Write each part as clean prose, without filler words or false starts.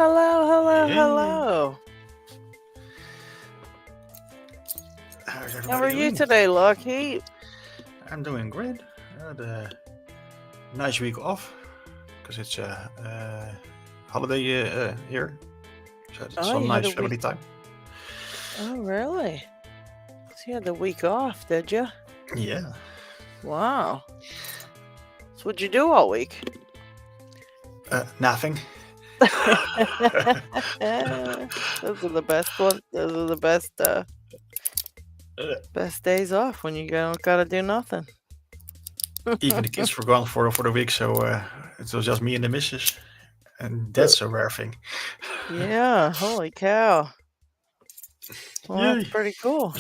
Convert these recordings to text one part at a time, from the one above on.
Hello. Yeah. How's How everybody are you doing? today, LockHeat? I'm doing great. I had a nice week off because it's a holiday here, so it's Oh, some you had nice a family week. time. Oh, really? So you had the week off, did you? Yeah. Wow. So what'd you do all week? Nothing. Those are the best ones. Those are the best days off when you don't gotta do nothing. Even the kids were gone for the week, so it was just me and the missus, and that's a rare thing. Yeah, holy cow. Well, that's Yay! pretty cool.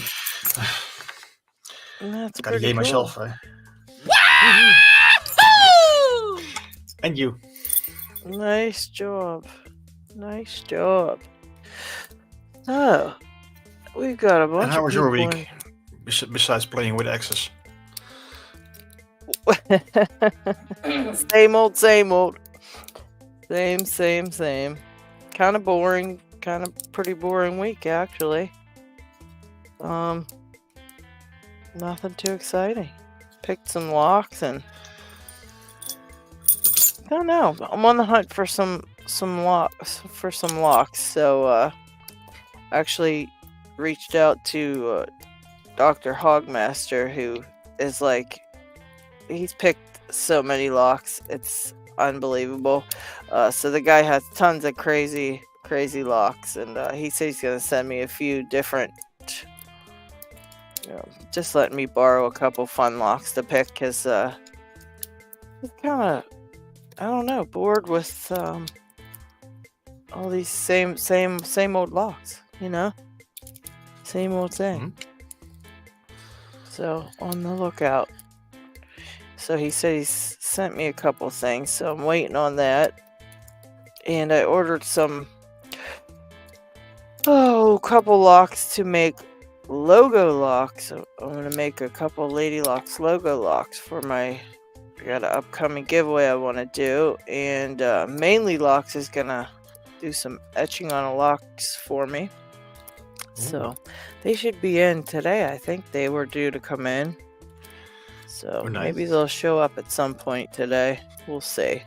That's Gotta pretty yay cool. myself. And you. Nice job. Nice job. So, we've got a bunch And how of was your people week? Besides playing with exes. Same old. Same. Kind of boring. Kind of pretty boring week, actually. Nothing too exciting. Picked some locks and I don't know. I'm on the hunt for some locks. So, actually reached out to Dr. Hogmaster, who is like, he's picked so many locks, it's unbelievable. So the guy has tons of crazy locks, and he said he's gonna send me a few different, just letting me borrow a couple fun locks to pick, because he's kind of, I don't know, bored with all these same old locks, same old thing. Mhm. So on the lookout. So he said he's sent me a couple things, so I'm waiting on that. And I ordered couple locks to make logo locks. So I'm gonna make a couple LadyLocks logo locks for I got an upcoming giveaway I want to do, and Mainly Locks is gonna do some etching on the locks for me. So they should be in today. I think they were due to come in. So nice. maybe they'll show up at some point today. We'll see.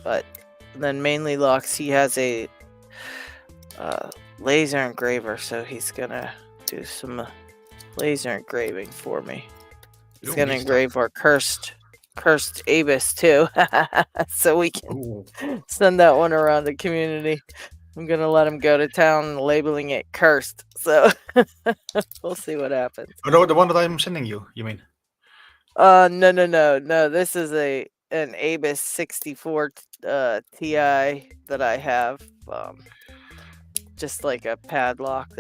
But then Mainly Locks, he has a laser engraver, so he's gonna do some laser engraving for me. He's gonna engrave our cursed Abus too, so we can send that one around the community. I'm gonna let him go to town labeling it cursed, so we'll see what happens. Oh, the one that I'm sending you mean? No. This is an Abus 64 Ti that I have. Just like a padlock.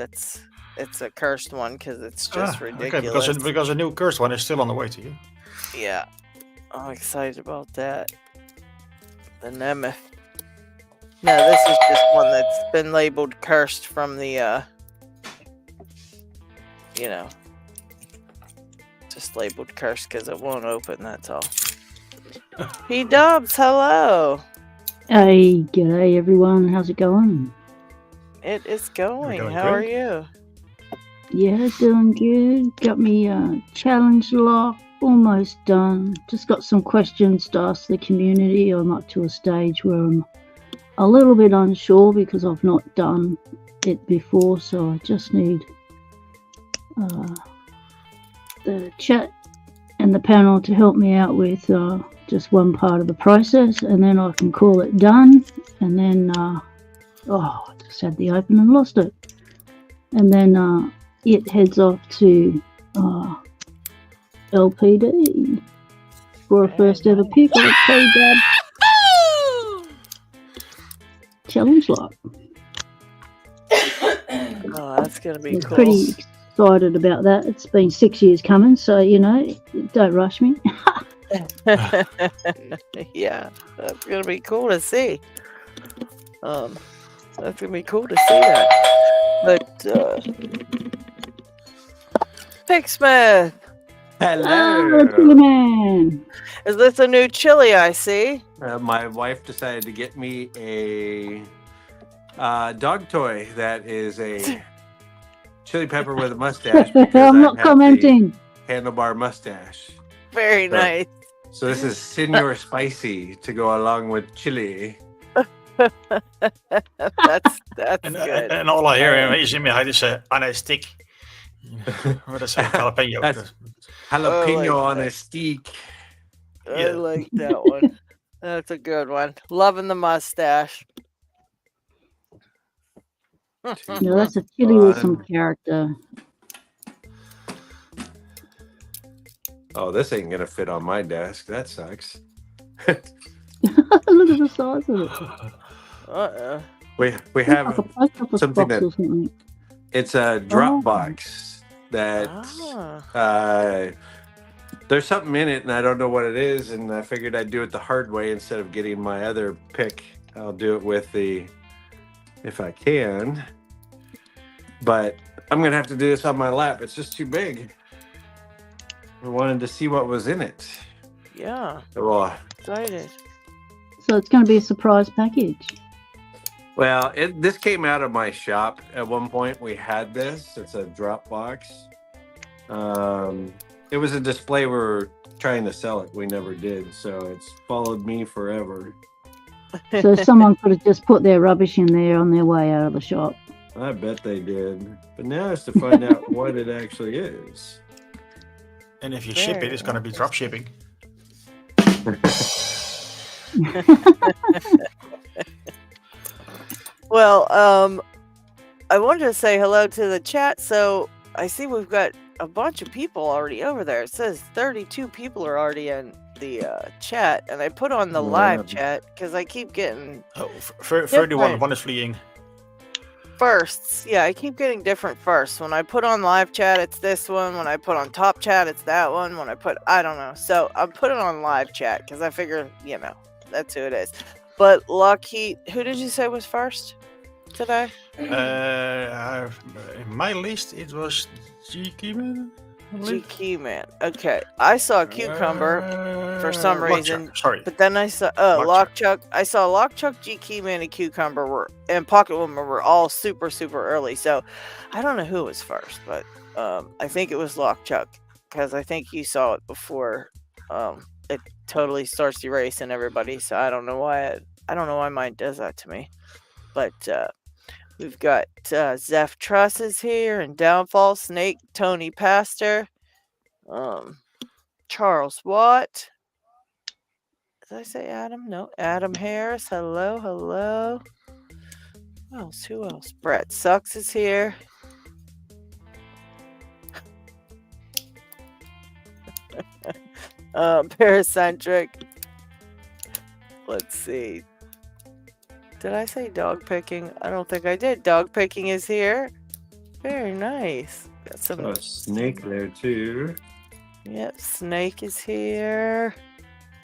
It's a cursed one because it's just ridiculous. Okay, because a new cursed one is still on the way to you. Yeah, I'm excited about that. The Nemeth. No, this is just one that's been labeled cursed from the just labeled cursed because it won't open, that's all. P-Dubs, hello. Hey, g'day everyone, how's it going? It is going. Doing How are great. you? Yeah, doing good. Got me challenge lock almost done. Just got some questions to ask the community. I'm up to a stage where I'm a little bit unsure because I've not done it before, so I just need the chat and the panel to help me out with just one part of the process, and then I can call it done. And then I just had the open and lost it. And then it heads off to LPD for a first ever pick of K-Dab challenge lock. Oh, that's gonna be I'm cool. pretty excited about that. It's been 6 years coming, so don't rush me. Yeah, that's gonna be cool to see. That's gonna be cool to see that. But Picksmith, the Chili Man. Is this a new chili I see? My wife decided to get me a dog toy that is a chili pepper with a mustache. Because I'm not have commenting. the handlebar mustache. Very So- nice. So this is Senor Spicy to go along with chili. That's And, good. and all I hear is in my head is on a stick. What is that? Jalapeno. That's- Jalapeno Oh, like on a that. stick. I Yeah. like that one. That's a good one. Loving the mustache. No, that's a chili with some Fun. character. Oh, this ain't gonna fit on my desk. That sucks. Look at the size of it. Uh-uh. We Like have a post office something box that- or something. it's a Dropbox that Ah. there's something in it and I don't know what it is, and I figured I'd do it the hard way instead of getting my other pick. I'll do it with the if I can. But I'm gonna have to do this on my lap. It's just too big. I wanted to see what was in it. Yeah. Well, Excited. So it's going to be a surprise package. this came out of my shop at one point. We had this. It's a Dropbox. It was a display we were trying to sell it. We never did, so it's followed me forever. So someone could have just put their rubbish in there on their way out of the shop. I bet they did. But now it's to find out what it actually is. And if you ship it, it's going to be drop shipping. Well, I wanted to say hello to the chat. So I see we've got a bunch of people already over there. It says 32 people are already in the chat, and I put on the live Wow. chat because I keep getting Oh, 31, Different. one is fleeing. firsts. Yeah, I keep getting different firsts. When I put on live chat, it's this one. When I put on top chat, it's that one. When I don't know. So I'm putting on live chat because I figure, that's who it is. But LockHeat, who did you say was first today? In my list, it was GK Man. I believe. GK Man. Okay, I saw Cucumber, for some Lockchuck, reason, Sorry. but then I saw Lockchuck. I saw Lockchuck, GK Man, and Cucumber and Pocket Woman were all super early. So I don't know who was first, but I think it was Lockchuck because I think you saw it before. It totally starts erasing everybody. So I don't know why. I don't know why mine does that to me. But we've got Zeph Trusses here and Downfall, Snake, Tony Pastor, Charles Watt. Did I say Adam? No, Adam Harris. Hello. Who else? Brett Sucks is here. Paracentric. Let's see. Did I say dog picking? I don't think I did. Dog picking is here. Very nice. Got some. A snake there too. Yep, Snake is here.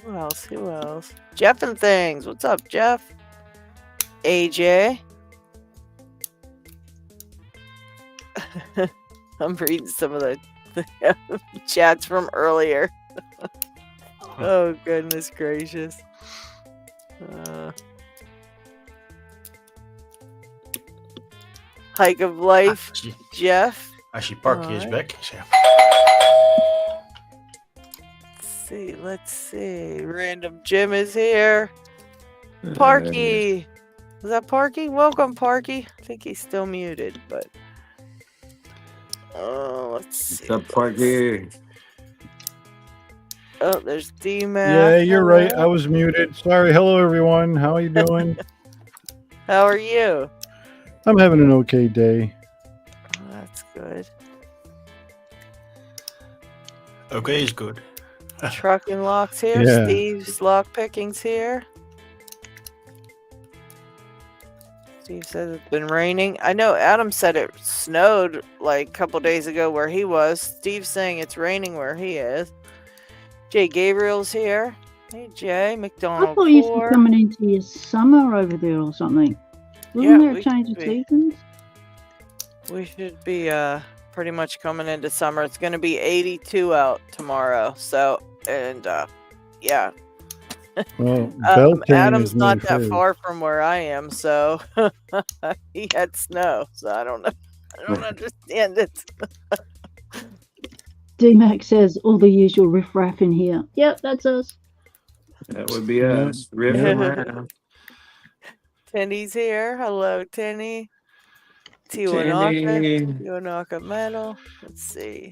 Who else? Jeff and Things. What's up, Jeff? AJ. I'm reading some of the chats from earlier. Oh, goodness gracious. Hike of Life, Jeff. Actually, Parky is Alright. back. So. Let's see. Random Jim is here. Parky. Is that Parky? Welcome, Parky. I think he's still muted, but. Oh, let's see. What's up, Parky? Oh, there's D-Mac. Yeah, you're right. I Hello. was muted. Sorry. Hello, everyone. How are you doing? How are you? I'm having an okay day. Oh, that's good. Okay, is good. Truck and Locks here. Yeah. Steve's Lockpicking's here. Steve says it's been raining. I know Adam said it snowed like a couple days ago where he was. Steve's saying it's raining where he is. Jay Gabriel's here. Hey Jay, I McDonald. thought you were Core. coming into your summer over there or something. Yeah, Wasn't there we a change could of be. seasons? We should be pretty much coming into summer. It's going to be 82 out tomorrow. So, and yeah. Well, Beltane Adam's is not my that fave. far from where I am, so he had snow. So I don't know. I don't understand it. D-Mac says all the usual riffraff in here. Yep, that's us. That would be Yeah. us. Riffing around. Tenny's here. Hello, Tenny. Tenny. Tiwanaka Metal. Let's see.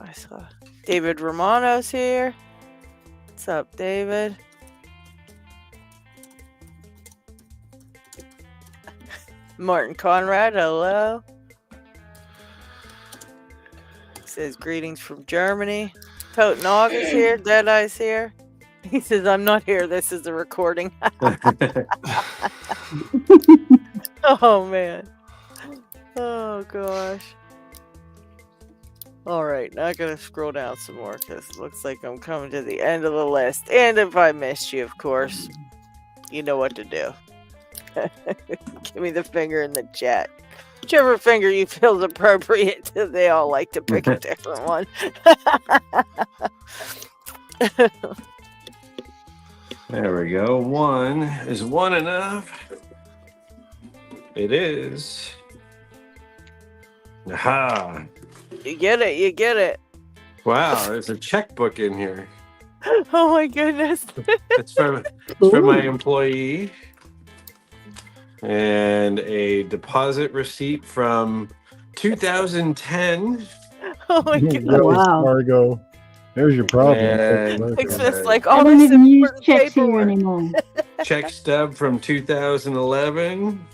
I saw David Romano's here. What's up, David? Martin Conrad, hello. Says greetings from Germany. Totenog is here. Deadeye's here. He says, I'm not here. This is the recording. Oh, man. Oh, gosh. All right. Now I got to scroll down some more because it looks like I'm coming to the end of the list. And if I missed you, of course, you know what to do. Give me the finger in the chat. Whichever finger you feel is appropriate. They all like to pick a different one. There we go. One. Is one enough? It is. Aha. You get it. Wow, there's a checkbook in here. Oh my goodness. It's from my employee. And a deposit receipt from 2010. Oh my goodness. Wells Wow. Fargo. There's your problem. And- It's just like I all don't this even use important checks here paperwork. anymore. Check stub from 2011.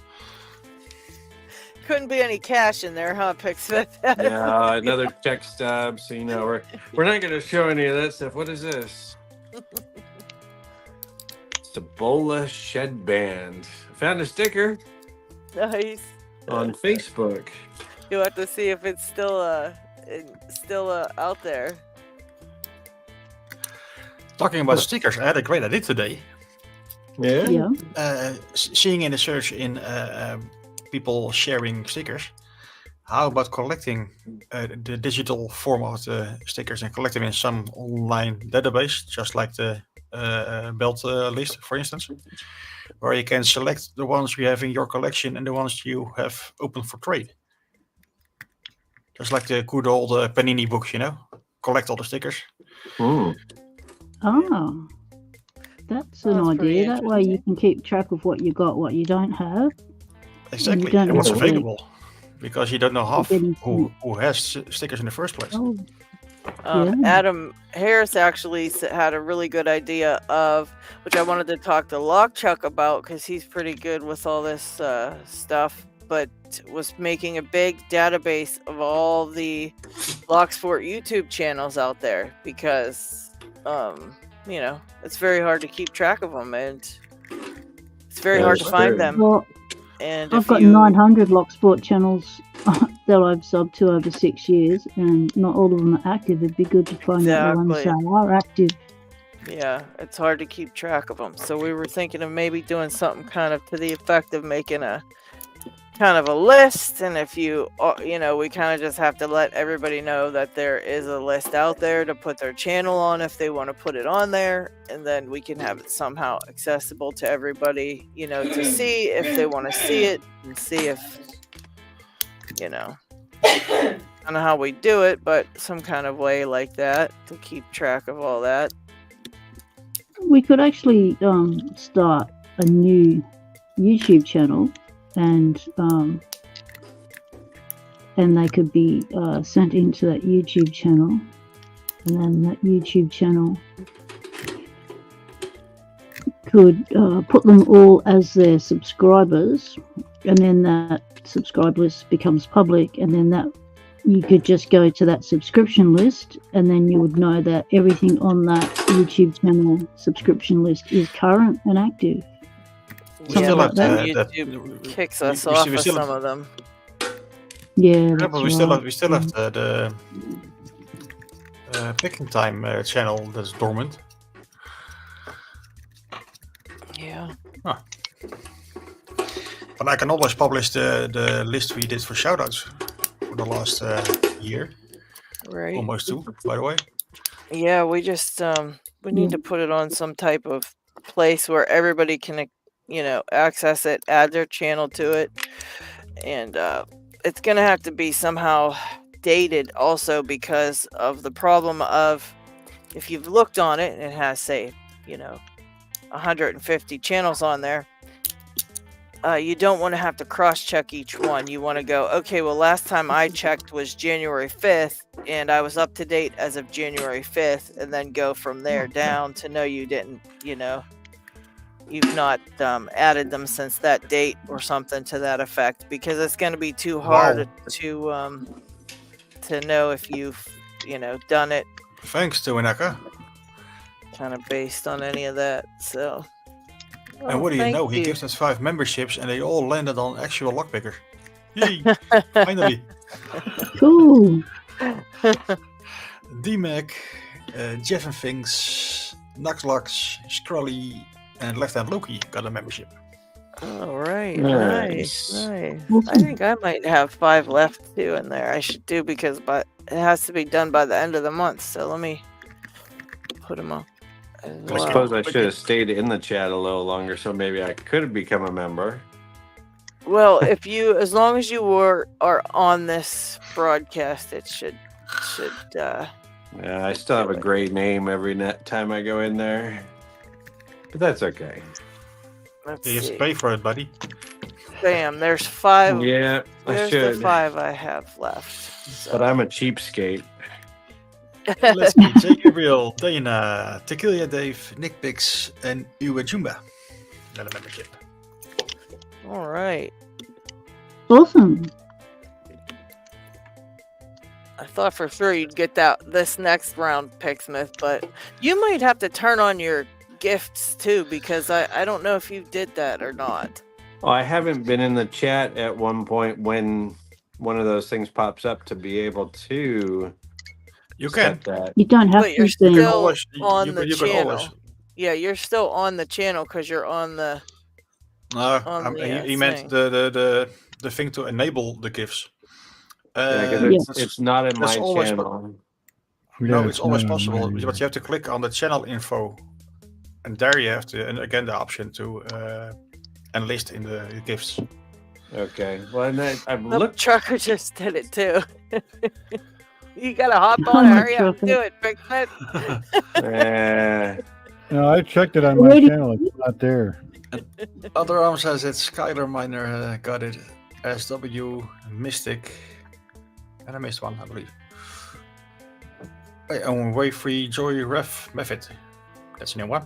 Couldn't be any cash in there, huh, Picksmith? Yeah, another check stub. So you know we're not going to show any of that stuff. What is this? Cibola Shed Band. Found a sticker Nice. on Facebook. You'll have to see if it's still out there. Talking about stickers, I had a great idea today. Yeah. Yeah. Seeing in the search in people sharing stickers, how about collecting the digital form of the stickers and collect them in some online database, just like the belt list, for instance, where you can select the ones you have in your collection and the ones you have open for trade. Just like the good old Panini books, collect all the stickers. Hmm. Oh, that's an That's pretty idea. That way you can keep track of what you got, what you don't have. Exactly, don't and what's have to- available, because you don't know half Getting who has stickers in the first place. Oh, Yeah. Adam Harris actually had a really good idea of, which I wanted to talk to Lockchuck about because he's pretty good with all this stuff, but was making a big database of all the Locksport YouTube channels out there because, it's very hard to keep track of them and it's very hard to That's find true. them. well, And I've if got you, 900 Locksport channels that I've subbed to over 6 years, and not all of them are active. It'd be good to find out the ones Exactly. that are active. yeah, it's hard to keep track of them. So we were thinking of maybe doing something kind of to the effect of making a kind of a list. And if you, we kind of just have to let everybody know that there is a list out there to put their channel on if they want to put it on there. And then we can have it somehow accessible to everybody, to see if they want to see it and see if, I don't know how we do it, but some kind of way like that to keep track of all that. We could actually start a new YouTube channel, and they could be sent into that YouTube channel, and then that YouTube channel could put them all as their subscribers, and then that subscribe list becomes public, and then that you could just go to that subscription list, and then you would know that everything on that YouTube channel subscription list is current and active. Something Yeah, like but then that. YouTube kicks us we off still- we of still some have- of them. Yeah, Yeah, that's but we still right. have the picking time channel that's dormant. Yeah. But I can always publish the list we did for shoutouts for the last year. Right. Almost 2, by the way. Yeah, we just we need to put it on some type of place where everybody can, access it, add their channel to it, and it's gonna have to be somehow dated also because of the problem of if you've looked on it and it has, say, 150 channels on there. You don't want to have to cross-check each one. You want to go, okay, well, last time I checked was January 5th, and I was up to date as of January 5th, and then go from there down to know you didn't, you've not added them since that date or something to that effect, because it's going to be too hard to know if you've, done it. Thanks to Inaka. Kind of based on any of that, so... And what do you know? He gives us 5 memberships, and they all landed on actual lockpicker. Yay! Finally. Cool. D-Mac, Jeff and Finks, Nuxlux, Scrolly, and Left Hand Loki got a membership. All right, Nice. nice. I think I might have 5 left too in there. I should do because it has to be done by the end of the month. So let me put them up. I suppose I should have stayed in the chat a little longer, so maybe I could have become a member. Well, as long as you are on this broadcast, it should. Yeah, I still have a great name every time I go in there, but that's okay. Let's You have see. to pay for it, buddy. Bam! There's 5. Yeah, I There's should. the 5 I have left. So. But I'm a cheapskate. Let's see. J. Gabriel, Dana, Tequila Dave, Nick Pix, and Uwe Jumba got a membership. All right. Awesome. I thought for sure you'd get this next round, Picksmith, but you might have to turn on your gifts too, because I don't know if you did that or not. Oh, I haven't been in the chat at one point when one of those things pops up to be able to. You can. set that. You don't have But you're to then. still Always- on you the can channel. always- Yeah, you're still on the channel because you're on the. No, On the, he thing. meant the thing to enable the gifts. Yeah, 'cause Yeah. it's not in my that's always channel. No, Yeah, it's always not on possible, mine. but you have to click on the channel info, and there you have to, and again the option to enlist in the gifts. Okay. Well, and then I've The looked. trucker just did it too. You gotta hop Come on, on, hurry up, trucker. do it, Picksmith. No, I checked it on my Ready? channel. It's not there. Other arm says it's Skylar Miner got it, SW, Mystic, and I missed one, I believe. Hey, and Way Free Joy Ref Method. That's a new one.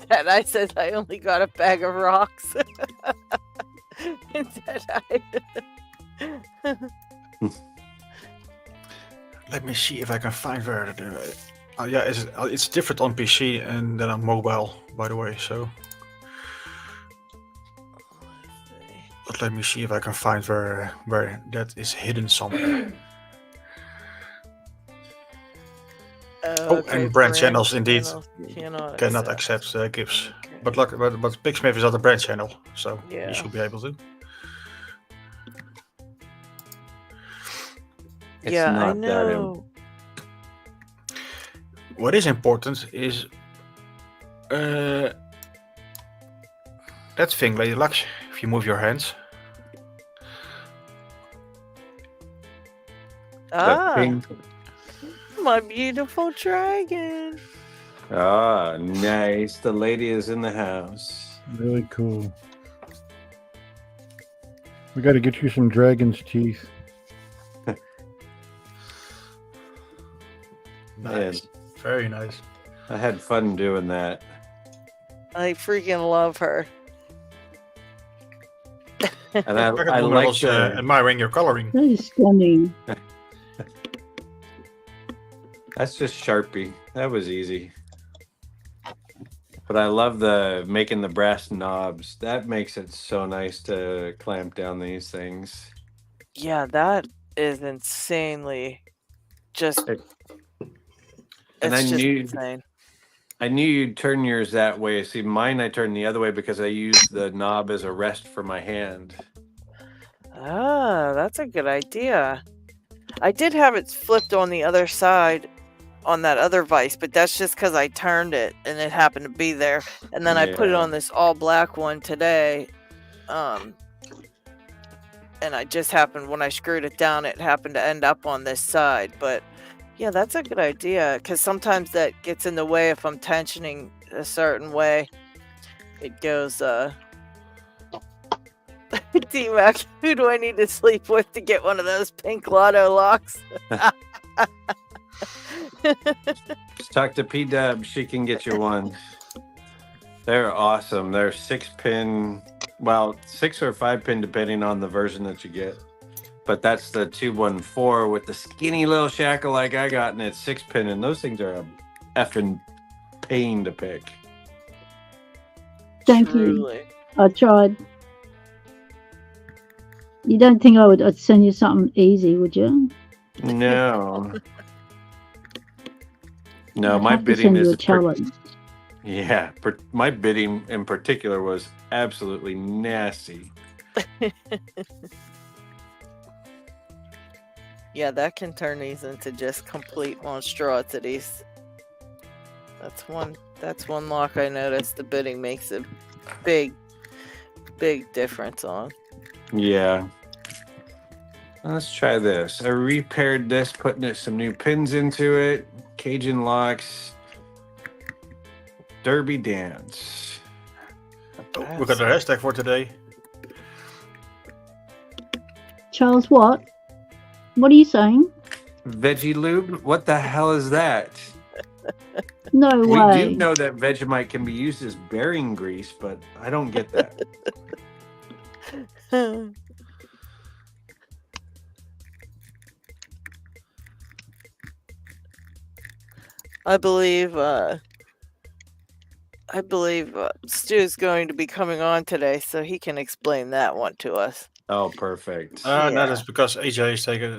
And I said I only got a bag of rocks. Instead, Let me see if I can find where the. Yeah, it's different on PC and then on mobile, by the way. So, but let me see if I can find where that is hidden somewhere. And brand channels indeed cannot accept gifts. But look, but Picksmith is not a brand channel, so Yeah. you should be able to. It's yeah, I not that know. What is important is that thing, LadyLocks. If you move your hands, Ah, pink. my beautiful dragon. Ah, nice. The lady is in the house. Really cool. We got to get you some dragon's teeth. nice, very nice. I had fun doing that. I freaking love her. And I I like was admiring your coloring. That is stunning. That's just Sharpie. That was easy. But I love the making the brass knobs. That makes it so nice to clamp down these things. Yeah, that is insanely just. And It's I just knew insane. I knew you'd turn yours that way. See, mine I turned the other way because I used the knob as a rest for my hand. Ah, that's a good idea. I did have it flipped on the other side on that other vise, but that's just because I turned it and it happened to be there. And then I put it Yeah. on this all black one today. And I just happened, when I screwed it down, it happened to end up on this side. But yeah, that's a good idea, because sometimes that gets in the way if I'm tensioning a certain way. It goes, D-Mac, who do I need to sleep with to get one of those pink lotto locks? Just talk to P-Dub. She can get you one. They're awesome. They're 6-pin, well, 6 or 5-pin depending on the version that you get. But that's the 214 with the skinny little shackle like I got, and it's 6-pin, and those things are a effing pain to pick. Thank you. Truly. I tried. You don't think I'd send you something easy, would you? No. No, I'd my have to bidding send you is a challenge. yeah, my bidding in particular was absolutely nasty. Yeah, that can turn these into just complete monstrosities. That's one lock I noticed the bidding makes a big difference on. Yeah. Let's try this. I repaired this, putting some new pins into it. Cajun locks. Derby dance. Oh, we got a hashtag for today. Charles, what? What are you saying? Veggie lube? What the hell is that? No We way. do know that Vegemite can be used as bearing grease, but I don't get that. I believe Stu's going to be coming on today, so he can explain that one to us. Oh, perfect. No, Yeah. that's because AJ is saying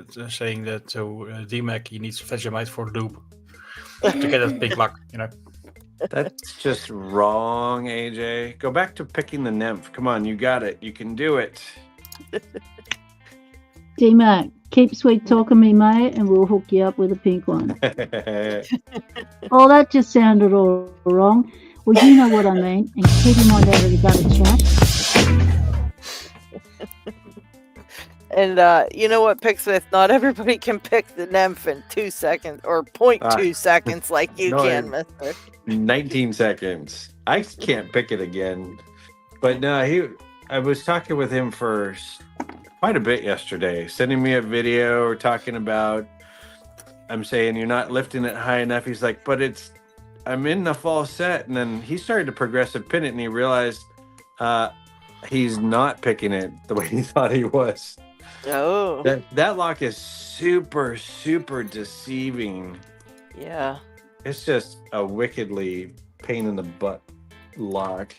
that DMAC he needs Vegemite for lube to get a big lock, you know. That's just wrong, AJ. Go back to picking the nymph. Come on, you got it. You can do it. D-Mac, keep sweet talking me, mate, and we'll hook you up with a pink one. Oh, that just sounded all wrong. Well, you know what I mean. And keep in mind over the gutter chat. And you know what, Picksmith? Not everybody can pick the nymph in 2 seconds or 0.2 seconds like you No, can, mister. 19 seconds. I can't pick it again. But no, I was talking with him for quite a bit yesterday, sending me a video or talking about, I'm saying, you're not lifting it high enough. He's like, but I'm in the fall set. And then he started to progressive pin it, and he realized he's not picking it the way he thought he was. Oh. That lock is super, super deceiving. Yeah. It's just a wickedly pain in the butt lock.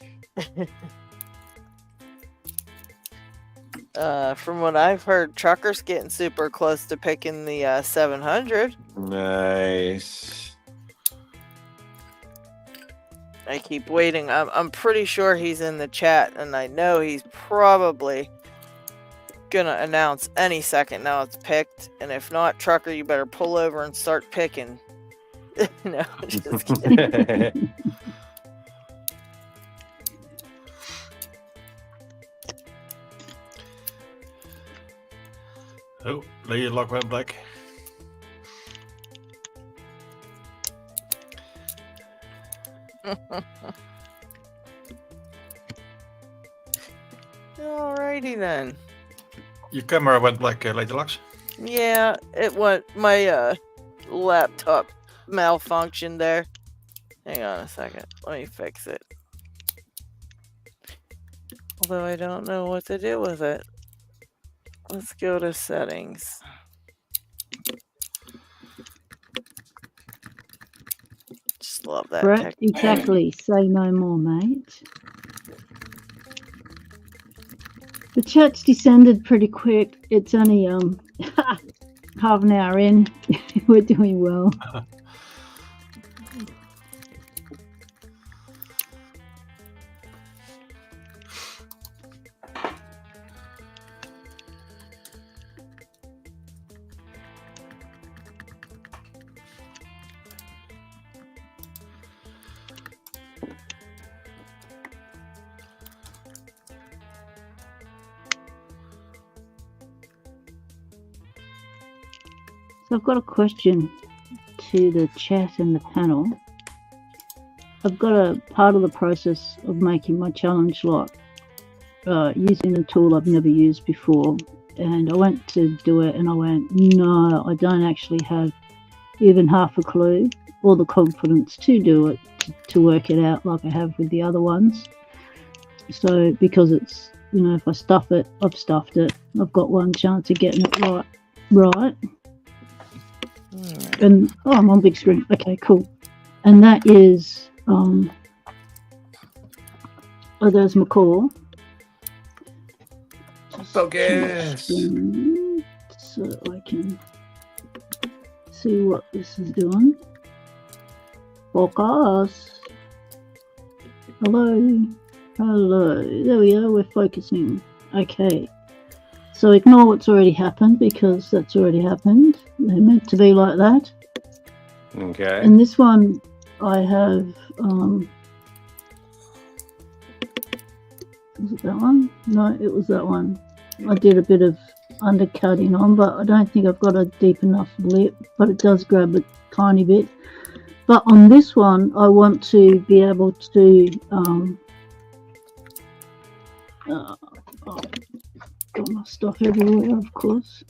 From what I've heard, Trucker's getting super close to picking the 700. Nice. I keep waiting. I'm pretty sure he's in the chat, and I know he's probably gonna announce any second now it's picked. And if not, Trucker, you better pull over and start picking. No, just kidding. Oh, LadyLocks went black. Alrighty then. Your camera went black, LadyLocks. Yeah, it went. My laptop malfunctioned there. Hang on a second. Let me fix it. Although I don't know what to do with it. Let's go to settings. Just love that. Brett, exactly. Say no more, mate. The chat's descended pretty quick. It's only half an hour in. We're doing well. So I've got a question to the chat and the panel. I've got a part of the process of making my challenge lock using a tool I've never used before, and I went to do it and I went, no, I don't actually have even half a clue or the confidence to do it, to work it out like I have with the other ones. So because it's, you know, if I stuff it, I've stuffed it. I've got one chance of getting it right. And oh, I'm on big screen. Okay, cool. And that is oh, there's McCall. Focus. So I can see what this is doing. Focus. Hello. There we are. We're focusing. Okay. So ignore what's already happened because that's already happened. They're meant to be like that. Okay. And this one, I have. Was it that one? No, it was that one. I did a bit of undercutting on, but I don't think I've got a deep enough lip. But it does grab a tiny bit. But on this one, I want to be able to. Got my stuff everywhere, of course.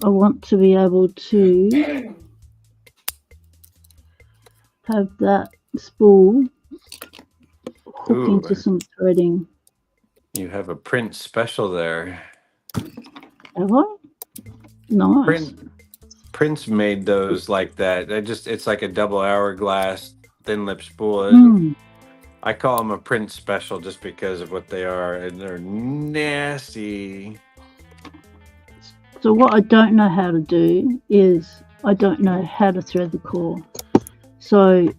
I want to be able to have that spool hook into some threading. You have a print special there. Have I? Nice. Prince made those like that. It's like a double hourglass thin lip spool. I call them a print special just because of what they are, and they're nasty. So what I don't know how to do is I don't know how to thread the core. So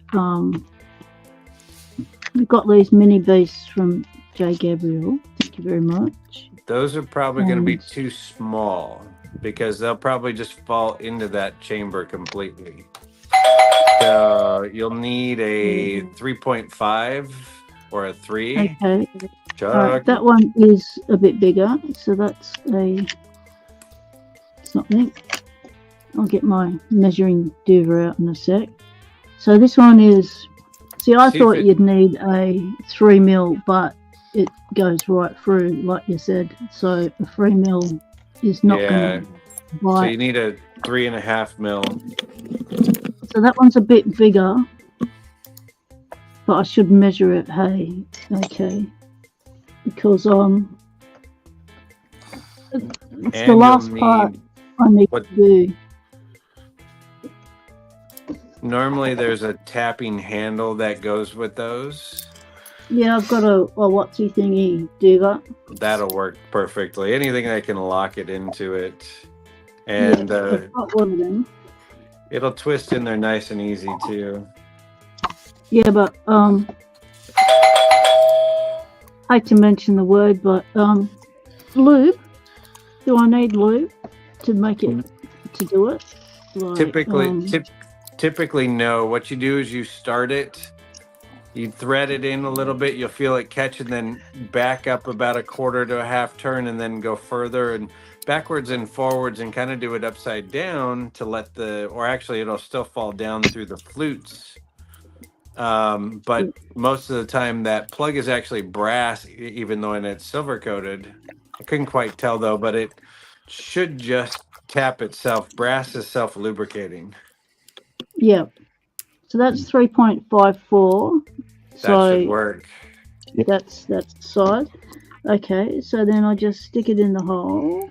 we've got these mini beasts from Gabriel. Thank you very much. Those are probably going to be too small because they'll probably just fall into that chamber completely. So you'll need a 3.5 or a 3. Okay. That one is a bit bigger, so that's a something. I'll get my measuring duver out in a sec. So this one is. See, I thought you'd need a 3mm, but it goes right through, like you said. So a 3mm is not going to bite. So you need a 3.5mm. So that one's a bit bigger, but I should measure it. Hey, okay, because it's the last part I need to do. Normally, there's a tapping handle that goes with those. Yeah, I've got a whatsy thingy duver. That'll work perfectly. Anything that can lock it into it, and I've got one of them. It'll twist in there nice and easy too. Yeah, but I hate to mention the word, but lube. Do I need lube to make it to do it? Like, typically no. What you do is you start it, you thread it in a little bit, you'll feel it catch, and then back up about a quarter to a half turn, and then go further and backwards and forwards, and kind of do it upside down to let or actually it'll still fall down through the flutes. But most of the time that plug is actually brass, even though it's silver coated. I couldn't quite tell though, but it should just tap itself. Brass is self lubricating. Yeah. So that's 3.54. That should work. That's the side. Okay, so then I just stick it in the hole.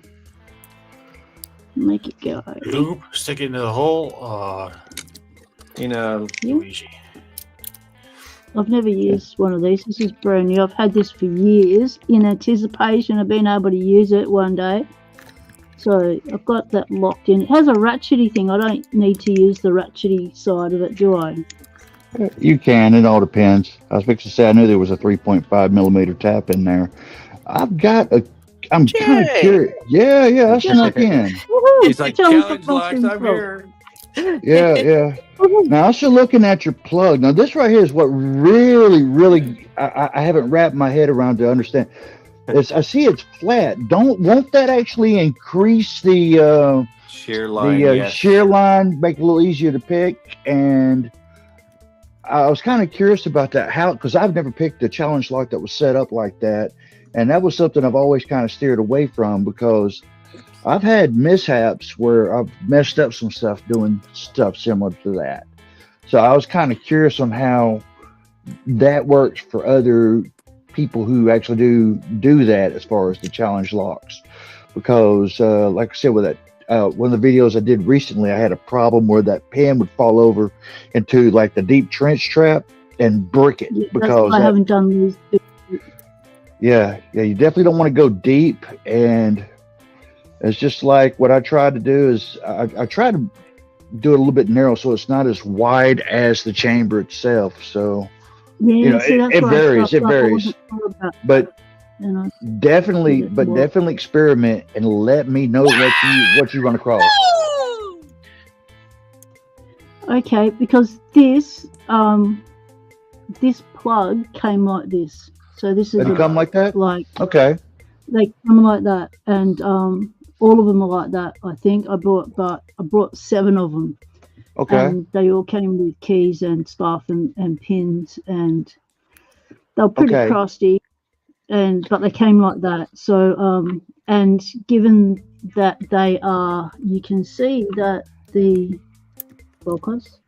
Make it go. Loop, stick it into the hole. Easy. I've never used one of these. This is brand new. I've had this for years in anticipation of being able to use it one day. So I've got that locked in. It has a ratchety thing. I don't need to use the ratchety side of it, do I? You can. It all depends. I was fixing to say I knew there was a 3.5mm tap in there. I'm kind of curious. Yeah, I snuck in. He's like, challenge locks, I'm here. Yeah. Now, I was looking at your plug. Now, this right here is what really, I haven't wrapped my head around to understand. I see it's flat. Won't that actually increase the Shear line, yes. shear line, make it a little easier to pick? And I was kind of curious about that, because I've never picked a challenge lock that was set up like that, and that was something I've always kind of steered away from, because I've had mishaps where I've messed up some stuff doing stuff similar to that. So I was kind of curious on how that works for other people who actually do that as far as the challenge locks, because like I said, with that one of the videos I did recently, I had a problem where that pin would fall over into like the deep trench trap and brick it. Yeah, because I haven't done these. Yeah, you definitely don't want to go deep, and it's just like what I tried to do is I try to do it a little bit narrow so it's not as wide as the chamber itself. So Yeah, see, it varies. It varies, but you know, definitely, Yeah, but well- definitely experiment and let me know what you run across. okay, because this plug came like this. So this is Did it come like that? like Okay. they come like that, and all of them are like that. I think I brought 7 of them, Okay. and they all came with keys and stuff and pins, and they were pretty Okay. crusty, but they came like that. So and given that they are, you can see that the focus,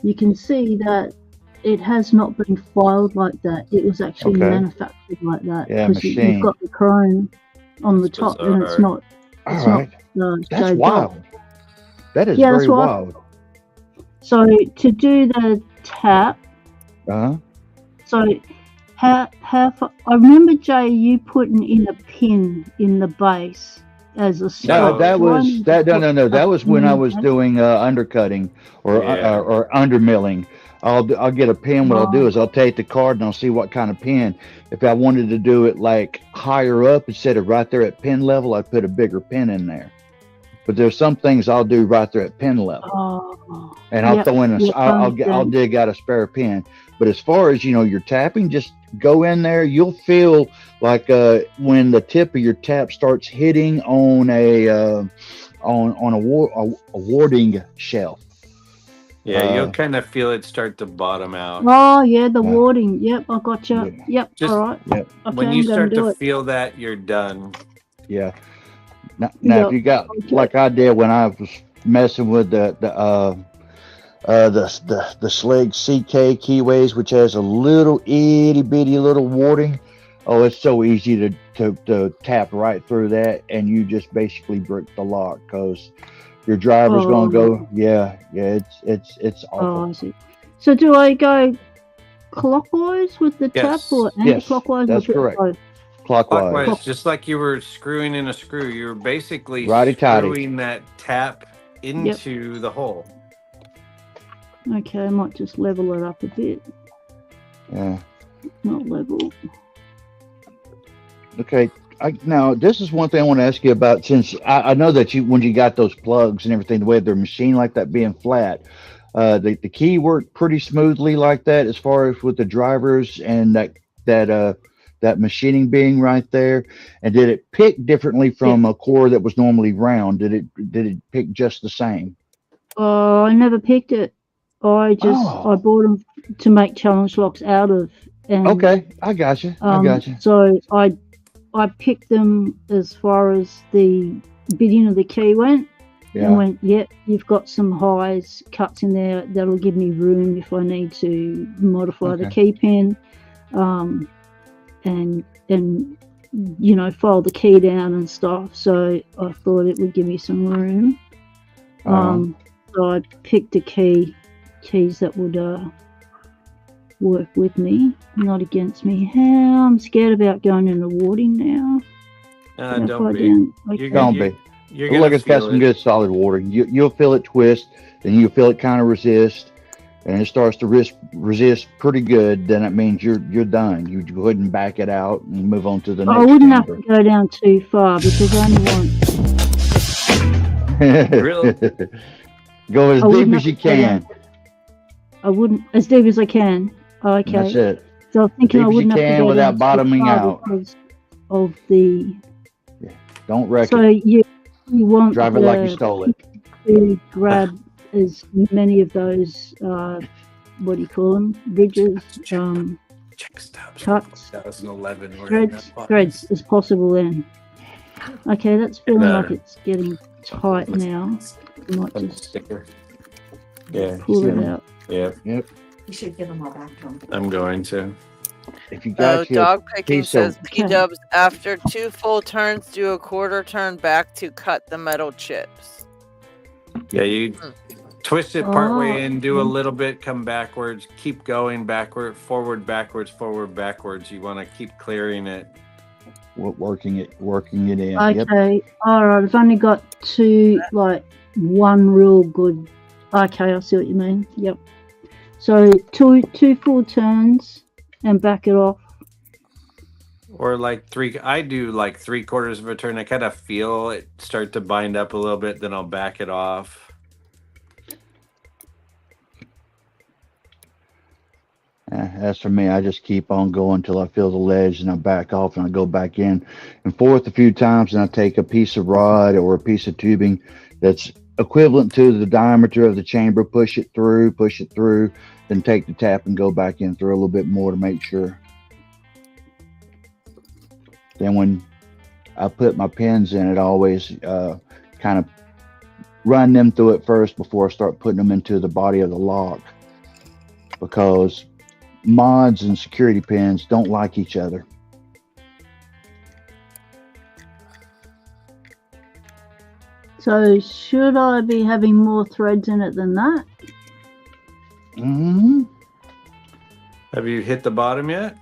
you can see that it has not been filed like that. It was actually Okay. manufactured like that. Yeah, because machined. you've got the chrome on the That's top, and it's bizarre. not. All It's right. not That's shaved wild. off. That is Yeah, that's very what- wild. So to do the tap, Uh-huh. so how I remember, Jay, you putting in a pin in the base as a No, stop. that Why was didn't that. you No, put no. That a was when I pin was in? doing undercutting or Yeah. or undermilling. I'll get a pin. What I'll do is I'll take the card and I'll see what kind of pin. If I wanted to do it like higher up instead of right there at pin level, I'd put a bigger pin in there. But there's some things I'll do right there at pin level, Oh, and I'll yep, throw in a. yep, I'll understand. dig out a spare pin. But as far as your tapping, just go in there. You'll feel like when the tip of your tap starts hitting on a warding shelf. Yeah, you'll kind of feel it start to bottom out. Oh yeah, the Yeah. warding. Yep, I gotcha. Yeah. Yep, Just- all right. Yep. Okay, When I'm you gonna start do to it. feel that, you're done. Yeah. Now Yeah, if you got okay. like I did when I was messing with the Slig CK keyways, which has a little itty bitty little warding. Oh, it's so easy to tap right through that, and you just basically brick the lock because your driver's gonna go. Yeah, it's Oh, awful. I see. So do I go clockwise with the tap Yes. or Yes, anti-clockwise? that's or correct. both? Clockwise. Clockwise, just like you were screwing in a screw, you were basically Righty-tighty. screwing that tap into the hole. Okay, I might just level it up a bit. Yeah. Not level. Okay. Now, this is one thing I want to ask you about, since I know that when you got those plugs and everything, the way they're machined like that being flat, the key worked pretty smoothly like that as far as with the drivers and that machining being right there. And did it pick differently from a core that was normally round? Did it pick just the same? Oh, I never picked it. I Oh. bought them to make challenge locks out of. And, Okay, I got you. So I picked them as far as the bidding of the key went, and Yeah. went, yep, you've got some highs cuts in there that'll give me room if I need to modify the key pin, and file the key down and stuff. So I thought it would give me some room. So I picked the keys that would work with me, not against me. How I'm scared about going in the warding now. If Don't I be. didn't- You're Don't gonna- be. You're Look gonna like it's got feel some it. good solid warding. You'll feel it twist, then you'll feel it kind of resist, and it starts to resist pretty good. Then it means you're done. You go ahead and back it out and move on to the next I wouldn't have chamber. to go down too far because I only want. Really? Go as I wouldn't deep have as you to go down. can. I wouldn't as deep as I can. That's Okay. it. So I'm thinking Deep I as you wouldn't have to can go without down too bottoming far out. because of the. Don't wreck So it. you want Drive it like you stole it. to grab as many of those. What do you call them? Ridges, Check stubs. cuts, 2011. threads as possible. Then. Okay, that's feeling No. like it's getting tight now. I might just Sticker. Yeah. pull it out. Yeah. Yep. You should give them all back to him. I'm going to. If you got your Dog picking piece of- says P-dubs after 2 full turns, do a quarter turn back to cut the metal chips. Yeah, you twist it part Oh, way in, do a okay. little bit, come backwards, keep going backward, forward, backwards, forward, backwards. You want to keep clearing it. working it in. Yep. Okay, alright, I've only got one real good. Okay, I see what you mean. Yep. So two full turns and back it off. Or like I do like 3/4 of a turn. I kind of feel it start to bind up a little bit, then I'll back it off. As for me, I just keep on going until I feel the ledge, and I back off, and I go back in and forth a few times, and I take a piece of rod or a piece of tubing that's equivalent to the diameter of the chamber, push it through, then take the tap and go back in through a little bit more to make sure. Then when I put my pins in, it always kind of run them through it first before I start putting them into the body of the lock, because mods and security pins don't like each other. So should I be having more threads in it than that? Mm-hmm. Have you hit the bottom yet?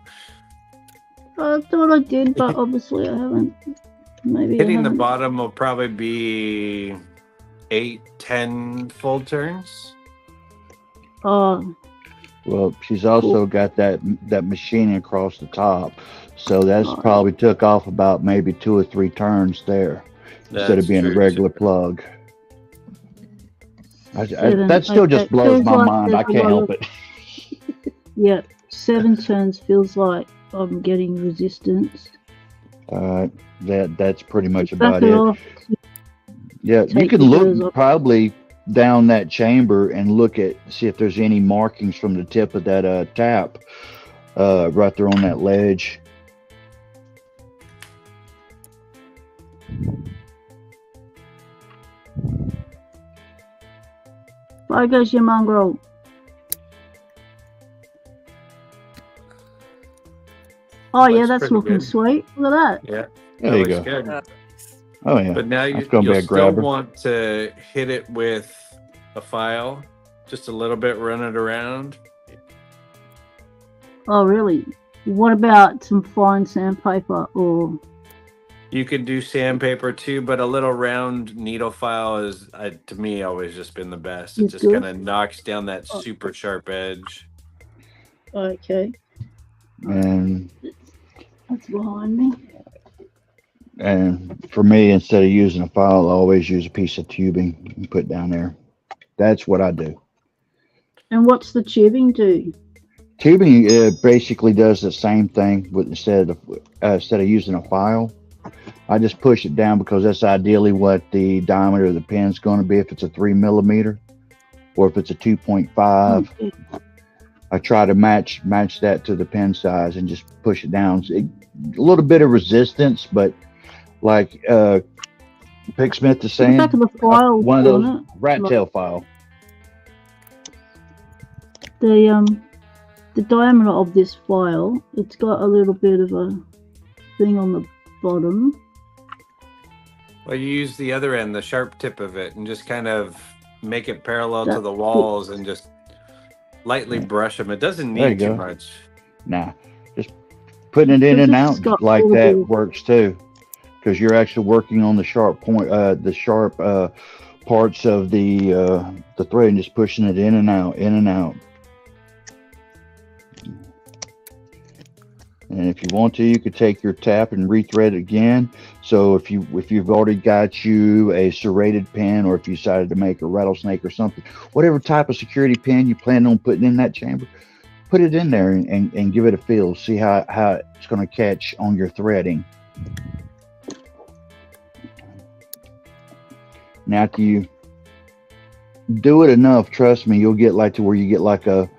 I thought I did, but obviously I haven't. Maybe I Hitting the haven't. bottom will probably be 8-10 full turns. Oh, Well, she's also got that machining across the top, so that's probably took off about maybe 2 or 3 turns there instead of being a true, regular too. plug. Seven, that still okay, just blows feels my like mind. I there's a can't lot help of- it. yeah. 7 turns feels like I'm getting resistance. That's pretty much Back about it it. off. Yeah, you Take can the look hose off. probably down that chamber and see if there's any markings from the tip of that tap right there on that ledge. Bye, goes your mongrel. Oh yeah, Looks that's pretty looking good. sweet. Look at that. Yeah. There you looks go. good. Oh yeah. But now That's gonna be you'll a still grabber. want to hit it with a file, just a little bit, run it around. Oh really? What about some fine sandpaper or? You could do sandpaper too, but a little round needle file is, to me, always just been the best. It It's just good? kind of knocks down that super sharp edge. Okay, And that's behind me. for me, instead of using a file, I always use a piece of tubing and put down there. That's what I do. And what's the tubing do? Tubing basically does the same thing, but instead of using a file, I just push it down because that's ideally what the diameter of the pin is going to be. If it's a 3 millimeter, or if it's a 2.5, Okay. I try to match that to the pin size and just push it down. A little bit of resistance, but like Pick Smith is The saying, back of the file, one of those on it. rat tail file. The diameter of this file, it's got a little bit of a thing on the bottom. Well, you use the other end, the sharp tip of it, and just kind of make it parallel to the walls and just lightly brush them. It doesn't There you need too go. much. Nah, just putting it in and Because out it's got like all that the- works too, because you're actually working on the sharp point, parts of the thread, and just pushing it in and out, in and out. And if you want to, you could take your tap and rethread it again. So if you've already got you a serrated pin, or if you decided to make a rattlesnake or something, whatever type of security pin you plan on putting in that chamber, put it in there and give it a feel. See how it's going to catch on your threading. Now, after you do it enough, trust me, you'll get like to where you get like a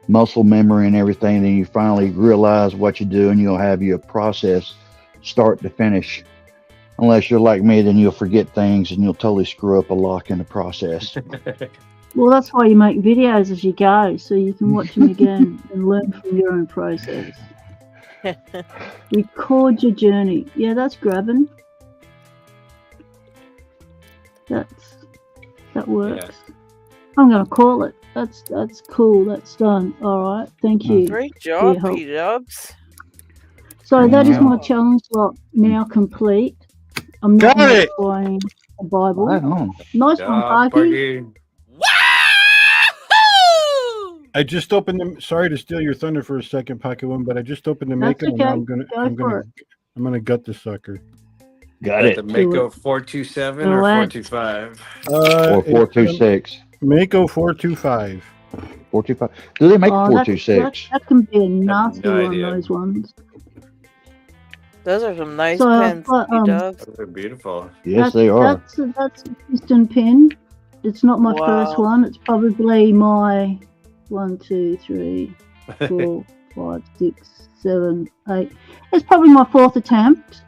muscle memory and everything. Then you finally realize what you do, and you'll have your process start to finish. Unless you're like me, then you'll forget things and you'll totally screw up a lock in the process. Well, that's why you make videos as you go, so you can watch them again and learn from your own process. Record your journey. Yeah, that's grabbing. That works. Yeah. I'm gonna call it. That's cool. That's done. All right. Thank you. Great job, help. P-Dubs. So that is Yeah. my challenge lock now complete. I'm not Got it! buying a Bible. Right on. Nice Yeah, one, Parky. Parky. I just opened them. Sorry to steal your thunder for a second, Pocket One, but I just opened the That's Mako. okay. And I'm Go for gonna gut the sucker. Got The it. Mako 427 or Go ahead. 425? Or 426. Mako 425. 425. Do they make Oh, 426? that can be a nasty no one, idea. those ones. Those are some nice So, pens, but, P-Dubs. They're beautiful. Yes, they are. That's a piston pin. It's not my first Wow. one. It's probably my 1, 2, 3, 4, 5, 6, 7, 8. It's probably my fourth attempt.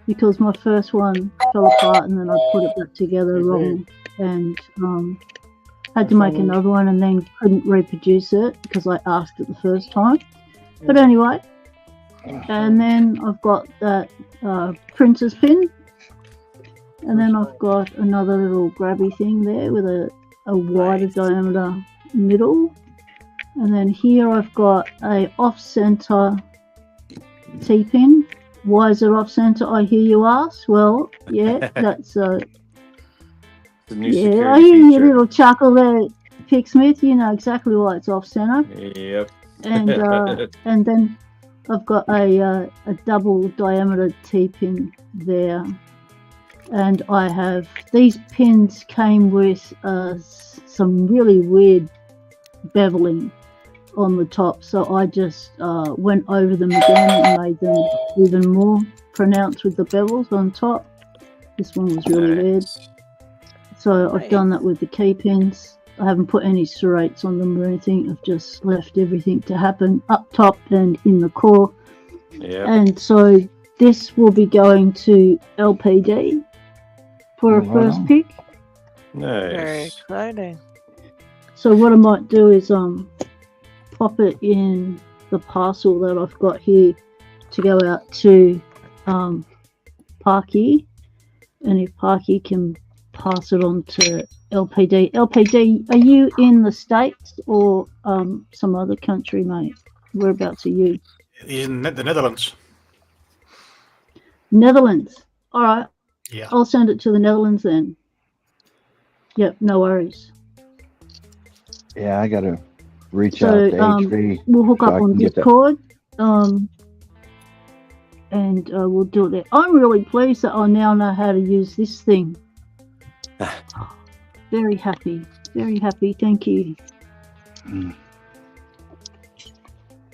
Because my first one fell apart and then I put it back together wrong and had to make another one and then couldn't reproduce it because I asked it the first time. But anyway, and then I've got that printer's pin, and then I've got another little grabby thing there with a wider diameter middle, and then here I've got a off-center T-pin. Why is it off-center, I hear you ask? Well, yeah, that's The new yeah, security I hear your feature. little chuckle there, Picksmith. You know exactly why it's off-center. Yep. And and then I've got a double diameter T-pin there, and I have these pins came with some really weird beveling on the top, so I just went over them again and made them even more pronounced with the bevels on top. This one was really weird, so I've done that with the key pins. I haven't put any serrates on them or anything. I've just left everything to happen up top and in the core. Yep. And so this will be going to LPD for a Right first on. pick. Very Nice. exciting. So what I might do is pop it in the parcel that I've got here to go out to Parky, and if Parky can pass it on to LPD. LPD, are you in the States or some other country, mate? Whereabouts are you? He's in the Netherlands. Netherlands. All right, Yeah. I'll send it to the Netherlands then. Yep, no worries. Yeah, I gotta reach So, out to HV. We'll hook so up I on can get that. Discord, and we'll do it there. I'm really pleased that I now know how to use this thing. Very happy, very happy. Thank you. Mm.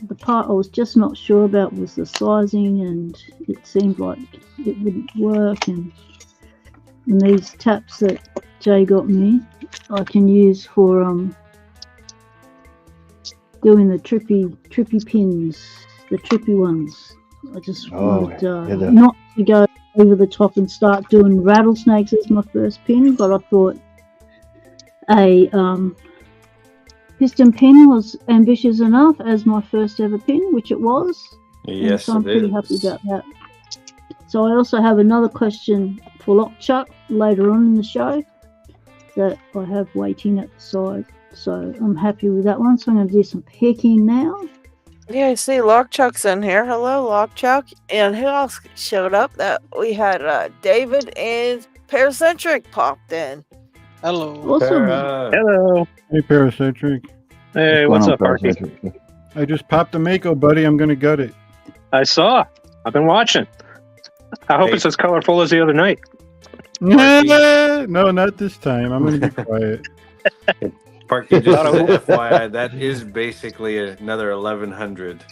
The part I was just not sure about was the sizing, and it seemed like it wouldn't work. And these taps that Jay got me, I can use for doing the trippy pins, the trippy ones. I just wanted yeah, not to go over the top and start doing rattlesnakes as my first pin, but I thought a piston pin was ambitious enough as my first ever pin, which it was. Yes, so I'm it pretty is. happy about that. So I also have another question for LockChuck later on in the show that I have waiting at the side. So I'm happy with that one. So I'm going to do some picking now. Yeah, I see LockChuck's in here. Hello, LockChuck. And who else showed up? That we had David and Paracentric popped in. Hello. Awesome. Hello. Hey, Paracentric. Hey, What's what's going up, on, Parky? Paracentric? I just popped the Mako, buddy. I'm gonna gut it. I saw. I've been watching. I hope Hey. it's as colorful as the other night. No, not this time. I'm gonna be quiet. Parky, just as an FYI, that is basically another 1100.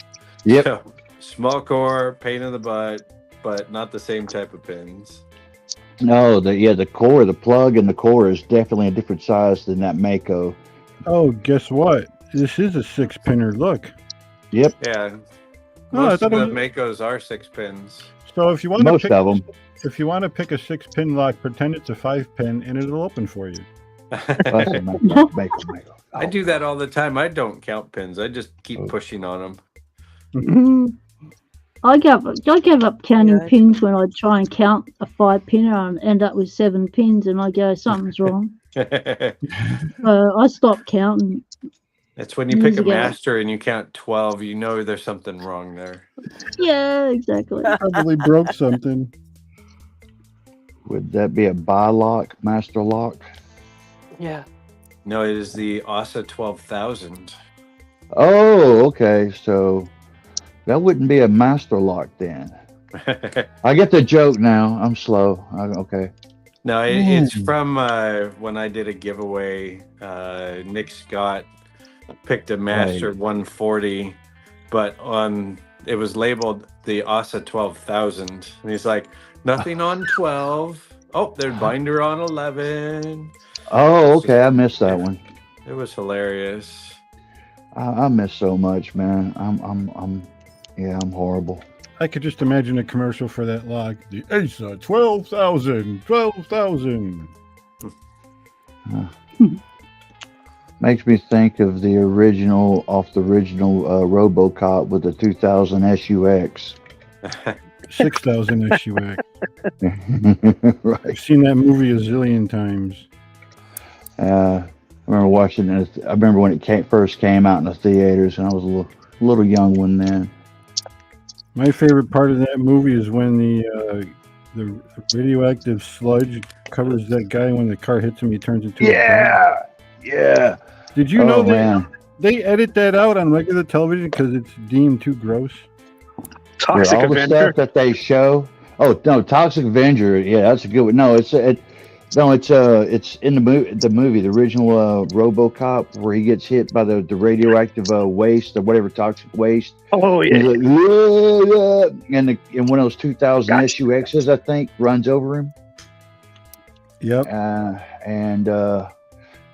Yep. So, small core, pain in the butt, but not the same type of pins. No, the core, the plug and the core is definitely a different size than that Mako. Oh, guess what? This is a 6-pinner. Look. Yep, Yeah. Oh, I Most of thought the it was- Makos are 6 pins. So if you want to most pick, of them. if you want to pick a 6-pin lock, pretend it's a 5-pin, and it'll open for you. That's a Mako. I do that all the time. I don't count pins. I just keep Oh. pushing on them. I gave up counting Yeah. pins when I try and count a 5-pinner and end up with 7 pins, and I go, something's wrong. I stopped counting. It's when you pick Years a ago. master and you count 12, you know there's something wrong there. Yeah, exactly. Probably broke something. Would that be a bi-lock, master lock? Yeah. No, it is the ASA 12,000. Oh, okay. So that wouldn't be a master lock then. I get the joke now. I'm slow. Okay. No, it's from when I did a giveaway. Nick Scott picked a Master 140, but it was labeled the ASA 12,000. And he's like, nothing on 12. Oh, there's binder on 11. Oh, okay. I missed that one. It was hilarious. I miss so much, man. I'm horrible. I could just imagine a commercial for that lock. The ASA 12,000, 12,000. Makes me think of the original RoboCop with the 2000 SUX. 6,000 SUX. Right. I've seen that movie a zillion times. I remember watching it. I remember when it first came out in the theaters, and I was a little young one then. My favorite part of that movie is when the radioactive sludge covers that guy. When the car hits him, he turns into a Yeah. Did you know man. they edit that out on regular television because it's deemed too gross? Toxic all the Avenger. stuff that they show. Oh no, Toxic Avenger. Yeah, that's a good one. No, it's in the movie, the original RoboCop, where he gets hit by the radioactive waste or whatever toxic waste. Oh And yeah. he's like, yeah. And one of those 2000 Gotcha. SUXs, I think, runs over him. Yep. And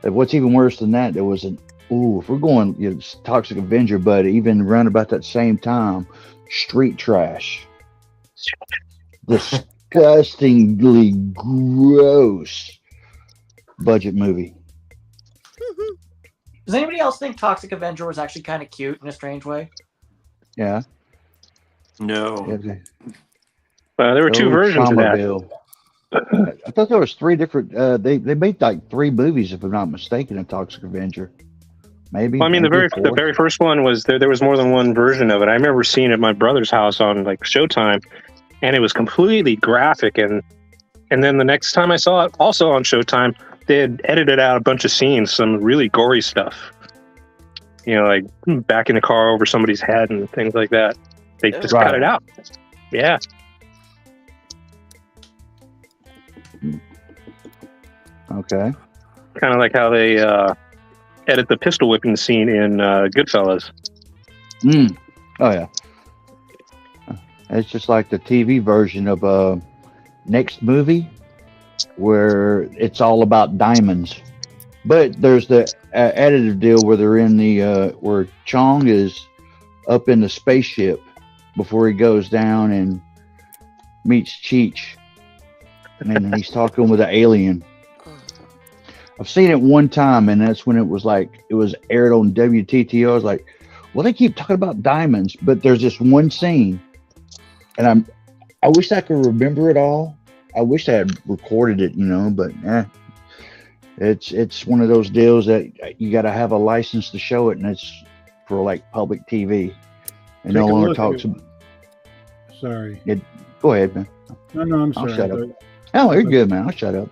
what's even worse than that, there was if we're going Toxic Avenger, but even around about that same time, Street Trash. Disgustingly gross budget movie. Does anybody else think Toxic Avenger was actually kind of cute in a strange way? Yeah. No. There were two versions of that. I thought there was 3 different. They made like 3 movies, if I'm not mistaken, in Toxic Avenger. Maybe. Well, I mean, the maybe very 4. first one was there was more than one version of it. I remember seeing it at my brother's house on like Showtime, and it was completely graphic. And then the next time I saw it, also on Showtime, they had edited out a bunch of scenes, some really gory stuff. You know, like backing the car over somebody's head and things like that. They just cut it out. Yeah. Okay. Kind of like how they edit the pistol whipping scene in Goodfellas. Oh yeah. It's just like the TV version of Next Movie, where it's all about diamonds. But there's the additive deal where they're in the where Chong is up in the spaceship before he goes down and meets Cheech, and he's talking with an alien. I've seen it one time, and that's when it was aired on WTTO. I was like, well, they keep talking about diamonds, but there's this one scene, and I wish I could remember it all. I wish I had recorded it, but it's one of those deals that you got to have a license to show it, and it's for like public TV, and no longer talks. Sorry. Go ahead, man. No, I'm I'll sorry. shut up. Oh, you're good, man. I'll shut up.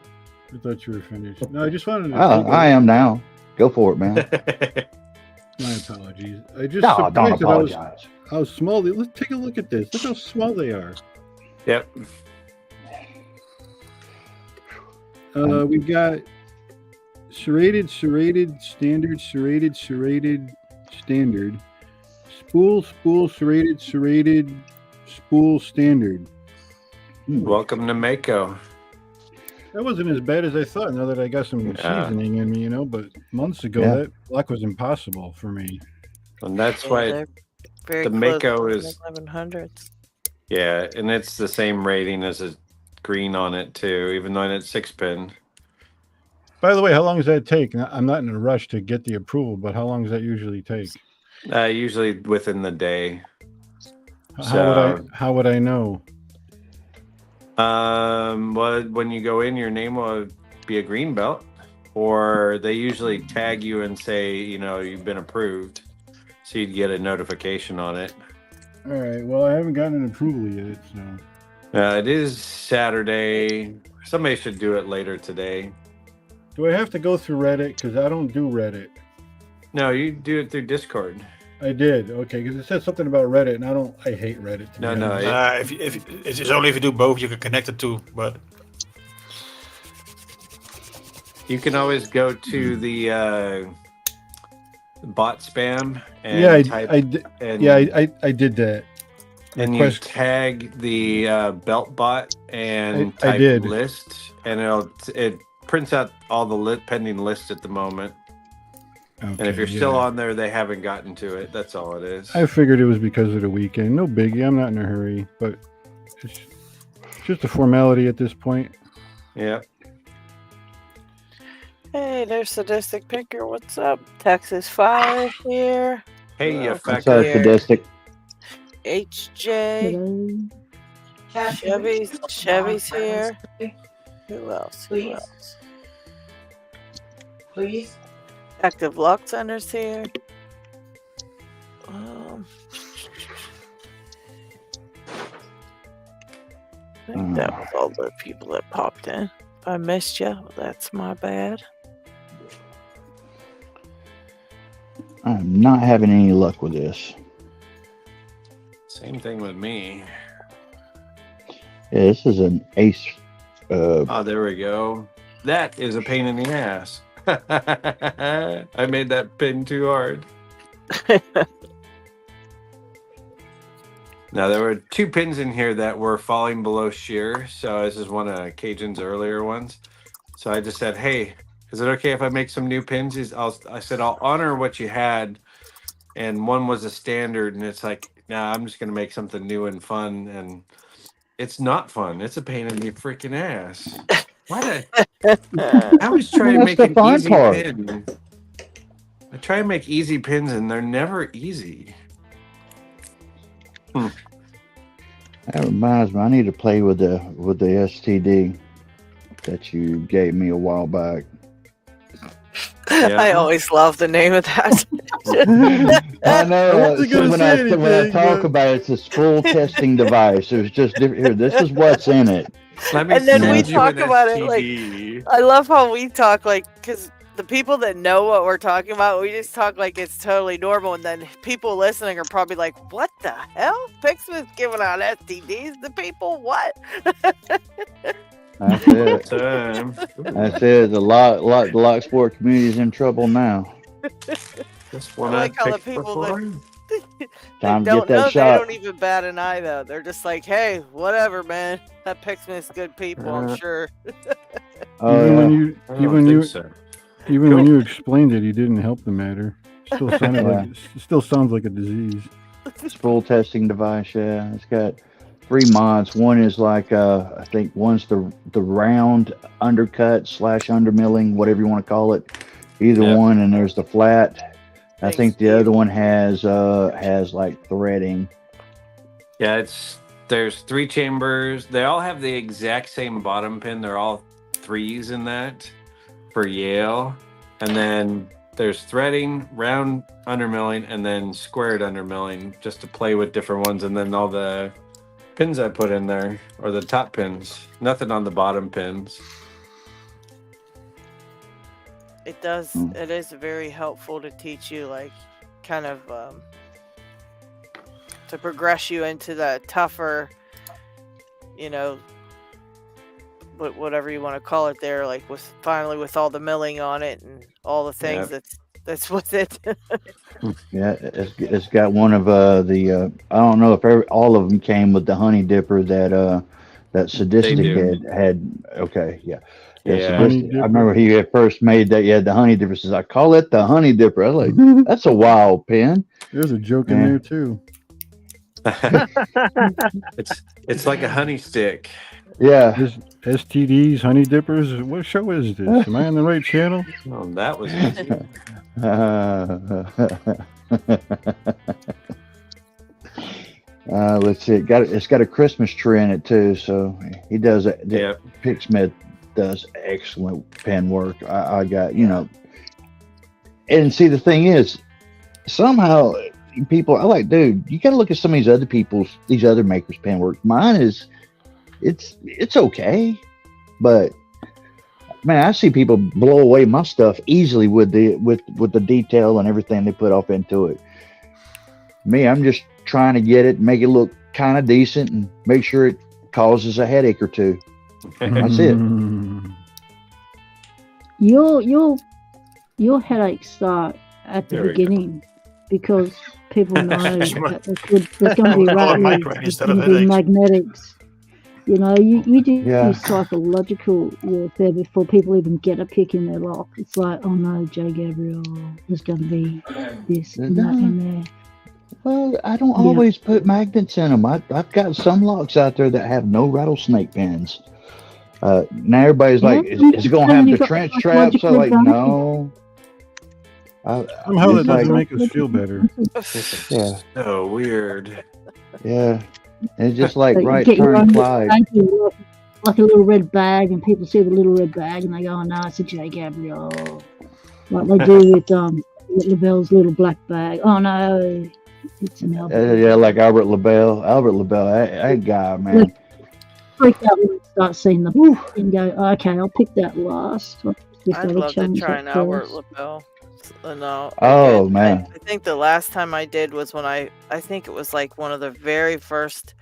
I thought you were finished. No, I just wanted to. I am now. Go for it, man. My apologies. I just No, surprised don't at apologize. how small they. Let's take a look at this. Look how small they are. Yep. We've got serrated, standard, serrated, standard, spool, serrated, spool, standard. Welcome to Mako. That wasn't as bad as I thought. Now that I got some Yeah. seasoning in me, but months ago Yeah. that luck was impossible for me. And that's Yeah, why they're very the close Mako to is 1100s. yeah, and it's the same rating as a green on it too, even though it's 6-pin. By the way, how long does that take? I'm not in a rush to get the approval, but how long does that usually take? Usually within the day. How would I know? Well, when you go in, your name will be a green belt, or they usually tag you and say, you've been approved, so you'd get a notification on it. All right. Well, I haven't gotten an approval yet, so. It is Saturday. Somebody should do it later today. Do I have to go through Reddit? Because I don't do Reddit. No, you do it through Discord. I did. Okay, because it said something about Reddit, and I hate Reddit. No. If it's only if you do both, you can connect the two. But you can always go to the bot spam and yeah, type. I did that. And you tag the belt bot and I type did. list, and it prints out all the pending lists at the moment. Okay, And if you're still on there, they haven't gotten to it. That's all it is. I figured it was because of the weekend. No biggie. I'm not in a hurry, but it's just a formality at this point. Yeah. Hey, there's Sadistic Picker. What's up? Texas Fire here. Hey, you What's fucker. up, Sadistic? HJ. Hello. Chevy's here. Who else? Please. Please. Active Lock Center's here. I think that was all the people that popped in. If I missed you, that's my bad. I'm not having any luck with this. Same thing with me. Yeah, this is an ace. Oh, there we go. That is a pain in the ass. I made that pin too hard. Now, there were 2 pins in here that were falling below shear. So this is one of Cajun's earlier ones. So I just said, hey, is it okay if I make some new pins? I said, I'll honor what you had. And one was a standard. And it's like, nah, I'm just going to make something new and fun. And it's not fun. It's a pain in the freaking ass. I always try to That's make the an fun easy part. pin. I try to make easy pins, and they're never easy. That reminds me, I need to play with the STD that you gave me a while back. Yeah. I always love the name of that. I know. wasn't gonna when I say when I anything, talk but- about it, it's a spool testing device. It was just different. Here, this is what's in it. Let me And then we send you talk an about it like- STD. I love how we talk, because the people that know what we're talking about, we just talk like it's totally normal, and then people listening are probably like, what the hell? Pixman's giving out STDs to people? What? That's it. Time. That's it. The lock sport community is in trouble now. This one I like how the picked people that- before. Time to don't get that know, shot. They don't even bat an eye, though. They're just like, hey, whatever, man. That Pixman's good people, I'm sure. Oh, Even yeah. when you I don't even think you so. even when Cool. you explained it, you didn't help the matter. Still sounded Yeah. like it still sounds like a disease. Spool testing device. Yeah, it's got 3 mods. One is like I think one's the round undercut / undermilling, whatever you want to call it. Either Yep. one, and there's the flat. I Thanks, think the Steve. other one has like threading. Yeah, there's 3 chambers. They all have the exact same bottom pin. They're all 3s in that for Yale. And then there's threading, round undermilling, and then squared undermilling, just to play with different ones. And then all the pins I put in there, or the top pins. Nothing on the bottom pins. It does. It is very helpful to teach you, like, kind of to progress you into the tougher, whatever you want to call it there, like with all the milling on it and all the things that's with it. Yeah, it's got one of the I don't know if all of them came with the honey dipper that That sadistic do. had okay, yeah. The Yeah. Honey sadistic, I dipper. remember he had first made that. Yeah, the honey dipper. Says I call it the honey dipper. I was like, that's a wild pen. There's a joke in Yeah. there too. it's like a honey stick. Yeah. There's STDs, honey dippers. What show is this? Am I on the right channel? Oh, that was easy. Let's see. It's got a Christmas tree in it too. So he does it. Yeah. Picksmith does excellent pen work. I got and see the thing is, somehow people I like, dude. You got to look at some of these other makers' pen work. Mine is, it's okay, but man, I see people blow away my stuff easily with the detail and everything they put off into it. Me, I'm just trying to get it, make it look kind of decent, and make sure it causes a headache or two. That's it. Your headaches start at the There we go. beginning because people know that there's going to be Call it rattling, migraine there's instead going of to be headaches. magnetics. You know, you do Yeah. psychological warfare before people even get a pick in their lock. It's like, oh no, J. Gabriel, there's going to be this and that in there. Well, I don't Yeah. always put magnets in them. I've got some locks out there that have no rattlesnake pins. Now everybody's like, Yeah. is it going to have You the got trench the traps? I'm like, psychological no. Somehow that It's doesn't like, make us feel better. yeah, So weird. yeah. It's just like So you right get your turn own Clyde. bag, you look like a little red bag, and people see the little red bag and they go, oh no, it's a J. Gabriel. Like they do with LaBelle's little black bag. Oh no, it's an Albert. Yeah, like Albert LaBelle. Albert LaBelle, that guy, man. Freak out when you start seeing the woof and go, okay, I'll pick that last. I'd love to try an Albert LaBelle. No. Oh, again, man. I think the last time I did was when I think it was like one of the very first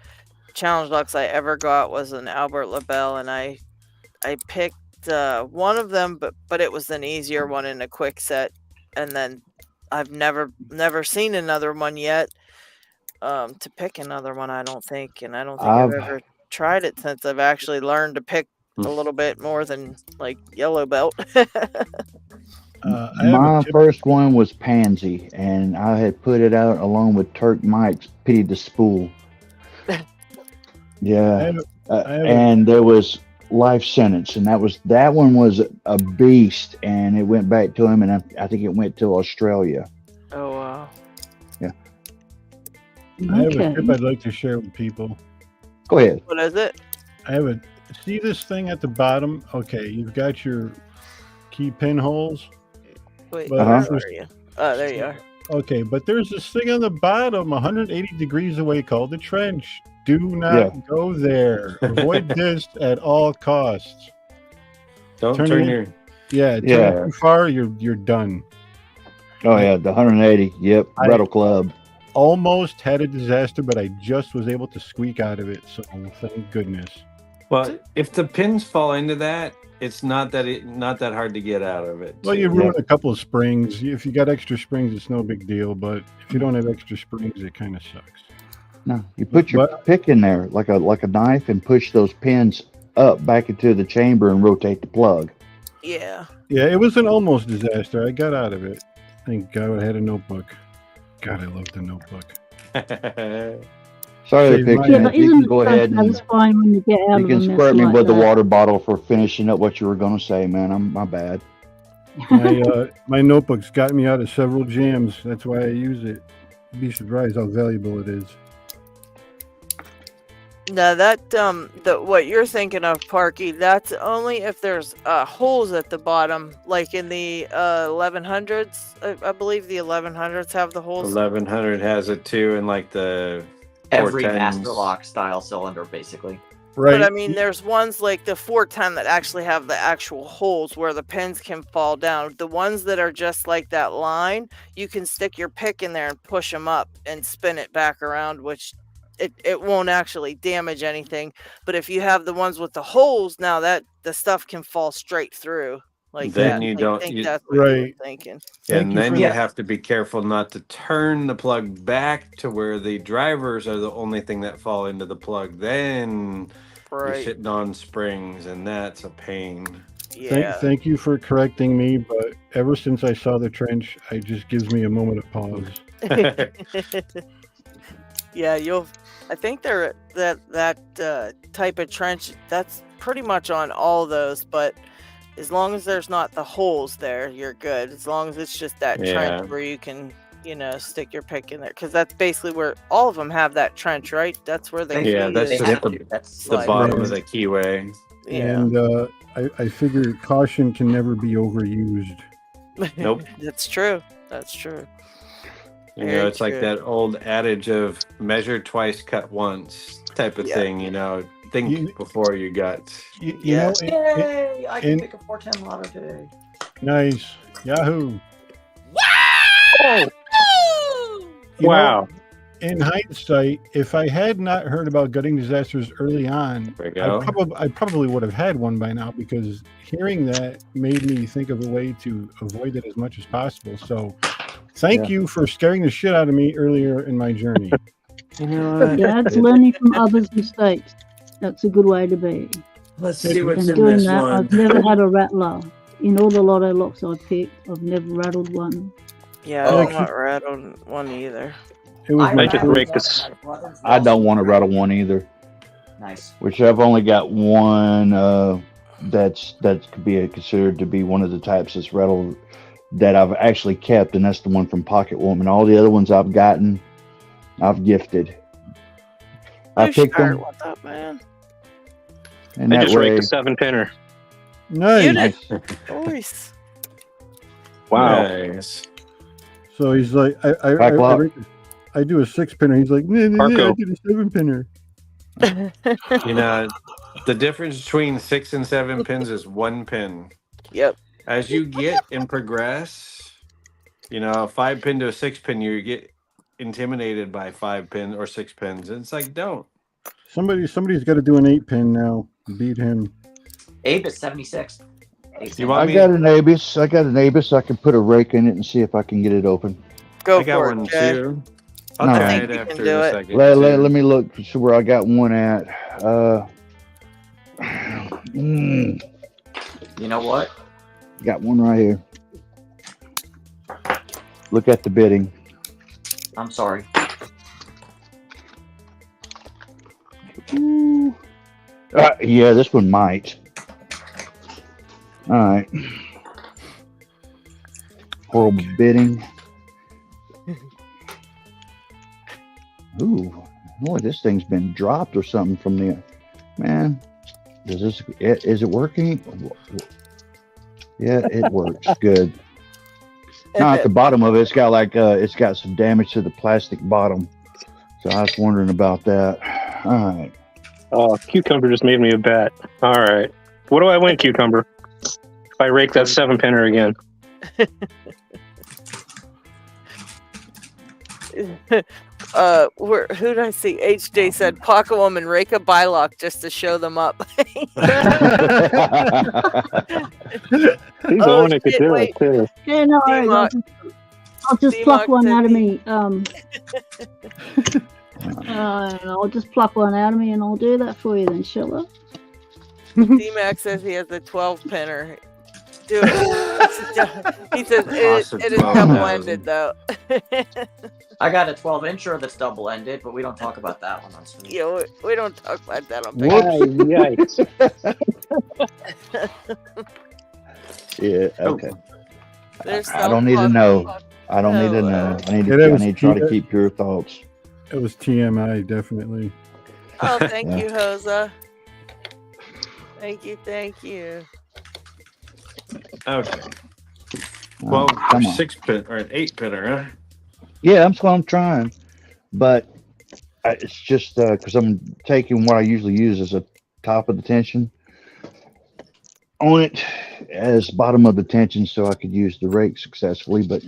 challenge locks I ever got was an Albert LaBelle, and I picked one of them, but it was an easier one in a quick set, and then I've never seen another one yet. To pick another one, I don't think, and I don't think I've ever tried it since I've actually learned to pick a little bit more than like yellow belt. My first one was Pansy, and I had put it out along with Turk Mike's Pity the Spool. Yeah, and there was Life Sentence, and that one was a beast, and it went back to him, and I think it went to Australia. Oh wow! Yeah. I have a tip I'd like to share with people. Go ahead. What is it? See this thing at the bottom? Okay, you've got your key pinholes. Wait, But where I'm are you? Oh, there you are. Okay, but there's this thing on the bottom, 180 degrees away, called the trench. Do not go there. Avoid this at all costs. Don't turn your. Yeah, turn too far, you're done. Oh yeah, the 180. Yep, Rattle Club. Almost had a disaster, but I just was able to squeak out of it. So thank goodness. Well, if the pins fall into that, it's not that hard to get out of it. Well, you ruin a couple of springs. If you got extra springs, it's no big deal. But if you don't have extra springs, it kind of sucks. No, you put your pick in there like a knife and push those pins up back into the chamber and rotate the plug. Yeah. Yeah, it was an almost disaster. I got out of it. Thank God I had a notebook. God, I love the notebook. Sorry, Yeah, you can go ahead and satisfying when you get out you of can a mess squirt me like with the that. water bottle for finishing up what you were going to say, man. My bad. My notebook's got me out of several jams. That's why I use it. You'd be surprised how valuable it is. No, that what you're thinking of, Parky, that's only if there's holes at the bottom, like in the 1100s. I believe the 1100s have the holes. 1100 has it too, and like the Every 410s. master lock style cylinder, basically. But I mean, there's ones like the 410 that actually have the actual holes where the pins can fall down. The ones that are just like that line, you can stick your pick in there and push them up and spin it back around, which it won't actually damage anything. But if you have the ones with the holes, now that the stuff can fall straight through. Like Then that. you I don't- think you- that's what you were thinking. And then you have to be careful not to turn the plug back to where the drivers are the only thing that fall into the plug. Then You're Right. sitting on springs, and that's a pain. Yeah. Thank you for correcting me, but ever since I saw the trench, it just gives me a moment of pause. Yeah, I think they're that type of trench. That's pretty much on all those, but as long as there's not the holes there, you're good. As long as it's just that Yeah. trench where you can, stick your pick in there, because that's basically where all of them have that trench, right? That's where they. Yeah, that's They just have the, to. That's the Slide. bottom of the keyway. Yeah, And I figure caution can never be overused. Nope. That's true. That's true. It's Very like true. that old adage of measure twice, cut once type of Yeah. thing. Think You- before you gut. You Yeah. know, Yay! I can and- pick a 410 lotto today. nice. Yahoo. Oh, You know, wow. in hindsight, if I had not heard about gutting disasters early on, There we go. I probably would have had one by now, because hearing that made me think of a way to avoid it as much as possible. So thank you for scaring the shit out of me earlier in my journey. You know what? Yeah, it's learning from others' mistakes. That's a good way to be. Let's see what's And in doing this that, one. I've never had a rattler. In all the lotto locks I picked, I've never rattled one. Yeah, Oh. I'm not rattled one either. It was I my just first- rake this. I don't want to rattle one either. Nice. Which I've only got one that could be considered to be one of the types that's rattled that I've actually kept, and that's the one from Pocket Woman. All the other ones I've gotten, I've gifted. I You picked start them, with that, man. and I that just way, raked a 7-pinner. Nice. You did. Nice. Wow. Nice. So he's like, I do a 6-pinner. He's like, nah, I Marco. did a 7-pinner. The difference between 6 and 7 pins is 1 pin. Yep. As you get and progress, a 5-pin to a 6-pin, you get intimidated by 5-pin or 6 pins. And it's like, don't. Somebody's got to do an 8-pin now. Beat him. Abe is 76. You want I me? got an Abus. I can put a rake in it and see if I can get it open. Go I got for one it, Jay. too. I'll No. try I it think you can after do in a it. second. Let me look to see where I got one at. You know what? Got one right here. Look at the bidding. I'm sorry. Yeah, this one might. All right. Horrible bidding. Ooh, boy, this thing's been dropped or something from the man. Is it working? Yeah, it works. Good. Now at the bottom of it, it's got some damage to the plastic bottom. So I was wondering about that. All right. Oh, Cucumber just made me a bet. All right. What do I win, Cucumber? If I rake that 7-pinner again. Who did I see? HJ said Pocket Woman rake a bylock just to show them up. He's the one that could shit, do wait. it, too. Yeah, no worries. I'll just pluck D-Mark one said out of he- me. I'll just pluck one out of me, and I'll do that for you then, shall I? D-Mac says he has a 12-pinner. Do it. He says Awesome. it is 12,000. double-ended, though. I got a 12-incher that's double-ended, but we don't talk about that one on stream. Yeah, we don't talk about that on Whoops. Yikes. Yeah. Okay. There's I don't need to know. I don't need to know. I need Yeah, that to. I was need to try to cute. keep pure thoughts. It was TMI, definitely. Oh, thank Yeah. you, Hosa. Thank you. Okay. Oh, Well, come on. 6-pin or an 8-pinner, huh? Yeah, that's what I'm trying. But it's just because I'm taking what I usually use as a top of the tension on it as bottom of the tension so I could use the rake successfully. But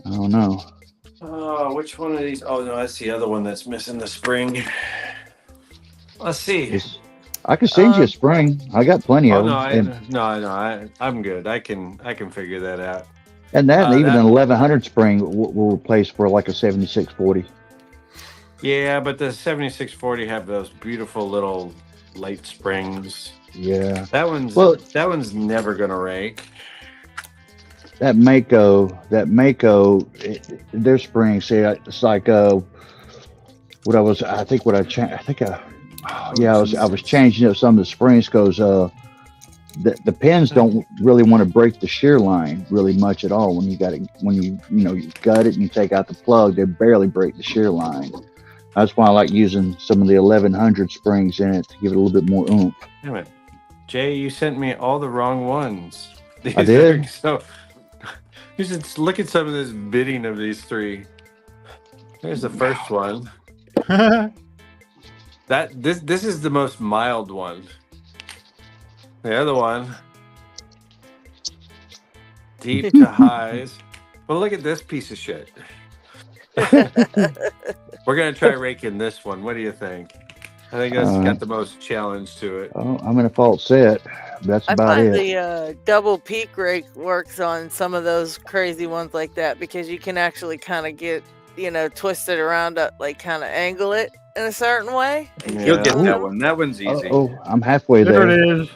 I don't know. Oh, which one of these? Oh, no, that's the other one that's missing the spring. Let's see. I can send you a spring. I got plenty Oh, of no, them. I'm good. I can figure that out. And even that- an 1100 spring will replace for like a 7640. Yeah, but the 7640 have those beautiful little light springs. Yeah. That one's never gonna rake. That Mako, their springs. See, it's like I was changing up some of the springs because the pins don't really want to break the shear line really much at all when you got it. When you gut it and you take out the plug, they barely break the shear line. That's why I like using some of the 1100 springs in it to give it a little bit more oomph. Damn it, Jay! You sent me all the wrong ones. I did. So you should look at some of this bidding of these three. Here's the first one. This is the most mild one. The other one, deep to highs. Well, look at this piece of shit. We're gonna try raking this one. What do you think? I think that's got the most challenge to it. Oh, I'm in a fault set. That's about it. I find the double peak rake works on some of those crazy ones like that because you can actually kind of get, twist it around, like kind of angle it in a certain way. Yeah. You'll get that one. That one's easy. Oh, I'm halfway there. There it is.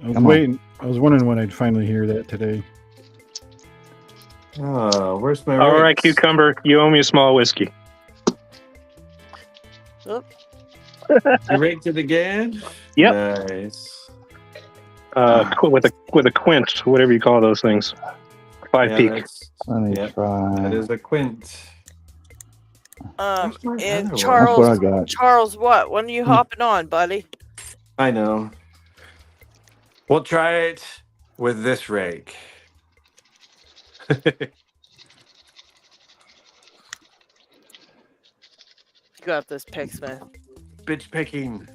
I was waiting. I was wondering when I'd finally hear that today. Oh, where's my All rakes? right, Cucumber, you owe me a small whiskey. Oop. You raked it again? Yep. Nice. With a quint, whatever you call those things. 5 peak. Let me try. That is a quint. And That's what I got. Charles, what? When are you hopping on, buddy? I know. We'll try it with this rake. You got this, Picksmith. Bitch picking.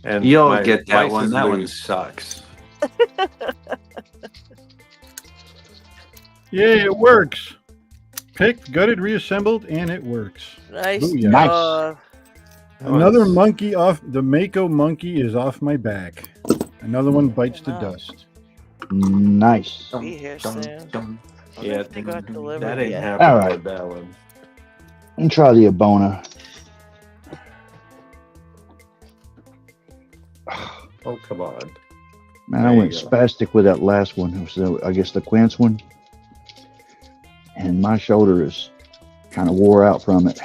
And You'll get that license one. That one lose sucks. Yeah, it works. Picked, gutted, reassembled, and it works. Nice. Booyah. Nice. Another monkey off the Mako monkey is off my back. Another one bites the dust. Nice. Be here soon. Yeah, They got delivered that ain't yet. happening All right. with that one. And try the Abona. Oh, come on. Man, There I you went go. spastic with that last one. It was, I guess, the Quince one. And my shoulder is kind of wore out from it.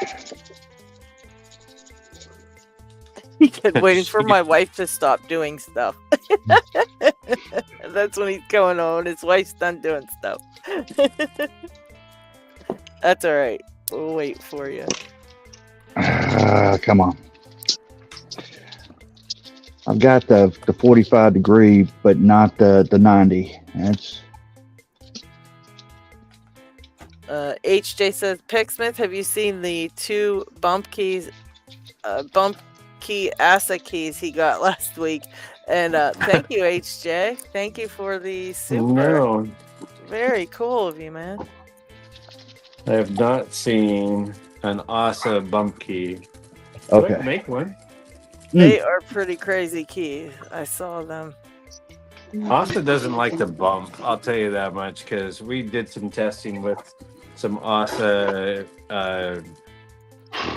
He kept waiting for my wife to stop doing stuff. That's when he's going on. His wife's done doing stuff. That's all right. We'll wait for you. Come on. I've got the 45 degree, but not the 90. That's HJ says, Picksmith, have you seen the 2 bump key ASA keys he got last week? And thank you, HJ. Thank you for the super. No, Very cool of you, man. I have not seen an ASA bump key. I okay. can make one. They are pretty crazy keys. I saw them. ASA doesn't like the bump, I'll tell you that much, because we did some testing with some ASA.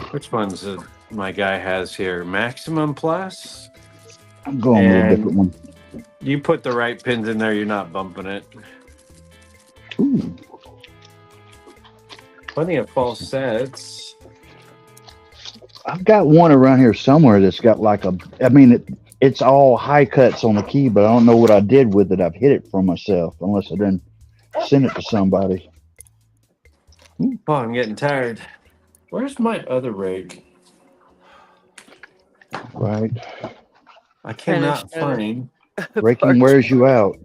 Which ones my guy has here? Maximum Plus? I'm going with a And- different one. You put the right pins in there, you're not bumping it. Ooh. Plenty of false sets. I've got one around here somewhere that's got like it's all high cuts on the key, but I don't know what I did with it. I've hid it from myself unless I didn't send it to somebody. Oh, I'm getting tired. Where's my other rake? Right. I cannot Finished it. find. Raking wears you out.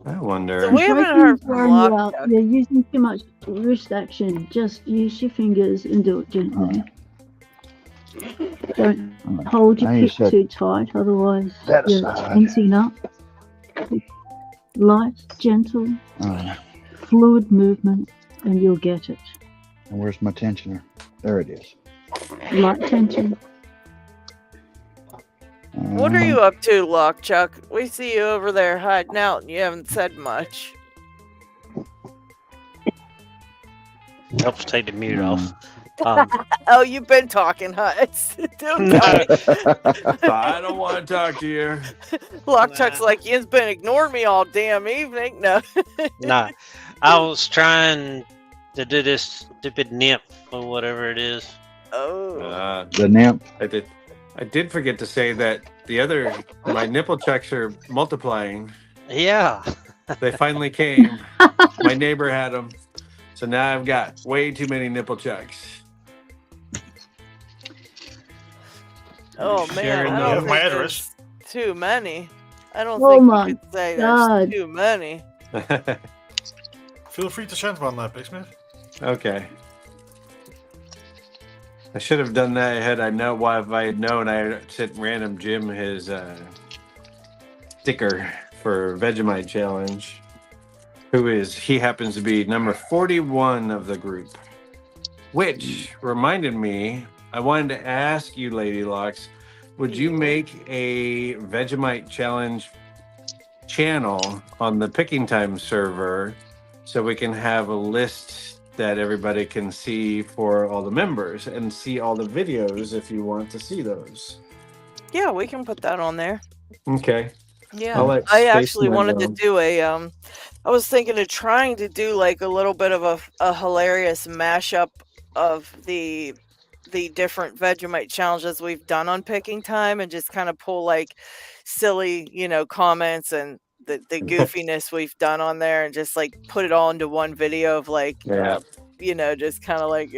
I wonder. So we haven't heard from Wearing you out. LockHeat. You're using too much wrist action. Just use your fingers and do it gently. Don't hold your Now you pick said too tight, otherwise that you're aside. tensing up. Light, gentle, fluid movement, and you'll get it. And where's my tensioner? There it is. Light tension. What are you up to, Chuck? We see you over there hiding out, and you haven't said much. Helps take the mute off. Oh, you've been talking, Huts. I don't want to talk to you. Chuck's like, you've been ignoring me all damn evening. No. Nah, I was trying to do this stupid nymph or whatever it is. Oh. The nymph. I did forget to say that my nipple checks are multiplying. Yeah. They finally came. My neighbor had them. So now I've got way too many nipple checks. Oh, man. I don't have my think address. there's too many. I don't Oh think my you could say God. there's too many. Feel free to send one, Pigsmith. Okay. I should have done that had I had known I sent Random Jim his sticker for Vegemite Challenge. He happens to be number 41 of the group. Which reminded me, I wanted to ask you, LadyLocks, would you make a Vegemite Challenge channel on the Picking Time server so we can have a list that everybody can see for all the members and see all the videos if you want to see those? Yeah, we can put that on there. Okay. Yeah, let I Spaceman actually wanted to know. do I was thinking of trying to do like a little bit of a hilarious mashup of the different Vegemite challenges we've done on Picking Time and just kind of pull like silly, comments and the goofiness we've done on there and just like put it all into one video of like, just kind of like,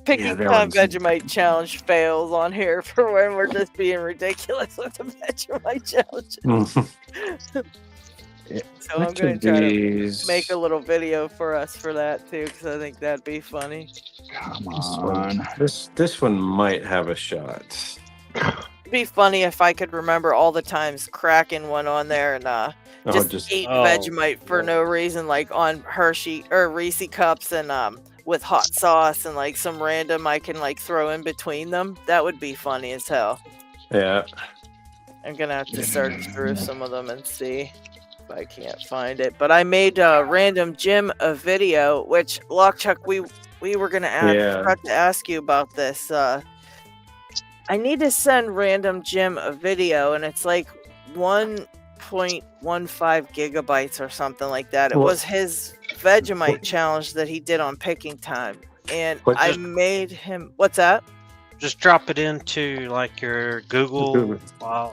Picking Time Vegemite Challenge fails on here for when we're just being ridiculous with the Vegemite challenges. So I'm going to try to make a little video for us for that too, because I think that'd be funny. Come on. This one might have a shot. It'd be funny if I could remember all the times cracking one on there and just eating Vegemite for no reason, like on Hershey or Reese cups and with hot sauce and like some random I can like throw in between them. That would be funny as hell. Yeah. I'm gonna have to search through some of them and see if I can't find it. But I made Random Jim a video, which LockChuck, we were gonna forgot to ask you about this. I need to send Random Jim a video, and it's like 1.15 gigabytes or something like that. It was his Vegemite challenge that he did on Picking Time, and I made him. What's that? Just drop it into like your Google Drive.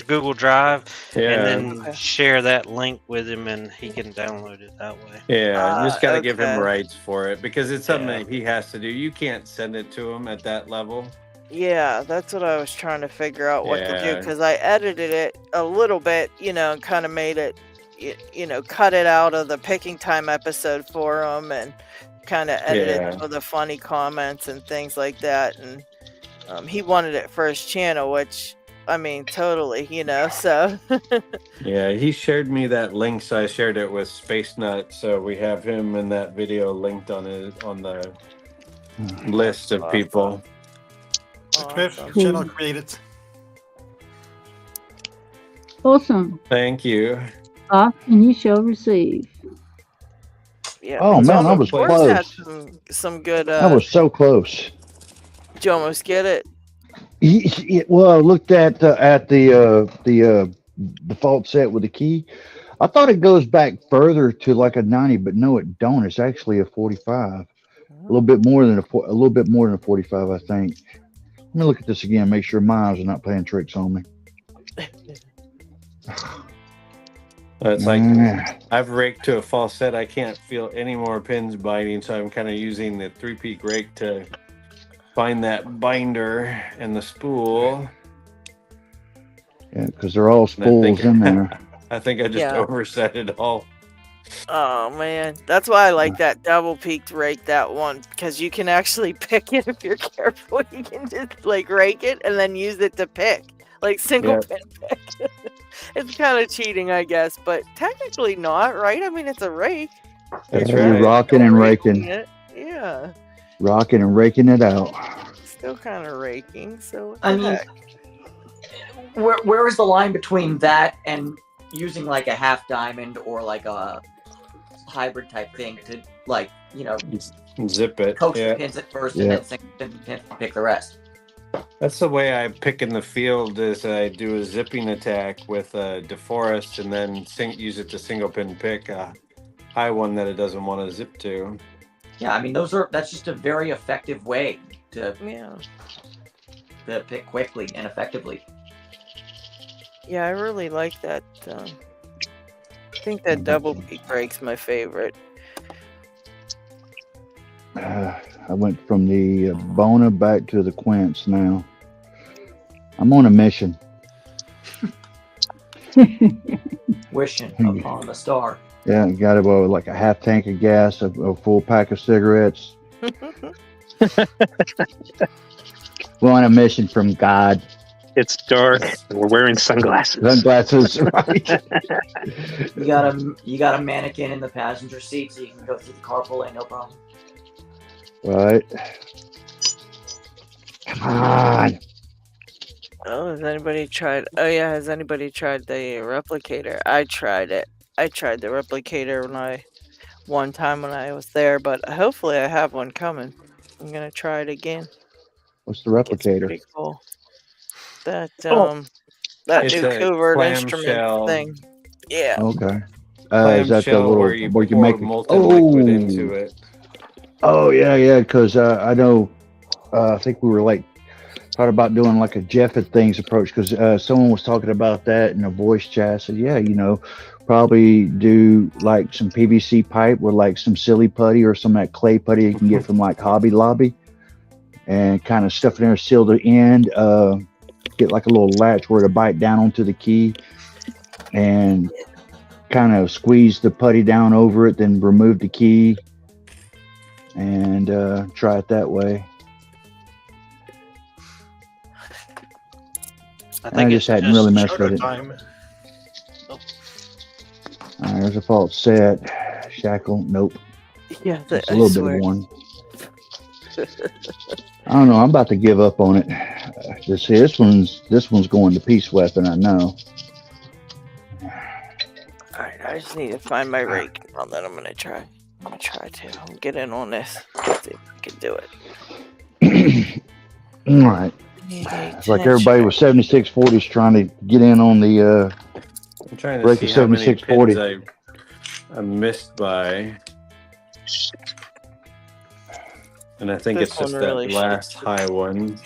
Google Drive, and then share that link with him, and he can download it that way. Yeah, you just got to give him rights for it because it's something that he has to do. You can't send it to him at that level. Yeah, that's what I was trying to figure out what to do, because I edited it a little bit, and kind of made it, cut it out of the Picking Time episode for him and kind of edited for the funny comments and things like that. And he wanted it for his channel, which, I mean, totally, so. Yeah, he shared me that link, so I shared it with Space Nut, so we have him in that video linked on the list of people. Awesome. Channel created. Awesome. Thank you. Ask and you shall receive. Yeah. Oh man, I was close. Some good. I was so close. Did you almost get it? Well, I looked at the default set with the key. I thought it goes back further to like a 90, but no, it don't. It's actually a 45. A little bit more than a 45, I think. Let me look at this again. Make sure my eyes are not playing tricks on me. It's like I've raked to a false set. I can't feel any more pins biting, so I'm kind of using the 3-peak rake to find that binder and the spool. Yeah, because they're all spools in there. I think I just overset it all. Oh man, that's why I like that double peaked rake, that one, because you can actually pick it if you're careful. You can just like rake it and then use it to pick, like single pin pick. It's kind of cheating, I guess, but technically not, right? I mean, it's a rake. You're rocking and raking. Yeah. Rocking and raking it out. feel kind of raking, so what I the mean, heck? where is the line between that and using like a half diamond or like a hybrid type thing to like, you know, Zip it. coax Yeah. the pins at first and then sink the pins and pick the rest? That's the way I pick in the field. Is I do a zipping attack with a deforest and then use it to single pin pick a high one that it doesn't want to zip to. Yeah, I mean that's just a very effective way to pick quickly and effectively. Yeah, I really like that. I think that double peak break's my favorite. I went from the Bona back to the Quince now. I'm on a mission. Wishing upon a star. Yeah, got about like a half tank of gas, a full pack of cigarettes. We're on a mission from God. It's dark. And we're wearing sunglasses. Sunglasses, right? You got a mannequin in the passenger seat so you can go through the carpool lane, no problem. Right. Come on. Oh, has anybody tried? Oh yeah, has anybody tried the replicator? I tried it. I tried the replicator one time when I was there, but hopefully I have one coming. I'm gonna try it again. What's the replicator? Pretty cool. That It's new a covert instrument clamshell. thing. Yeah. Okay. Is that the Clamshell little where you can pour make molten liquid into it. Oh yeah, because I know. I think we were like thought about doing like a Jeff at Things approach because someone was talking about that in a voice chat. I said, yeah, probably do like some PVC pipe with like some silly putty or some of that clay putty you can get from like Hobby Lobby, and kind of stuff in there, seal the end. Get like a little latch where to bite down onto the key, and kind of squeeze the putty down over it, then remove the key, and try it that way. I just hadn't really messed with it. Time. There's a false set. Shackle, nope. Yeah, Just a little bit of one. I don't know. I'm about to give up on it. This one's going to peace weapon. I know. All right, I just need to find my rake. Well, then I'm gonna try. To get in on this. See if I can do it. All right. It's like everybody with 7640s trying to get in on the I'm trying to break see the how many 7640. pins I missed by. And I think This it's just one that really last high one.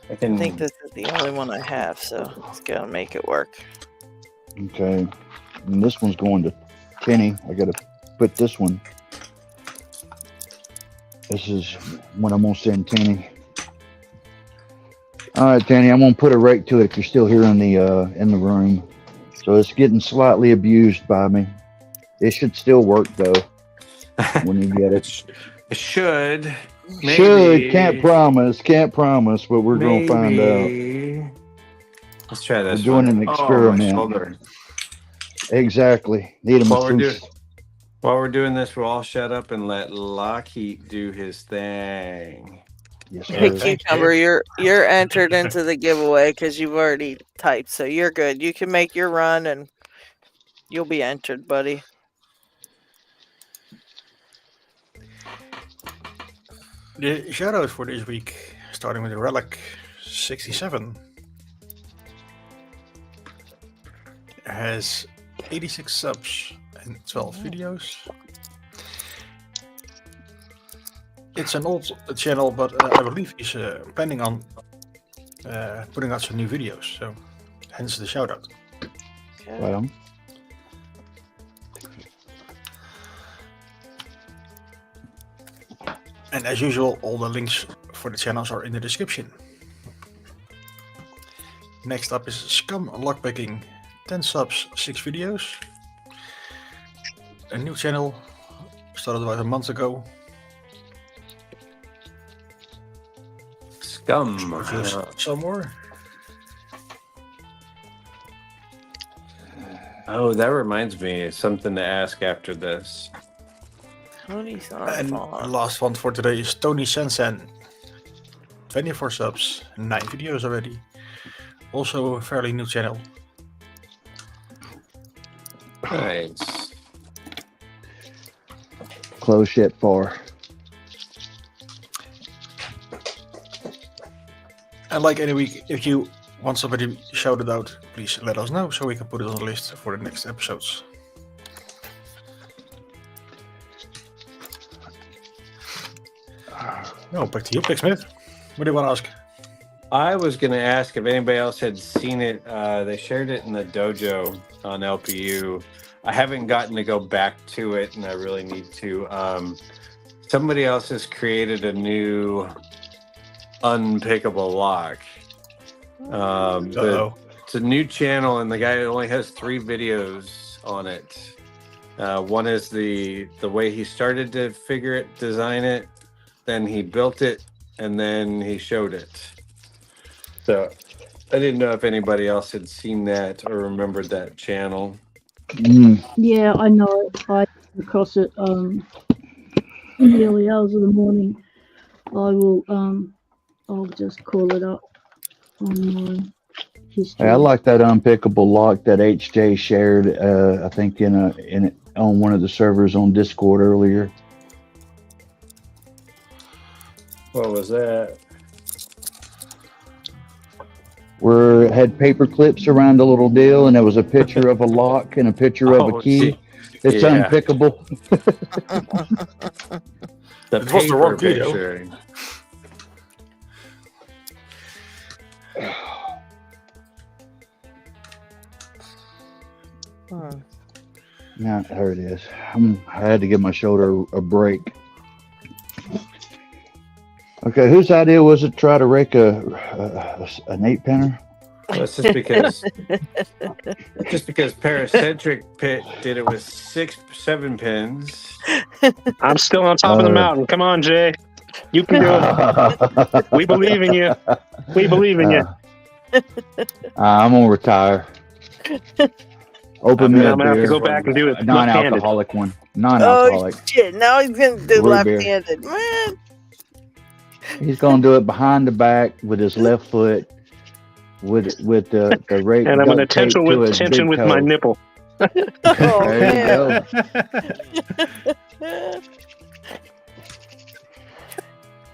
I think this is the only one I have, so it's gotta make it work. Okay. And this one's going to Kenny. I got to put this one. This is when I'm going to send Kenny. All right, Danny, I'm gonna put a rake to it if you're still here in the room. So it's getting slightly abused by me. It should still work though when you get it. It should. Maybe. Should. Can't promise, but we're gonna find out. Let's try this. We're doing an experiment. Oh, my shoulder. Exactly. Need a masseuse. While we're doing this, we'll all shut up and let LockHeat do his thing. Yes, Hey, Cucumber, you're entered into the giveaway because you've already typed, so you're good. You can make your run and you'll be entered, buddy. The shoutout for this week, starting with the Relic 67, has 86 subs and 12 videos. It's an old channel, but I believe he's planning on putting out some new videos, so hence the shout out. Right on. And as usual, all the links for the channels are in the description. Next up is Scum Lockpicking, 10 subs, 6 videos. A new channel, started about a month ago. Scum. Some more. Oh, that reminds me of something to ask after this. Tony's on And phone. last one for today is Tony Sensen. 24 subs, 9 videos already. Also a fairly new channel. Nice. Close shit for. And like any week, if you want somebody shouted out, please let us know so we can put it on the list for the next episodes. No, back to you, Picksmith. What do you want to ask? I was going to ask if anybody else had seen it. They shared it in the dojo on LPU. I haven't gotten to go back to it, and I really need to. Somebody else has created a new unpickable lock. It's a new channel, and the guy only has 3 videos on it. One is the way he started to design it, then he built it, and then he showed it. So I didn't know if anybody else had seen that or remembered that channel. Yeah, I know it. I came across it in the early hours of the morning. I'll just call it up on my history. Hey, I like that unpickable lock that HJ shared. I think on one of the servers on Discord earlier. What was that? Where it had paper clips around a little deal, and there was a picture of a lock and a picture of a key. It's unpickable. It was the wrong video. Yeah, there it is. I had to give my shoulder a break. Okay, whose idea was it to try to rake an 8-pinner? Well, it's just because Paracentric Pit did it with 7 pins. I'm still on top of the mountain. Come on, Jay. You can do it. We believe in you. We believe in you. I'm gonna retire. Open me I'm gonna have to go back and do it. A non-alcoholic one. Non-alcoholic. Oh shit! Now he's gonna do Root beer. left-handed, man. He's gonna do it behind the back with his left foot, with the rake. And I'm gonna duct tape tension to with his tension big with my toe. nipple. Oh There you man.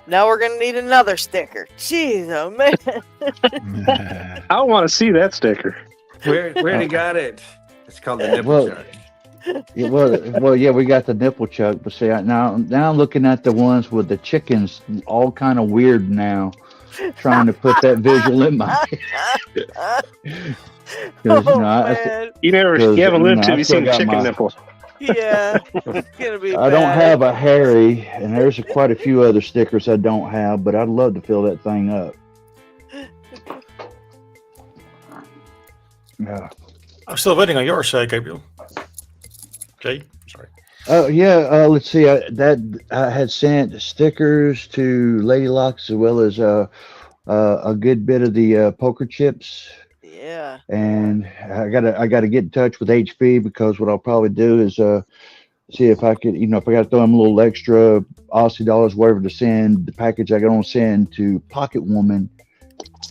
Now we're gonna need another sticker. Jeez, oh man. I want to see that sticker. Where he got it? It's called the nipple chuck. Yeah, well, yeah, we got the nipple chuck, but see, now I'm looking at the ones with the chickens, all kind of weird now. Trying to put that visual in my head. You haven't lived till you've seen chicken nipples. Yeah, it's gonna be. I don't have a Harry, and there's quite a few other stickers I don't have, but I'd love to fill that thing up. Yeah. I'm still waiting on yours, Gabriel. Jay, sorry. Oh yeah, let's see. I had sent stickers to LadyLocks as well as a good bit of the poker chips. Yeah. And I gotta get in touch with HB, because what I'll probably do is see if I could, if I gotta throw him a little extra Aussie dollars, whatever, to send the package I gotta send to Pocket Woman,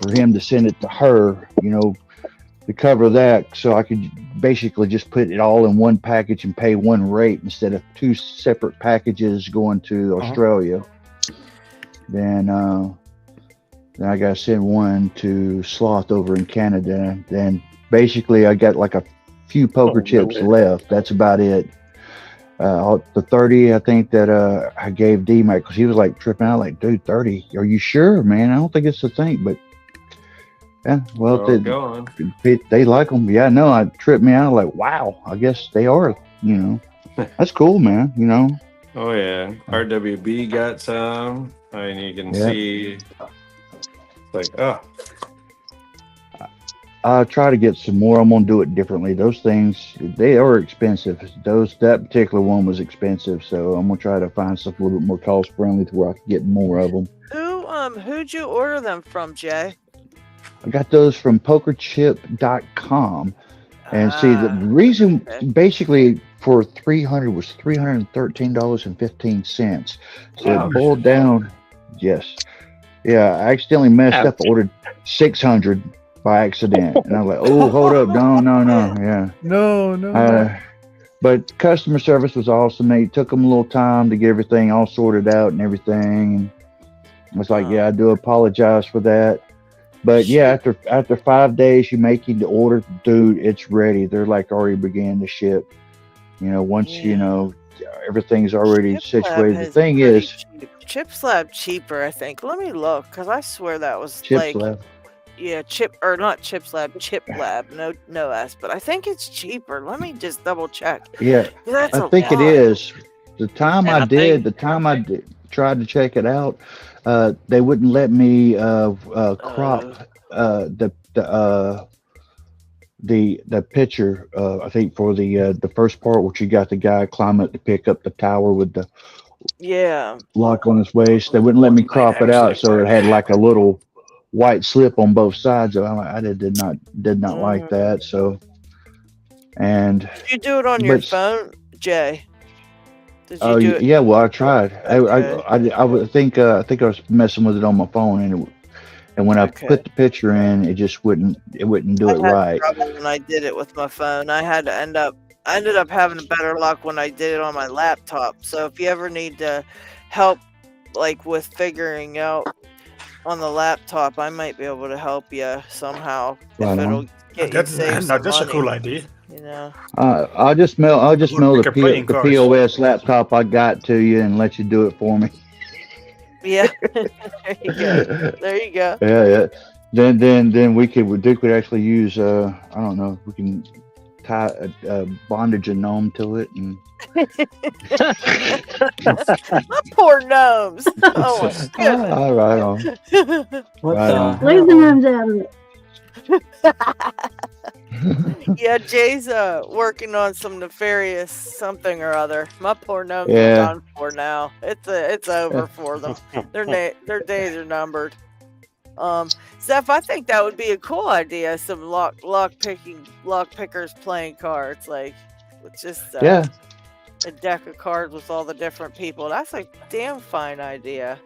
for him to send it to her, to cover that, so I could basically just put it all in one package and pay one rate instead of 2 separate packages going to Australia. Then I gotta send one to Sloth over in Canada. Then basically I got like a few poker chips left. That's about it. The 30, I think that I gave D-Mac, because he was like tripping out, like, dude, 30, are you sure, man? I don't think it's a thing, but yeah, well, they like them. Yeah, no, I tripped me out, like, wow, I guess they are, that's cool, man, Oh yeah, RWB got some. I mean, you can see, like, I'll try to get some more. I'm gonna do it differently. Those things, they are expensive. That particular one was expensive, so I'm gonna try to find something a little bit more cost friendly to where I can get more of them. Who'd you order them from, Jay? I got those from pokerchip.com. And see, the reason, basically, for 300 was $313.15. So Wow. it boiled down. Yes. Yeah, I accidentally messed up. I ordered 600 by accident. And I was like, oh, hold up. No. Yeah. No. But customer service was awesome. They took them a little time to get everything all sorted out and everything. And I was like, yeah, I do apologize for that. But yeah, after 5 days, you making the order, dude, it's ready. They're like already began to ship. Once everything's already Chip Lab situated. The has thing pretty is, cheap. Chip Slab cheaper, I think. Let me look, because I swear that was Chip like, Slab. yeah, not Chip Lab, Chip Lab, no S, but I think it's cheaper. Let me just double check. Yeah, That's I a think it lot. is. The time And I I think- tried to check it out, they wouldn't let me crop the picture. I think for the first part, which you got the guy climbing up to pick up the tower with the Yeah. lock on his waist. They wouldn't let me crop it out, so it had like a little white slip on both sides. I did not like that. So, and Did you do it on your phone, Jay? Did you do it? yeah, well, I tried. Okay. I would think I was messing with it on my phone, and when I put the picture in, it just wouldn't do it I had right. trouble when I did it with my phone. I ended up having better luck when I did it on my laptop. So if you ever need to help, like with figuring out on the laptop, I might be able to help you somehow Right if it'll on. get you save some That's a money. cool idea. I'll just mail pick a playing the cards. POS laptop I got to you and let you do it for me. Yeah. There you go. Yeah. Then Duke could actually use I don't know, we can tie a bondage and gnome to it and My poor gnomes. Oh my goodness. all right on. Right on. Leave the gnomes out of it. Yeah, Jay's working on some nefarious something or other. My poor gnomes Yeah. are done for now. It's over for them. Their days are numbered. Steph, I think that would be a cool idea. Some lock pickers playing cards, like with just Yeah. a deck of cards with all the different people. That's a damn fine idea.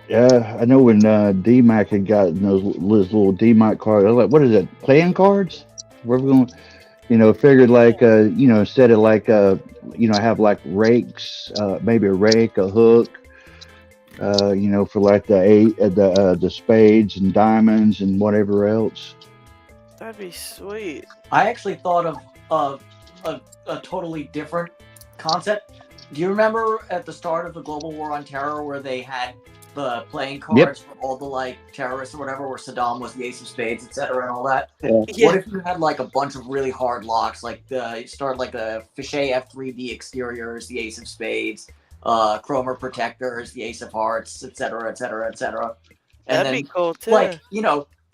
Yeah, I know when D-Mac had gotten those little D-Mac cards, I was like, what is it, playing cards? We're going, figured like, instead of like, have like rakes, maybe a rake, a hook, for like the spades and diamonds and whatever else. That'd be sweet. I actually thought of a totally different concept. Do you remember at the start of the Global War on Terror where they had the playing cards for all the like terrorists or whatever, where Saddam was the ace of spades, etc., and all that? Yeah. What if you had like a bunch of really hard locks, like you start like the Fichet F3D exteriors, the ace of spades, Cromer protectors, the ace of hearts, etc., etc., etc. And That'd be cool too. Like,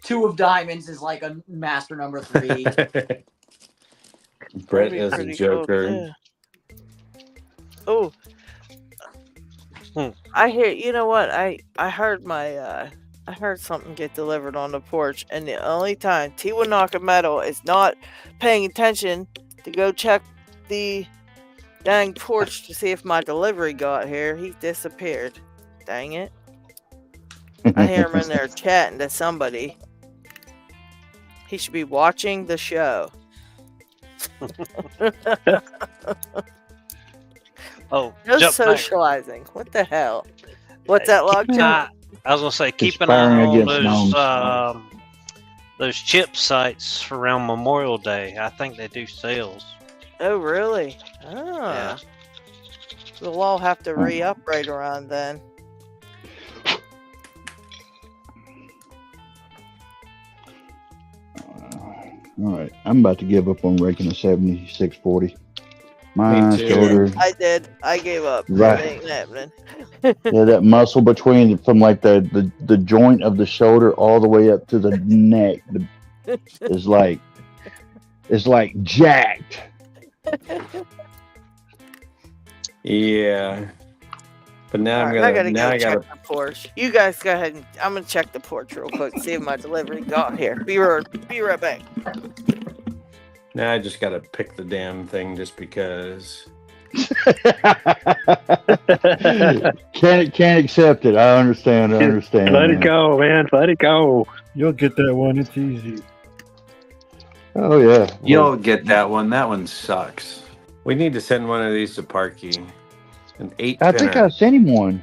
two of diamonds is like a master number 3. Brett That'd be as a pretty Joker. Cool, I hear. You know what? I heard I heard something get delivered on the porch, and the only time Tiwa Nakametal is not paying attention to go check the dang porch to see if my delivery got here, he disappeared. Dang it! I hear him in there chatting to somebody. He should be watching the show. Oh, No jump back. socializing. What the hell? What's that, Lockjaw? I was gonna say keep an Conspiring eye on against gnomes. those chip sites around Memorial Day. I think they do sales. Oh, really? Ah. Yeah. We'll all have to re-up right around then. All right, I'm about to give up on raking a 7640. My Me too. shoulder, I did. I gave up. Right. It ain't happening. yeah, that muscle from like the joint of the shoulder all the way up to the neck is like jacked. Yeah. But now All I'm right, gonna I gotta now go I gotta check the porch. You guys go ahead and I'm gonna check the porch real quick, see if my delivery got here. Be right back. Now I just got to pick the damn thing just because. Can't accept it. I understand. Let it go, man. Let it go. You'll get that one. It's easy. Oh yeah. You'll get that one. That one sucks. We need to send one of these to Parky. An 8 I think I sent him one.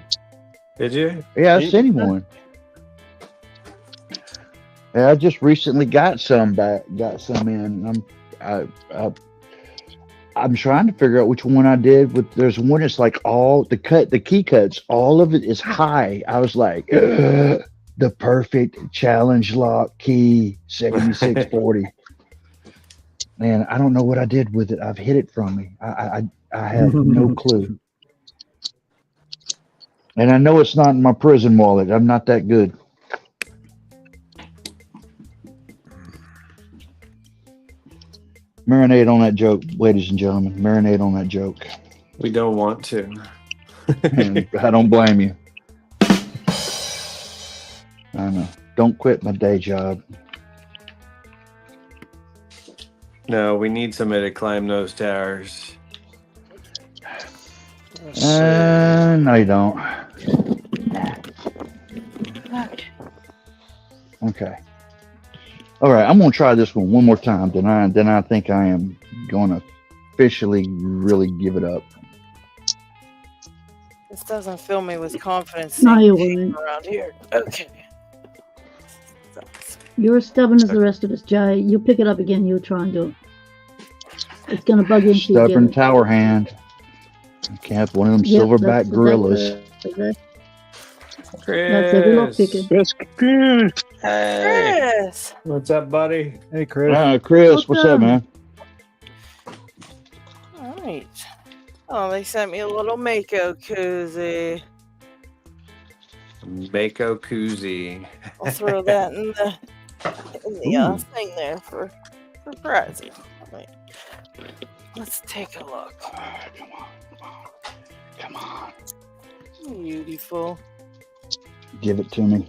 Did you? Yeah, I sent him one. Yeah, I just recently got some back. Got some in. I'm trying to figure out which one I did. There's one that's like all the key cuts. All of it is high. I was like, the perfect challenge lock key 7640. Man, I don't know what I did with it. I've hid it from me. I have no clue. And I know it's not in my prison wallet. I'm not that good. Marinate on that joke, ladies and gentlemen. Marinate on that joke. We don't want to. And I don't blame you. I know. Don't quit my day job. No, we need somebody to climb those towers. No, you don't. Okay. All right, I'm gonna try this one more time. Then I think I am gonna officially really give it up. This doesn't fill me with confidence. No, you wouldn't. Around here. Okay. You're as stubborn as the rest of us, Jay. You'll pick it up again. You'll try and do it. It's gonna bug you until you Stubborn get it. tower hand. Can't have one of them Yep, silverback that's gorillas. exactly- That's every lockpicking. Hey, Chris. what's up, buddy? Hey, Chris. Chris, what's up, man? All right. Oh, they sent me a little Mako koozie. Mako koozie. I'll throw that in the thing there for prizes. Wait. Let's take a look. Come on. Beautiful. Give it to me.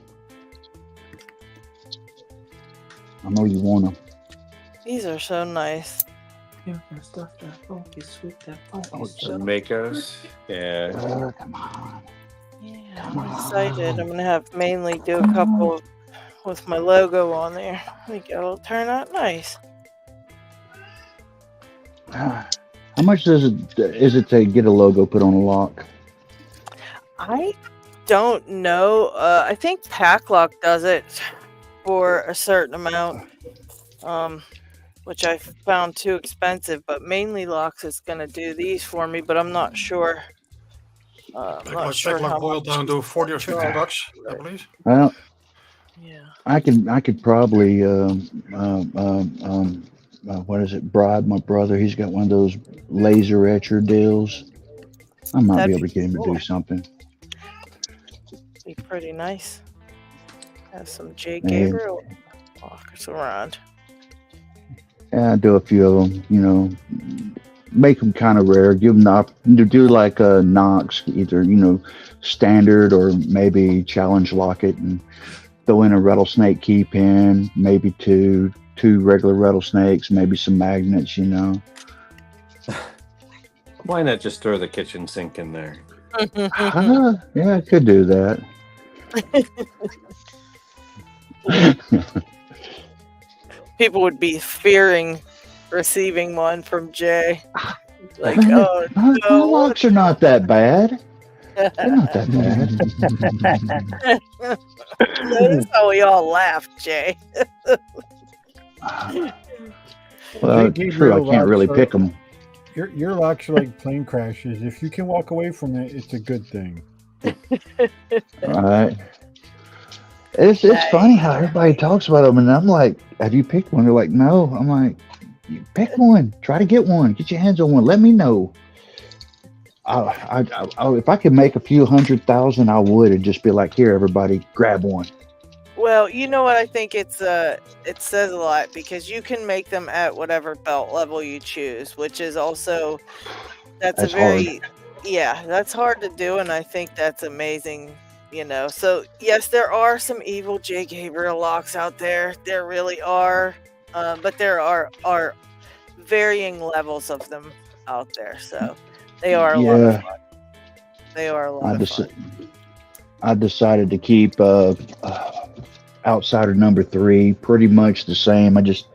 I know you want them. These are so nice. Makos. Yeah. Come on. Yeah, I'm excited. I'm gonna have mainly do a couple with my logo on there. I think it'll turn out nice. How much is it to get a logo put on a lock? I don't know. I think Packlock does it for a certain amount, which I found too expensive. But mainly Locks is gonna do these for me, but I'm not sure. I'm not sure how boiled much down to 40 or 50 charge. bucks, I believe. Well, Yeah. I could probably what is it? Bribe my brother. He's got one of those laser etcher deals. I might That'd be able to get him to cool. do something. Be pretty nice. Have some J. Yeah. Gabriel lockers around. Yeah, I do a few of them. You know, make them kind of rare. Give them the opportunity to do like a Knox, either standard or maybe challenge lock it and throw in a rattlesnake key pin, maybe two regular rattlesnakes, maybe some magnets. Why not just throw the kitchen sink in there? Yeah, I could do that. People would be fearing receiving one from Jay. Like, oh My no. locks are not that bad. They're not that bad. Notice how we all laughed, Jay. Well, Hey, true. I Gabriel, can't really locks pick them. Your locks are like plane crashes. If you can walk away from it, it's a good thing. All right. It's funny how everybody talks about them, and I'm like, "Have you picked one?" They're like, "No." I'm like, "You pick one. Try to get one. Get your hands on one. Let me know." If I could make a few 100,000, I would, and just be like, "Here, everybody, grab one." Well, you know what? I think it says a lot because you can make them at whatever belt level you choose, which is also that's a very that's hard to do, and I think that's amazing. So yes, there are some evil J. Gabriel locks out there. There really are, but there are varying levels of them out there, so they are a lot of fun. They are a lot of fun. I decided to keep Outsider number 3 pretty much the same. I just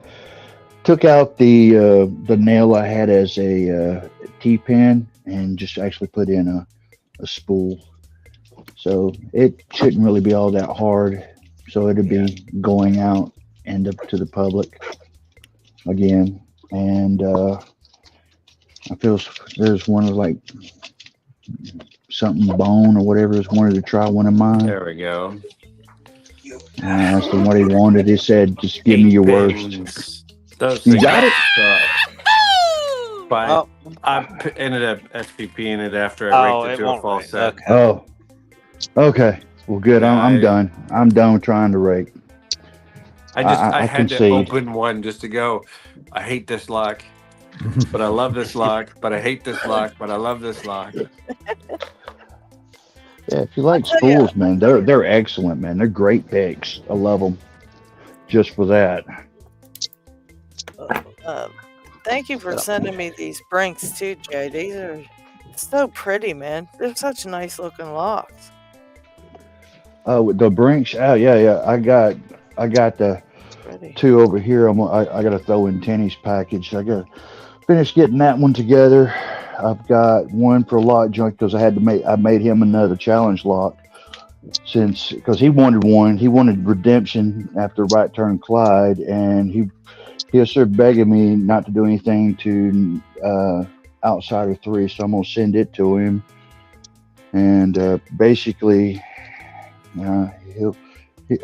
took out the nail I had as a T-pin and just actually put in a spool. So it shouldn't really be all that hard. So it'll be going out and up to the public again. And I feel there's one of like something bone or whatever. Just wanted to try one of mine. There we go. I asked him what he wanted. He said, "Just give me your worst." Those You things got it? suck. But I ended up SPPing it after I raked it to a false set. Okay. Oh, okay. Well, good. I'm done. I'm done with trying to rake. I had to concede. open one just to go. I hate this lock, but I love this lock. But I hate this lock, but I love this lock. Yeah, if you like spools, man, they're excellent, man. They're great picks. I love them just for that. Thank you for sending me these brinks too, Jay. These are so pretty, man. They're such nice looking locks. Oh, the brinks. Oh, yeah. I got the two over here. I got to throw in Tenny's package. I got to finish getting that one together. I've got one for lock joint because I made him another challenge lock because he wanted one. He wanted redemption after Right Turn Clyde, and he was sort of begging me not to do anything to Outsider 3, so I'm gonna send it to him, and basically,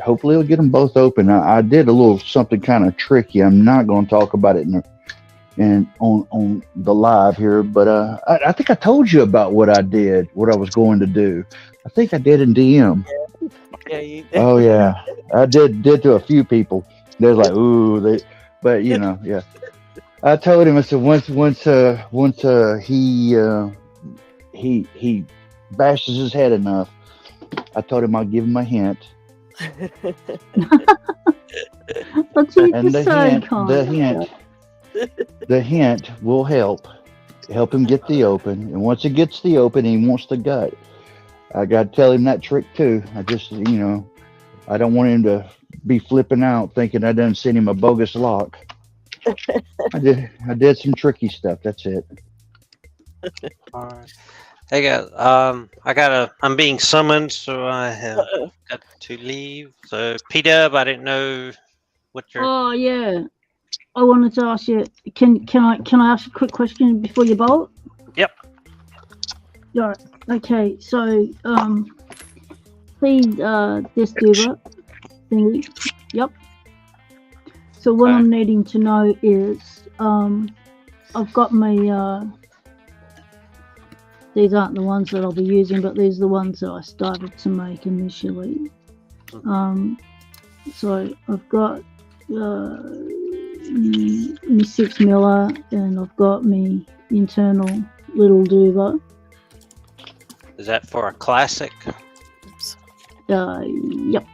hopefully he'll get them both open. I did a little something kind of tricky. I'm not going to talk about it on the live here, but I think I told you about what I did, what I was going to do. I think I did in DM. Yeah, you did. Oh yeah, I did to a few people. They're like, ooh, but yeah. I told him, I said once he bashes his head enough, I told him I'll give him a hint. And the hint will help him get the open. And once he gets the open, he wants the gut. I got to tell him that trick too. I just, I don't want him to be flipping out thinking I done sent him a bogus lock. I did some tricky stuff. That's it. All right. Hey guys, I'm being summoned, so I have got to leave. So P-Dub, I didn't know what your. Oh yeah, I wanted to ask you. Can I ask a quick question before you bolt? Yep. All right. Okay. So please this duva thingy. Yep. So what I'm needing to know is I've got my these aren't the ones that I'll be using, but these are the ones that I started to make initially. So I've got me 6 miller, and I've got me internal little duva. Is that for a classic? Yep.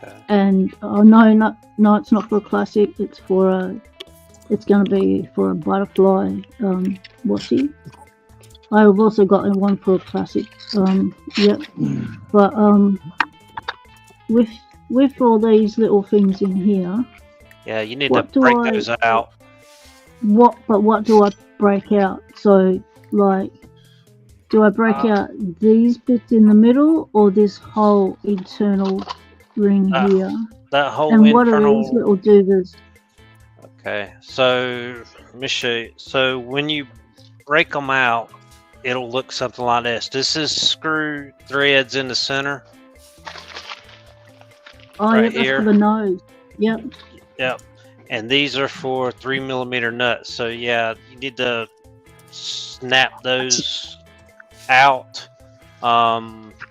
Okay. And no, it's not for a classic. It's for it's going to be for a butterfly washi. I've also got one for a classic. Yep. But with all these little things in here. Yeah, you need to break those out. What do I break out? So like, do I break out these bits in the middle or this whole internal ring here? That whole and internal. What are these little duvas? Okay, so let me show you. So when you break them out, it'll look something like this. This is screw threads in the center. Oh, right yeah, here. that's for the nose. Yep. Yep. And these are for 3mm nuts. So yeah, you need to snap those out.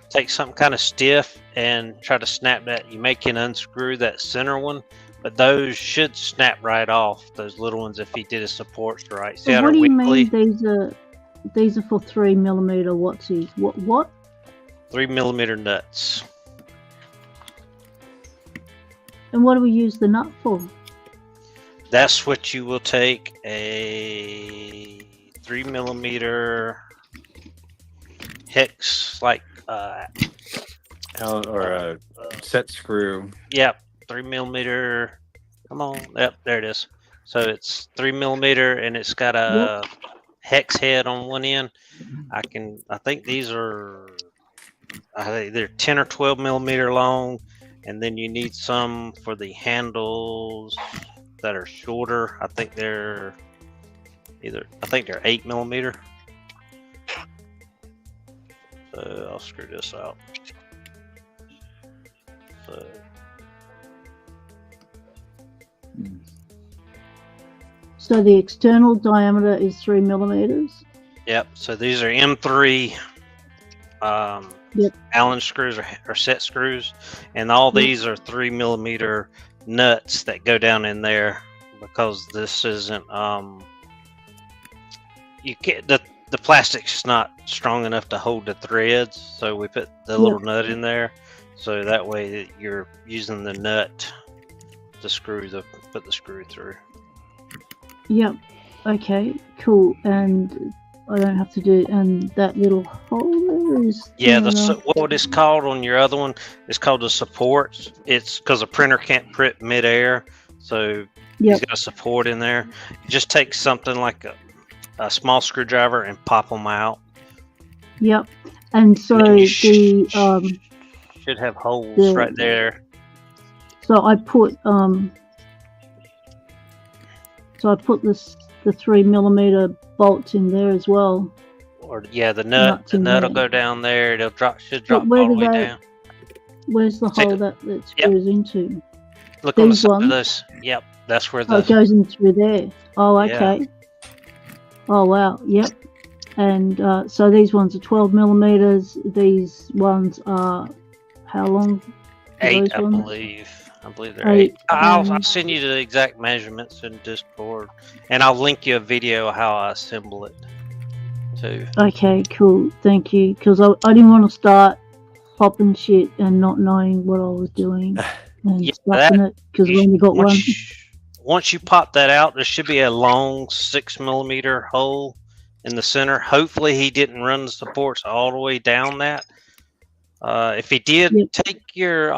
Take something kind of stiff and try to snap that. You may can unscrew that center one, but those should snap right off. Those little ones, if he did his supports right. See So how what do you weekly? mean these are for 3mm whatsies? What? 3mm nuts. And what do we use the nut for? That's what you will take a 3mm hex, like or a set screw. Yep, 3mm. Come on, yep, there it is. So it's 3mm, and it's got a hex head on one end. I think these are either 10 or 12mm long, and then you need some for the handles that are shorter. I think they're 8mm. So I'll screw this out. So the external diameter is 3mm. Yep. So these are M3 Allen screws or set screws, and all these are 3mm nuts that go down in there, because this isn't you can't the plastic's not strong enough to hold the threads, so we put the little nut in there, so that way you're using the nut to put the screw through. Yep. Okay. Cool. And I don't have to do. And that little hole there is. Yeah. What it's called on your other one is called the supports. It's because a printer can't print midair, so he's got a support in there. You just take something like a small screwdriver and pop them out. Yep. And so and should have holes right there. So I put the 3mm bolts in there as well. Or the nut will go down there. It'll should drop all the way down. Where's the hole that screws into? Look on the side of this. Yep, that's where it goes in through there. Oh, okay. Yeah. Oh wow. Yep. And so these ones are 12mm. These ones are how long? 8, I believe. I believe they're 8. I'll send you the exact measurements in Discord, and I'll link you a video of how I assemble it too. Okay, cool. Thank you. Because I didn't want to start popping shit and not knowing what I was doing and stuffing it, because we only got one. Once you pop that out, there should be a long 6mm hole in the center. Hopefully he didn't run the supports all the way down that. If he did, take your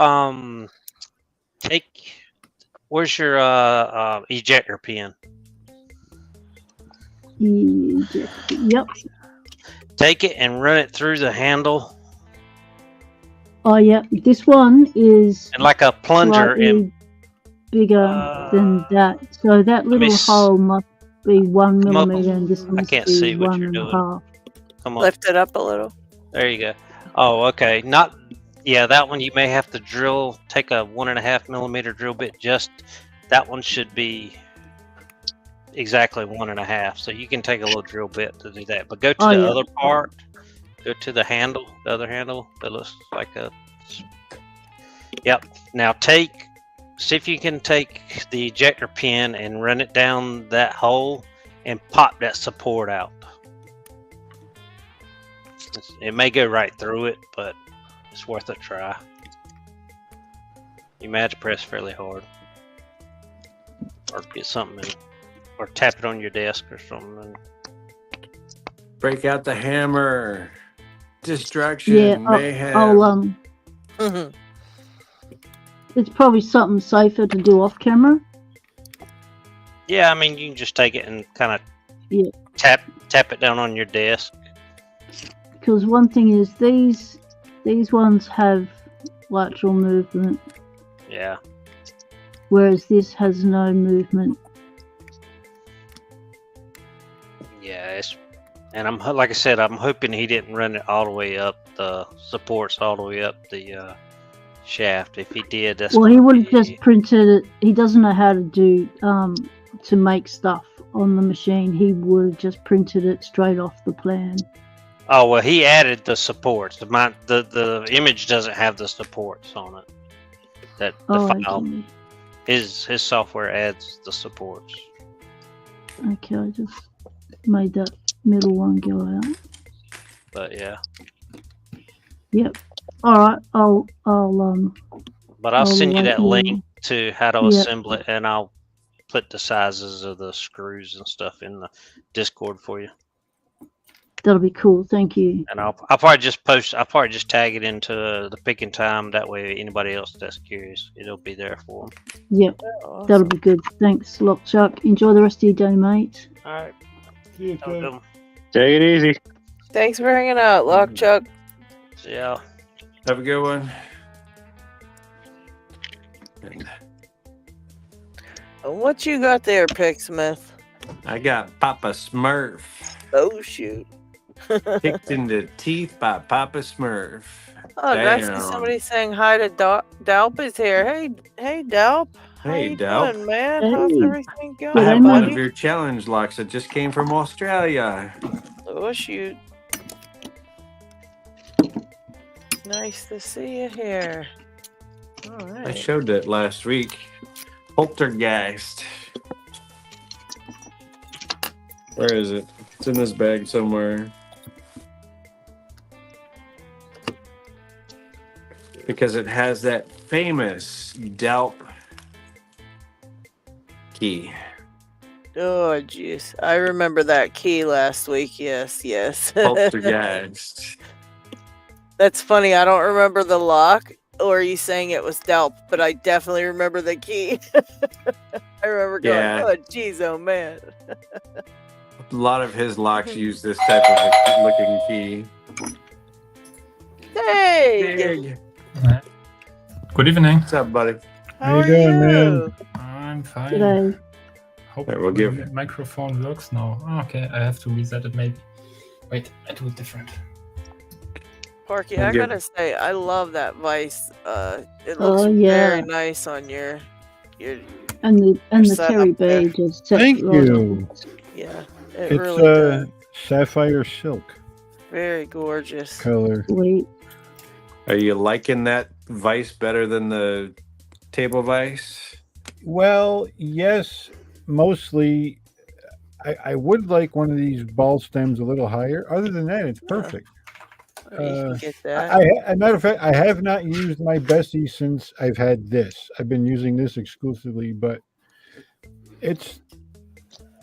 where's your ejector pin? Yep. Take it and run it through the handle. Oh yeah, this one is and like a plunger bigger than that. So that little hole must be 1mm, and this one I can't see what you're doing. Come on. Lift it up a little. There you go. Oh, okay. That one you may have to take a 1.5mm drill bit. That one should be exactly 1.5. So you can take a little drill bit to do that. But go to the other part. Go to the handle, the other handle that looks like a. Yep. Now see if you can take the ejector pin and run it down that hole and pop that support out. It may go right through it, but it's worth a try. You may have to press fairly hard, or get something, or tap it on your desk or something. Break out the hammer. Distraction. Mayhem. It's probably something safer to do off camera. Yeah, I mean you can just take it and kind of tap it down on your desk. Because one thing is these ones have lateral movement. Yeah. Whereas this has no movement. Yeah, and I'm like I said, I'm hoping he didn't run it all the way up the supports, all the way up the shaft. If he did, that's he would have just printed it. He doesn't know how to do to make stuff on the machine. He would have just printed it straight off the plan. Oh well, he added the supports. The image doesn't have the supports on it. That the file, his software adds the supports. Okay, I just made that middle one go out. But yeah. Yep. All right. I'll But I'll send you that link to how to assemble it, and I'll put the sizes of the screws and stuff in the Discord for you. That'll be cool. Thank you. And I'll probably just post. I'll probably just tag it into the picking time. That way, anybody else that's curious, it'll be there for them. Yep, Awesome. that'll be good. Thanks, Lockchuck. Enjoy the rest of your day, mate. All right. See you, Have a kid. good one. Take it easy. Thanks for hanging out, Lockchuck. Yeah. Have a good one. And What you got there, Picksmith? I got Papa Smurf Oh shoot. kicked in the teeth by Papa Smurf. Oh, nice to Damn. see somebody saying hi to Dalp is here. Hey, Dalp. How Hey, you Dalp. doing, man? How's Hey. everything going, I have G'day, one mate. of your challenge locks that just came from Australia. Oh shoot. Nice to see you here. All I right. showed that last week. Poltergeist. Where is it? It's in this bag somewhere. Because it has that famous Delp key. Oh jeez. I remember that key last week. Yes. Poltergeist. That's funny. I don't remember the lock or you saying it was Delp, but I definitely remember the key. I remember going, Yeah. oh jeez, oh man. A lot of his locks use this type of looking key. Hey, Big. Good evening. What's up, buddy? how you are doing, you? man? I'm fine. G'day. Hope Alright, we'll my give- microphone works now. Oh, okay, I have to reset it maybe. Wait, I do it different. Porky, I'll I give- gotta say, I love that vice. It Oh, looks yeah. very nice on your And the set Terry up there. Bay just set Thank right you. up. yeah. It It's really does. sapphire silk Very gorgeous. color. Sweet. Are you liking that vice better than the table vice? Well, yes, mostly. I would like one of these ball stems a little higher. Other than that, it's perfect. You can get that. As a matter of fact, I have not used my Bessie since I've had this. I've been using this exclusively, but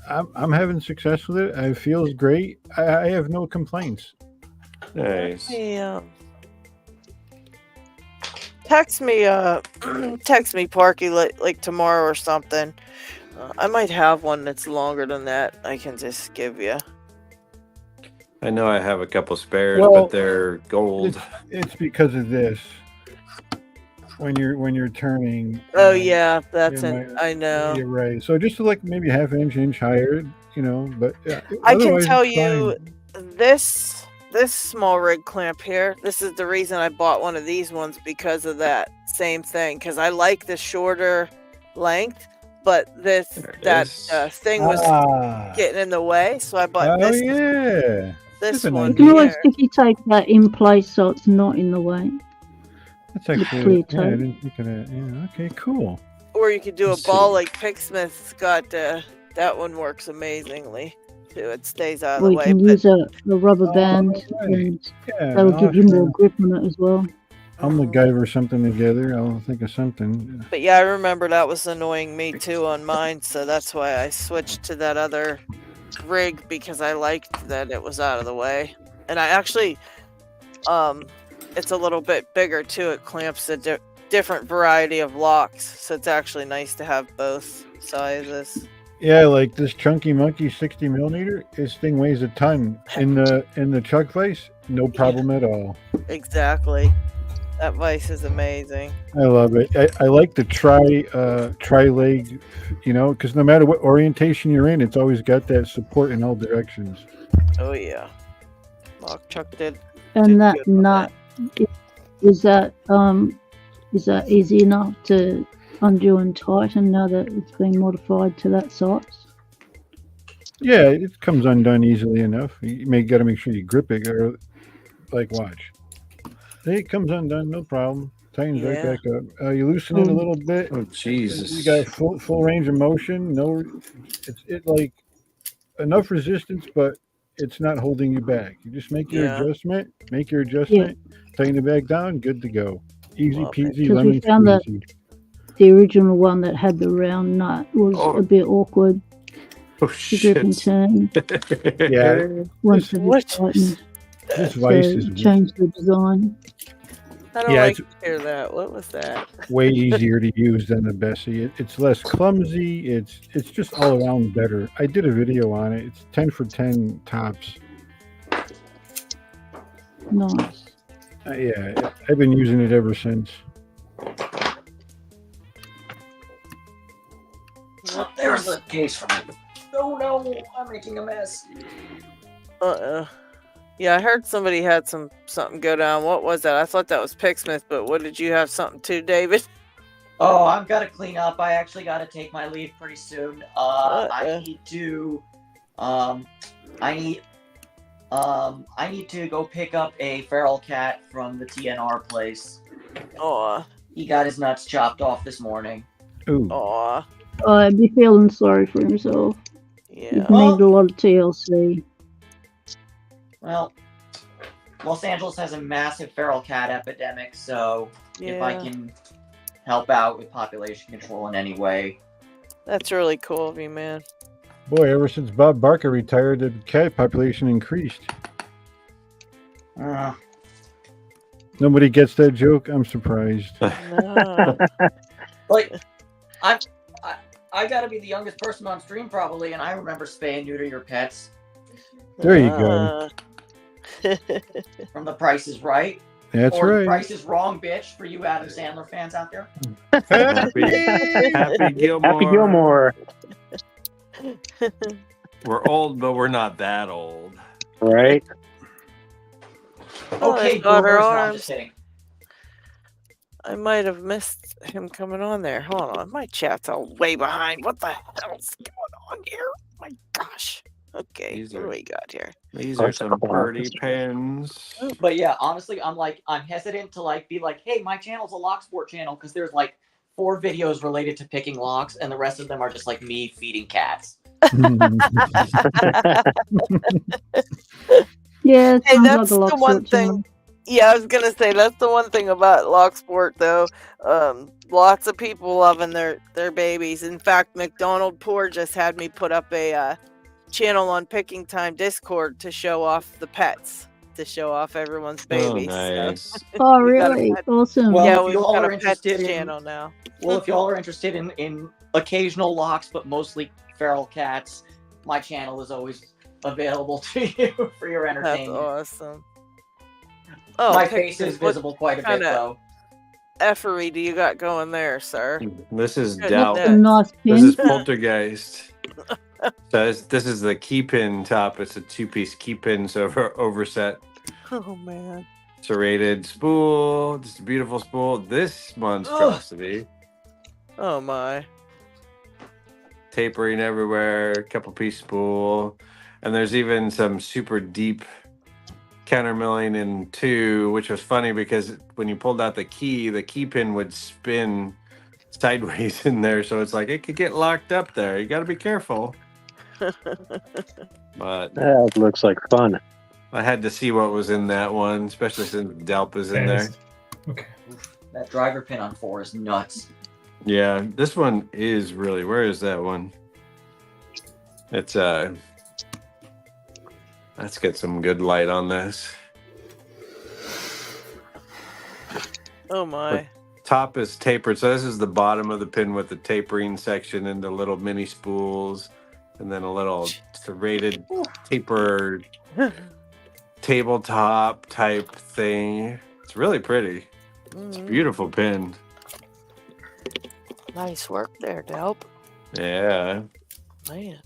I'm having success with it. It feels great. I have no complaints. Nice. Yeah. Text me, Porky, like tomorrow or something. I might have one that's longer than that. I can just give you. I know I have a couple spares, Well, but they're gold. It's because of this. When you're turning. Oh yeah, that's yeah, an. I know. You're right. So just like maybe half inch higher, but yeah, I can otherwise tell it's you fine. this small rig clamp here. This is the reason I bought one of these ones because of that same thing. Because I like the shorter length, but There it is. thing was getting in the way, so I bought Oh this yeah. this That's a one You can always here. sticky tape that in place so it's not in the way. That's With actually. clear Yeah, I tape. didn't think of that. Yeah. Okay. Cool. Or you could do a Let's ball see. like Picksmith's got. That one works amazingly too. It stays out of Or the you way. can But use a rubber Oh, band right. and Yeah. that'll I'll give you have more to- grip on it as well. I'll MacGyver something together. I'll think of something. But yeah, I remember that was annoying me too on mine, so that's why I switched to that other rig because I liked that it was out of the way. And I actually, it's a little bit bigger too. It clamps a different variety of locks, so it's actually nice to have both sizes. Yeah, like this chunky monkey 60 millimeter. This thing weighs a ton. In the chuck vise, no problem at all. Exactly. That vice is amazing. I love it. I like the tri leg, because no matter what orientation you're in, it's always got that support in all directions. Oh yeah. Chuck did. And that good with nut is that easy enough to undo and tighten now that it's been modified to that size? Yeah, it comes undone easily enough. You may got to make sure you grip it, or like watch. It comes undone, no problem. Tightens right Yeah. back up. You loosen it a little bit. Oh Jesus! You got full range of motion. No, it's like enough resistance, but it's not holding you back. You just make your Yeah. adjustment. Make your adjustment. Tighten it back down. Good to go. Easy Love it. peasy, 'Cause we lemon found that- squeezy. the original one that had the round nut was a bit awkward. Oh to grip and turn. Yeah. Once it What? tightened, This so vice is changed the design. I don't Yeah, like it's- to hear that. What was that? way easier to use than the Bessie. It's less clumsy. It's just all around better. I did a video on it. It's 10 for 10 tops. Nice. Yeah, I've been using it ever since. There's the case for me. Oh no, I'm making a mess. Yeah, I heard somebody had something go down. What was that? I thought that was Picksmith, but what did you have something to, David? Oh, I've got to clean up. I actually got to take my leave pretty soon. I need to, I need to go pick up a feral cat from the TNR place. Aw. He got his nuts chopped off this morning. Ooh. Aw. I'd be feeling sorry for himself. Yeah. He'd need a lot of TLC. Well, Los Angeles has a massive feral cat epidemic, so if I Yeah. can help out with population control in any way. That's really cool of you, man. Boy, ever since Bob Barker retired, the cat population increased. Nobody gets that joke? I'm surprised. No. Like, I gotta be the youngest person on stream probably, and I remember spay and neuter your pets There you go. from The Price is Right. That's or right. The Price is Wrong, bitch, for you Adam Sandler fans out there. Happy Gilmore. Happy Gilmore. We're old, but we're not that old. Right? Oh, Okay, they've got her boomers, no, I'm arms. just kidding. I might have missed him coming on there. Hold on, my chat's all way behind. What the hell's going on here? My gosh. Okay, what do we got here? These are some pretty pens. But yeah, honestly, I'm hesitant to be like, hey, my channel's a lock sport channel, because there's 4 videos related to picking locks, and the rest of them are just me feeding cats. Yeah, it Hey, sounds that's like a the lot one thing. Yeah, I was gonna say that's the one thing about Locksport, though. Lots of people loving their babies. In fact, McDonald Poor just had me put up a channel on Picking Time Discord to show off the pets, to show off everyone's babies. nice. Oh, We got a really? pet- Awesome. Well, yeah, if we've you all got are a pets interested in- channel now. Well, if y'all are interested in occasional locks, but mostly feral cats, my channel is always available to you for your That's entertainment. awesome. Oh, My Pick- face is what visible quite a bit, kinda though. effery do you got going there, sir? This is Good Doubt. net. A nice This is pin. Poltergeist. So this is the key pin top. It's a 2-piece key pin, so overset. Oh man. Serrated spool. Just a beautiful spool. This monstrosity. Oh my. Tapering everywhere. Couple piece spool. And there's even some super deep countermilling in 2, which was funny because when you pulled out the key pin would spin sideways in there. So it's it could get locked up there. You got to be careful. But That looks like fun. I had to see what was in that one, especially since Delp is in there. Okay. That driver pin on 4 is nuts. Yeah, this one is really. Where is that one? It's let's get some good light on this. Oh my. Top is tapered, so this is the bottom of the pin with the tapering section and the little mini spools, and then a little serrated taper tabletop type thing. It's really pretty. It's a beautiful pin. Nice work there, Delp. Yeah. Man.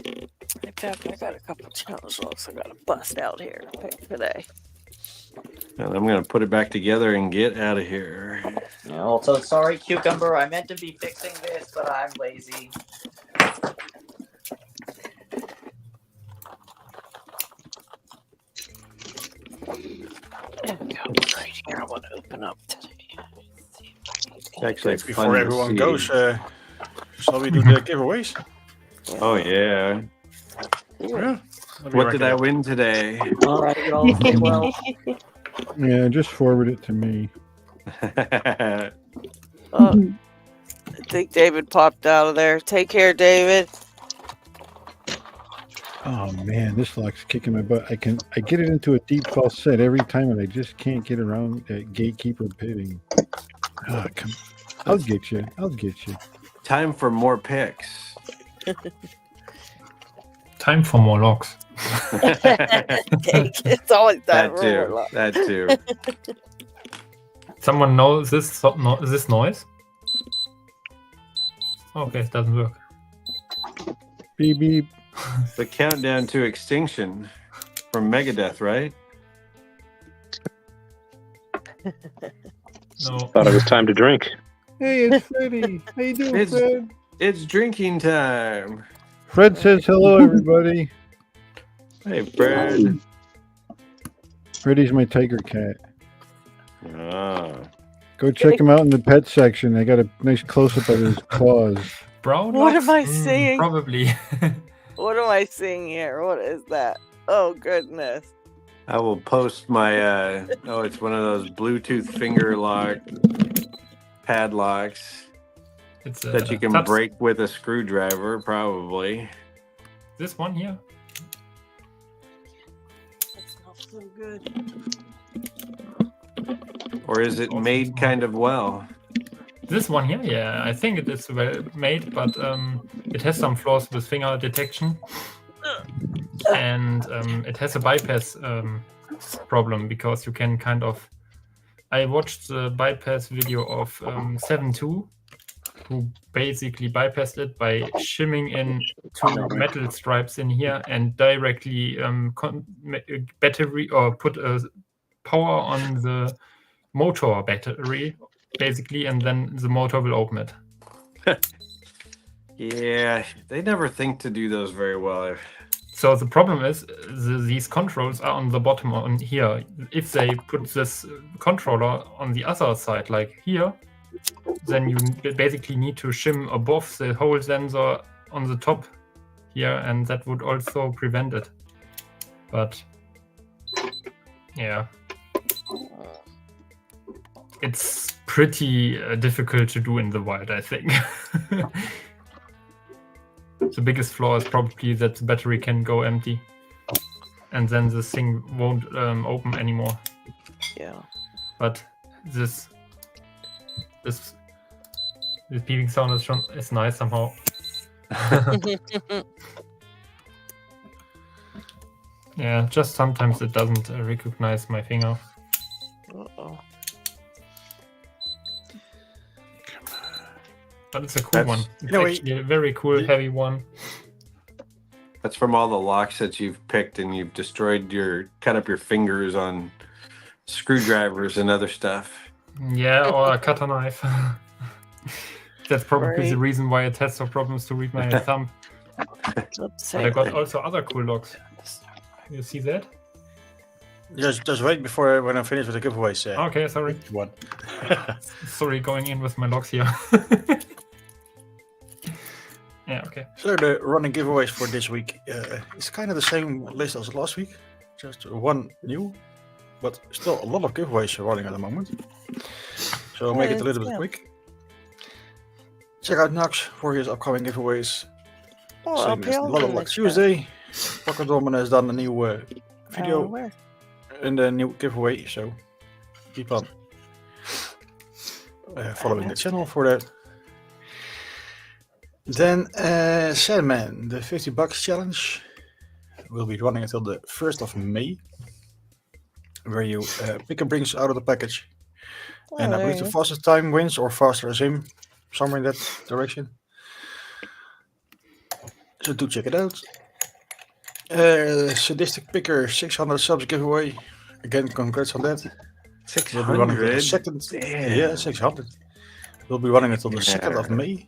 In fact, I got a couple challenge locks I gotta bust out here to pick today. And I'm gonna put it back together and get out of here. Also, sorry, Cucumber. I meant to be fixing this, but I'm lazy. There we go. Right here, I want to open up today. It's actually fun Before to everyone see. goes, shall we do the giveaways? Oh yeah. Yeah. What did I win today? All right, y'all. Stay well. Yeah, just forward it to me. Uh, I think David popped out of there. Take care, David. Oh man, this lock's kicking my butt. I get it into a deep false set every time, and I just can't get around that gatekeeper pitting. Ah, come. I'll get you. I'll get you. Time for more picks. Time for more locks. It's always That too. That too. Someone knows this noise? Okay, it doesn't work. Beep beep. The countdown to extinction from Megadeth, right? No. Thought it was time to drink. Hey, it's Freddy. How you doing, Fred? It's drinking time. Fred says hello, everybody. Hey, Fred. Freddy's my tiger cat. Ah. Go check him out in the pet section. I got a nice close-up of his claws. Brown What locks? am I seeing? Probably. What am I seeing here? What is that? Oh, goodness. I will post my, it's one of those Bluetooth finger lock padlocks It's that you can break with a screwdriver, probably. This one here? That smells so good. Or is it made kind of well? This one here, yeah, I think it is well made, but it has some flaws with finger detection, and it has a bypass problem because you can kind of. I watched the bypass video of 7.2, who basically bypassed it by shimming in two metal stripes in here and directly battery or put a power on the motor battery. Basically, and then the motor will open it. Yeah, they never think to do those very well. So the problem is these controls are on the bottom on here. If they put this controller on the other side, like here, then you basically need to shim above the whole sensor on the top here, and that would also prevent it. But yeah. It's pretty difficult to do in the wild, I think. The biggest flaw is probably that the battery can go empty, and then this thing won't open anymore. Yeah. But this beeping sound is nice somehow. Yeah, just sometimes it doesn't recognize my finger. Uh-oh. But it's a cool one. It's You know, actually a very cool, heavy one. That's from all the locks that you've picked, and you've destroyed cut up your fingers on screwdrivers and other stuff. Yeah, or a cutter knife. That's probably Right. the reason why it has some problems to read my thumb. Oops, But I got also other cool locks. You see that? Just wait before when I finish with the giveaways. Okay, sorry. One. Sorry, going in with my locks here. Yeah, okay. So the running giveaways for this week is kind of the same list as last week, just one new, but still a lot of giveaways running at the moment. So I'll make it a little bit quick. Check out Nox for his upcoming giveaways. Oh, Same as LPL LadyLocks Tuesday. Pocket Woman has done a new video and a new giveaway, so keep on following the channel for that. Then Sandman, the $50 challenge will be running until the 1st of May, where you pick and brings out of the package. And I believe the fastest time wins, or faster as him, somewhere in that direction. So do check it out. Sadistic Picker 600 subs giveaway. Again, congrats on that. 600? We'll be running until the second. Damn. Yeah, 600. We'll be running until the 2nd of May.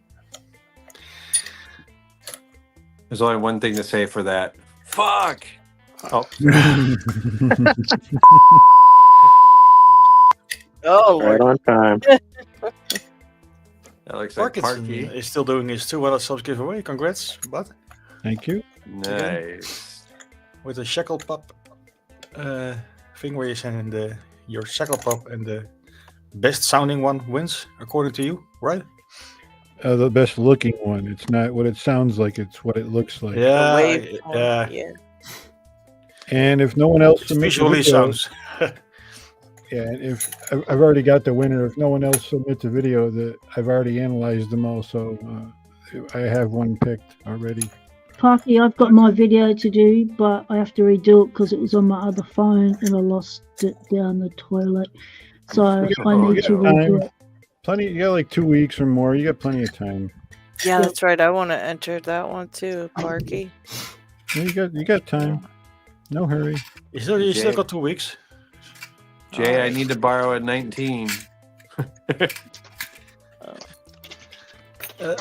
There's only one thing to say for that. Fuck! Oh. Oh, Right on time. That looks like Parkinson Parky. is still doing his 200 subs giveaway. Congrats, bud. Thank you. Nice. With a shackle pop thing where you send in your shackle pop, and the best sounding one wins, according to you, right? the best looking one. It's not what it sounds like. It's what it looks like. Yeah, wave form, yeah. yeah. And if no one else It submits a visually video, sounds. yeah, and if I've already got the winner, if no one else submits a video, that I've already analyzed them all, so I have one picked already. Parky, I've got my video to do, but I have to redo it because it was on my other phone and I lost it down the toilet. So I need to redo it. Plenty. You got like 2 weeks or more. You got plenty of time. Yeah, that's right. I want to enter that one too, Parky. You got time. No hurry. You still got 2 weeks. Jay, I need to borrow a 19.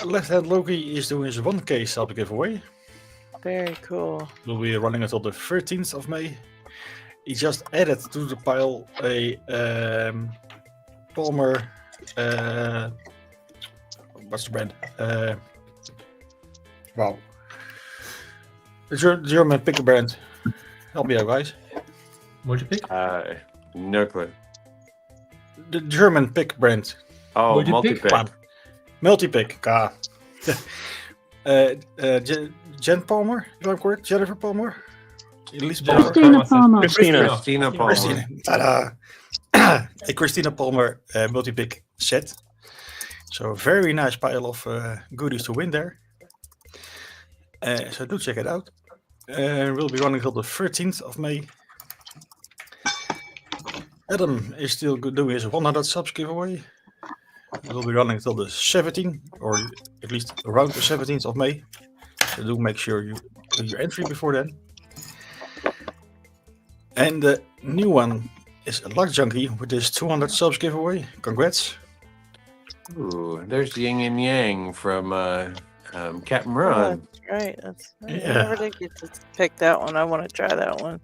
Left Hand Loki is doing his 1K sub giveaway. Very cool. We'll be running until the 13th of May. He just added to the pile a Palmer. What's the brand? Wow. The German picker brand. Help me out, guys. Multipick? No clue. The German pick brand. Oh, Multipick? multi-pick. Multi-pick. Jen Palmer, if I'm correct. Jennifer Palmer. Elise Palmer. Christina Palmer. Christina Palmer. Ta-da. A Christina Palmer multi-pick set. So a very nice pile of goodies to win there. So do check it out. We'll be running until the 13th of May. Adam is still doing his 100 subs giveaway. We'll be running until the 17th, or at least around the 17th of May. So do make sure you do your entry before then. And the new one is a Luck Junkie with his 200 subs giveaway. Congrats. Ooh, there's Yin and Yang from Captain Oh, Ron. that's right. I Yeah. never did get to pick that one. I want to try that one.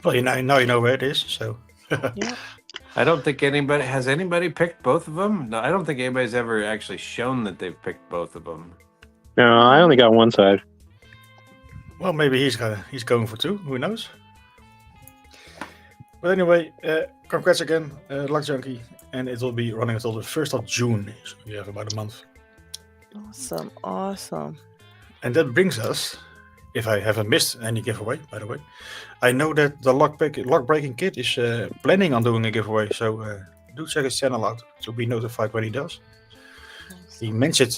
Well, now you know where it is. So Yeah. I don't think anybody picked both of them. No, I don't think anybody's ever actually shown that they've picked both of them. No, I only got one side. well, maybe he's going for two. Who knows? But anyway, congrats again, Luck Junkie, and it will be running until the 1st of June. So you have about a month. Awesome. And that brings us, if I haven't missed any giveaway, by the way, I know that the lock breaking kit is planning on doing a giveaway. So do check his channel out to be notified when he does. He mentioned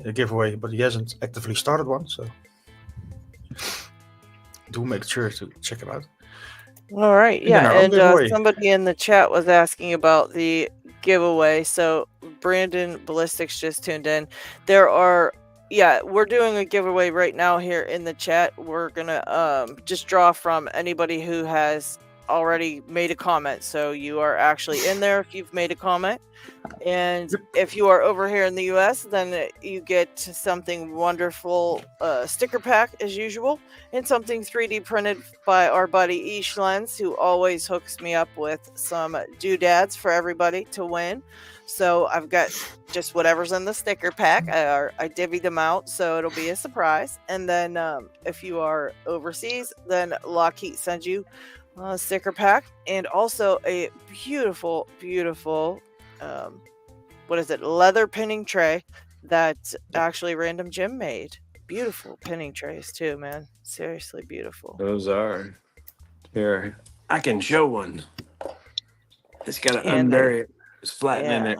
a giveaway, but he hasn't actively started one. So do make sure to check it out. All right. And then Yeah. our own And giveaway. somebody in the chat was asking about the giveaway. So Brandon Ballistics just tuned in. We're doing a giveaway right now here in the chat. We're gonna just draw from anybody who has already made a comment. So you are actually in there if you've made a comment. And if you are over here in the US, then you get something wonderful, sticker pack as usual, and something 3D printed by our buddy Ish Lens, who always hooks me up with some doodads for everybody to win. So I've got just whatever's in the sticker pack. I divvy them out, so it'll be a surprise. And then if you are overseas, then LockHeat sends you a sticker pack and also a beautiful, beautiful leather pinning tray that actually Random Jim made. Beautiful pinning trays too, man. Seriously beautiful. Those are. Here, I can show one. It's got to And unbury it. It's flattening it.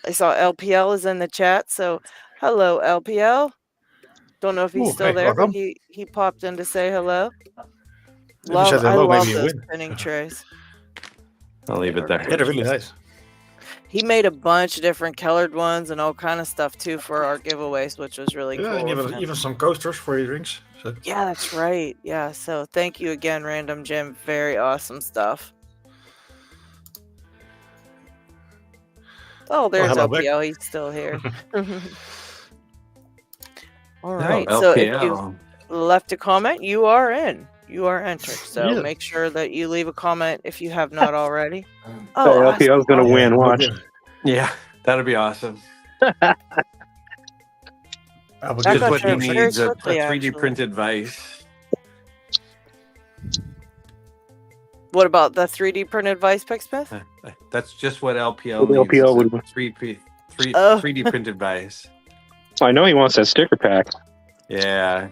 I saw LPL is in the chat, so hello LPL. Don't know if he's Ooh, still hey, there, but welcome. he popped in to say hello. If you said I hello, love maybe you those win. pinning trays. I'll leave it there. Yeah, they're really nice. He made a bunch of different colored ones and all kind of stuff too for our giveaways, which was really Yeah, cool. and of him. even some coasters for your drinks. So. Yeah, that's right. Yeah, so thank you again, Random Jim. Very awesome stuff. Oh, there's hello, Beck. LPL. He's still here. All Oh, right. So if you LPL. left a comment, you are in. You are entered. So Yeah. make sure that you leave a comment if you have not already. Hey, Oh, LPL's gonna awesome. win. Watch. Yeah, that'd be awesome. I Just got what he yours very needs, a quickly, 3D actually. printed vice. What about the 3D printed Vice Pick Smith? That's just what LPL What needs. LPL is a would- Oh. 3D printed vice. I know he wants that sticker pack. Yeah.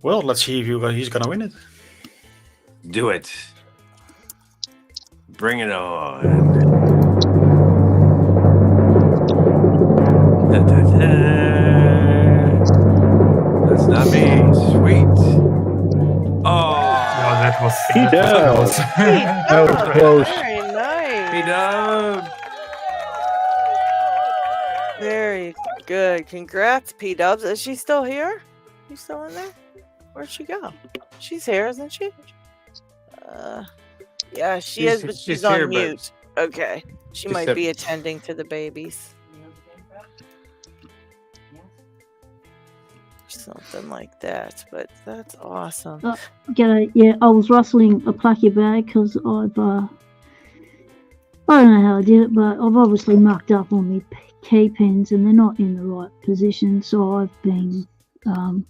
Well, let's see if he's gonna win it. Do it. Bring it on. Da, da, da. That's not me. Sweet. Oh, that was He does. That was close. Very nice. he done. Very good. Congrats, P-Dubs. Is she still here? You still in there? Where'd she go? She's here, isn't she? Yeah, she is, but she's on here, but mute. Okay. She might Except- be attending to the babies. Something like that, but that's awesome. G'day. Yeah, I was rustling a plucky bag because I've I don't know how I did it, but I've obviously mucked up on my key pins and they're not in the right position, so I've been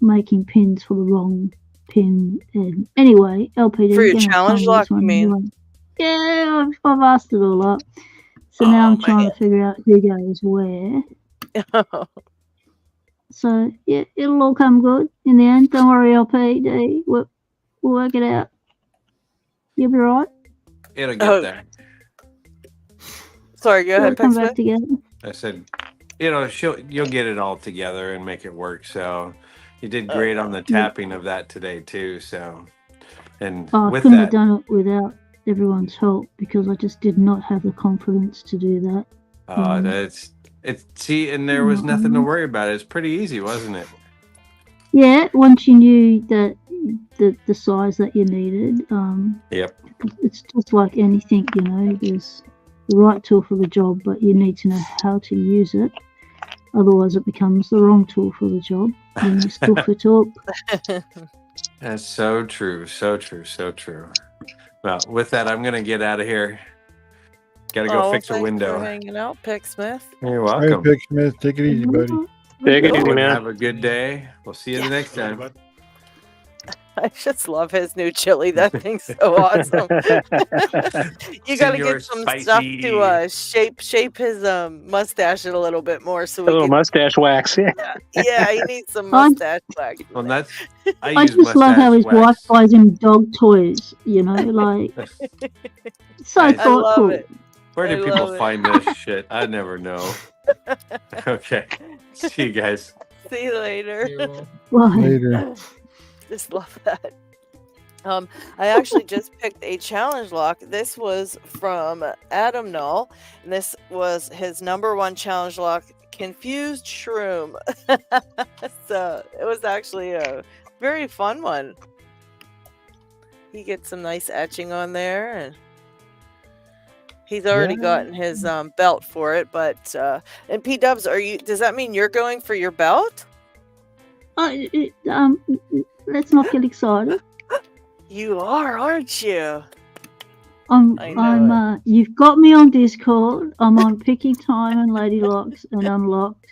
making pins for the wrong pin. And anyway, LPD For your gonna challenge explain lock, this one you mean? anyway. Yeah, I've asked it all up. So now I'm trying to figure out who goes where. So yeah, it'll all come good in the end. Don't worry, LPD. We'll work it out. You'll be right. It'll get there. Sorry, go We'll ahead, come Pixie. back together. I said, you'll get it all together and make it work. So you did great on the tapping of that today too. So, and I with couldn't have that, done it without everyone's help because I just did not have the confidence to do that. see, and there was nothing to worry about. It's pretty easy, wasn't it? Yeah, once you knew that the size that you needed, Yep. it's just like anything, you know. There's the right tool for the job, but you need to know how to use it. Otherwise, it becomes the wrong tool for the job, and you stuff it up. That's so true. So true. So true. Well, with that, I'm gonna get out of here. Gotta go fix a thanks window. for hanging out, Pick Smith. You're All right, welcome. Pick Smith, take it easy, buddy. Take it easy, Everyone man. have a good day. We'll see you the next time. I just love his new chili. That thing's so awesome. You got to Senor get some Spicy. stuff to shape his mustache a little bit more so A we little can. mustache wax. Yeah. Yeah, he needs some mustache wax. Well, that's I use just love how his mustache wife wax. buys him dog toys, you know, like so Nice. I love thoughtful. it. Where do I people love it. find this shit? I never know. Okay. See you guys. See you later. Why? Later. Just love that. I actually just picked a challenge lock. This was from Adam Null, and this was his #1 challenge lock, Confused Shroom. So it was actually a very fun one. He gets some nice etching on there, and he's already gotten his belt for it. But and P Dubs, does that mean you're going for your belt? Let's not get excited. You are, aren't you? You've got me on Discord. I'm on Picky Time and LadyLocks and Unlocked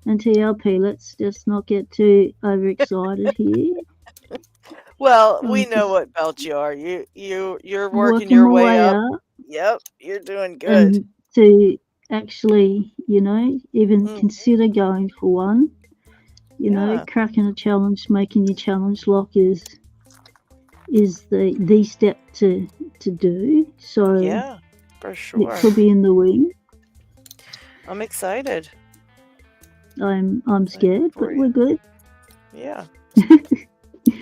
and TLP. Let's just not get too overexcited here. Well, we know what belt you are. You're working your my way up. Yep, you're doing good. And to actually, you know, even consider going for one, you know, cracking a challenge, making your challenge lock is the step to do. So yeah, for sure. it could be in the wing. I'm excited. I'm scared, but we're good. Yeah.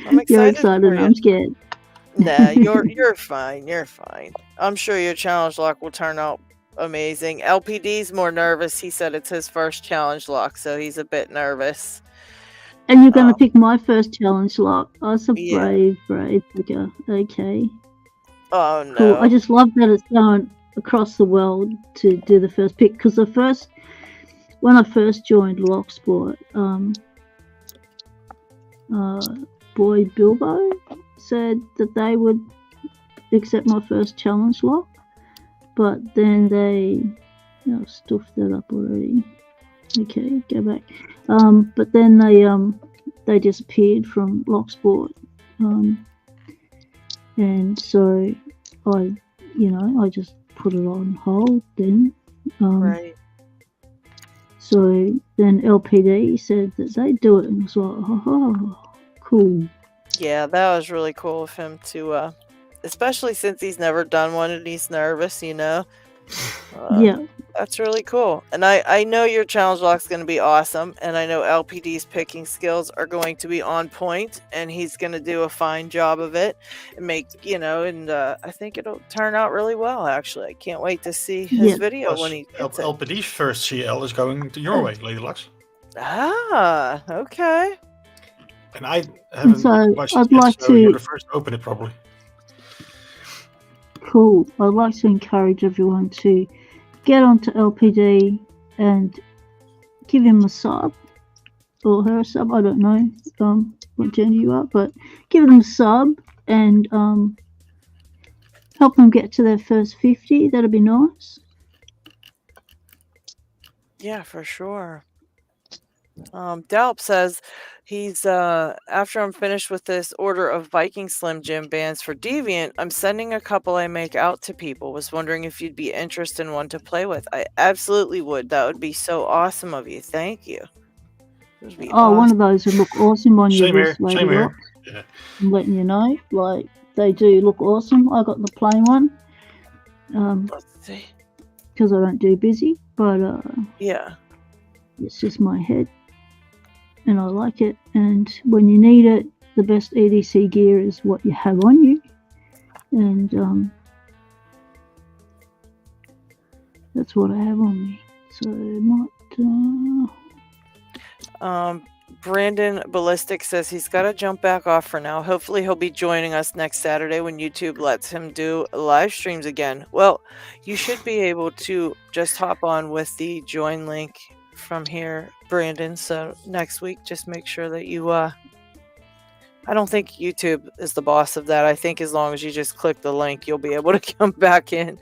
I'm excited. You're excited for and you. I'm scared. Nah, you're fine. You're fine. I'm sure your challenge lock will turn out amazing. LPD's more nervous. He said it's his first challenge lock, so he's a bit nervous. And you're going to pick my first challenge lock. Oh, it's a Yeah. brave picker. Okay. Oh no. Cool. I just love that it's going across the world to do the first pick, because when I first joined Locksport, boy Bilbo said that they would accept my first challenge lock, but then they stuffed that up already. Okay, go back. But then they disappeared from Locksport, and so I just put it on hold then. Right. So then LPD said that they'd do it, and I was like, oh, cool. Yeah, that was really cool of him to, especially since he's never done one and he's nervous, you know. Yeah. That's really cool. And I know your challenge lock's going to be awesome, and I know LPD's picking skills are going to be on point, and he's going to do a fine job of it and make, you know, and I think it'll turn out really well, actually. I can't wait to see his Yeah. video Plus, when he gets it. LPD's first CL is going to your way, LadyLocks. Ah, okay. And I haven't so watched I'd it yet, like so you're to- the first to open it, probably. Cool. I'd like to encourage everyone to get onto LPD and give him a sub or her a sub. I don't know what gender you are, but give them a sub and help them get to their first 50. That'd be nice. Yeah, for sure. Dalp says he's after I'm finished with this order of Viking Slim Jim bands for Deviant, I'm sending a couple I make out to people. Was wondering if you'd be interested in one to play with. I absolutely would. That would be so awesome of you. Thank you. It would be One of those would look awesome on your Same here, wrist, same here. LadyLocks. Yeah. I'm letting you know, like they do look awesome. I got the plain one. Let's see. Because I don't do busy, but Yeah. it's just my head. And I like it. And when you need it, the best EDC gear is what you have on you. And that's what I have on me. So I might. Brandon Ballistic says he's got to jump back off for now. Hopefully he'll be joining us next Saturday when YouTube lets him do live streams again. Well, you should be able to just hop on with the join link from here, Brandon. So next week, just make sure that you I don't think YouTube is the boss of that. I think as long as you just click the link, you'll be able to come back in.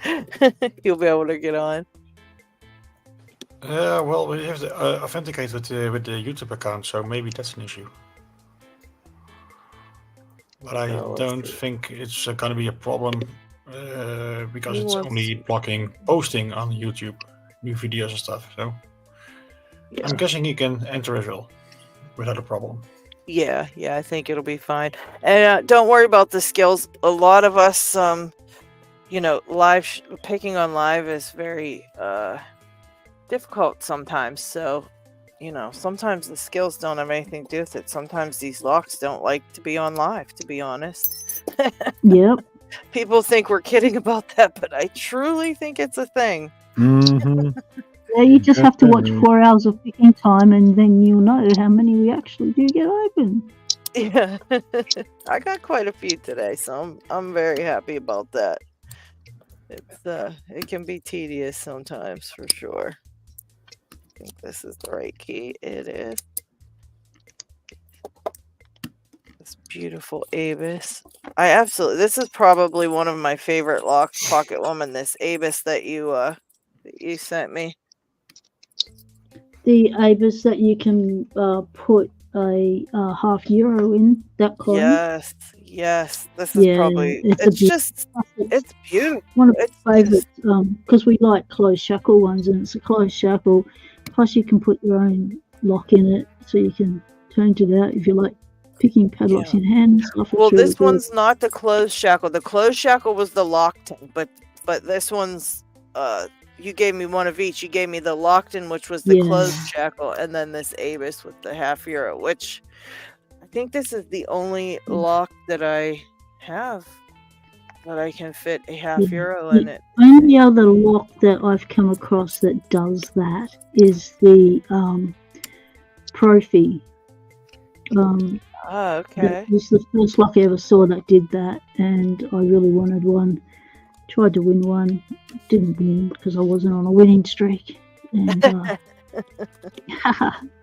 You'll be able to get on. Well, we have to authenticate with the YouTube account, so maybe that's an issue. But I don't think it's going to be a problem because it's only blocking posting on YouTube, new videos and stuff. So I'm guessing you can enter as well without a problem. Yeah, I think it'll be fine. And don't worry about the skills. A lot of us, live picking on live is very difficult sometimes. So, sometimes the skills don't have anything to do with it. Sometimes these locks don't like to be on live, to be honest. Yep. People think we're kidding about that, but I truly think it's a thing. Mm-hmm. Yeah, you just have to watch 4 hours of picking time, and then you'll know how many we actually do get open. Yeah, I got quite a few today, so I'm very happy about that. It's it can be tedious sometimes, for sure. I think this is the right key. It is. This beautiful Avis. This is probably one of my favorite locks, Pocket Woman. This Avis that you sent me. The Avis that you can put a half euro in, that kind. Yes. This is probably. It's beautiful. One of my favorites, because we like closed shackle ones, and it's a closed shackle. Plus, you can put your own lock in it, so you can change it out if you like picking padlocks in hand and stuff. Well, this one's not the closed shackle. The closed shackle was the locked-in, but this one's you gave me one of each. You gave me the locked-in, which was the closed shackle, and then this Avis with the half euro, which I think this is the only lock that I have that I can fit a half euro in it. The only other lock that I've come across that does that is the Profi. Okay. That was the first lock I ever saw that did that, and I really wanted one. Tried to win one, didn't win because I wasn't on a winning streak, and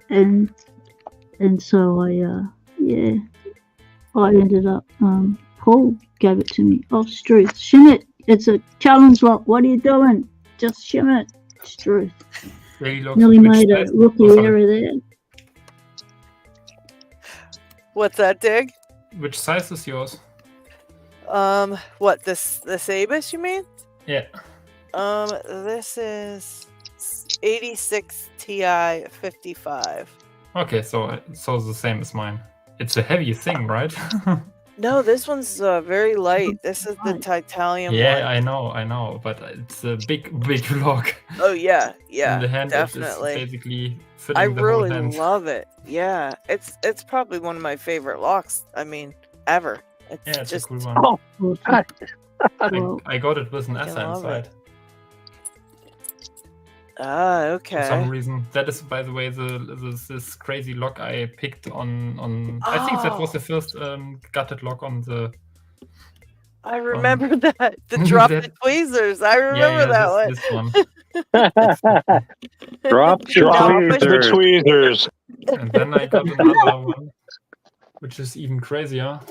and so I ended up. Paul gave it to me. Oh, Struth, shim it. It's a challenge lock. What are you doing? Just shim it, Struth. Nearly made a rookie error there. What's that, Dig? Which size is yours? What, this Avis, you mean? Yeah. This is 86 Ti 55. Okay, so the same as mine. It's a heavy thing, right? No, this one's very light. This is the Right. titanium Yeah, one. I know, but it's a big lock. Oh yeah, In yeah, the hand, definitely. it's basically I filling the whole really hand. love it. Yeah, it's probably one of my favorite locks. I mean, ever. It's Yeah, it's just a cool one. Oh, God. Well, I got it with an I Essa love it. inside. Ah, For some okay. reason. That is, by the way, this crazy lock I picked on. I think that was Oh, the first gutted lock on the. I On remember that. The drop the that. tweezers. I Yeah, remember that this one. one. Drop the Drop it. the tweezers. And then I got another one, which is even crazier.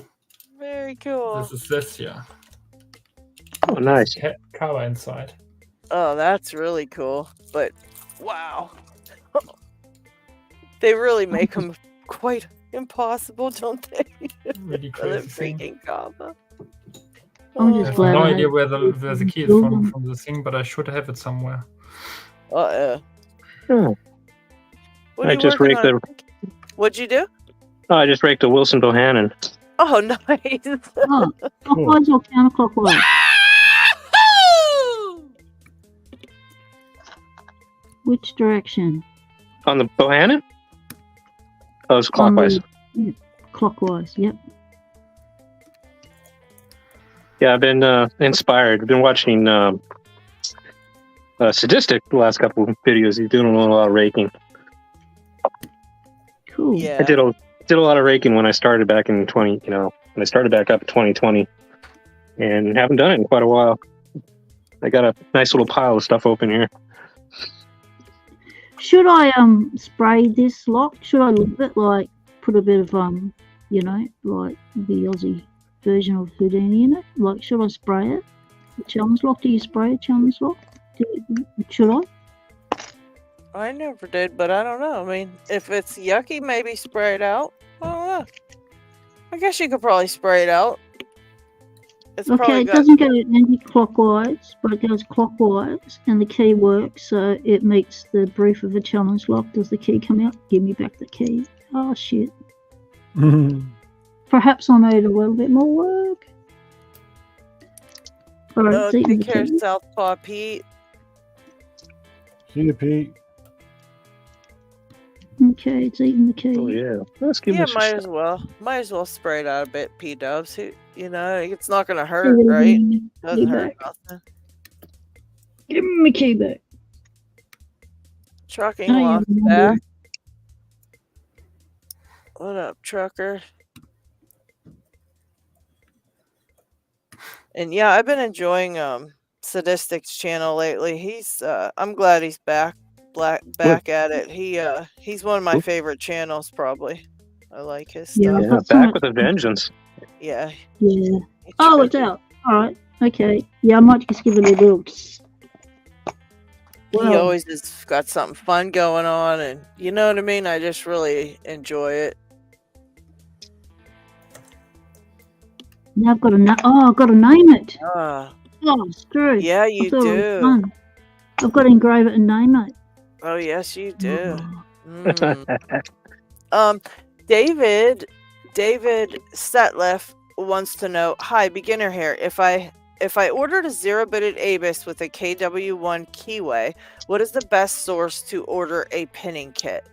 Very cool. This is this here. Oh, nice. Cover inside. Oh, that's really cool. But wow, they really make them quite impossible, don't they? Really For the crazy thing. freaking combo. I'm I just have glad no I idea had where the key is from the thing, but I should have it somewhere. Oh, What I are you just working raked on? What'd you do? I just raked a Wilson Bohannon. Oh, nice. Oh, clockwise or counterclockwise? Which direction? On the Bohannon? Oh, it's On clockwise. yeah, clockwise, yep. Yeah, I've been inspired. I've been watching Sadistic the last couple of videos. He's doing a lot of raking. Cool. Yeah. I did a lot of raking when I started back in when I started back up in 2020, and haven't done it in quite a while. I got a nice little pile of stuff open here. Should I spray this lock? Should I leave it, like put a bit of like the Aussie version of Houdini in it? Like, should I spray it? The challenge lock? Do you spray a challenge lock? Should I? I never did, but I don't know. I mean, if it's yucky, maybe spray it out. I don't know. I guess you could probably spray it out. It's Okay, probably it got... doesn't go anti-clockwise, but it goes clockwise, and the key works, so it meets the brief of a challenge lock. Does the key come out? Give me back the key. Oh, shit. Perhaps I need a little bit more work. Alright, it's eating take the care, key. Southpaw Pete. See you, Pete. Okay, it's eating the key. Oh yeah, let's give Yeah, this a might shot. as well. Might as well spray it out a bit, P-dubs. It's not gonna Give hurt, me right? the key Doesn't hurt back. nothing. Give me my key back. Trucking I lock am back. What up, trucker? And yeah, I've been enjoying Sadistic's channel lately. I'm glad he's back at it. He's one of my favorite channels, probably. I like his Yeah, stuff. I've Yeah, got so back much. with a vengeance. Yeah. Yeah. he Oh, it's tricky. out. Alright. Okay. Yeah, I might just give it a little. He Well, always has got something fun going on, and you know what I mean? I just really enjoy it. now I've got to I've got to name it. Ah, Oh, screw. yeah, I you thought it was do. fun. I've got to engrave it and name it. Oh, yes, you do. Oh. Mm. David Setliff wants to know, hi, beginner here. If I ordered a 0-bitted Abus with a KW1 keyway, what is the best source to order a pinning kit?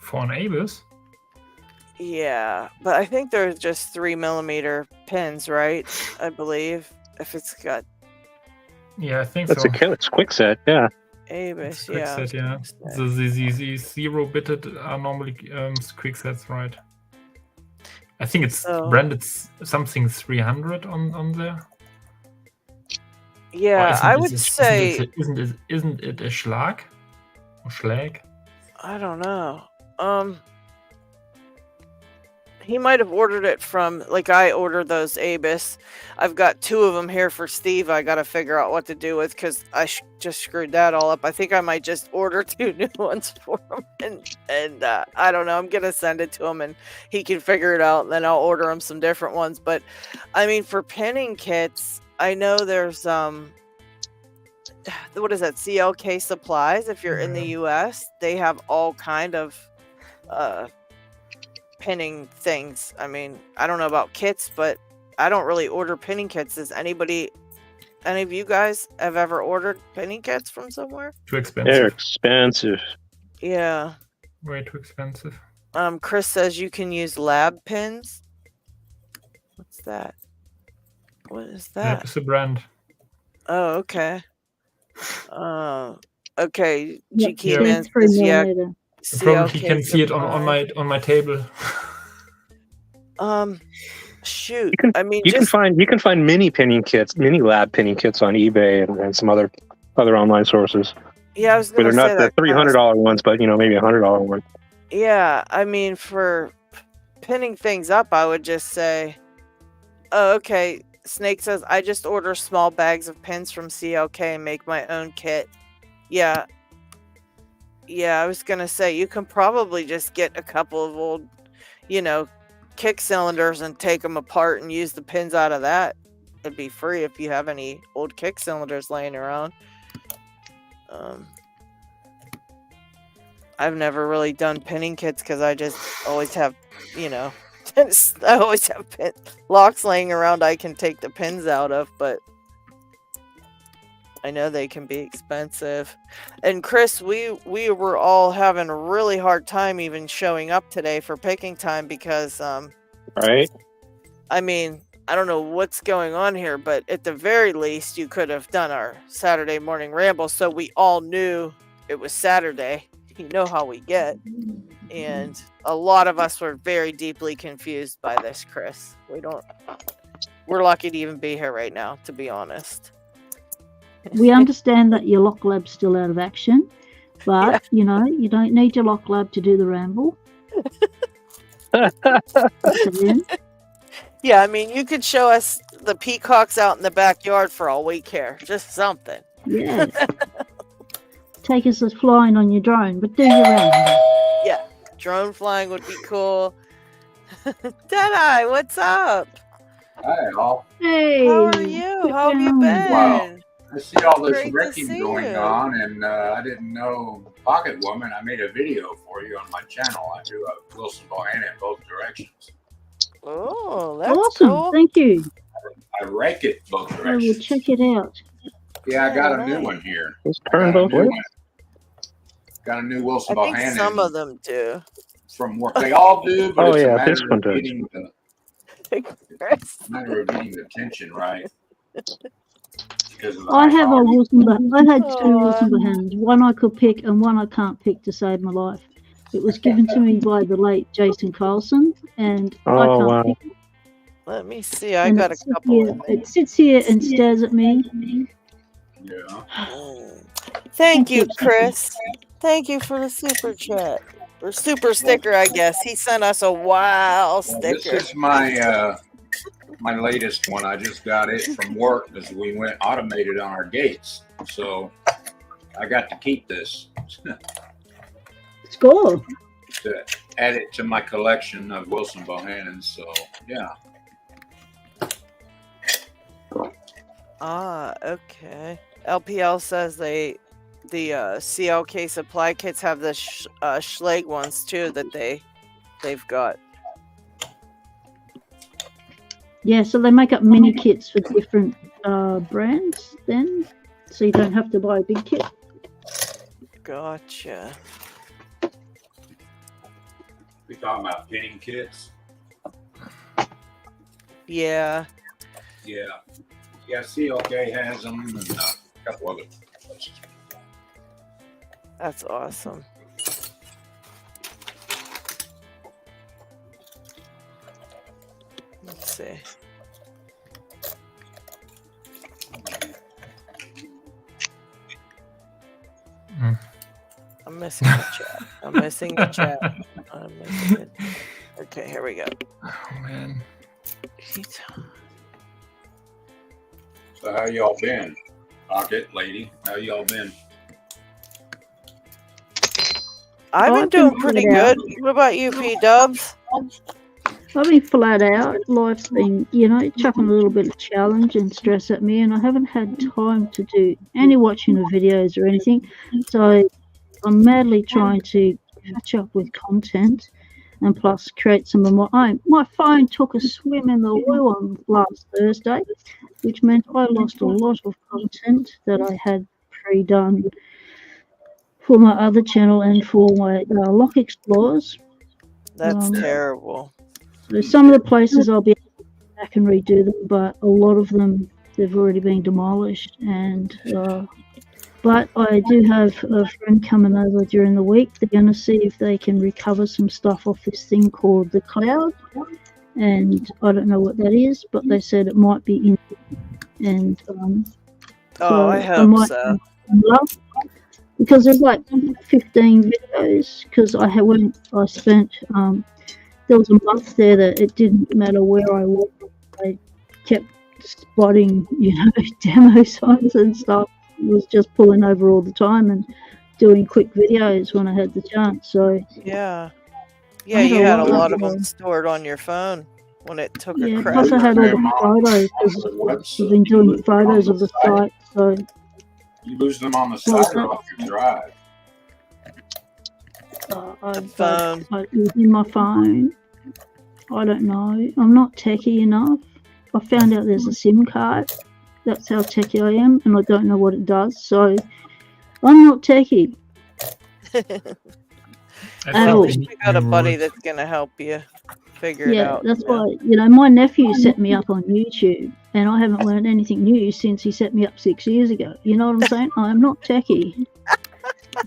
For an Abus? Yeah, but I think there's just 3mm pins, right? I believe. If it's got Yeah, I think That's so. it's quick set. Yeah. Abus, Quick yeah. set, yeah. The 0-bitted are normally quick sets, right? I think it's So- branded something 300 on there. Or Yeah, isn't I it- would isn't say, isn't it a Schlag? Or Schlag? I don't know. He might have ordered it from, like I ordered those Abus. I've got 2 of them here for Steve. I got to figure out what to do with because I just screwed that all up. I think I might just order 2 new ones for him. And I don't know. I'm going to send it to him and he can figure it out. And then I'll order him some different ones. But I mean, for pinning kits, I know there's what is that? CLK Supplies. If you're in the U.S., they have all kind of pinning things. I mean, I don't know about kits, but I don't really order pinning kits. Does any of you guys have ever ordered pinning kits from somewhere? Too They're expensive. expensive. Yeah. Way too expensive. Chris says you can use lab pins. What's that? What is that? It's a brand. Oh, okay. Okay. Yep, GK yeah, Man 3 says, yeah, millimeter. You probably CLK can see it Supplies. on my table. Shoot. You I mean, can just find mini pinning kits, mini lab pinning kits on eBay and some other online sources. yeah, I was Where gonna they're say not the that. $300 ones, but maybe $100 one. Yeah, I mean, for pinning things up, I would just say, oh, okay. Snake says, I just order small bags of pins from CLK and make my own kit. Yeah. Yeah, I was going to say, you can probably just get a couple of old, kick cylinders and take them apart and use the pins out of that. It'd be free if you have any old kick cylinders laying around. I've never really done pinning kits because I just always have, I always have locks laying around I can take the pins out of, but I know they can be expensive. And Chris, we were all having a really hard time even showing up today for picking time because, right? I mean, I don't know what's going on here, but at the very least, you could have done our Saturday morning ramble so we all knew it was Saturday. You know how we get. And a lot of us were very deeply confused by this, Chris. We're lucky to even be here right now, to be honest. We understand that your lock lab's still out of action, but you don't need your lock lab to do the ramble. Yeah, I mean, you could show us the peacocks out in the backyard for all we care. Just something. Yeah. Take us as flying on your drone, but do your ramble. Yeah, drone flying would be cool. Deadeye, what's up? Hi, all. Hey. How are you? How have you been? Wow. I see all this Great to wrecking see going you. on, and I didn't know Pocket Woman. I made a video for you on my channel. I do a Wilson Bohanna in both directions. Oh, that's Awesome. cool. Thank you. I rake it both I will directions. check it out. Yeah, I got a new nice. one here. It's turned both ways. Got a new Wilson I think Bohanna some of them do. from work. They all do, but Oh, it's yeah, a matter this one of does. getting the tension right. Because of the I have a high Wilson. I had two Oh, Wilson Bohannas. One I could pick and one I can't pick to save my life. It was given to me by the late Jason Carlson, and I Oh, can't wow. pick it. let me see. I And got a it sits couple here- in there. It sits here and stares at me. Yeah. Thank you, Thank you. Chris. Thank you for the super chat. Or super sticker, I guess. He sent us a wow Well, this sticker. is my my latest one. I just got it from work because we went automated on our gates. So I got to keep this Score. to add it to my collection of Wilson Bohannans. So yeah. Ah, okay. LPL says the CLK supply kits have the Schleg ones too that they've got. Yeah, so they make up mini kits for different brands then, so you don't have to buy a big kit. Gotcha. We talking about pinning kits. Yeah. Yeah. Yeah, CLK has them and a couple other places. That's awesome. Let's see. I'm missing the chat. I'm missing the chat. I'm missing it. Okay, here we go. Oh man. So how y'all been? Pocket lady, how y'all been? I've been doing pretty good. What about you, P Dubs? I've been flat out. Life's been, chucking a little bit of challenge and stress at me, and I haven't had time to do any watching of videos or anything. So I'm madly trying to catch up with content and plus create some of my own. My phone took a swim in the loo on last Thursday, which meant I lost a lot of content that I had pre-done for my other channel and for my Lock Explorers. That's terrible. So some of the places I'll be able to go back and redo them, but a lot of them, they've already been demolished. And but I do have a friend coming over during the week. They're going to see if they can recover some stuff off this thing called the cloud. And I don't know what that is, but they said it might be in. And I hope so. Because there's like 15 videos. Because I spent there was a month there that it didn't matter where I was. I kept spotting, demo sites and stuff. Was just pulling over all the time and doing quick videos when I had the chance. So yeah, you had a lot of them stored on your phone when it took a crash. Plus I had all the photos because I've been doing photos of the site. So you lose them on the side or off your drive. It was in my phone. I don't know. I'm not techie enough. I found out there's a SIM card. That's how techie I am, and I don't know what it does. So I'm not techie. I wish we got a buddy that's gonna help you figure it out. Yeah, that's why my nephew set me up on YouTube, and I haven't learned anything new since he set me up 6 years ago. You know what I'm saying? I'm not techie.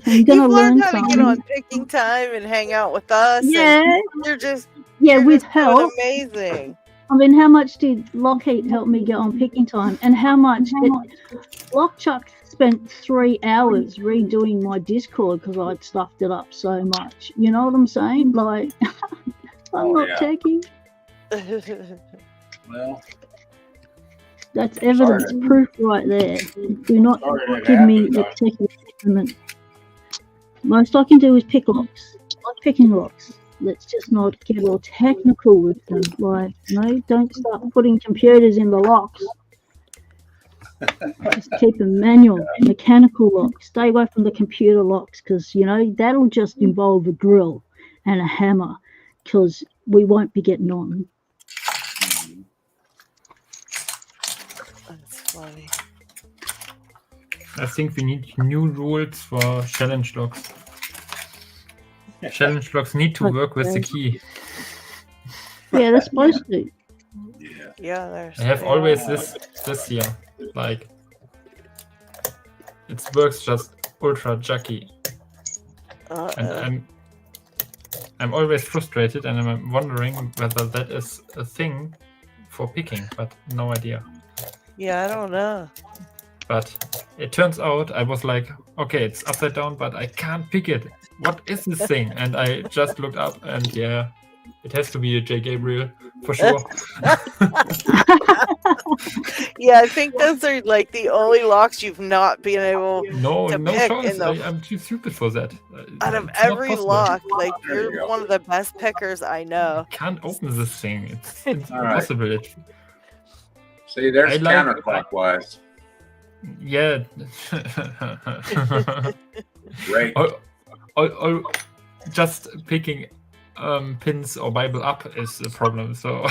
I'm gonna learn how to get on picking time and hang out with us. Yeah, you're with just help. Amazing. I mean, how much did LockHeat help me get on picking time, and how much LockChuck spent 3 hours redoing my Discord because I'd stuffed it up so much. You know what I'm saying? Like, I'm not techie. Well, that's evidence, proof right there. Do not give me a techie estimate. Most I can do is pick locks, like picking locks. Let's just not get all technical with them. Like, don't start putting computers in the locks. Just keep them manual, mechanical locks. Stay away from the computer locks because, that'll just involve a drill and a hammer because we won't be getting on. That's funny. I think we need new rules for challenge locks. Challenge locks need to work with the key. Yeah, they're supposed to. Yeah, I have always this here, like it works just ultra junky, and I'm always frustrated, and I'm wondering whether that is a thing for picking, but no idea. Yeah, I don't know. But it turns out I was like, okay, it's upside down, but I can't pick it. What is this thing? And I just looked up, and it has to be a J. Gabriel for sure. Yeah, I think those are like the only locks you've not been able to pick. Chance. I'm too stupid for that. Out of every lock, like you're one of the best pickers I know. I can't open this thing. It's impossible. Right. See, there's counterclockwise. Yeah. Great. Just picking pins or Bible up is the problem. So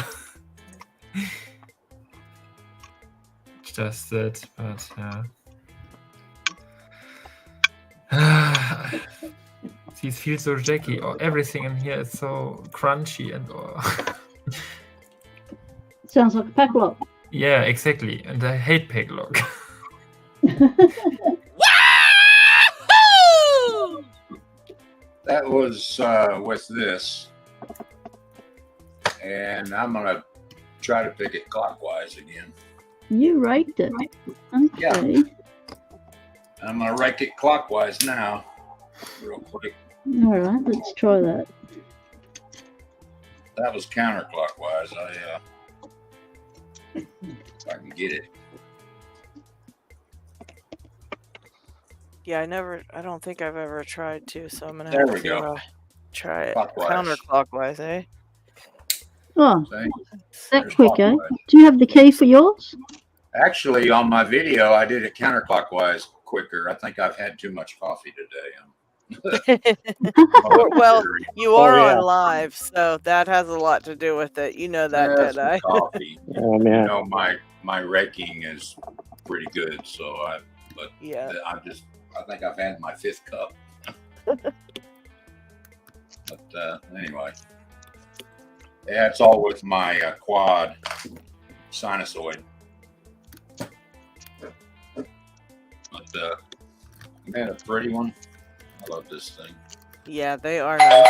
just that, but these feel so janky. Or everything in here is so crunchy and. Sounds like a pack lock. Yeah, exactly, and I hate pack lock. That was with this, and I'm gonna try to pick it clockwise again. You raked it. Okay. Yeah. I'm gonna rake it clockwise now, real quick. All right, let's try that. That was counterclockwise. If I can get it. Yeah, I don't think I've ever tried to, so I'm gonna There have we to go. Try it Clockwise. counterclockwise, eh? Oh, See? that There's quick, eh? clockwise. Do you have the key for yours? Actually, on my video, I did it counterclockwise quicker. I think I've had too much coffee today. Well, you Oh, are yeah. on live, so that has a lot to do with it. You know that, That's Deadeye. the coffee. Oh, You man. know, my raking is pretty good, so Yeah. I think I've had my 5th cup. But anyway, yeah, it's all with my quad sinusoid. But man, a pretty one. I love this thing. Yeah, they are nice.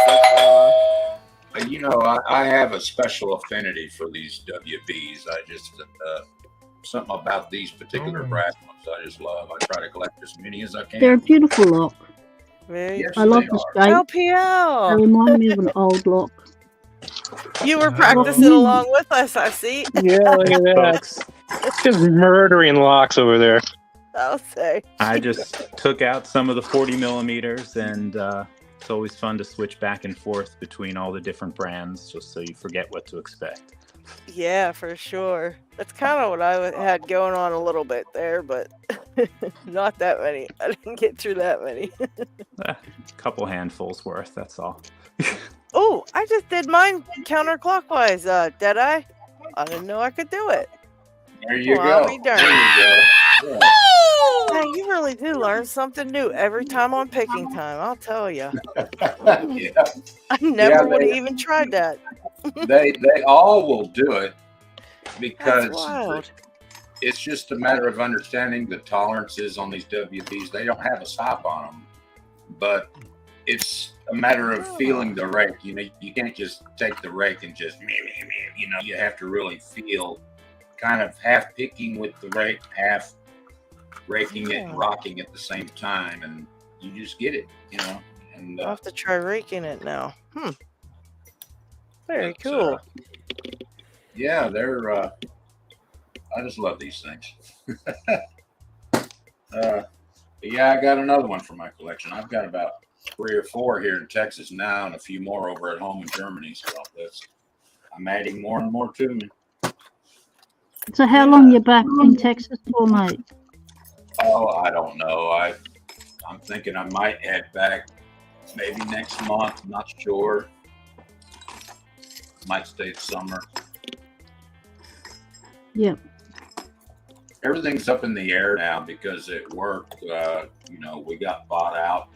Looking. You know, I have a special affinity for these WBs. I just something about these particular brass ones I just love. I try to collect as many as I can. They're a beautiful lock. Very Yes, I love they the are. shape. LPL. They remind me of an old lock. You were practicing along with us, I see. Yeah, look at that. Just murdering locks over there. I'll say. I just took out some of the 40 millimeters, and it's always fun to switch back and forth between all the different brands, just so you forget what to expect. Yeah, for sure. That's kind of what I had going on a little bit there, but not that many. I didn't get through that many. A couple handfuls worth, that's all. Oh, I just did mine counterclockwise, Deadeye. I didn't know I could do it. There you Well, go. I'll be darned. There you go. Yeah. Hey, you really do learn something new every time on picking time, I'll tell you. Yeah. I never would have they- even tried that. They all will do it because That's wild. it's just a matter of understanding the tolerances on these WBs. They don't have a stop on them, but it's a matter of feeling the rake. You know, you can't just take the rake and just, you know, you have to really feel, kind of half picking with the rake, half raking it and rocking at the same time, and you just get it, you know. And I'll have to try raking it now. Very cool. yeah, they're I just love these things. Yeah, I got another one for my collection. I've got about 3 or 4 here in Texas now, and a few more over at home in Germany. So I'm adding more and more to me. So how long you back in Texas for, mate? Oh, I don't know. I'm thinking I might head back maybe next month. Not sure. Might stay summer. Yep. Everything's up in the air now because at work, you know, we got bought out,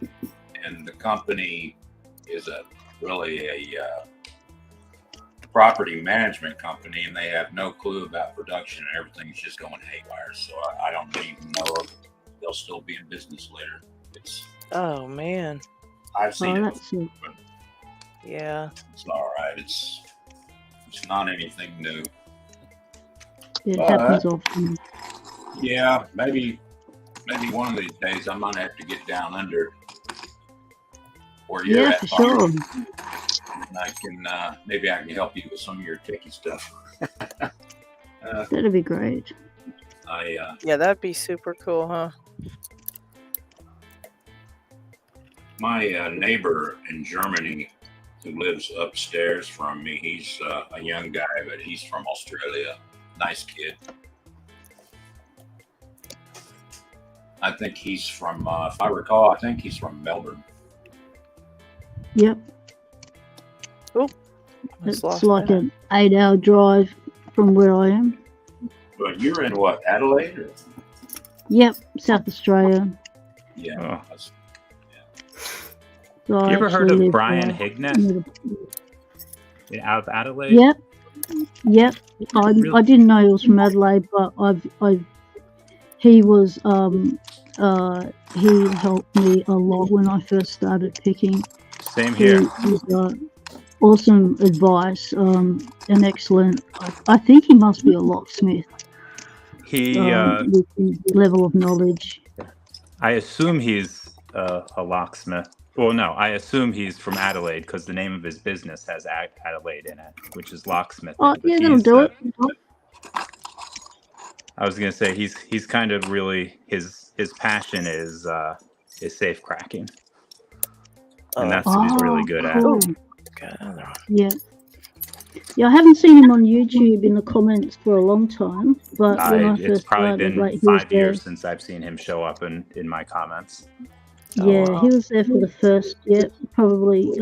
and the company is really a property management company, and they have no clue about production, and everything's just going haywire. So I don't even know if they'll still be in business later. Oh man. I've seen it. That's it. But Yeah. it's all right. It's not anything new. It But, happens often. yeah, maybe one of these days I might have to get down under where you're Yeah, at, for Farmer. sure. And I can maybe I can help you with some of your techie stuff. That'd be great. Yeah, that'd be super cool, huh? My neighbor in Germany who lives upstairs from me, he's a young guy, but he's from Australia. Nice kid. I think he's from, if I recall, I think he's from Melbourne. Yep. Oh, It's like an 8-hour drive from where I am. But you're in what, Adelaide? Or? Yep, South Australia. Yeah. So I You ever heard actually of live, Brian near Hignett out of Adelaide? Yep. Yep. I Really? didn't know he was from Adelaide, but he was he helped me a lot when I first started picking. Same here. He's awesome advice, and excellent. I think he must be a locksmith. He, with his level of knowledge. I assume he's a locksmith. Well, no, I assume he's from Adelaide because the name of his business has Adelaide in it, which is locksmithing. Oh, But yeah, that'll he's, do it. I was gonna say he's kind of really his passion is safe cracking, and that's what he's really good at. Cool. Yeah. Yeah, I haven't seen him on YouTube in the comments for a long time, but when I It's first probably started, been like, he was 5 there. years since I've seen him show up in my comments. Yeah, he was there for the first, probably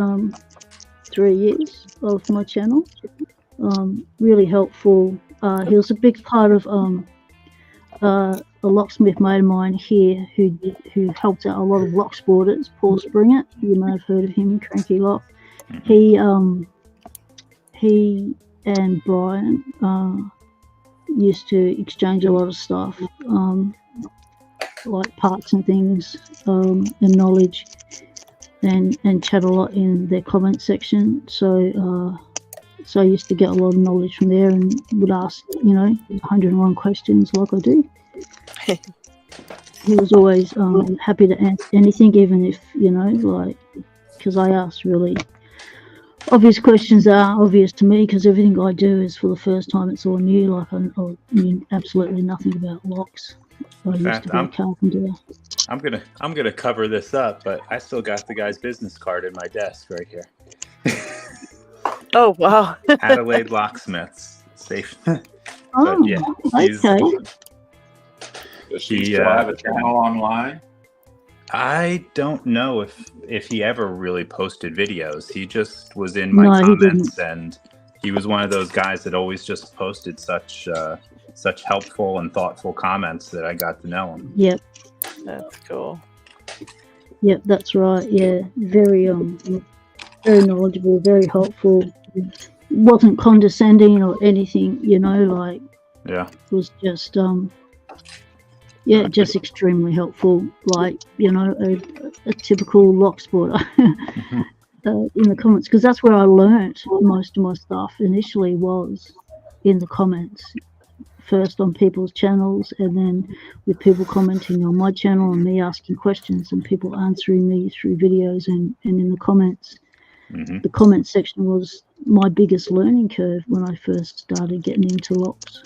3 years of my channel. Really helpful. He was a big part of a locksmith mate of mine here who helped out a lot of lock sporters. Paul Springett, you may have heard of him, Cranky Lock. He and Brian used to exchange a lot of stuff, like parts and things, and knowledge, and chat a lot in their comment section. So I used to get a lot of knowledge from there and would ask, 101 questions like I do. He was always happy to answer anything, even if, because I asked really obvious questions that are obvious to me, because everything I do is for the first time. It's all new. Like, I knew absolutely nothing about locks. I used to be a carpenter. I'm gonna cover this up, but I still got the guy's business card in my desk right here. Oh, wow. Adelaide Locksmiths. Safe. Oh, But yeah, okay. Does he still have a channel online? I don't know if he ever really posted videos. He just was in my No, he comments, and he was one of those guys that always just posted such helpful and thoughtful comments that I got to know him. Yep. That's cool. Yep, that's right. Yeah, very very knowledgeable, very helpful. Wasn't condescending or anything, like Yeah. was just just extremely helpful. Like, a typical lock sporter in the comments, because that's where I learnt most of my stuff initially, was in the comments. First on people's channels, and then with people commenting on my channel and me asking questions and people answering me through videos and in the comments. The comment section was my biggest learning curve when I first started getting into locks.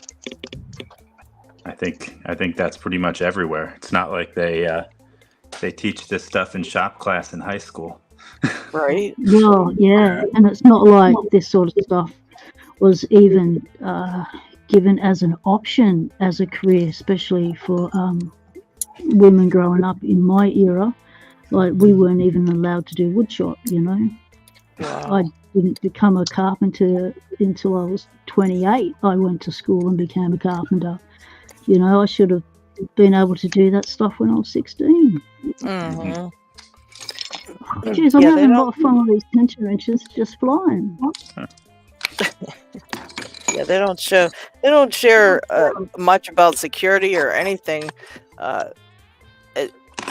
I think that's pretty much everywhere. It's not like they teach this stuff in shop class in high school. Right. Well, yeah, and it's not like this sort of stuff was even given as an option as a career, especially for women growing up in my era. Like, we weren't even allowed to do woodshop, Wow. I didn't become a carpenter until I was 28. I went to school and became a carpenter. I should have been able to do that stuff when I was 16. Mm-hmm. Jeez, I'm having a lot of fun with these tension wrenches just flying. Yeah, they don't share much about security or anything.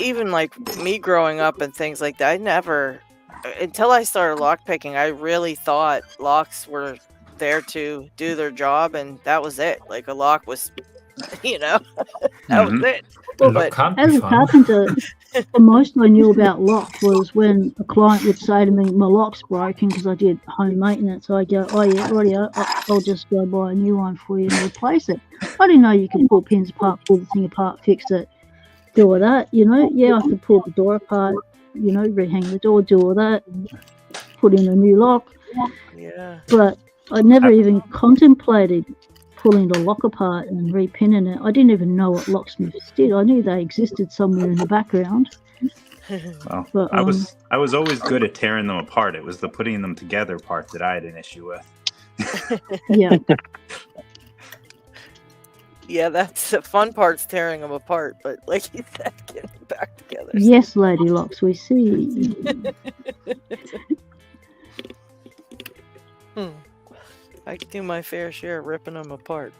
Even like me growing up and things like that, I never, until I started lockpicking, I really thought locks were there to do their job, and that was it. Like, a lock was, that was it. But as a carpenter, the most I knew about lock was when a client would say to me, my lock's broken, because I did home maintenance. I go, oh yeah, rightio, I'll just go buy a new one for you and replace it. I didn't know you could pull pins apart, pull the thing apart, fix it, do all that, Yeah, I could pull the door apart, rehang the door, do all that, put in a new lock. Yeah. But I never even contemplated pulling the lock apart and repinning it. I didn't even know what locksmiths did. I knew they existed somewhere in the background. Well, But, I was always good at tearing them apart. It was the putting them together part that I had an issue with. Yeah. Yeah, that's the fun part's tearing them apart, but like you said, getting back together. Yes, LadyLocks, we see. I could do my fair share of ripping them apart.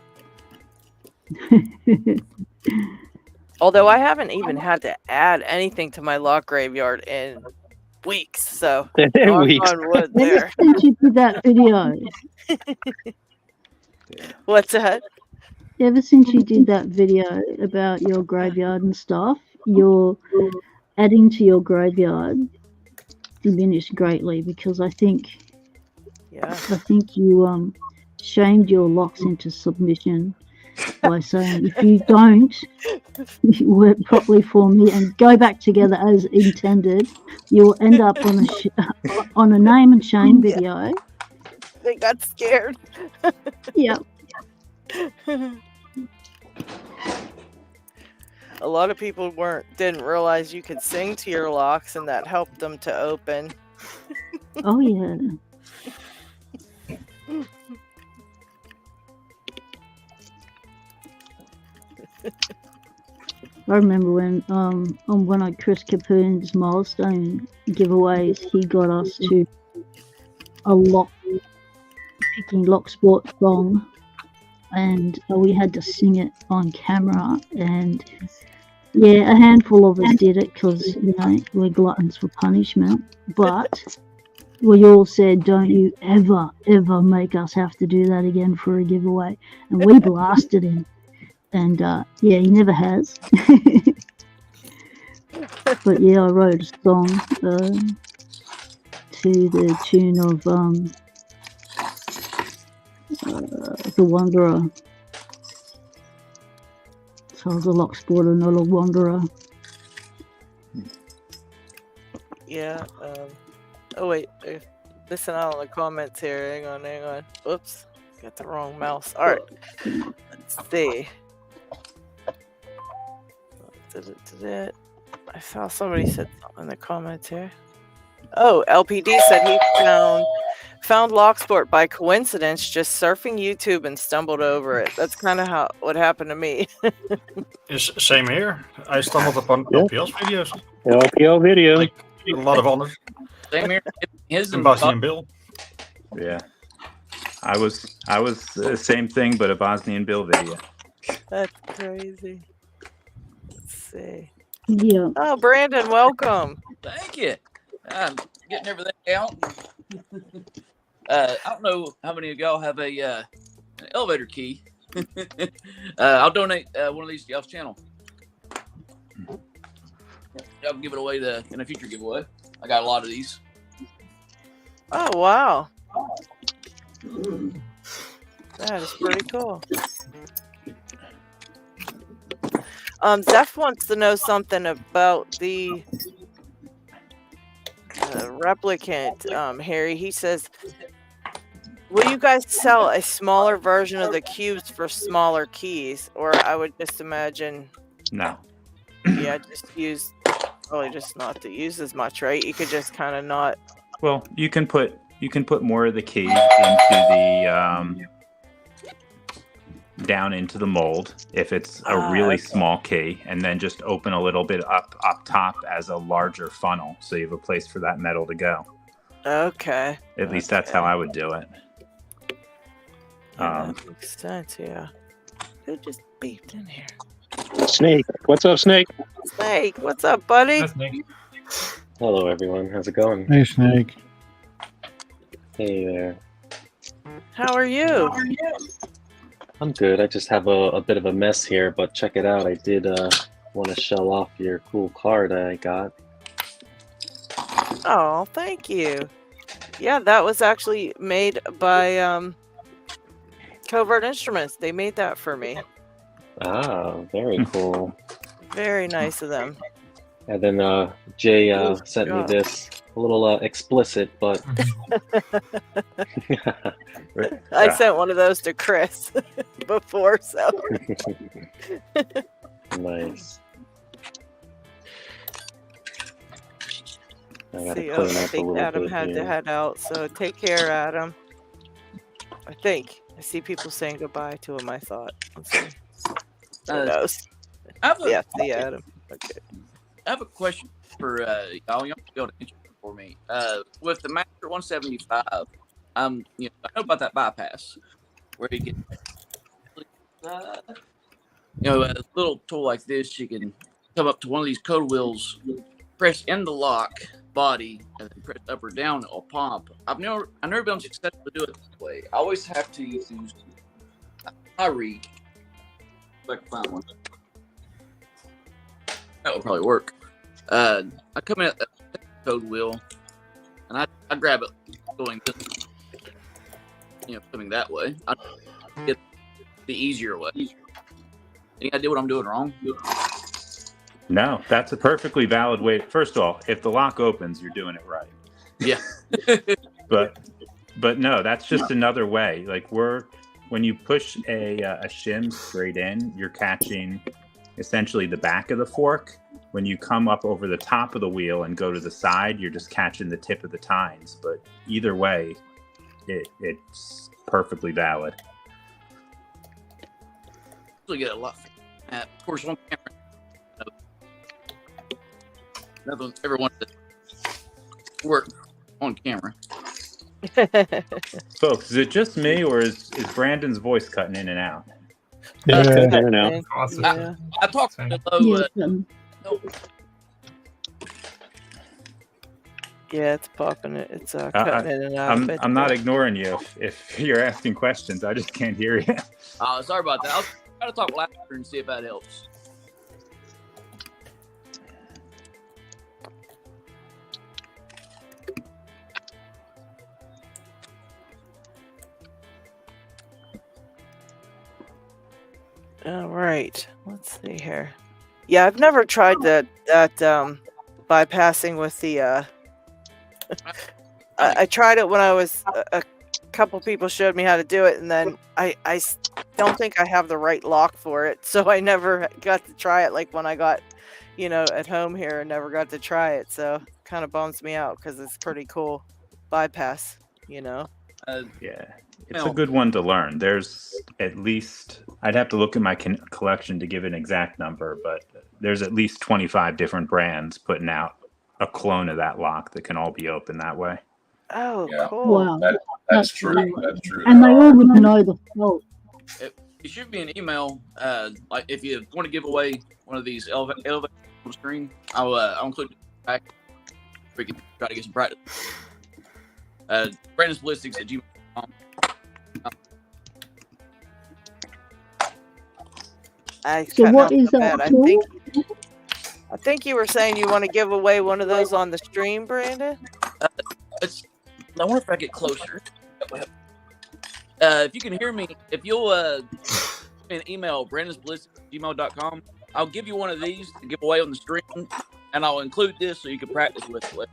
Although I haven't even had to add anything to my lock graveyard in weeks, so knock on wood there. Ever since you did that video, What's that? ever since you did that video about your graveyard and stuff, your adding to your graveyard diminished greatly, because I think you shamed your locks into submission by saying, if you don't work properly for me and go back together as intended, you will end up on a name and shame video they got scared. Yeah. A lot of people didn't realize you could sing to your locks, and that helped them to open. Oh yeah. I remember when on one of Chris Capoon's milestone giveaways, he got us to a picking lock sport song, and we had to sing it on camera. And yeah, a handful of us did it because we're gluttons for punishment. But we all said, "Don't you ever make us have to do that again for a giveaway." And we blasted him. And yeah, he never has. But yeah, I wrote a song to the tune of The Wanderer. So I was a lock sporter, not a wanderer. Yeah. Oh wait, listen out on the comments here. Hang on. Oops, got the wrong mouse. All right. Let's see. I saw somebody said something in the comments here. Oh, LPD said he found Locksport by coincidence, just surfing YouTube and stumbled over it. That's kind of what happened to me. Same here. I stumbled upon LPL's videos. LPL video. Like, a lot of honors. Same here. His and Bosnian Bill. Yeah. I was the same thing, but a Bosnian Bill video. That's crazy. Let's see. Yeah. Oh, Brandon, welcome. Thank you. I'm getting everything out. I don't know how many of y'all have an elevator key. I'll donate one of these to y'all's channel. Y'all can give it away in a future giveaway. I got a lot of these. Oh, wow. That is pretty cool. Zeph wants to know something about the replicant, Harry. He says, will you guys sell a smaller version of the cubes for smaller keys? Or I would just imagine... No. Yeah, probably just not to use as much, right? You could just kind of not... Well, you can put more of the key into the... down into the mold if it's a really small key, and then just open a little bit up top as a larger funnel, so you have a place for that metal to go. Okay. At least that's how I would do it. That makes sense, yeah. Who just beeped in here? Snake. What's up, Snake? Snake, what's up, buddy? Hi, Snake. Hello, everyone. How's it going? Hey, Snake. Hey there. How are you? I'm good. I just have a bit of a mess here, but check it out. I did want to show off your cool card I got. Oh, thank you. Yeah, that was actually made by Covert Instruments. They made that for me. Ah, very cool. Very nice of them. And then Jay sent me this. A little explicit, but... I sent one of those to Chris before, so... Nice. I See, I think Adam had to head out, so take care, Adam. I think. I see people saying goodbye to him, I thought. Let's see. Who knows? Yeah, see Adam. Okay. I have a question for y'all. Y'all be able to answer it for me. With the Master 175, I know about that bypass where you can, a little tool like this, you can come up to one of these code wheels, press in the lock body, and then press up or down, it'll pump. I've never been successful to do it this way. I always have to use I read. If I can find one. That would probably work. I come in at the code wheel, and I grab it going this, coming that way. I get the easier way. Think I did what I'm doing wrong? No, that's a perfectly valid way. First of all, if the lock opens, you're doing it right. Yeah. But But no, that's just another way. Like when you push a shim straight in, you're catching essentially the back of the fork. When you come up over the top of the wheel and go to the side, you're just catching the tip of the tines. But either way, it's perfectly valid. Still get a lot. Of course, one camera. Everyone that work on camera. Folks, is it just me or is Brandon's voice cutting in and out? Yeah, Yeah. I know. Awesome. Yeah. I talked to low. Yeah, it's popping it. It's cutting in and out. a bit I'm not there. ignoring you if you're asking questions. I just can't hear you. Sorry about that. I'll try to talk louder and see if that helps. All right, let's see here. Yeah, I've never tried that bypassing with the. I tried it when I was a couple people showed me how to do it, and then I don't think I have the right lock for it, so I never got to try it. Like when I got, at home here, I never got to try it, so kind of bums me out because it's pretty cool bypass. Yeah, it's a good one to learn. There's at least, I'd have to look at my collection to give an exact number, but there's at least 25 different brands putting out a clone of that lock that can all be opened that way. Oh, Yeah. cool. Wow. That's true. That's true. And they all would know the fault. It should be an email. Like if you want to give away one of these elevators on the screen, I'll include it back. We can try to get some practice. Brandon'sBallistics@gmail.com. So what is that tool? I think you were saying you want to give away one of those on the stream, Brandon. I wonder if I get closer. If you can hear me, if you'll send me an email, Brandon'sBallistics@gmail.com, I'll give you one of these to give away on the stream, and I'll include this so you can practice with it.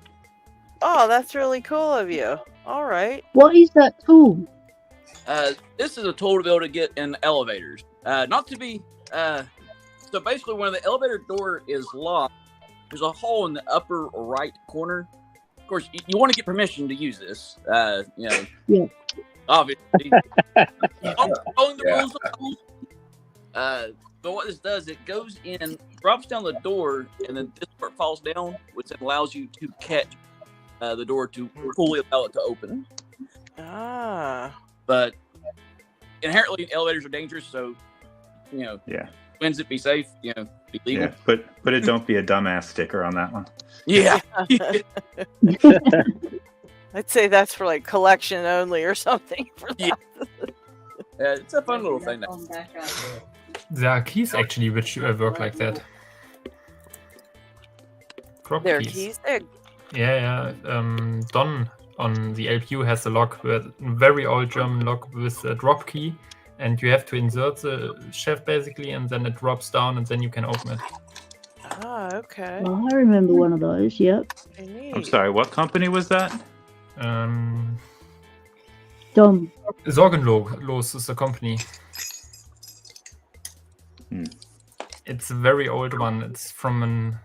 Oh, that's really cool of you. All right. What is that tool? This is a tool to be able to get in elevators. Not to be. So basically, when the elevator door is locked, there's a hole in the upper right corner. Of course, you want to get permission to use this. Yeah. Obviously. Following the rules of the rules. But what this does, it goes in, drops down the door, and then this part falls down, which allows you to catch the door to fully allow it to open. But inherently, elevators are dangerous, so Yeah. wins it, be safe, be legal. Yeah, but it don't be a dumbass sticker on that one. Yeah. I'd say that's for like collection only or something. For that. It's a fun little thing. There are keys actually which work like that. Drop There are keys. keys there. Yeah. Don on the LPU has a lock, a very old German lock with a drop key, and you have to insert the shaft basically, and then it drops down, and then you can open it. Ah, okay. Oh, I remember one of those. Yep. I'm sorry, what company was that? Dom. Sorgenlos is the company. It's a very old one. It's from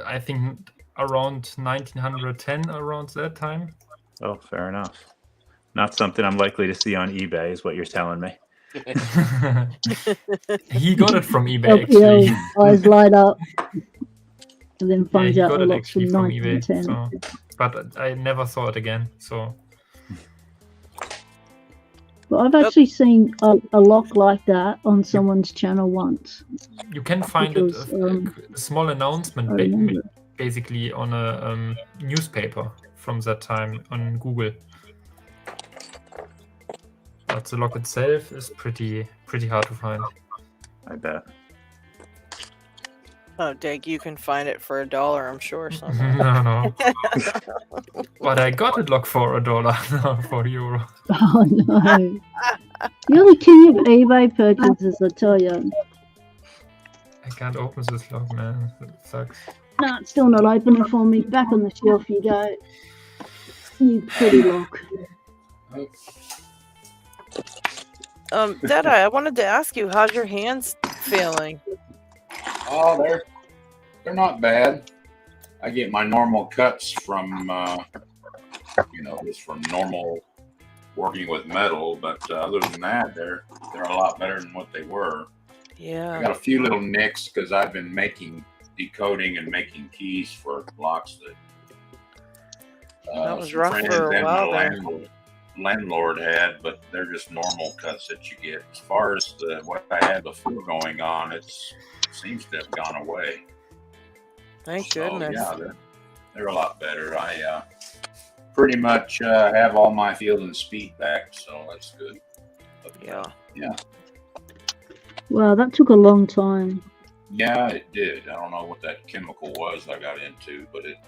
I think around 1910, around that time. Oh, fair enough. Not something I'm likely to see on eBay, is what you're telling me. He got it from eBay actually. LPL, eyes light up. And then finds he out got the it lock's from actually from eBay. 1910. So, but I never saw it again. So But I've actually seen a lock like that on someone's channel once. you can find Because, a small announcement I remember. basically on a newspaper from that time on Google. But the lock itself is pretty hard to find. I bet. Oh, Dag, you can find it for $1, I'm sure. Somewhere. No. But I got it locked for $1, not for €1. Oh no. You're the king of eBay purchases, I tell you. I can't open this lock, man. It sucks. No, it's still not opening for me. Back on the shelf you go. You pretty lock. Deadeye, I wanted to ask you, how's your hands feeling? Oh, they're not bad. I get my normal cuts from, just from normal working with metal, but other than that, they're a lot better than what they were. Yeah. I got a few little nicks because I've been decoding and making keys for locks that was rough for a while there. Landlord had, but they're just normal cuts that you get. As far as what I had before going on, it seems to have gone away. Thank goodness. Yeah, they're a lot better. I pretty much have all my feel and speed back, so that's good. But, yeah. Wow, that took a long time. Yeah, it did. I don't know what that chemical was I got into, but it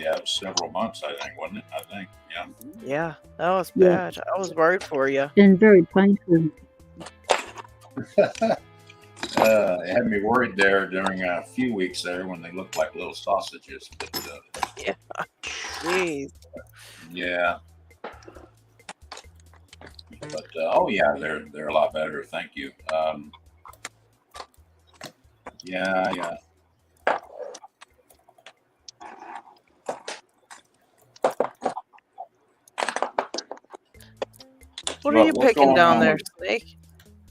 was several months, I think, wasn't it? I think, yeah. Yeah, that was bad. I was worried for you. And very painful. It had me worried there during a few weeks there when they looked like little sausages. But, yeah. Jeez. Yeah. But they're a lot better. Thank you. Yeah. What are you picking down there, Snake?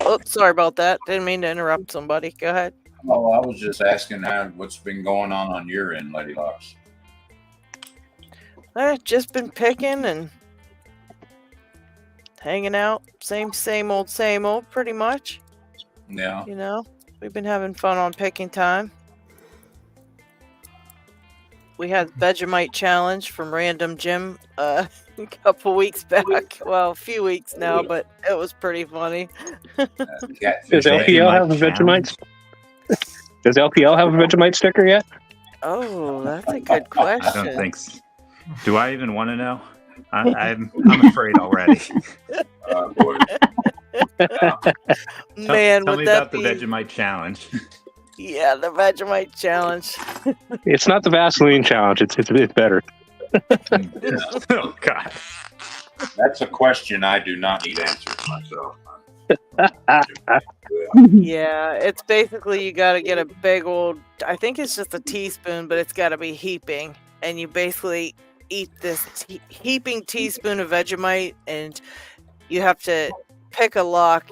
Oh, sorry about that. Didn't mean to interrupt somebody. Go ahead. Oh, I was just asking what's been going on your end, LadyLocks. I've just been picking and hanging out. Same old, pretty much. Yeah. You know, we've been having fun on picking time. We had Vegemite challenge from Random Jim a couple weeks back. Well, a few weeks now, but it was pretty funny. Does LPL have a Vegemite? Does LPL have a Vegemite sticker yet? Oh, that's a good question. I don't think so. Do I even want to know? I'm afraid already. Man, tell would me that about the be... Vegemite challenge. Yeah, the Vegemite challenge. It's not the Vaseline challenge. It's better. Oh God, that's a question I do not need answers myself. Yeah, it's basically you got to get a big old. I think it's just a teaspoon, but it's got to be heaping, and you basically eat this heaping teaspoon of Vegemite, and you have to pick a lock.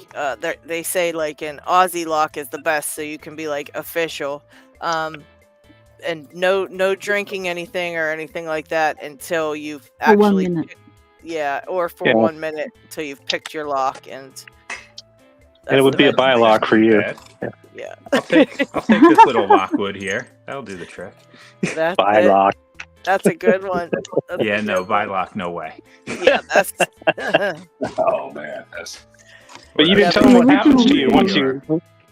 They say like an Aussie lock is the best, so you can be like official. And no drinking anything or anything like that until you've actually 1 minute. or for 1 minute until you've picked your lock, and it would be a buy lock for you. Yeah. I'll take this little lockwood here. That'll do the trick. Buy lock. That's a good one. Buy lock, no way. Yeah, that's. Oh man, that's. But you didn't tell them what happens to you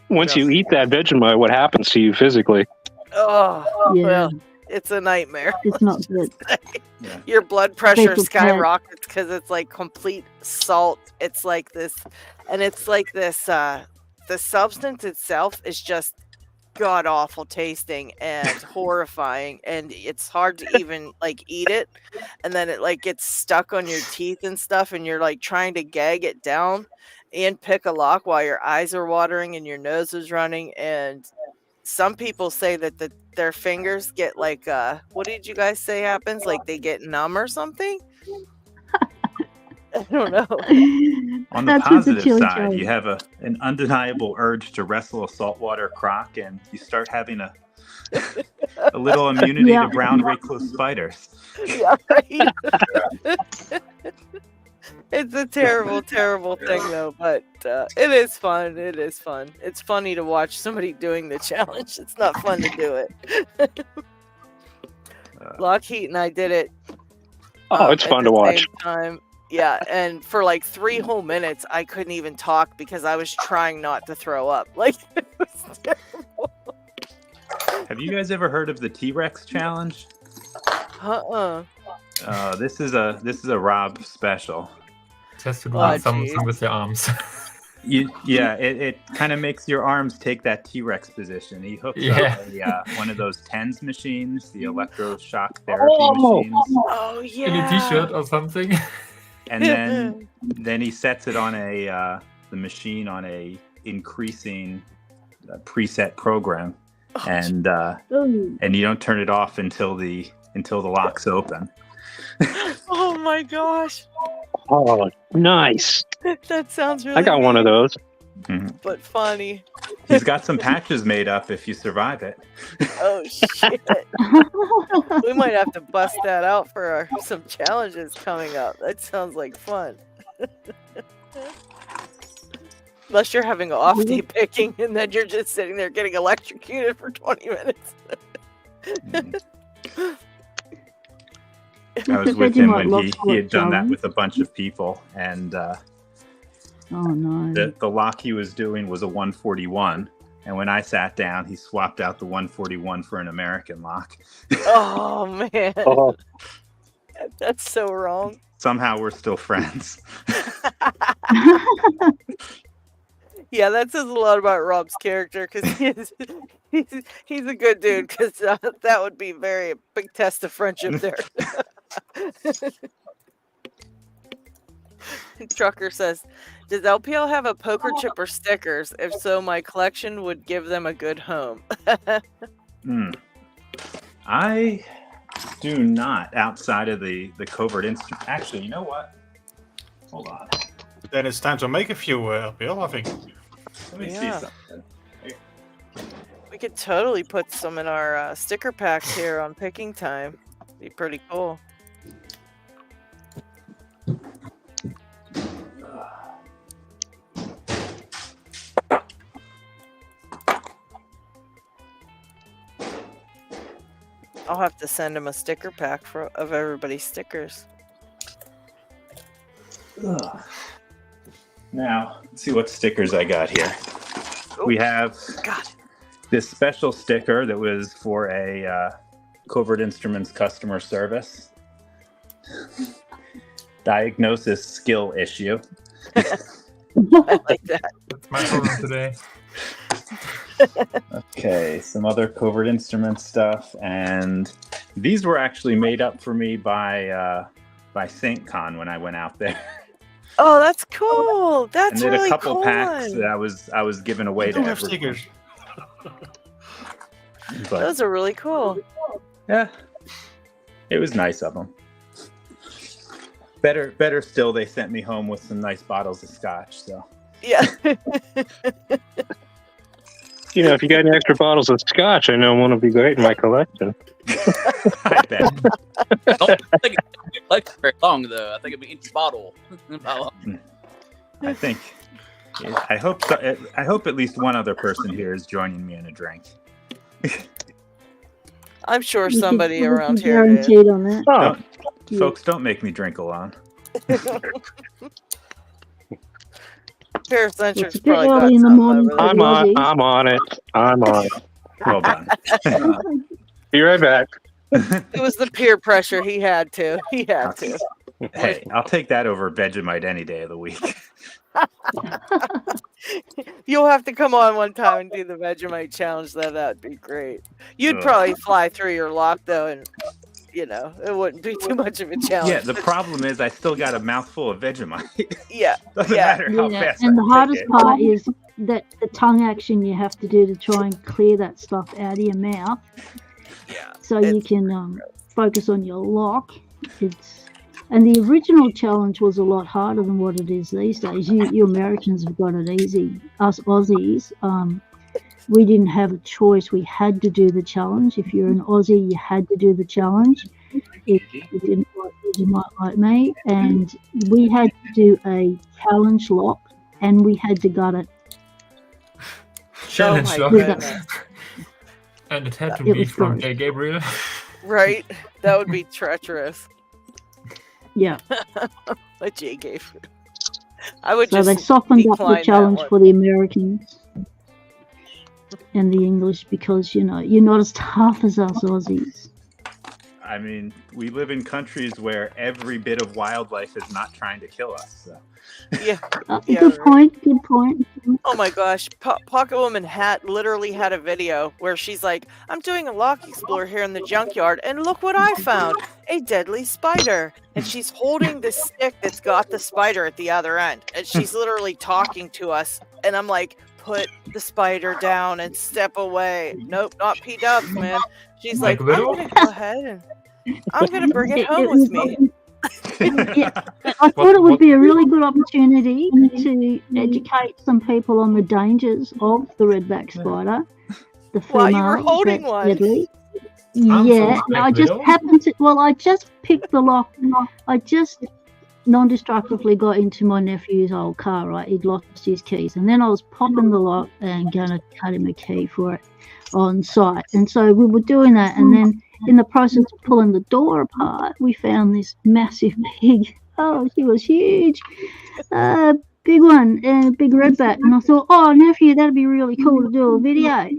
once you eat that Vegemite. What happens to you physically? Oh, well, it's a nightmare. It's not good. Your blood pressure Paper skyrockets because it's like complete salt. It's like this, and it's like this. The substance itself is just god awful tasting and horrifying, and it's hard to even like eat it, and then it like gets stuck on your teeth and stuff, and you're like trying to gag it down and pick a lock while your eyes are watering and your nose is running. And some people say that their fingers get like what did you guys say happens? Like they get numb or something? I don't know. On the positive side, you have an undeniable urge to wrestle a saltwater croc, and you start having a little immunity to brown recluse spiders. Yeah, right. It's a terrible thing though, but it is fun. It's funny to watch somebody doing the challenge. It's not fun to do it. LockHeat and I did it. It's fun to watch. Time. Yeah, and for like 3 whole minutes, I couldn't even talk because I was trying not to throw up. Like, it was terrible. Have you guys ever heard of the T-Rex challenge? This is a Rob special. It has to do something with your arms. It kind of makes your arms take that T-Rex position. He hooks up one of those TENS machines, the electroshock therapy machines. Oh yeah. In a t-shirt or something. And then he sets it on the machine on a increasing preset program, and you don't turn it off until the lock's open. Oh my gosh. Oh, nice. That sounds really I got one of those. but funny. He's got some patches made up if you survive it. Oh shit. We might have to bust that out for some challenges coming up. That sounds like fun. Unless you're having an off day picking and then you're just sitting there getting electrocuted for 20 minutes. I was with him when he had done that with a bunch of people, and oh no, the lock he was doing was a 141, and when I sat down, he swapped out the 141 for an American lock. Oh man, Oh. That's so wrong. Somehow we're still friends. Yeah, that says a lot about Rob's character because he's a good dude. Because that would be a big test of friendship there. Trucker says, "Does LPL have a poker chip or stickers? If so, my collection would give them a good home." I do not, outside of the covert instrument. Actually, you know what? Hold on. Then it's time to make a few LPL, I think. Let me see something. We could totally put some in our sticker packs here on picking time. Be pretty cool. I'll have to send him a sticker pack of everybody's stickers. Now, let's see what stickers I got here. We have this special sticker that was for a Covert Instruments customer service. Diagnosis skill issue. I like that. That's my problem today. Okay, some other Covert Instruments stuff, and these were actually made up for me by SaintCon when I went out there. Oh, that's cool. That's and then really a couple cool. packs that I was giving away to everyone. Stickers. But Those are really cool. yeah, it was nice of them. Better still, they sent me home with some nice bottles of scotch. So yeah. You know, if you got any extra bottles of scotch, I know one will be great in my collection. I bet. I don't think it lasts very long though. I think it'd be each bottle. I think. I hope so. I hope at least one other person here is joining me in a drink. I'm sure You can somebody probably around here is. guaranteed on that. Don't, folks, don't make me drink alone. Paracentrics It's a bit probably got early in the something morning over for there. the Aussies. I'm on it. I'm on it. Well done. Be right back. It was the peer pressure. He had to. He had to. Hey, I'll take that over Vegemite any day of the week. You'll have to come on one time and do the Vegemite challenge. That'd be great. You'd Ugh. probably fly through your lock though, and it wouldn't be too much of a challenge. Yeah, the problem is I still got a mouthful of Vegemite. Yeah. Doesn't Yeah. matter how fast And I the take hardest it. part is that the tongue action you have to do to try and clear that stuff out of your mouth. Yeah. So you can focus on your lock. And the original challenge was a lot harder than what it is these days. You Americans have got it easy. Us Aussies, we didn't have a choice. We had to do the challenge. If you're an Aussie, you had to do the challenge. If you didn't like it, you might like me. And we had to do a challenge lock, and we had to gut it. Challenge my lock. goodness. And it had to It be was from gross. Gabriel. Right? That would be treacherous. Yeah. A J gave. I would So just they softened up decline the that challenge one. for the Americans and the English because, you're not as tough as us Aussies. I mean, we live in countries where every bit of wildlife is not trying to kill us. So. Yeah. Good point. Good point. Oh my gosh, Pocket Woman literally had a video where she's like, I'm doing a lock explore here in the junkyard, and look what I found, a deadly spider. And she's holding the stick that's got the spider at the other end, and she's literally talking to us, and I'm like, put the spider down and step away. Nope, not P-dubs, man. She's like, I'm gonna go ahead and I'm gonna bring it home with me. I thought it would be a really good opportunity to educate some people on the dangers of the redback spider. The female, While you were holding that's one. deadly. Yeah, I just happened to. Well, I just picked the lock. I just non-destructively got into my nephew's old car. Right, he'd lost his keys, and then I was popping the lock and gonna cut him a key for it on site. And so we were doing that, and then in the process of pulling the door apart, we found this massive pig. Oh, she was huge. Big one, and a big redback. And I thought, oh, nephew, that'd be really cool to do a video.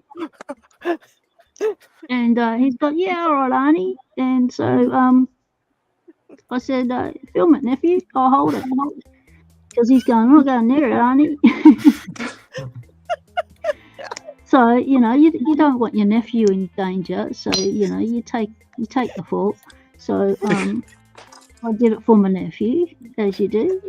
And he's got, yeah, all right, Arnie. And so I said, film it, nephew. I'll hold it. Because he's going, I'm not going near it, Arnie. So, you know, you don't want your nephew in danger. So, you know, you take the fault. So I did it for my nephew, as you do.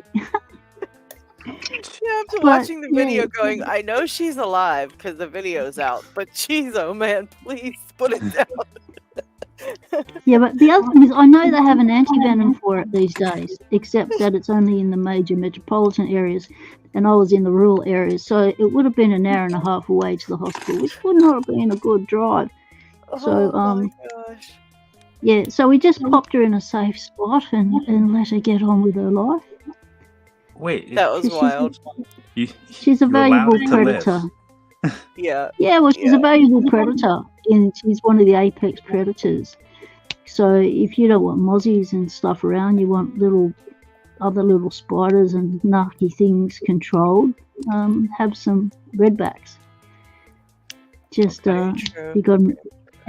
Yeah, I'm watching the video going, I know she's alive because the video's out, but jeez, oh man, please put it down. Yeah, but the other thing is, I know they have an anti-venom for it these days, except that it's only in the major metropolitan areas, and I was in the rural areas, so it would have been an hour and a half away to the hospital, which would not have been a good drive. So, my gosh. yeah, so we just popped her in a safe spot and let her get on with her life. Wait, that was wild. She's a valuable predator. Yeah. Yeah, well, she's a valuable predator, and she's one of the apex predators. So if you don't want mozzies and stuff around, you want other little spiders and narky things controlled, have some redbacks. Just you got an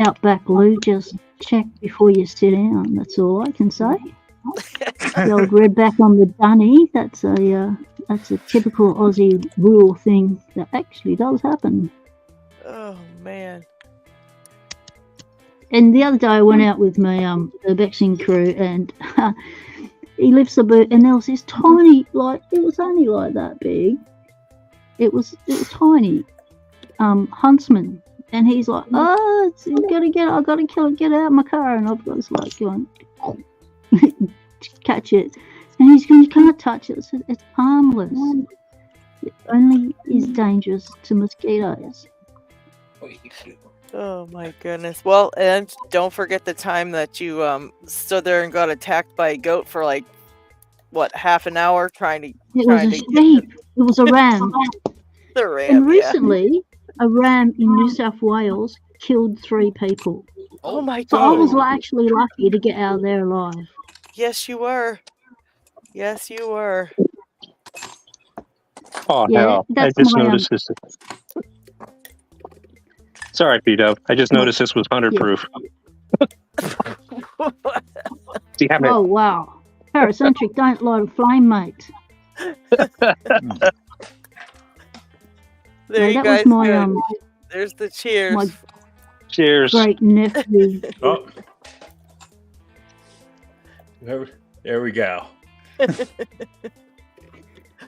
outback loo, just check before you sit down. That's all I can say. The old redback on the dunny, that's a typical Aussie rural thing that actually does happen. Oh man. And the other day I went out with my urbexing crew, and he lives and there was this tiny, like, it was only like that big. It was tiny. Huntsman. And he's like, oh, I gotta kill it, get out of my car. And I've got this like going catch it. And he's going, you can't touch it. It's harmless. It only is dangerous to mosquitoes. Oh my goodness. Well, and don't forget the time that you stood there and got attacked by a goat for like what, half an hour trying to It was a sheep. It was a ram. The ram. And recently a ram in New South Wales killed 3 people. Oh my So god. I was actually lucky to get out of there alive. Yes, you were. Yes, you were. Oh, Yeah, hell. I that's just my, noticed this. Sorry, P-Dub. I just noticed this was 100 proof. Damn it. Oh wow. Paracentric, don't light a flame, mate. There No, you that guys was my go. There's the cheers. my Cheers. great nephew. Oh, there we go. That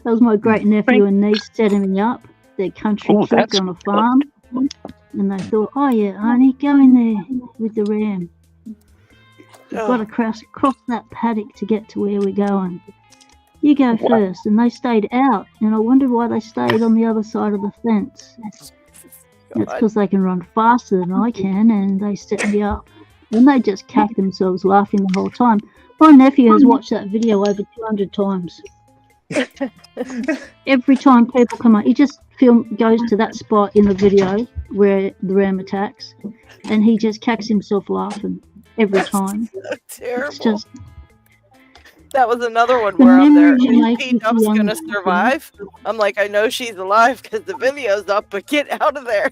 was my great nephew and niece setting me up. They're country Oh, kids that's on a farm. And they thought, oh yeah, Arnie, go in there with the ram. We've got to cross that paddock to get to where we're going. You go first. And they stayed out. And I wondered why they stayed on the other side of the fence. That's because they can run faster than I can, and they set me up. And they just cacked themselves laughing the whole time. My nephew has watched that video over 200 times. Every time people come out, he just goes to that spot in the video where the ram attacks, and he just cacks himself laughing every time. So terrible. It's just That was another one the where I'm there. memories you Is make with P-Dub's young gonna people. survive? I'm like, I know she's alive because the video's up, but get out of there.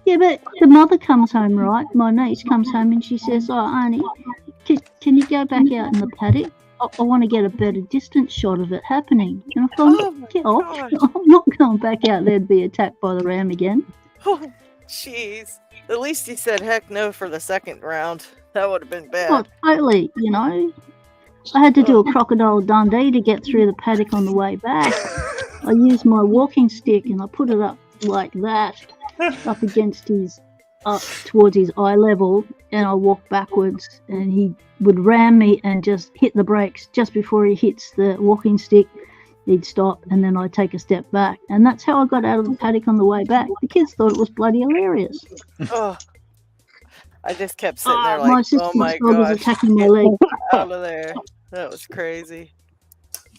Yeah, but the mother comes home, right? My niece comes home and she says, "Oh, Auntie, can you go back out in the paddock? I want to get a better distance shot of it happening." And I thought, get off. I'm not going back out there to be attacked by the ram again. Oh, jeez. At least he said heck no for the second round. That would have been bad. Oh, totally, you know. I had to do a crocodile Dundee to get through the paddock on the way back. I used my walking stick and I put it up like that, up against his, up towards his eye level, and I walked backwards, and he would ram me and just hit the brakes just before he hits the walking stick. He'd stop, and then I'd take a step back, and that's how I got out of the paddock on the way back. The kids thought it was bloody hilarious. Oh, I just kept sitting there My like, sister's oh my dog was gosh, attacking my leg. out of there. That was crazy.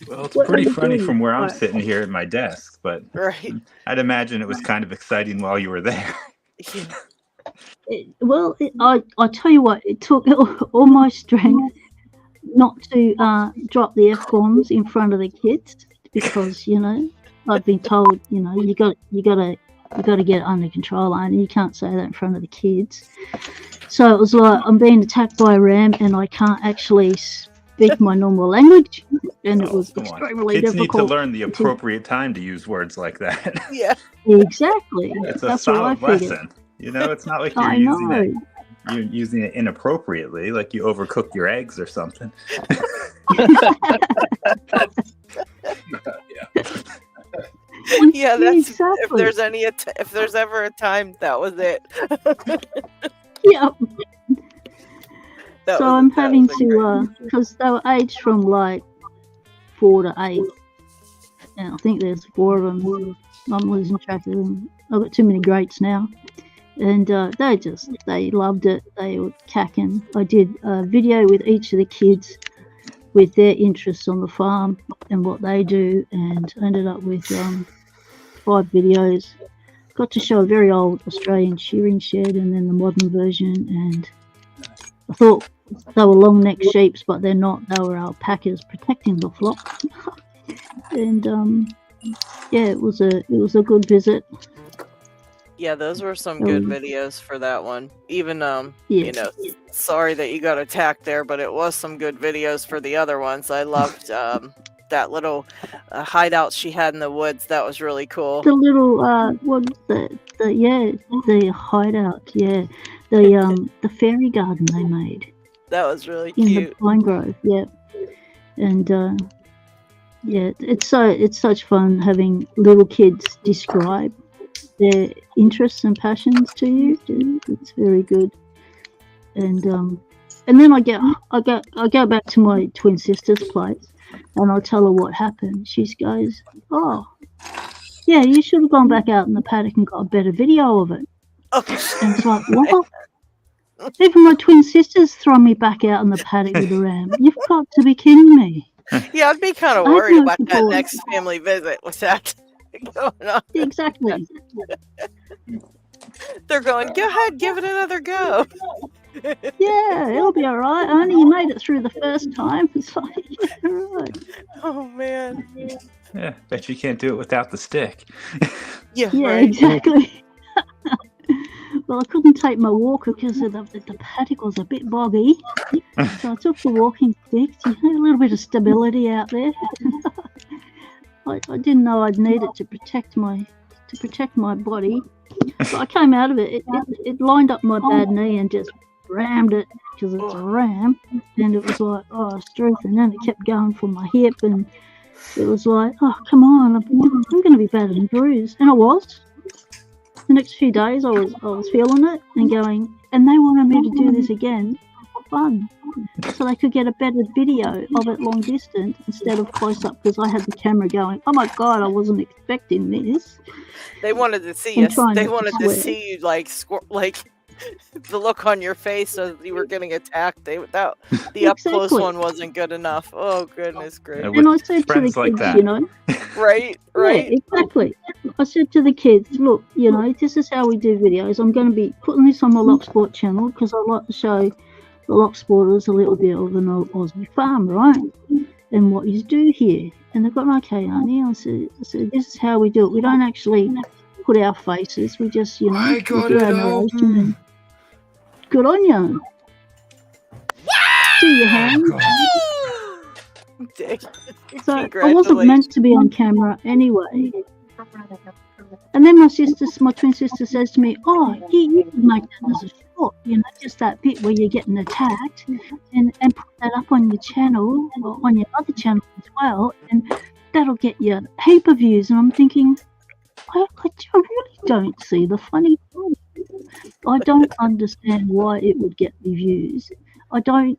Well, it's What pretty are you funny doing? from where I'm What? sitting here at my desk, but Right. I'd imagine it was kind of exciting while you were there. I tell you what, it took all my strength not to drop the F-bombs in front of the kids, because, you know, I've been told, you know, you got to get it under control, and you can't say that in front of the kids. So it was like I'm being attacked by a ram and I can't actually speak my normal language, and it was Come on. extremely Kids need to difficult. learn the appropriate time to use words like that. Yeah. Exactly. It's a That's what I solid figured. lesson. You know, it's not like I you're using it inappropriately, like you overcooked your eggs or something. Yeah, that's Exactly. if there's ever a time, that was it. Yeah. That So was I'm that having was a to, because they were aged from like 4 to 8, and I think there's 4 of them. I'm losing track of them. I've got too many greats now, and they loved it. They were cacking. I did a video with each of the kids with their interests on the farm and what they do, and ended up with 5 videos. Got to show a very old Australian shearing shed and then the modern version, and I thought they were long neck sheeps, but they're not. They were alpacas protecting the flock. And yeah, it was a good visit. Yeah, those were some good videos for that one. Even you know, sorry that you got attacked there, but it was some good videos for the other ones. I loved that little hideout she had in the woods. That was really cool. The little the hideout, the fairy garden they made That was really in the cute. pine grove, and it's such fun having little kids describe their interests and passions to you. It's very good. And then I go back to my twin sister's place, and I tell her what happened. She goes, "Oh, yeah, you should have gone back out in the paddock and got a better video of it." And it's like, what? Even my twin sister's thrown me back out in the paddock with a ram. You've got to be kidding me. Yeah, I'd be kind of I had worried no about that support. next family visit with that going on. Exactly. They're going, go ahead, give it another go. Yeah, it'll be all right. Only you made it through the first time. It's like, yeah, right. Oh man. Yeah, bet you can't do it without the stick. Yeah, Yeah, right. exactly. Well, I couldn't take my walker because the paddock was a bit boggy. So I took the walking stick to get a little bit of stability out there. I didn't know I'd need it to protect my body. So I came out of it. It lined up my bad knee and just rammed it because it's a ram. And it was like, oh, strength. And then it kept going for my hip, and it was like, oh, come on, I'm going to be battered and bruised. And I was. The next few days I was feeling it and going, and they wanted me to do this again for fun, so they could get a better video of it long distance instead of close up, because I had the camera going, oh my god, I wasn't expecting this. They wanted to see And us. trying They not to wanted to swear. see you like the look on your face as you were getting attacked. The up close Exactly. one wasn't good enough. Oh goodness gracious! And I said to the kids, you know, right. yeah, exactly. I said to the kids, look, you know, this is how we do videos. I'm going to be putting this on my Lock Sport channel because I like to show the Lock Sporters a little bit of an Aussie farm, right? And what you do here. And they've gone, okay, Auntie. I said, this is how we do it. We don't actually put our faces. We just, you know, I we got do it our narration. open. And good on you. See your hand. So I wasn't meant to be on camera anyway. And then my twin sister says to me, "Oh, you could make that as a short, you know, just that bit where you're getting attacked, and put that up on your channel, or on your other channel as well, and that'll get you a heap of views." And I'm thinking, I really don't see the funny part. I don't understand why it would get me views. I don't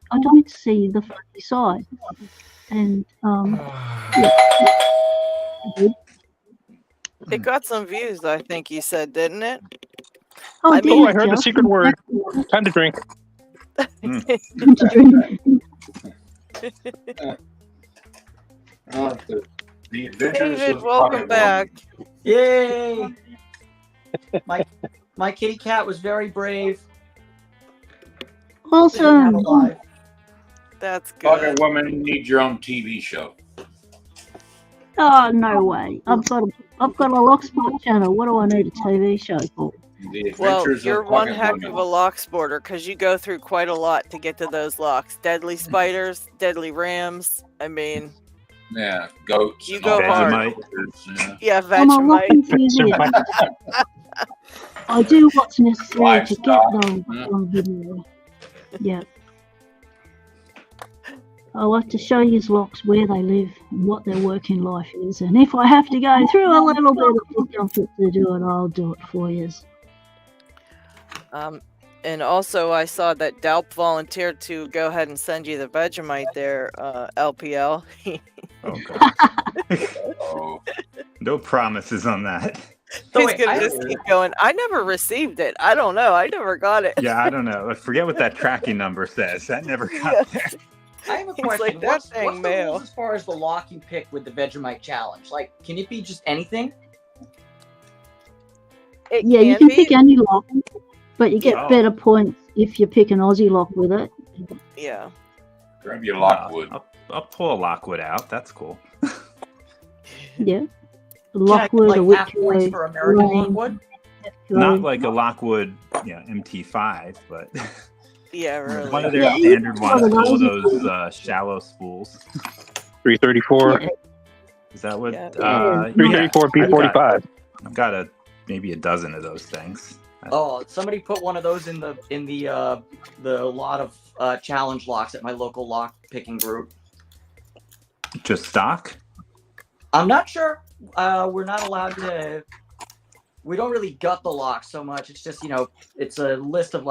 see the funny side. And yeah. It got some views, I think you said, didn't it? Oh, I I heard the secret word. Time to drink. Time to drink. The adventures David, of welcome Pocket back. Yay! My kitty cat was very brave. Awesome. Alive. That's good. Pocket Woman needs your own TV show. Oh, no way. I've got a Locksport channel. What do I need a TV show for? The Well, Adventures you're of one Pocket heck Woman. of a lock sporter because you go through quite a lot to get to those locks. Deadly spiders, deadly rams. I mean, Yeah, goats. you and go all that. Vegemite. yeah, I'm a rock Vegemite. enthusiast. I do what's necessary to get Livestock. those on video. Yeah. I like to show you locks where they live and what their working life is. And if I have to go through a little bit of discomfort to do it, I'll do it for you. And also, I saw that Dalp volunteered to go ahead and send you the Vegemite there, LPL. Oh god. Oh, No promises on that. So He's wait, gonna I- just keep going. I never received it. I don't know. I never got it. Yeah, I don't know. I forget what that tracking number says. That never got there. I have a He's question. like, that what's dang the mail. rules as far as the lock you pick with the Vegemite challenge? Like, can it be just anything? It Yeah, you can pick any lock, but you get Oh. better points if you pick an Aussie lock with it. Yeah. grab your Lockwood. I'll pull a Lockwood out. That's cool. Yeah. Can I Lockwood, get, a like half Witcher, points for American Lane, Lockwood? Not like a Lockwood, MT5, but Yeah, really. one of their Yeah, standard one ones, of full of those. those shallow spools. 334. Yeah. Is that what? Yeah. 334 P45. I've got maybe a dozen of those things. Oh, somebody put one of those in the lot of challenge locks at my local lock picking group. Just stock? I'm not sure. We're not allowed to. We don't really gut the locks so much. It's just, it's a list of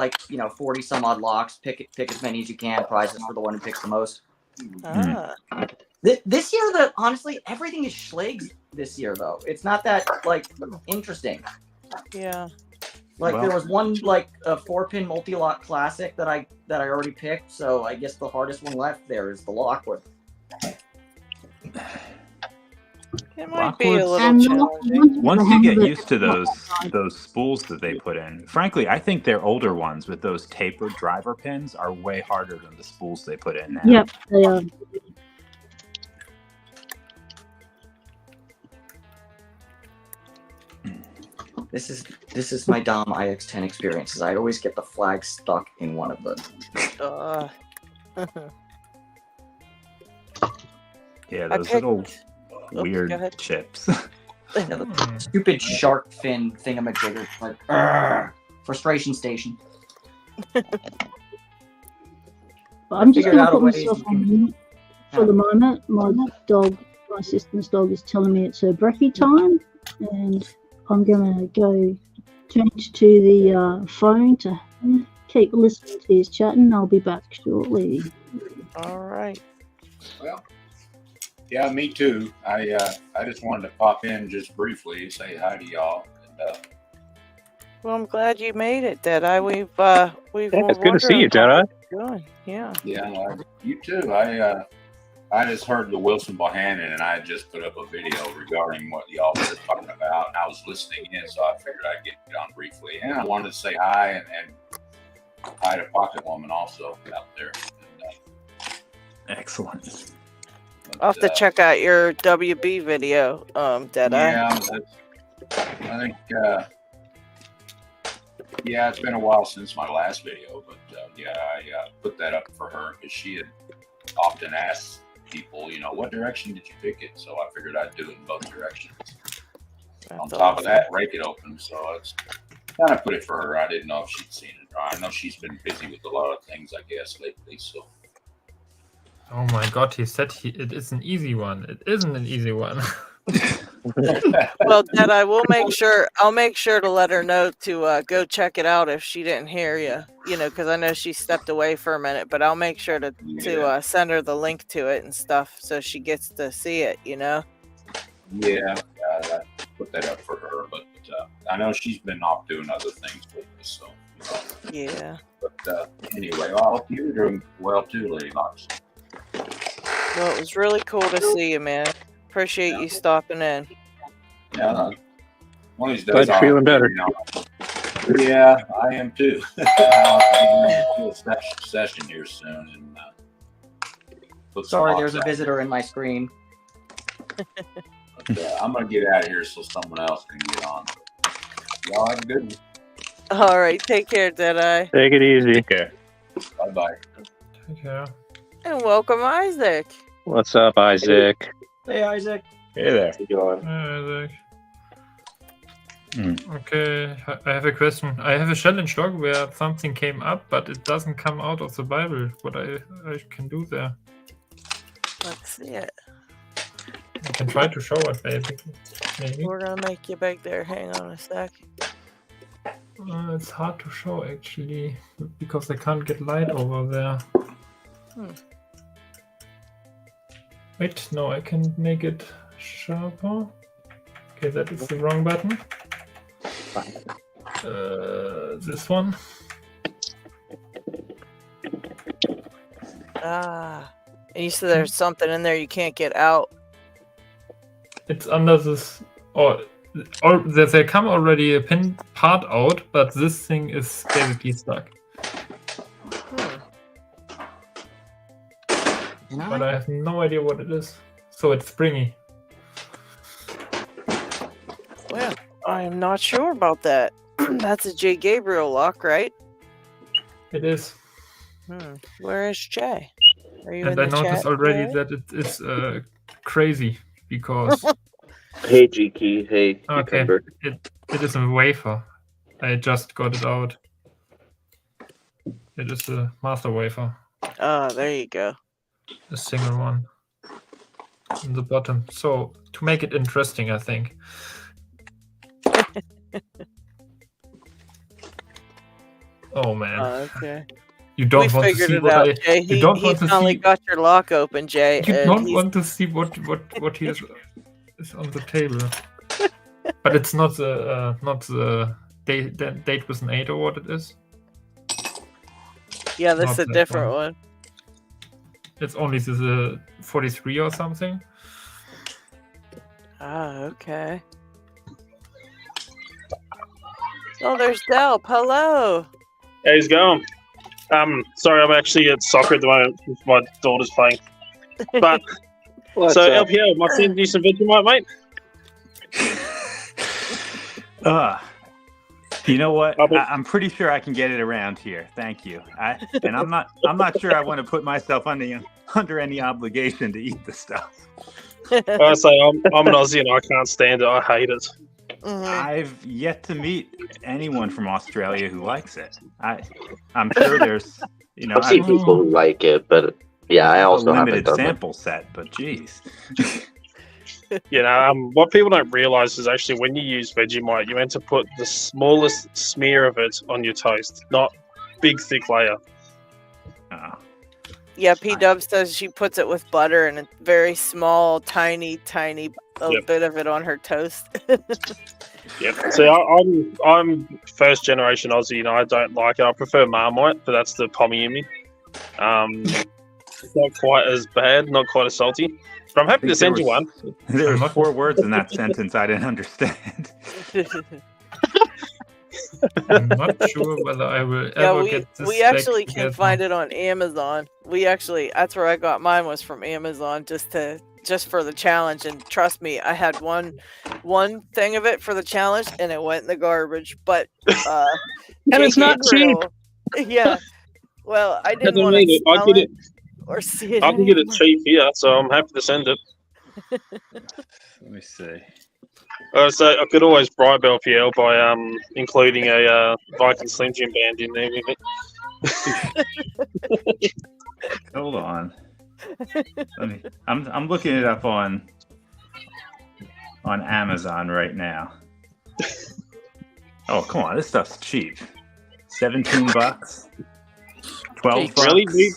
40 some odd locks. Pick as many as you can. Prizes for the one who picks the most. Ah. This year, honestly, everything is Schlegs this year, though. It's not that interesting. Yeah. There was one a 4-pin multi-lock classic that I already picked. So I guess the hardest one left there is the Lockwood. It might be a Lockwood's- little challenging. Once you get used to those spools that they put in, frankly, I think their older ones with those tapered driver pins are way harder than the spools they put in now. Yep, they are. This is my Dom IX10 experiences. I always get the flag stuck in one of them. Yeah, I those picked- little go weird ahead. chips. Yeah, the stupid shark fin thingamajigger. Frustration station. I'm just figured going to out a put way myself you on mute for the moment. My sister's dog is telling me it's her brekkie time, and I'm going to go change to the phone to keep listening to his chatting. I'll be back shortly. All right. Well, yeah, me too. I just wanted to pop in just briefly and say hi to y'all. And, Well, I'm glad you made it, Deadeye. We've Yeah, it's good to see you, Deadeye. Good. Yeah. yeah, you too. I just heard the Wilson Bohannon, and I had just put up a video regarding what y'all were talking about, and I was listening in, so I figured I'd get on briefly. And I wanted to say hi and hi to Pocket Woman also out there. Excellent. I'll have to check out your WB video, Deadeye. Yeah, I think, yeah, it's been a while since my last video, but yeah, I put that up for her because she had often asked people, you know, what direction did you pick it? So I figured I'd do it in both directions. On top of that, rake it open. So it's kind of put it for her. I didn't know if she'd seen it. I know she's been busy with a lot of things, I guess, lately. So. Oh my God! He said it is an easy one. It isn't an easy one. Well, Dad, I will make sure. I'll make sure to let her know to go check it out if she didn't hear you. You know, because I know she stepped away for a minute. But I'll make sure to send her the link to it and stuff so she gets to see it. You know. Yeah, I put that up for her, but I know she's been off doing other things lately. So. Yeah. But anyway, I hope you're doing well too, LadyLocks. Well, it was really cool to see you, man. Appreciate you stopping in. Yeah, one of these days. Glad you're feeling better. Yeah, I am too. I'll do a session here soon. And sorry, there's a visitor in my screen. But, I'm gonna get out of here so someone else can get on. Y'all have a good one. All right, take care, Deadeye. Take it easy. Take care. Bye bye. Take care. And welcome, Isaac. What's up, Isaac? Hey, Isaac. Hey there. How's it going? Hey, Isaac. Okay, I have a question. I have a challenge log where something came up, but it doesn't come out of the Bible. What I can do there? Let's see it. I can try to show it, maybe. We're gonna make you back there. Hang on a sec. It's hard to show actually because I can't get light over there. Wait, no, I can make it sharper. Okay, that is the wrong button. This one. Ah, and you said there's something in there you can't get out. It's under this, or they come already a pin part out, but this thing is basically stuck. But I have no idea what it is. So it's springy. Well, I am not sure about that. That's a J. Gabriel lock, right? It is. Where is Jay? Are you And in I the noticed chat, already Jay? that it is crazy because Hey, G-Key. Hey, okay, Cucumber. it is a wafer. I just got it out. It is a master wafer. Ah, there you go. A single one in the bottom. So to make it interesting, I think. Oh man. Okay. You don't We want to figured see it what out, I. Jay. You don't want to finally see. got your lock open, Jay. You and don't he's- want to see what he is on the table. But it's not the date with an 8 or what it is. Yeah, this is Not a that different one. It's only the 43 or something. Ah, okay. Oh, there's Delp. Hello. Hey, how's it going? Sorry, I'm actually at soccer at the moment. My daughter's playing. But What's so up? LPO, am I sending you some Vegemite, mate? You know what? I'm pretty sure I can get it around here. Thank you. I'm not sure I want to put myself under any obligation to eat the stuff. I say I'm an Aussie and I can't stand it. I hate it. I've yet to meet anyone from Australia who likes it. I'm sure there's, I've seen people who like it, but yeah, I also a haven't limited done it. sample set. But geez, What people don't realize is actually when you use Vegemite, you're meant to put the smallest smear of it on your toast, not big thick layer. Yeah, P-Dub says she puts it with butter and a very small, tiny bit of it on her toast. Yep. See, I'm first generation Aussie and I don't like it. I prefer Marmite, but that's the pommy in me. It's not quite as bad, not quite as salty. But I'm happy to send you one. There were 4 words in that sentence I didn't understand. I'm not sure whether I will ever get this. we actually can find it on Amazon. That's where I got mine, was from Amazon, just to just for the challenge, and trust me, I had one thing of it for the challenge, and it went in the garbage. But And it's not cheap. Yeah. Well, I didn't Doesn't want to mean it. I smell get it it. or see it. I can get it anymore. cheap here, so I'm happy to send it. Let me see. So I could always bribe LPL by including a Viking Slim Jim band in there with it. Hold on. I'm looking it up on Amazon right now. Oh, come on, this stuff's cheap. $17, $12. Really?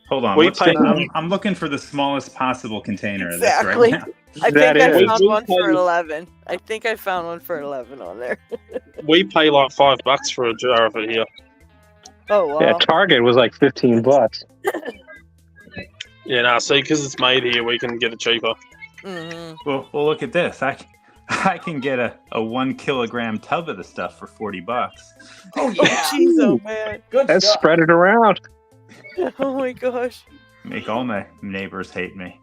Hold on. We What's pay- I'm looking for the smallest possible container of this Exactly. right now. I That think I is. found We one for pay- 11. I think I found one for 11 on there. We pay like $5 for a jar of it here. Oh wow. Yeah, Target was like $15. Yeah, nah, see, because it's made here, we can get it cheaper. Mhm. Well, look at this. I can get a 1 kilogram tub of the stuff for $40. Oh yeah. Jeez, oh man. Good Let's stuff. spread it around. Oh my gosh. Make all my neighbors hate me.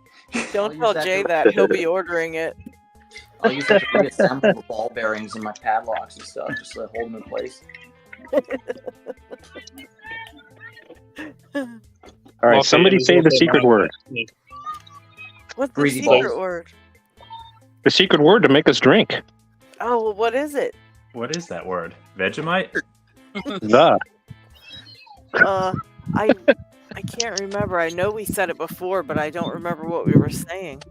Don't use tell that Jay to- that. He'll be ordering it. I'll use that to reassemble the ball bearings and my padlocks and stuff, just to hold them in place. All right, Okay, somebody and say there's the also secret my- word. Yeah. What's the Greasy secret balls. word? The secret word to make us drink. Oh, well, what is it? What is that word? Vegemite? The. I can't remember. I know we said it before, but I don't remember what we were saying.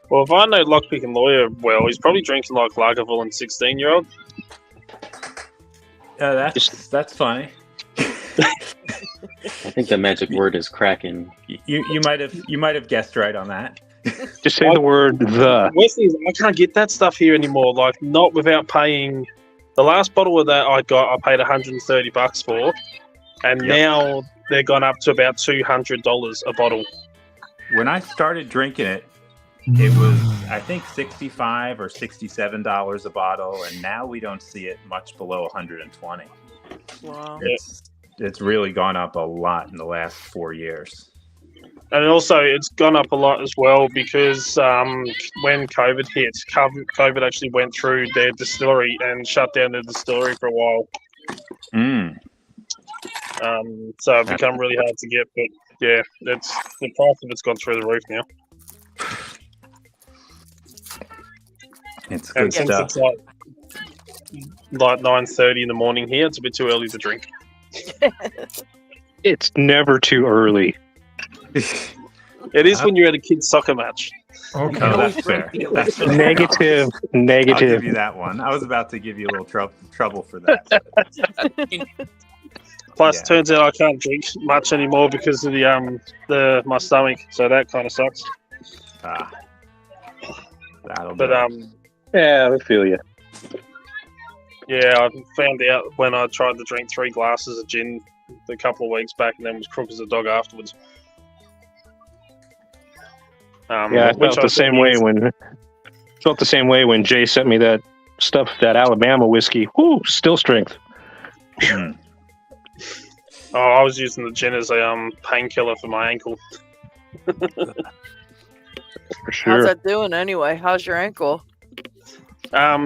Well, if I know Lockpicking Lawyer well, he's probably drinking like Lagavulin 16-year-old. That's funny. I think the magic word is Kraken. You might have guessed right on that. Just say the word the. Wesley's, I can't get that stuff here anymore. Like, not without paying. The last bottle of that I paid $130 for, and now they're gone up to about $200 a bottle. When I started drinking it, it was I think $65 or $67 a bottle, and now we don't see it much below 120. Wow. It's really gone up a lot in the last 4 years. And also, it's gone up a lot as well because when COVID hit, COVID actually went through their distillery and shut down the distillery for a while. So it's become really hard to get. But yeah, the price of it's gone through the roof now. It's good And since stuff. it's like 9:30 in the morning here, it's a bit too early to drink. It's never too early. It is when you're at a kid's soccer match. Okay. Oh, that's fair. That's fair. Negative. I'll give you that one. I was about to give you a little trouble for that. Plus, Yeah. turns out I can't drink much anymore because of my stomach. So that kind of sucks. That'll But do. Yeah, I feel you. Yeah, I found out when I tried to drink 3 glasses of gin a couple of weeks back, and then was crook as a dog afterwards. Yeah, I felt the same way when Jay sent me that stuff, that Alabama whiskey. Whoo, still strength. Oh, I was using the gin as a painkiller for my ankle. For How's sure. that doing anyway? How's your ankle?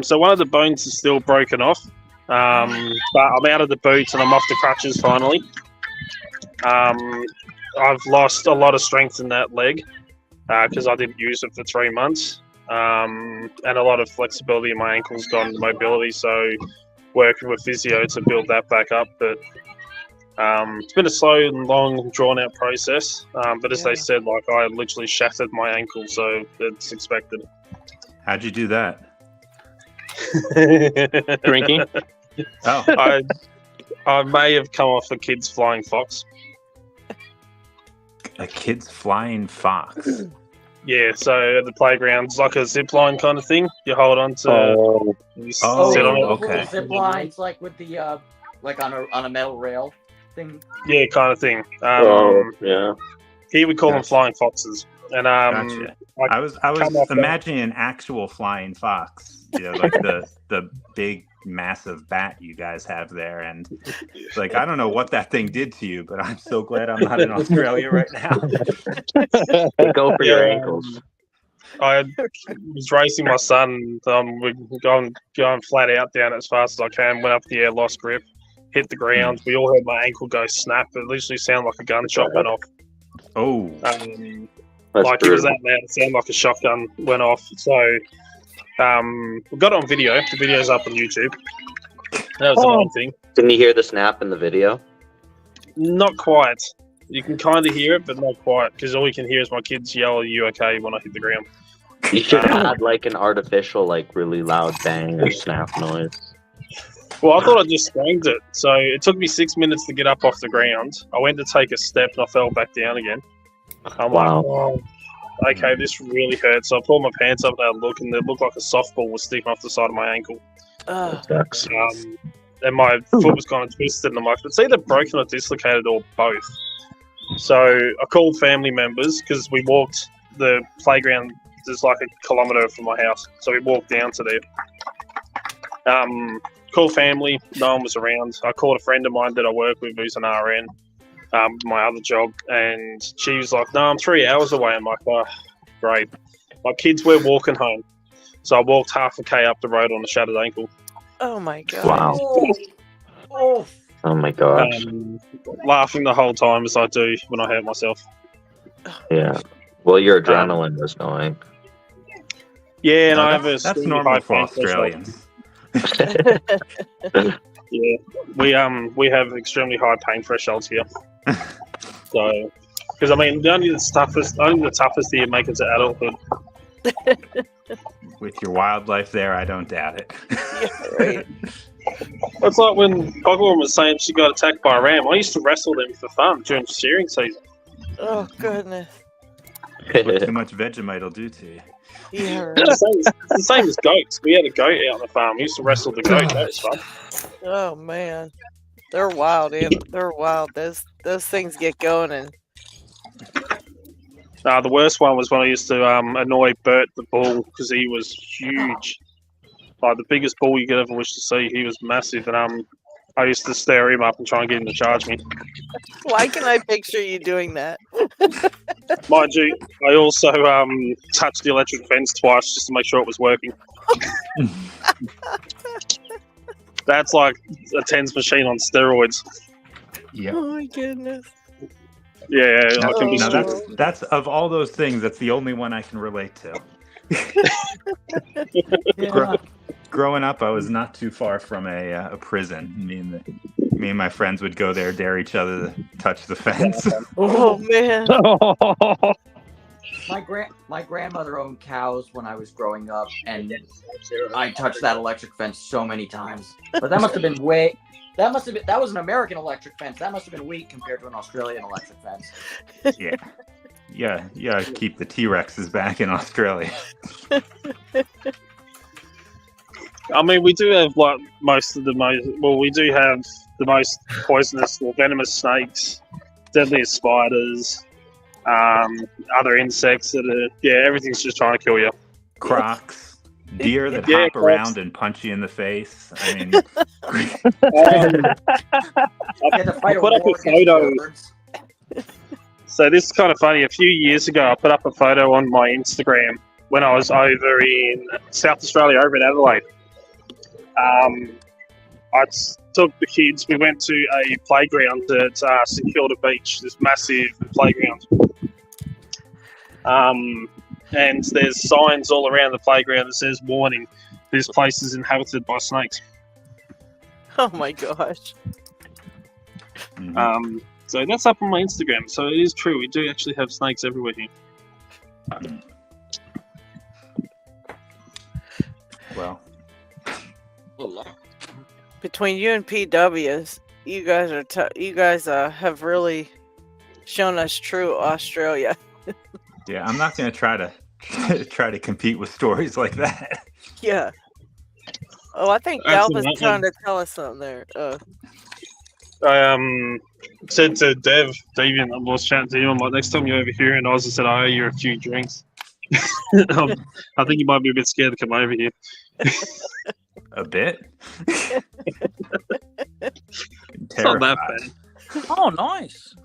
So one of the bones is still broken off, but I'm out of the boots and I'm off the crutches finally. I've lost a lot of strength in that leg because I didn't use it for 3 months, and a lot of flexibility in my ankles gone, mobility. So working with physio to build that back up, but it's been a slow and long, drawn-out process. But as they said, like I literally shattered my ankle, so it's expected. How'd you do that? Drinking. Oh, I may have come off a kid's flying fox. a kid's flying fox. Yeah, so at the playground, it's like a zip line kind of thing. You hold on to, you sit on it. Okay. Zip lines, like with the like on a metal rail thing. Yeah, kind of thing. Yeah. Here we call them flying foxes. And Gotcha. I was imagining an actual flying fox, like the big massive bat you guys have there, and like I don't know what that thing did to you, but I'm so glad I'm not in Australia right now. Go for your ankles. I was racing my son. We're going flat out down as fast as I can. Went up the air, lost grip, hit the ground. We all heard my ankle go snap. It literally sounded like a gunshot went off. Oh. Like it was that loud. It sounded like a shotgun went off. So we got it on video. The video's up on YouTube. That was the main thing. Didn't you hear the snap in the video? Not quite. You can kind of hear it, but not quite, because all you can hear is my kids yell, "Are you okay?" when I hit the ground. You should have had like an artificial, like really loud bang or snap noise. Well, I thought I just screamed it. So it took me 6 minutes to get up off the ground. I went to take a step and I fell back down again. I'm like, oh, okay, this really hurts. So I pulled my pants up and I look, and it looked like a softball was sticking off the side of my ankle. And my foot was kind of twisted, and I'm like, it's either broken or dislocated or both. So I called family members because we walked the playground. There's like 1 kilometre from my house, so we walked down to there. Called family, no one was around. I called a friend of mine that I work with who's an RN, my other job, and she was like, "No, I'm 3 hours away." I'm like, "Oh, great." My kids were walking home, so I walked half a K up the road on a shattered ankle. Oh my god! Wow. Oh my gosh. Laughing the whole time as I do when I hurt myself. Yeah. Well, your adrenaline was going. Yeah, and I have that's normal for Australians. Yeah, we have extremely high pain thresholds here. So, because I mean, only the toughest here make it to adulthood. With your wildlife there, I don't doubt it. Yeah, right. It's like when Pogwell was saying she got attacked by a ram. I used to wrestle them for fun during shearing season. Oh goodness. What too much Vegemite will do to you. Yeah, right. It's the same as goats. We had a goat out on the farm. We used to wrestle the goat. That was fun. Oh man, they're wild. They're wild. Those things get going, and the worst one was when I used to annoy Bert the bull because he was huge, like the biggest bull you could ever wish to see. He was massive, and I used to stir him up and try and get him to charge me. why can I picture you doing that? Mind you, I also touched the electric fence twice just to make sure it was working. That's like a tens machine on steroids. Yeah. Oh my goodness. Yeah, I can be now that's of all those things, that's the only one I can relate to. Yeah. Growing up, I was not too far from a prison. Me and my friends would go there, dare each other to touch the fence. Oh man. My grandmother owned cows when I was growing up, and I touched that electric fence so many times. But that must have been that was an American electric fence. That must have been weak compared to an Australian electric fence. Yeah. Keep the T-Rexes back in Australia. I mean, we do have like we do have the most poisonous or venomous snakes, deadliest spiders, other insects that are, everything's just trying to kill you. Crocs, deer that hop around and punch you in the face. I mean, I put up a photo. So this is kind of funny. A few years ago, I put up a photo on my Instagram when I was over in South Australia, over in Adelaide. I took the kids. We went to a playground at St Kilda Beach, this massive playground. And there's signs all around the playground that says, "Warning, this place is inhabited by snakes." Oh my gosh. So that's up on my Instagram. So it is true. We do actually have snakes everywhere here. Well. Between you and PWs, you guys have really shown us true Australia. Yeah, I'm not going to try to compete with stories like that. Yeah. Oh, I think Dalva's trying to tell us something there. said to Davian, I was chatting to him. I'm like, next time you're over here in Oz, I said, I owe you a few drinks. I think you might be a bit scared to come over here. A bit. It's not that bad. Oh, nice.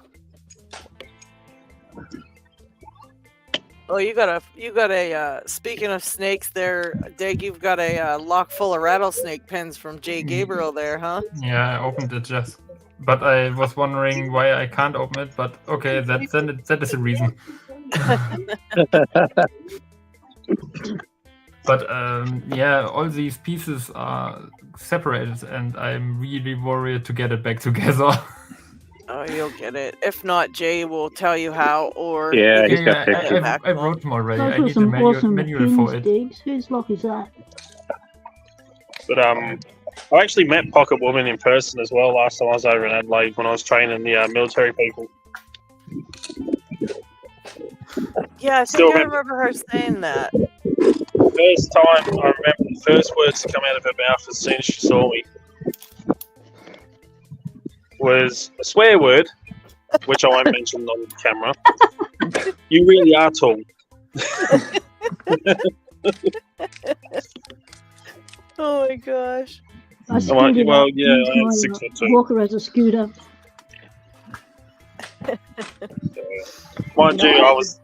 Oh, you got a. Speaking of snakes, there, Dig, you've got a lock full of rattlesnake pens from J. Gabriel there, huh? Yeah, I opened it just, but I was wondering why I can't open it. But okay, that is a reason. But yeah, all these pieces are separated, and I'm really worried to get it back together. Oh, you'll get it. If not, Jay will tell you how, or Yeah, you he's got can pictures. back I one. wrote them already. Those I were need a some awesome manual pins, for it. Diggs. Whose lock is that? But I actually met Pocket Woman in person as well last time I was over in Adelaide when I was training the military people. Yeah, I Still think I remember- remember her saying that. First time I remember the first words to come out of her mouth as soon as she saw me was a swear word, which I won't mention on camera. You really are tall. Oh my gosh. I I'm like, scooted well, up, yeah, used I am my 6'2". Walker as a scooter. Mind you, I was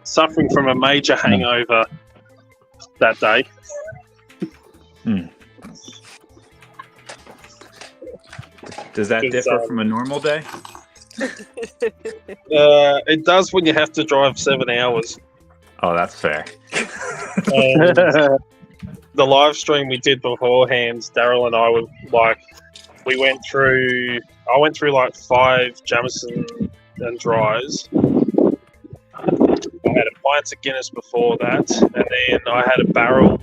suffering from a major hangover that day. Does that differ from a normal day? It does when you have to drive 7 hours. Oh, that's fair. And the live stream we did beforehand, Daryl and I were like, I went through like 5 Jameson and dries. I had a pint of Guinness before that, and then I had a barrel of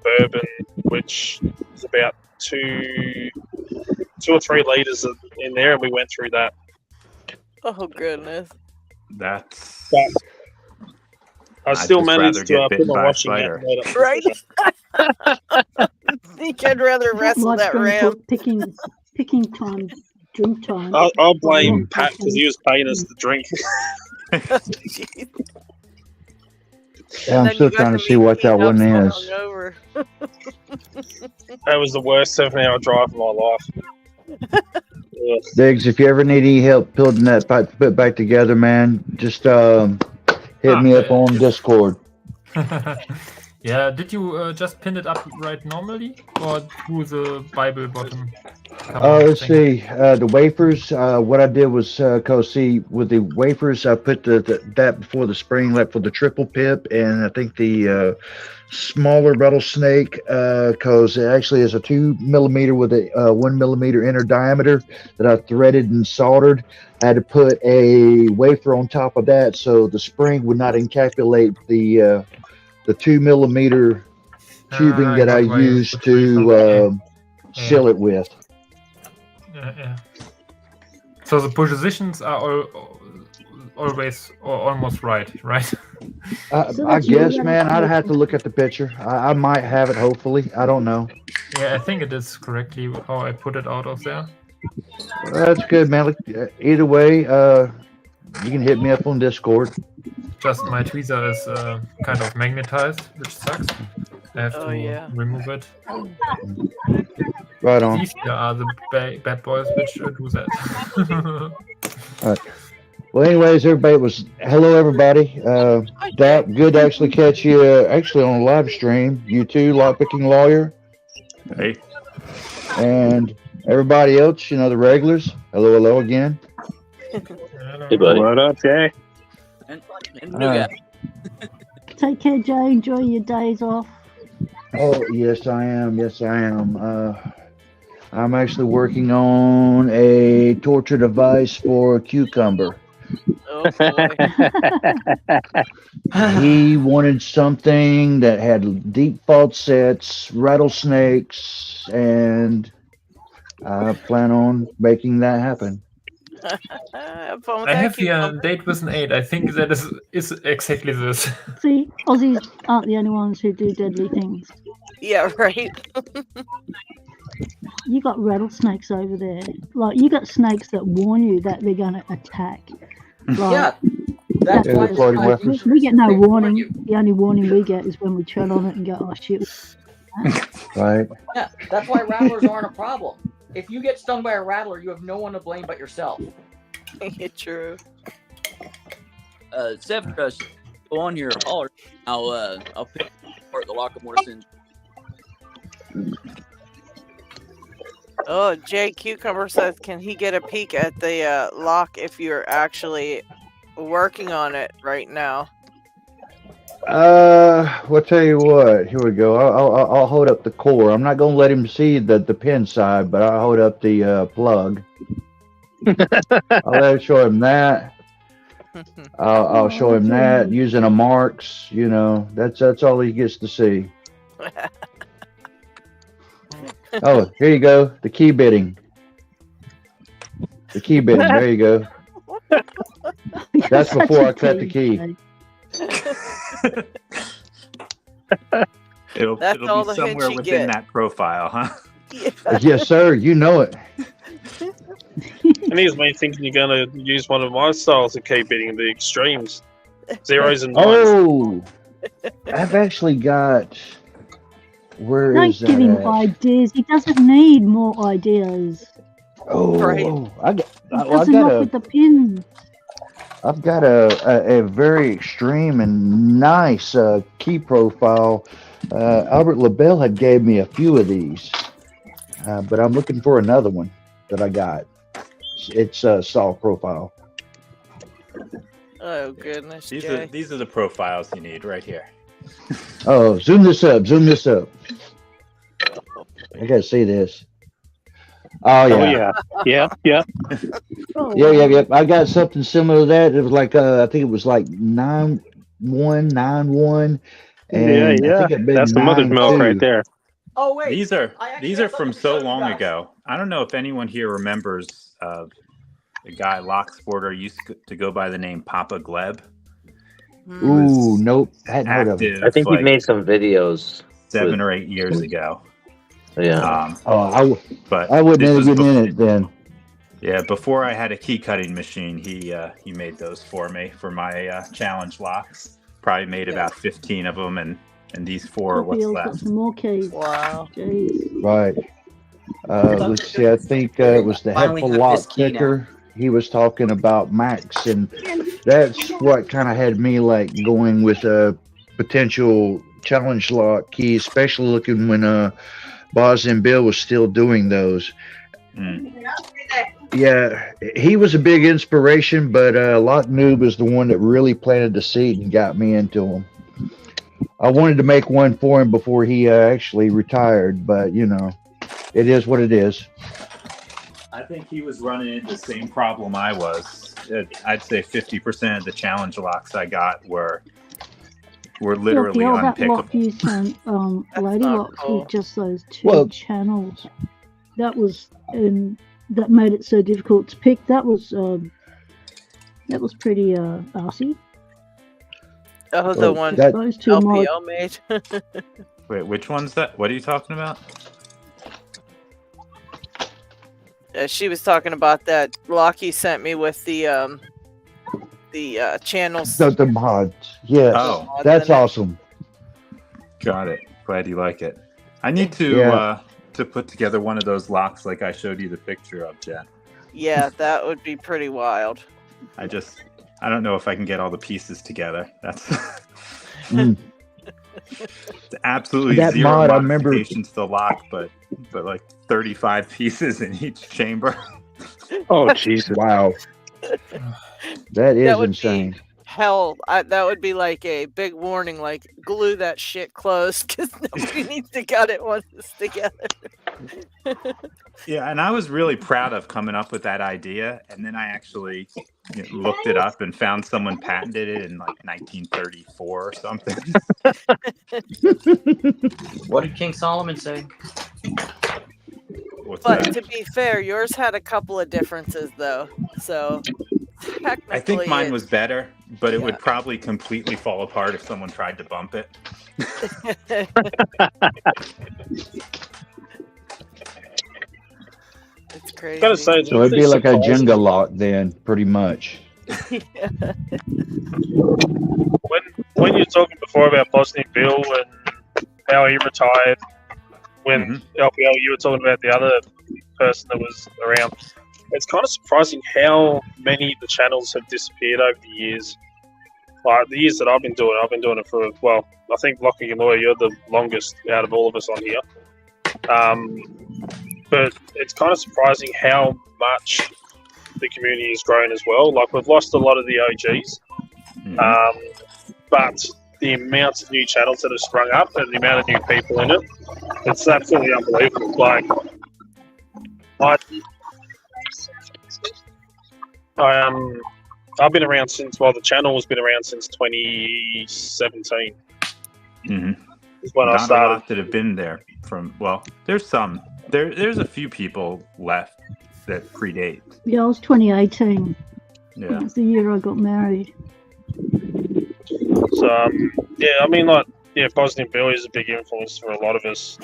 bourbon, which is about 2 or 3 liters in there, and we went through that. Oh goodness. That's. But I still just managed rather to get put bitten my by a washing spider. out. Right? I think I'd rather wrestle Live that stream ram. called picking time, drink time. I'll blame Pat because he was paying us to drink. Yeah, I'm still trying to see what that one is. That was the worst 7-hour drive of my life. Ugh. Diggs, if you ever need any help building that pipe to put back together, man, just hit me up on Discord. Yeah, did you just pin it up right normally, or through the Bible bottom? Let's see. The wafers. What I did was, see, with the wafers, I put that before the spring, like for the triple pip, and I think the smaller rattlesnake, because it actually is a 2 millimeter with a 1 millimeter inner diameter that I threaded and soldered. I had to put a wafer on top of that so the spring would not encapsulate the 2 millimeter tubing that I used to seal it with. Yeah. So the positions are always or almost right? I guess, man, I'd have to look at the picture. I might have it, hopefully. I don't know. Yeah, I think it is correctly how I put it out of there. That's good, man. Look, either way, you can hit me up on Discord. Just my tweezer is kind of magnetized, which sucks. I have to remove it. Right on. These here are the bad boys which do that. All right. Well, anyways, everybody, hello, everybody. Good to actually catch you actually on a live stream. You too, Lockpicking Lawyer. Hey. And everybody else, the regulars. Hello again. Hey, buddy. What up, Jay? And new guy. Take care, Jay. Enjoy your days off. Oh, yes, I am. I'm actually working on a torture device for a cucumber. Oh, boy. He wanted something that had deep fault sets, rattlesnakes, and I plan on making that happen. I have the date with an 8. I think that is exactly this. See, Aussies aren't the only ones who do deadly things. Yeah, right. you got rattlesnakes over there. Like you got snakes that warn you that they're going to attack. Like, Yeah, that's Yeah, why the floating sometimes weapons. we get no they warn warning. you. The only warning we get is when we tread on it and go, "Oh shit!" Right. Yeah, that's why rattlers aren't a problem. If you get stung by a rattler, you have no one to blame but yourself. True. Severus, go on here. I'll pick apart the lock of Morrison's. Oh, Jay Cucumber says, can he get a peek at the lock if you're actually working on it right now? Well, tell you what. Here we go. I'll hold up the core. I'm not gonna let him see the pin side, but I'll hold up the plug. I'll let him show him that. I'll show him that using a marks. You know, that's all he gets to see. Oh, here you go. The key bitting. The key bitting. There you go. That's before I cut the key. It'll That's all be the hints somewhere you within get. that profile, huh? Yes, sir. You know it. And here's me thinking you're going to use one of my styles of key bidding, the extremes. Zeros and ones. Oh, I've actually got. Where Don't is that give him at? ideas. He doesn't need more ideas. Oh, Right. I got. He I does enough with the pins. I've got a very extreme and nice key profile. Albert LaBelle had gave me a few of these, but I'm looking for another one that I got. It's soft profile. Oh goodness, These Jay. are the profiles you need right here. Oh, zoom this up. Zoom this up. I gotta see this. Oh yeah. Yeah. Yeah. I got something similar to that. It was like I think it was like 9191, and I think it'd been That's the mother's milk right 92. there. Oh wait, These are I actually have from something to so show you long guys. ago. I don't know if anyone here remembers the guy Locksporter used to go by the name Papa Gleb. Ooh, nope. Hadn't heard of it. I think he like made some videos 7 or 8 years ago. Yeah. But I wouldn't this have was been in it then. Yeah, before I had a key cutting machine, he made those for me for my challenge locks. Probably made about 15 of them, and these 4 are what's Gabriel's got left. some more keys. Wow. Jeez. Right. Let's see. I think it was the Finally headful have lock this key now. picker. He was talking about Max, and that's what kind of had me like going with a potential challenge lock key, especially looking when Boz and Bill was still doing those. Yeah, he was a big inspiration, but Lock Noob is the one that really planted the seed and got me into him. I wanted to make one for him before he actually retired, but you know, it is what it is. I think he was running into the same problem I was. I'd say 50% of the challenge locks I got were literally Yeah, that unpickable. lock you sent LadyLocks cool. with just those 2 channels. That was that made it so difficult to pick. That was pretty arsey. Oh, the one Those 2 mods. LPL made. Wait, which one's that? What are you talking about? She was talking about that lock he sent me with the channels. The mods. Yes. Oh. That's awesome. Got it. Glad you like it. I need to put together one of those locks like I showed you the picture of, Jen. Yeah, that would be pretty wild. I don't know if I can get all the pieces together. That's it's absolutely That zero mod, I remember- modifications to the lock, but like 35 pieces in each chamber. Oh, Jesus. Wow. That is would insane. Hell, that would be like a big warning, like glue that shit closed because nobody needs to cut it once it's together. Yeah, and I was really proud of coming up with that idea, and then I actually looked it up and found someone patented it in like 1934 or something. What did King Solomon say? What's But that? to be fair, yours had a couple of differences though, so technically I think mine was better, but it would Yeah. probably completely fall apart if someone tried to bump it. It's crazy. Gotta say, So it'd be like a Jenga lock then, pretty much. When you're talking before about Boston Bill and how he retired, when LPL, you were talking about the other person that was around. It's kind of surprising how many of the channels have disappeared over the years. Like the years that I've been doing it for, well, I think Locking and Lawyer, you're the longest out of all of us on here. But it's kind of surprising how much the community has grown as well. Like we've lost a lot of the OGs, but the amount of new channels that have sprung up and the amount of new people in it, it's absolutely unbelievable. Like, I've been around since, well, the channel has been around since 2017. Is when I Not a started. lot that have been there from. Well, there's some. There's a few people left that predate. Yeah, it was 2018. Yeah. That was the year I got married. So, yeah, I mean, like, yeah, Boston Bill is a big influence for a lot of us.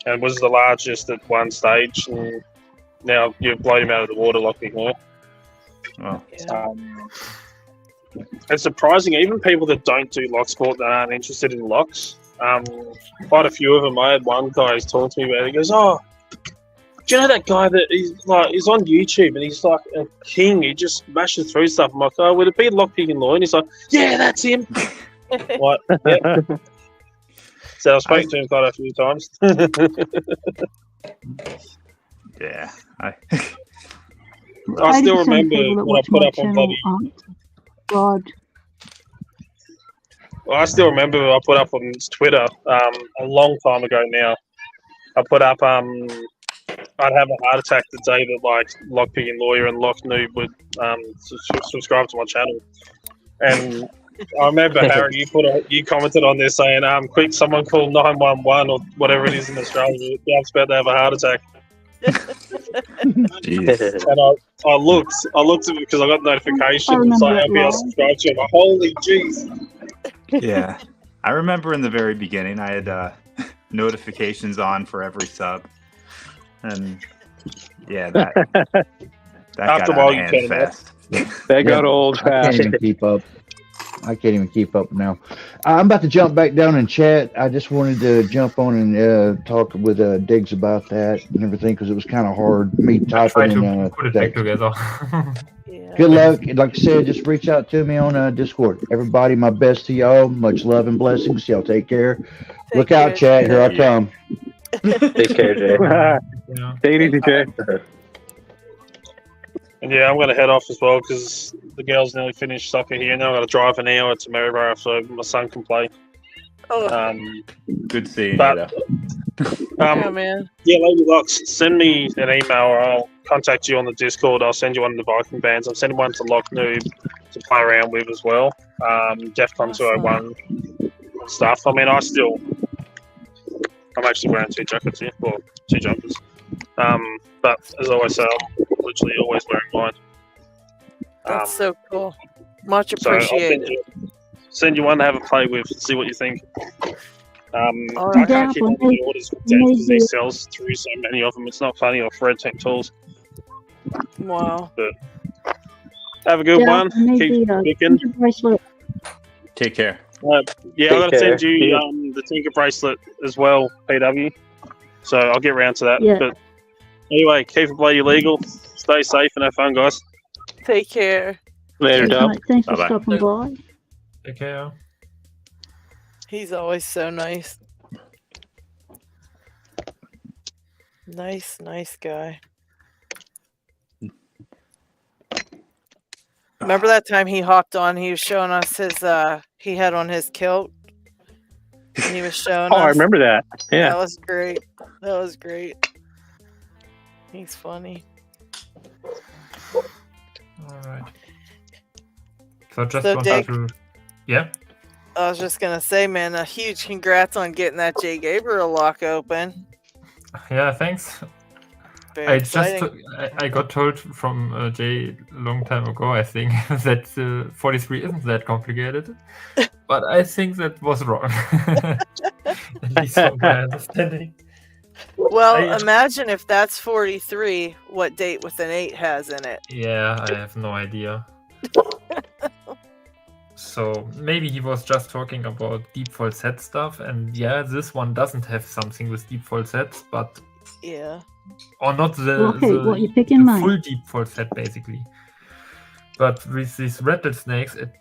And was the largest at one stage, and now you've blown him out of the water like before. Well, it's surprising, even people that don't do lock sport that aren't interested in locks. Quite a few of them. I had one guy who's talking to me about it. He goes, "Oh, do you know that guy that he's on YouTube and he's like a king? He just smashes through stuff." I'm like, "Oh, would it be Lockpicking Law?" And he's like, "Yeah, that's him." What? Yeah. So I spoke to him quite a few times. Yeah, I still remember when I put up on bloody. Well, I still remember I put up on Twitter a long time ago now. I put up I'd have a heart attack the day that like Lockpicking Lawyer and Lock Noob would subscribe to my channel. And I remember Harry, you commented on there saying, "Quick, someone call 911 or whatever it is in Australia. Dad's about to have a heart attack." Jeez. And I looked at it because I got notification. It's like LPL subscribed to it. Like, holy jeez. Yeah, I remember in the very beginning I had notifications on for every sub, and yeah, that After got a while out of you hand can. fast. That got old I can't fast. even keep up. I can't even keep up now. I'm about to jump back down and chat. I just wanted to jump on and talk with Diggs about that and everything because it was kind of hard me Try typing to in put it back text. together. Good luck. Like I said, just reach out to me on Discord. Everybody, my best to y'all. Much love and blessings. Y'all take care. Look out, chat. Here I come. Take care, Jay. Take it easy, Jay. And yeah, I'm going to head off as well because the girls nearly finished soccer here. Now I've got to drive an hour to Maryborough so my son can play. Good seeing but, you. Yeah, man. Yeah, LadyLocks, send me an email or I'll contact you on the Discord. I'll send you one of the Viking bands. I'm sending one to Lock Noob to play around with as well. DEFCON 201 stuff. I mean, I'm actually wearing two jackets here, or two jumpers. But as I always say, I'm literally always wearing mine. That's so cool. Much So I'll appreciated. send you one to have a play with, see what you think. I right. can't keep up with the orders with Dave because he sells through so many of them. It's not funny off Red Team Tools. Wow. But have a good one. Keep picking. Bracelet. Take care. Yeah, I got to send you the Tinker bracelet as well, PW. So I'll get around to that. Yeah. But anyway, keep it bloody legal. Stay safe and have fun, guys. Take care. Later, Dub. Thanks for Bye-bye. stopping by. Take care. He's always so nice. Nice guy. Remember that time he hopped on? He was showing us his, he had on his kilt. And he was showing us. I remember that. Yeah. That was great. That was great. He's funny. All right. So just So, wanted Dick, to, yeah. I was just gonna say, man, a huge congrats on getting that J. Gabriel lock open. Yeah, thanks. Very exciting. I got told from Jay a long time ago, I think, that 43 isn't that complicated. But I think that was wrong. At least from my understanding. Well, imagine if that's 43, what date with an 8 has in it. Yeah, I have no idea. So maybe he was just talking about deep falset stuff, and yeah, this one doesn't have something with deep falsets, but Yeah. or not LockHeat, what you picking, mate? full deep falset basically. But with these rattlesnakes, it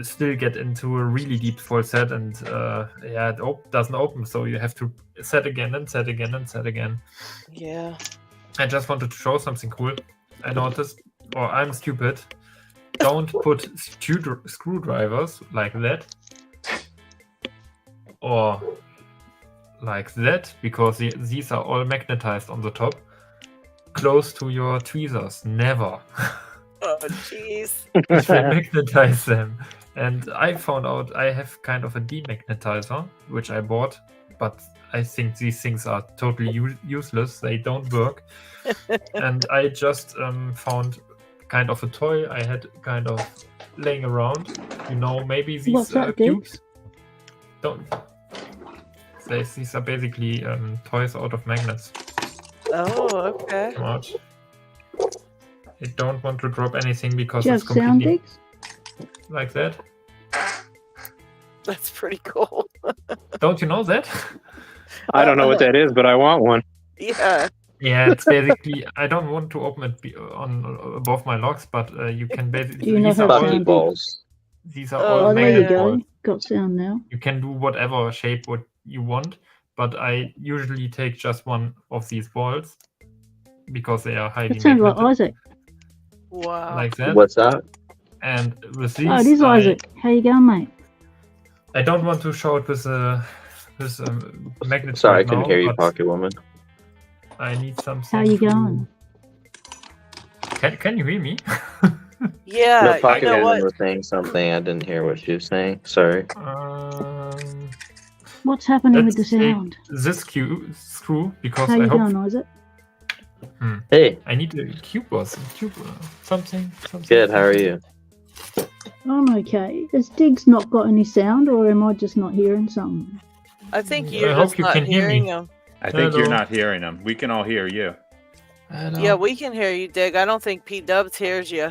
still get into a really deep falset, and yeah, it doesn't open, so you have to set again and set again and set again. Yeah. I just wanted to show something cool. I noticed, or I'm stupid. Don't put screwdrivers like that or like that, because these are all magnetized on the top, close to your tweezers. Never. Oh, jeez. If they magnetize them. And I found out I have kind of a demagnetizer, which I bought, but I think these things are totally useless. They don't work. And I just found kind of a toy I had kind of laying around. You know, maybe these cubes. Don't. These are basically toys out of magnets. Oh, okay. Come out. I don't want to drop anything because Do you it's have sound completely digs? like that. That's pretty cool. Don't you know that? I don't know what that is, but I want one. Yeah. Yeah, it's basically. I don't want to open it on above my locks, but you can basically. Do you not have sound digs? These are all Oh, there you magnet go. balls. Got sound now. You can do whatever shape what you want, but I usually take just one of these balls because they are highly That sounds like magnetic, Isaac. Wow. like that. What's that? And with these, Oh, it is Isaac. How you going, mate? I don't want to show it with magnet. Sorry, I right couldn't now, hear you, but Pocket Woman. I need something. How you going? Can you hear me? Yeah, No, Pocket you know Woman what? was saying something. I didn't hear what she was saying. Sorry. What's happening with the Let's take sound? this screw because How I you hope. going, Isaac? Hey. I need a cube or something. Good. How are you? I'm okay. Has Diggs not got any sound, or am I just not hearing something? I think I you're hope just you not can hear me. hearing him. I think you're Hello. not hearing them. We can all hear you. Yeah, we can hear you, Dig. I don't think P-Dubs hears you.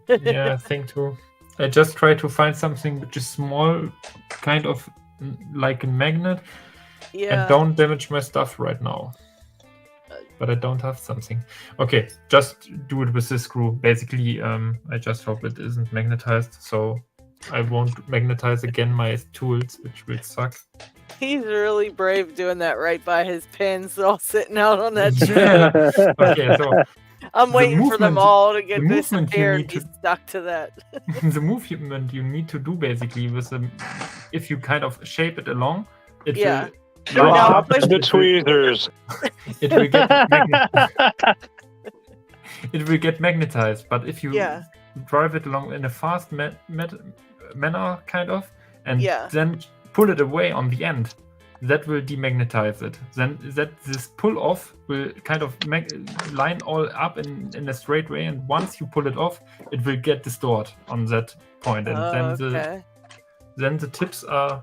Yeah, I think too. I just try to find something which is small, kind of like a magnet, Yeah. and don't damage my stuff right now. But I don't have something. Okay, just do it with this screw. Basically, I just hope it isn't magnetized, so I won't magnetize again my tools, which will suck. He's really brave doing that right by his pins all sitting out on that Yeah. tree. Okay, so I'm the waiting for them movement- all to the get movement you disappear and need be to- stuck to that. the movement you need to do basically with if you kind of shape it along, it Yeah. will No, line no, up push- and The it will- tweezers. it will get it will get magnetized. But if you Yeah. drive it along in a fast manner, kind of, and Yeah. then pull it away on the end, that will demagnetize it. Then this pull off will kind of line all up in a straight way, and once you pull it off, it will get distorted on that point, and Okay. then the tips are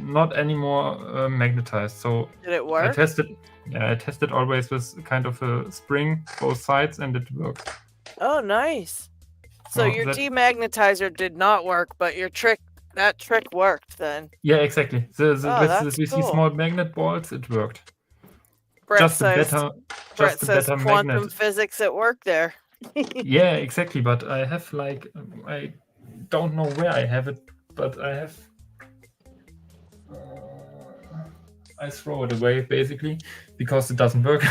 not anymore magnetized. So Did it I work? tested always with kind of a spring both sides, and it worked. Oh, nice. So Oh, your that- demagnetizer did not work, but that trick worked then. Yeah, exactly. Oh, With that's these cool. small magnet balls, it worked. Brett Just a says, better, Brett just a says better quantum magnet. physics at work there. Yeah, exactly. But I have I don't know where I have it, but I have. I throw it away basically because it doesn't work.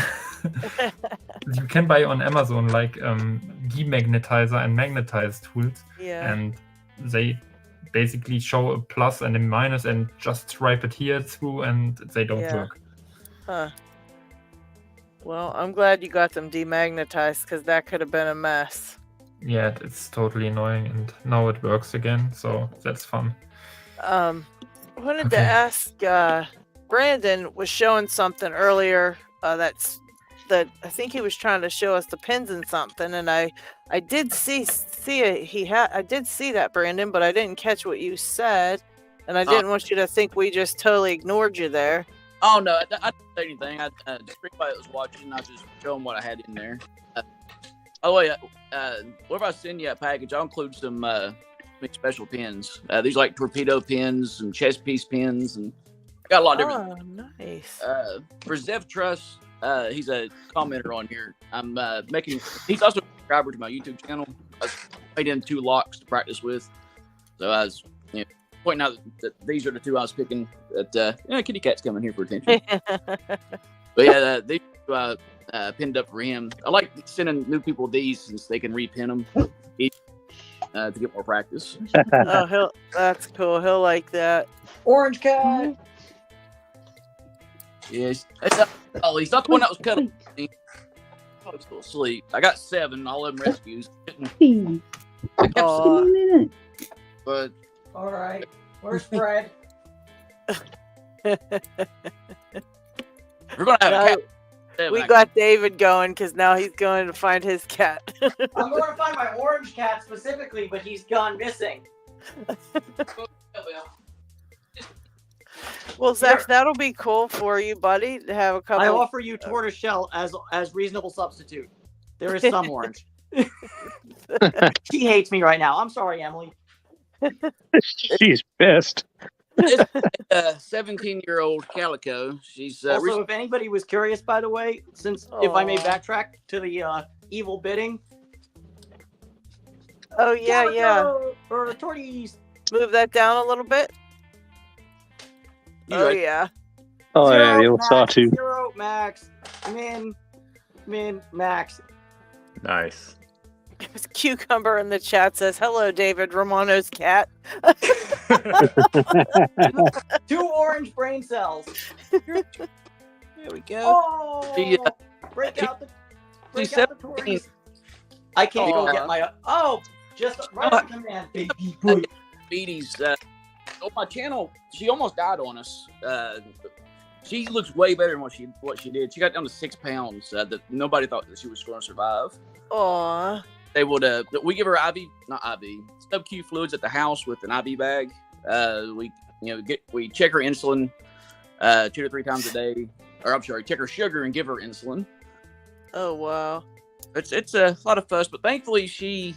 You can buy on Amazon demagnetizer and magnetized tools, Yeah. and they basically show a plus and a minus and just stripe it here through, and they don't Yeah. work. Huh. Well, I'm glad you got them demagnetized because that could have been a mess. Yeah, it's totally annoying, and now it works again, so that's fun. Wanted to Okay. ask. Brandon was showing something earlier. That I think he was trying to show us the pins and something, and I did see it. I did see that, Brandon, but I didn't catch what you said, and I didn't want you to think we just totally ignored you there. Oh no, I didn't say anything. I just everybody that was watching, I just show them what I had in there. Oh wait, what if I send you a package? I'll include some special pins. These are like torpedo pins and chest piece pins, and I got a lot of different. Oh, nice. For Zev Truss, he's a commenter on here. I'm making. He's also a subscriber to my YouTube channel. I made in 2 locks to practice with, so I was pointing out that these are the 2 I was picking. That kitty cat's coming here for attention. But yeah, these pinned up for him. I like sending new people these since they can repin them to get more practice. Oh, that's cool. He'll like that. Orange cat. Yes. Oh, he's not the one that was cut off. Oh, he's still asleep. I got 7. All of them rescues. I kept some, but All right. Where's Fred? we're gonna have a cat. We got David going because now he's going to find his cat. I'm going to find my orange cat specifically, but he's gone missing. Well, Zach, that'll be cool for you, buddy, to have a couple. I offer you tortoiseshell as reasonable substitute. There is some orange. She hates me right now. I'm sorry, Emily. She's pissed. It's a 17-year-old calico. She's Also, if anybody was curious, by the way, since if I may backtrack to the evil bidding. Oh yeah, Calico or tortoise. Move that down a little bit. Oh yeah. Oh yeah, the old max, sawtooth. 0 max, min max. Nice. Cucumber in the chat says, "Hello, David, Romano's cat." 2 orange brain cells. There we go. Oh, She, break out the she's tortoise. I can't go get my. Just right on command, baby boy. Beatty's on my channel. She almost died on us. She looks way better than what she did. She got down to 6 pounds. That nobody thought that she was going to survive. Aww. They would. We give her sub Q fluids at the house with an IV bag. We check her insulin 2 to 3 times a day. Or I'm sorry, check her sugar and give her insulin. Oh wow. It's a lot of fuss, but thankfully she's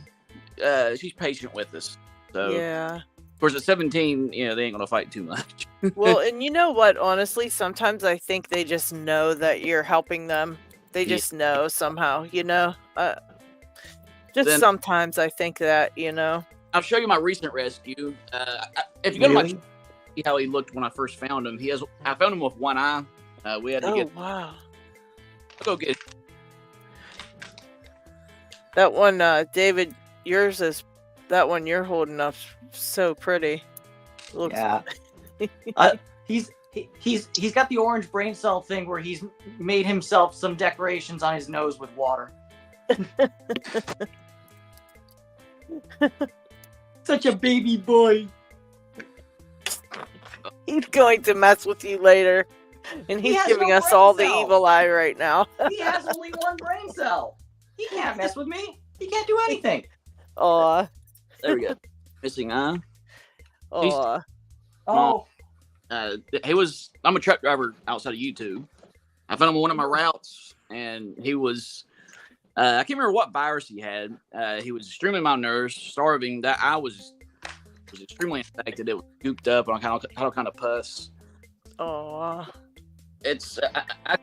patient with us. So Yeah. Of course, at 17, they ain't gonna fight too much. Well, and you know what? Honestly, sometimes I think they just know that you're helping them. They just know somehow, Just sometimes I think that, I'll show you my recent rescue. If you go to my channel, see how he looked when I first found him. I found him with one eye. We had to get. Wow. I'll go get. That one, David, that one you're holding up so pretty. Looks... Yeah. He's got the orange brain cell thing where he's made himself some decorations on his nose with water. Such a baby boy. He's going to mess with you later. And he's giving us all the evil eye right now. He has only 1 brain cell. He can't mess with me. He can't do anything. Aw. There we go. Missing eye. Aw. Oh. I'm a truck driver outside of YouTube. I found him on one of my routes, and he was. I can't remember what virus he had. He was extremely malnourished, starving. That eye was extremely infected. It was gooped up and had all kind of pus. Oh. It's I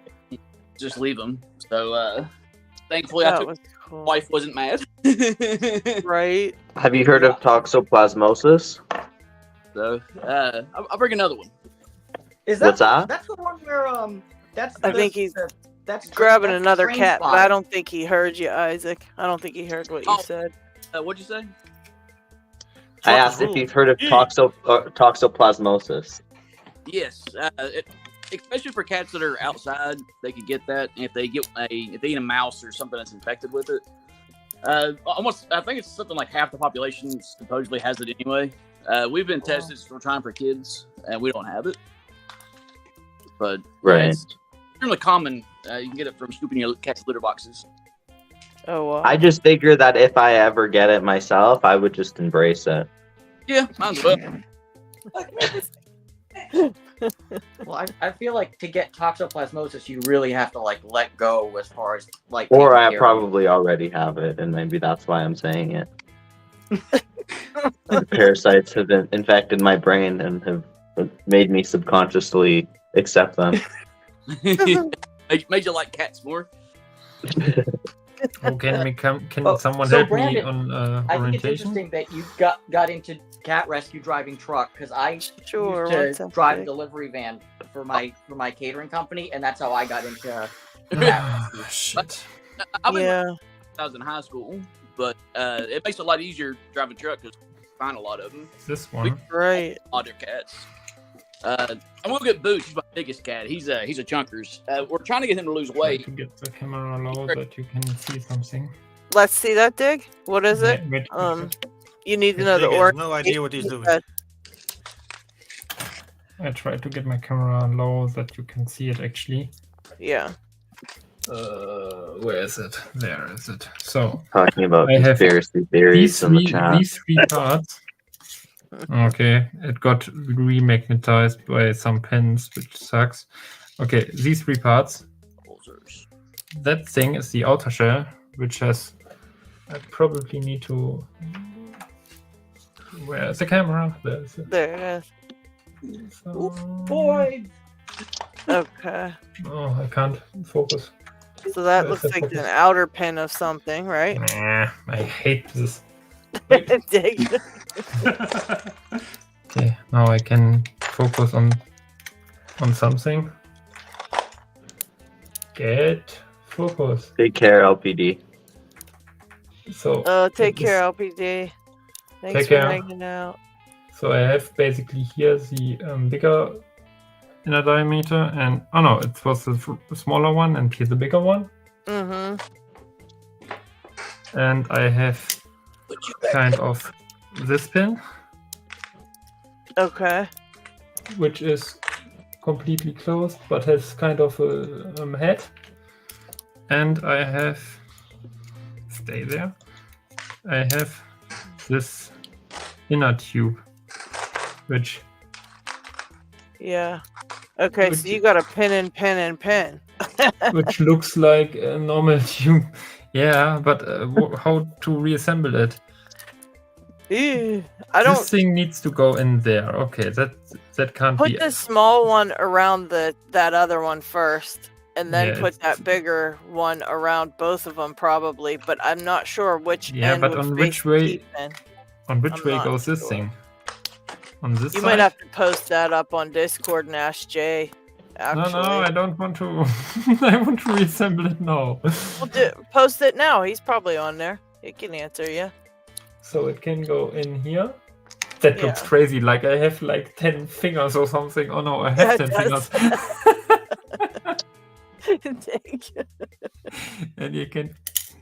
just leave him. So thankfully, Cool. Wife wasn't mad. Right. Have you heard of toxoplasmosis? So I'll bring another one. Is that What's that? That's the one where I think he's that's grabbing that's another train cat, but spotting. I don't think he heard you, Isaac. I don't think he heard what you said. What'd you say? I asked if you've heard of toxoplasmosis. Yes, especially for cats that are outside, they could get that. And if they eat a mouse or something that's infected with it, I think it's something like half the population supposedly has it anyway. We've been tested, so we're trying for kids, and we don't have it. But it's extremely common. You can get it from scooping your cat's litter boxes. Oh wow. I just figure that if I ever get it myself, I would just embrace it. Yeah, might as well. Well, I feel like to get toxoplasmosis, you really have to like let go as far as like. Or taking I care of probably already have it, and maybe that's why I'm saying it. The parasites have infected my brain and have made me subconsciously accept them. Made you like cats more. Oh, can Oh, someone so help Brandon, me on I think it's orientation? interesting that you got into cat rescue driving truck because I Sure, used what's to up, drive a Dick? delivery van for my catering company, and that's how I got into cat rescue. Shit. I've been Yeah. when I was in high school, but it makes it a lot easier driving truck because find a lot of them. This one. Right. Other cats. I'm gonna get Boots. He's my biggest cat. He's a chunkers. We're trying to get him to lose Try weight. to get the camera low that you can see something. Let's see that, Dig. What is it? Wait, You need to know the Dig has order. no idea what he's doing. I try to get my camera low that you can see it actually. Yeah. Where is it? There is it. So Talking about I have conspiracy theories in the chat. these three parts. Okay, it got remagnetized by some pins, which sucks. Okay, these three parts. That thing is the outer shell, which has. I probably need to. Where's the camera? There's it. There it is. Boy. Okay. Oh, I can't focus. So that Where's looks the like focus? an outer pin of something, right? Nah, I hate this. Dig. Okay, now I can focus on something. Get focus. Take care, LPD. So Take this- care, LPD. Thanks Take for care. hanging out. So I have basically here the bigger inner diameter, and oh no, it was the smaller one, and here's the bigger one. Mm-hmm. And I have kind of this pin, Okay. which is completely closed, but has kind of a head. And I have, stay there, I have this inner tube, which Yeah. Okay, so you got a pin and pin and pin. which looks like a normal tube. Yeah, but how to reassemble it? Ew, I don't This thing needs to go in there. Okay, that can't put be. the small one around that other one first, and then Yeah, put that bigger one around both of them probably. But I'm not sure which Yeah, end but would on face which the way? teeth in. On which I'm way not goes this sure. thing? On this You side? might have to post that up on Discord and ask Jay. Actually, No, I don't want to. I want to reassemble it now. Well, post it now. He's probably on there. He can answer you. So it can go in here. That looks Yeah. crazy. Like I have like 10 fingers or something. Oh no, I Yeah, have it 10 does. fingers. And you can.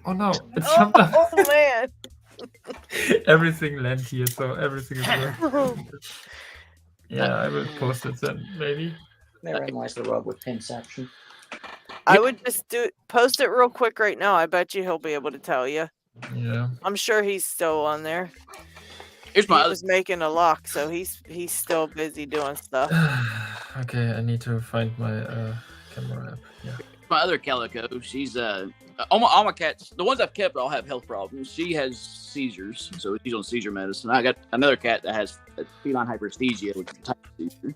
Oh no, it's Oh, jumped up. oh man. Everything landed here, so everything is Oh. good. Yeah, I will post it then, maybe. Therein lies the rub with pinception. I would just post it real quick right now. I bet you he'll be able to tell you. Yeah. I'm sure he's still on there. Here's my He other. was making a lock, so he's still busy doing stuff. Okay, I need to find my camera app. Yeah. My other calico, she's all my cats, the ones I've kept all have health problems. She has seizures, so she's on seizure medicine. I got another cat that has feline hyperesthesia, which is a type of seizure.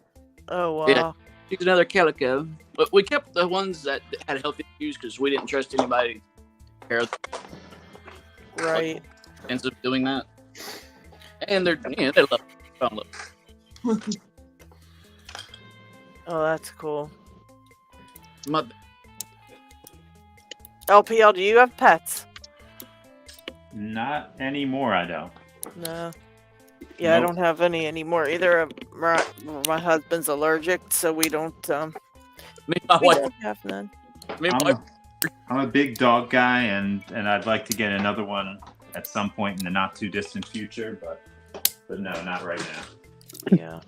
Oh wow. Yeah, she's another calico. But we kept the ones that had health issues because we didn't trust anybody to take care of them. Right. Ends up doing that. And they love found love. Oh, that's cool. My LPL, do you have pets? Not anymore, I don't. No. Yeah, I Nope. don't have any anymore either. My husband's allergic, so we don't. Me, my We wife, don't have none. me, my wife, I'm a big dog guy, and I'd like to get another one at some point in the not too distant future, but no, not right now. Yeah.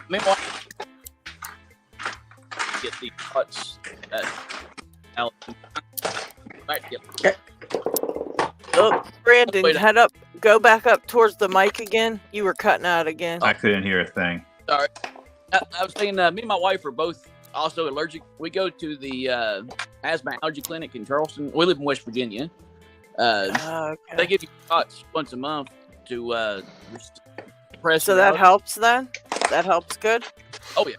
me, my wife get these cuts at Allen. Oh, Brandon, Wait. head up. go back up towards the mic again. You were cutting out again. I couldn't hear a thing. Sorry. I was saying, me and my wife are both also allergic. We go to the asthma allergy clinic in Charleston. We live in West Virginia. Okay. They give you shots once a month to suppress. So that helps then? That helps good? Oh, yeah.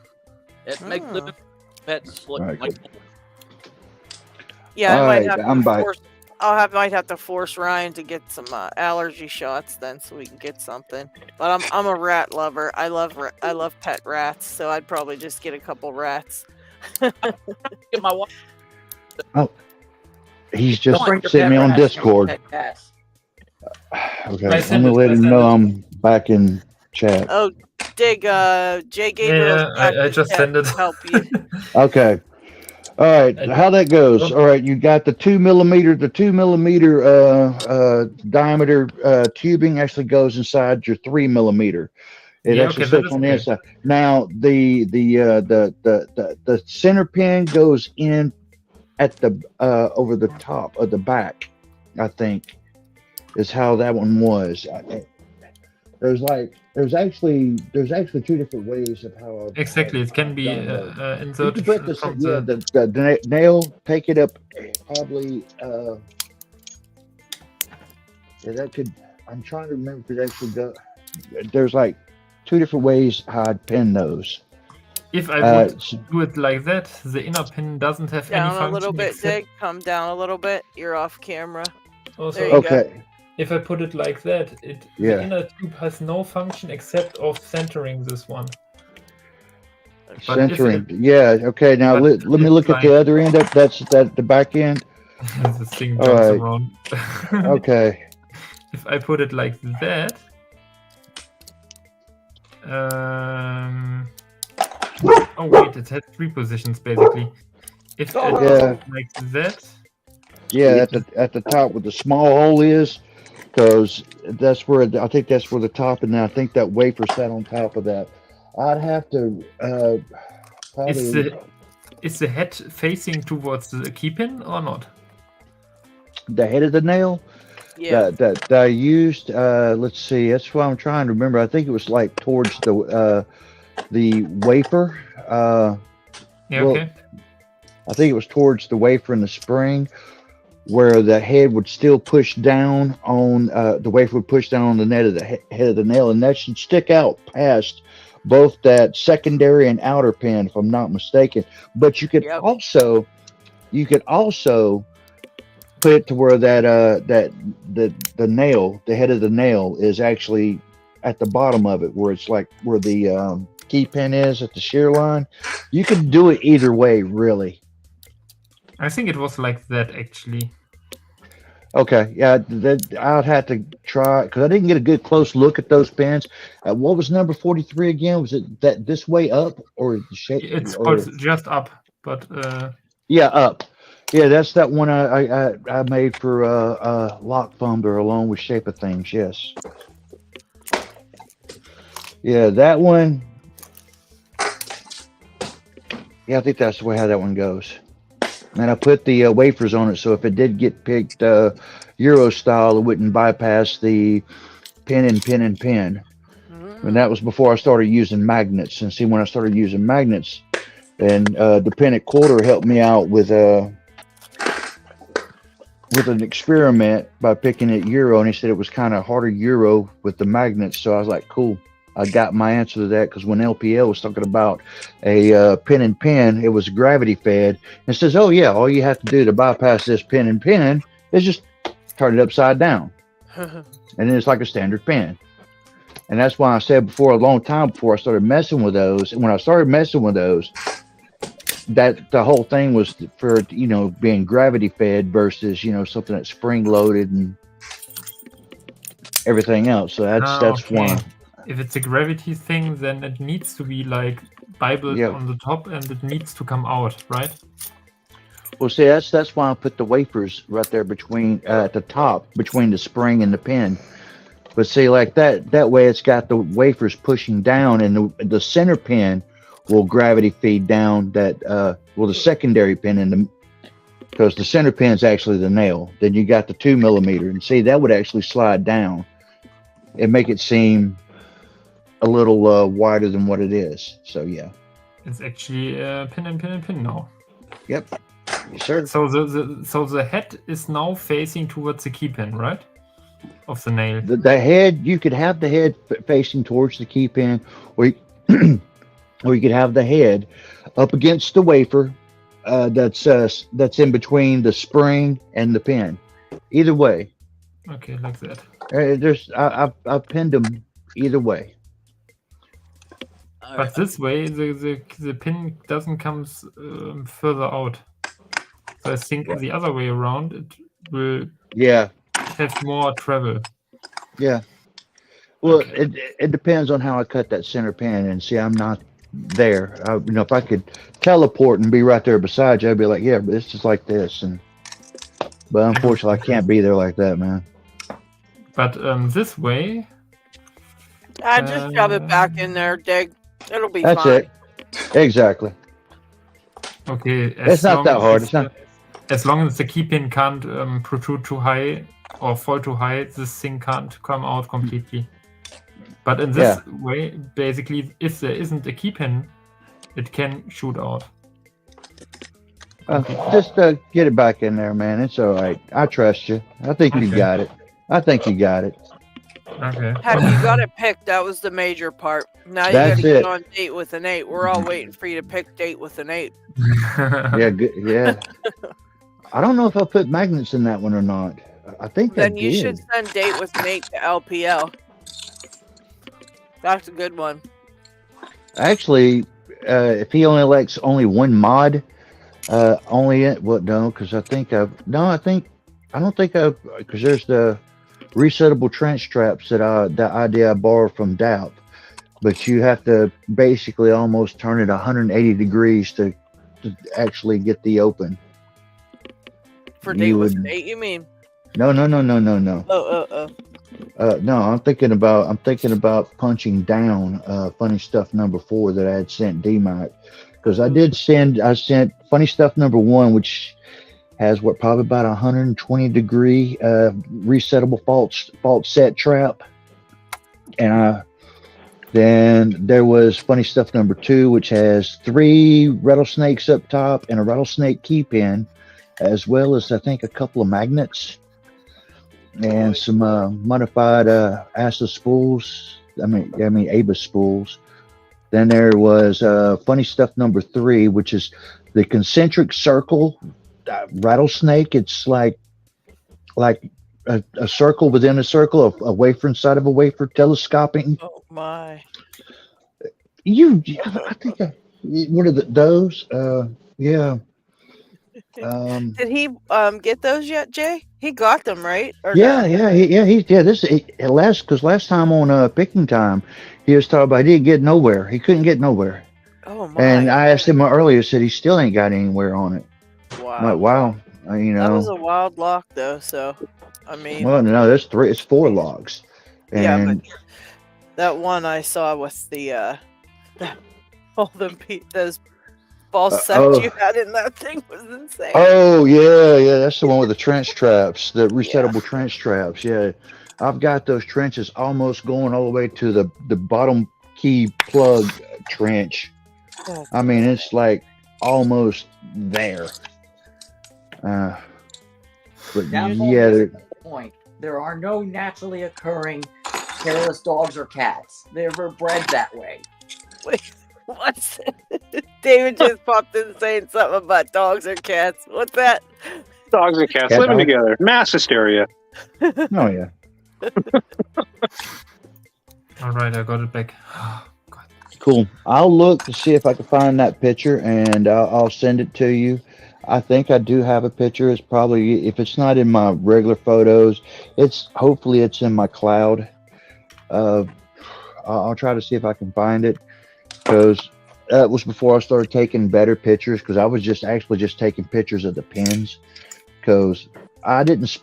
It makes living pets look Right. like. Yeah, I All might right, have I'm to back. force. Might have to force Ryan to get some allergy shots then, so we can get something. But I'm a rat lover. I love pet rats, so I'd probably just get a couple rats. Get my wife. Oh, he's just Don't bring your sent me pet on rats, your Discord. pet cats. Okay, I I'm sent gonna it, let I him sent know it. I'm back in chat. Oh, Dig, Jay Gabriel's Yeah, back I in just chat sent it. to help you. Okay. All right, how that goes. All right, you got the 2 millimeter diameter tubing actually goes inside your 3 millimeter. It Yeah, actually okay, that sits is on the okay. inside. Now the center pin goes in at the over the top of the back. I think is how that one was. There's actually 2 different ways of how Exactly, it can be done those. You can inserted put this, from yeah, the. the nail, take it up probably, yeah, that could, I'm trying to remember if it actually go, there's like 2 different ways how I'd pin those. If I would do it like that, the inner pin doesn't have any Down a function little bit, except. Dig. Come down a little bit. You're off camera. Also, There you go. Okay. if I put it like that, the Yeah. inner tube has no function except of centering this one. But if Centering, yeah, okay, now let me look at the other end, that's the back end. This thing All jumps right. around. Okay. If I put it like that, oh wait, it has 3 positions basically. If I do Yeah. it like that, Yeah, at the top where the small hole is, because that's where I think that's where the top, and I think that wafer sat on top of that. I'd have to probably is the head facing towards the key pin or not? the head of the nail. Yeah. That I used. Let's see. That's what I'm trying to remember. I think it was like towards the wafer. Yeah, Well, okay. I think it was towards the wafer in the spring, where the head would still push down on the wafer would push down on the net of the head of the nail, and that should stick out past both that secondary and outer pin, if I'm not mistaken. But you could also put it to where that the nail, the head of the nail, is actually at the bottom of it, where it's like where the key pin is at the shear line. You can do it either way, really. I think it was like that actually. Okay, yeah, I'd have to try because I didn't get a good close look at those pins. What was number 43 again? Was it that this way up or the shape? It's or, just up, but yeah, up. Yeah, that's that one I made for Lock Thunder along with Shape of Things. Yes. Yeah, that one. Yeah, I think that's the way how that one goes. And I put the wafers on it, so if it did get picked Euro style, it wouldn't bypass the pin and pin and pin. And that was before I started using magnets. And see, when I started using magnets, then the pin at quarter helped me out with an experiment by picking it Euro, and he said it was kind of harder Euro with the magnets. So I was like, cool. I got my answer to that because when LPL was talking about a pin and pin, it was gravity fed. And it says, oh yeah, all you have to do to bypass this pin and pin is just turn it upside down. And then it's like a standard pin. And that's why I said before, a long time before I started messing with those. And when I started messing with those, that the whole thing was for, you know, being gravity fed versus, you know, something that's spring loaded and everything else. So that's okay. why. If it's a gravity thing, then it needs to be like Bible on the top, and it needs to come out, right? Well, see, that's why I put the wafers right there between at the top between the spring and the pin. But see, like that way, it's got the wafers pushing down, and the center pin will gravity feed down that the secondary pin in the, because the center pin is actually the nail. Then you got the 2 millimeter, and see that would actually slide down. and make it seem a little wider than what it is. So yeah. It's actually pin and pin and pin now. Yep. Yes, sir. So the head is now facing towards the key pin, right? Of the nail. The head, you could have the head facing towards the key pin, or you, or you could have the head up against the wafer that's in between the spring and the pin. Either way. Okay, like that. I've pinned them either way. But this way, the pin doesn't come further out. So I think the other way around, it will have more travel. Yeah. Well, it depends on how I cut that center pin. And see, I'm not there. If I could teleport and be right there beside you, I'd be like, yeah, but it's just like this. But unfortunately, I can't be there like that, man. But this way... I just shove it back in there, Dig. It'll be That's fine. it. Exactly. Okay. It's not that hard. It's not. As long as the key pin can't protrude too high or fall too high, this thing can't come out completely. But in this way, basically, if there isn't a key pin, it can shoot out. Just get it back in there, man. It's all right. I trust you. I think you got it. Okay. Have you got it picked? That was the major part. Now you got to get on date with an 8. We're all waiting for you to pick date with an 8. Yeah, good. Yeah. I don't know if I put magnets in that one or not. I think then I you did. should send date with an 8 to LPL. That's a good one. Actually, if he only elects only one mod, because there's the resettable trench traps that idea I borrowed from DAP, but you have to basically almost turn it 180 degrees to actually get the open. For date with an 8, you mean? No. No, I'm thinking about punching down funny stuff number 4 that I had sent DMAC, because I sent funny stuff number 1, which has probably about 120 degree resettable fault set trap, and then there was funny stuff number 2, which has 3 rattlesnakes up top and a rattlesnake key pin, as well as I think a couple of magnets and some modified ASA spools. I mean ABA spools. Then there was funny stuff number 3, which is the concentric circle rattlesnake. It's like a circle within a circle, a wafer inside of a wafer, telescoping. Oh my! I think what are those? Yeah. Did he get those yet, Jay? He got them, right? Or Yeah. Last time on picking time, he was talking about he didn't get nowhere. He couldn't get nowhere. Oh my! And I asked him earlier, said he still ain't got anywhere on it. Wow. I'm like, wow. That was a wild lock, though. So, I mean. Well, no, there's 3. It's 4 logs. And yeah, but that one I saw with the all those false sets you had in that thing was insane. Oh yeah, that's the one with the trench traps, the resettable trench traps. Yeah, I've got those trenches almost going all the way to the bottom key plug trench. Oh, I mean, it's like almost there. But That's yeah, the point. There are no naturally occurring hairless dogs or cats. They were bred that way. Wait, what's David just popped in saying something about dogs or cats. What's that? Dogs and cats Cat living dog. together. Mass hysteria. Oh yeah. All right, I got it back. Cool. I'll look to see if I can find that picture, and I'll send it to you. I think I do have a picture. It's probably, if it's not in my regular photos, hopefully it's in my cloud. I'll try to see if I can find it, because that was before I started taking better pictures, because I was just taking pictures of the pins, because I didn't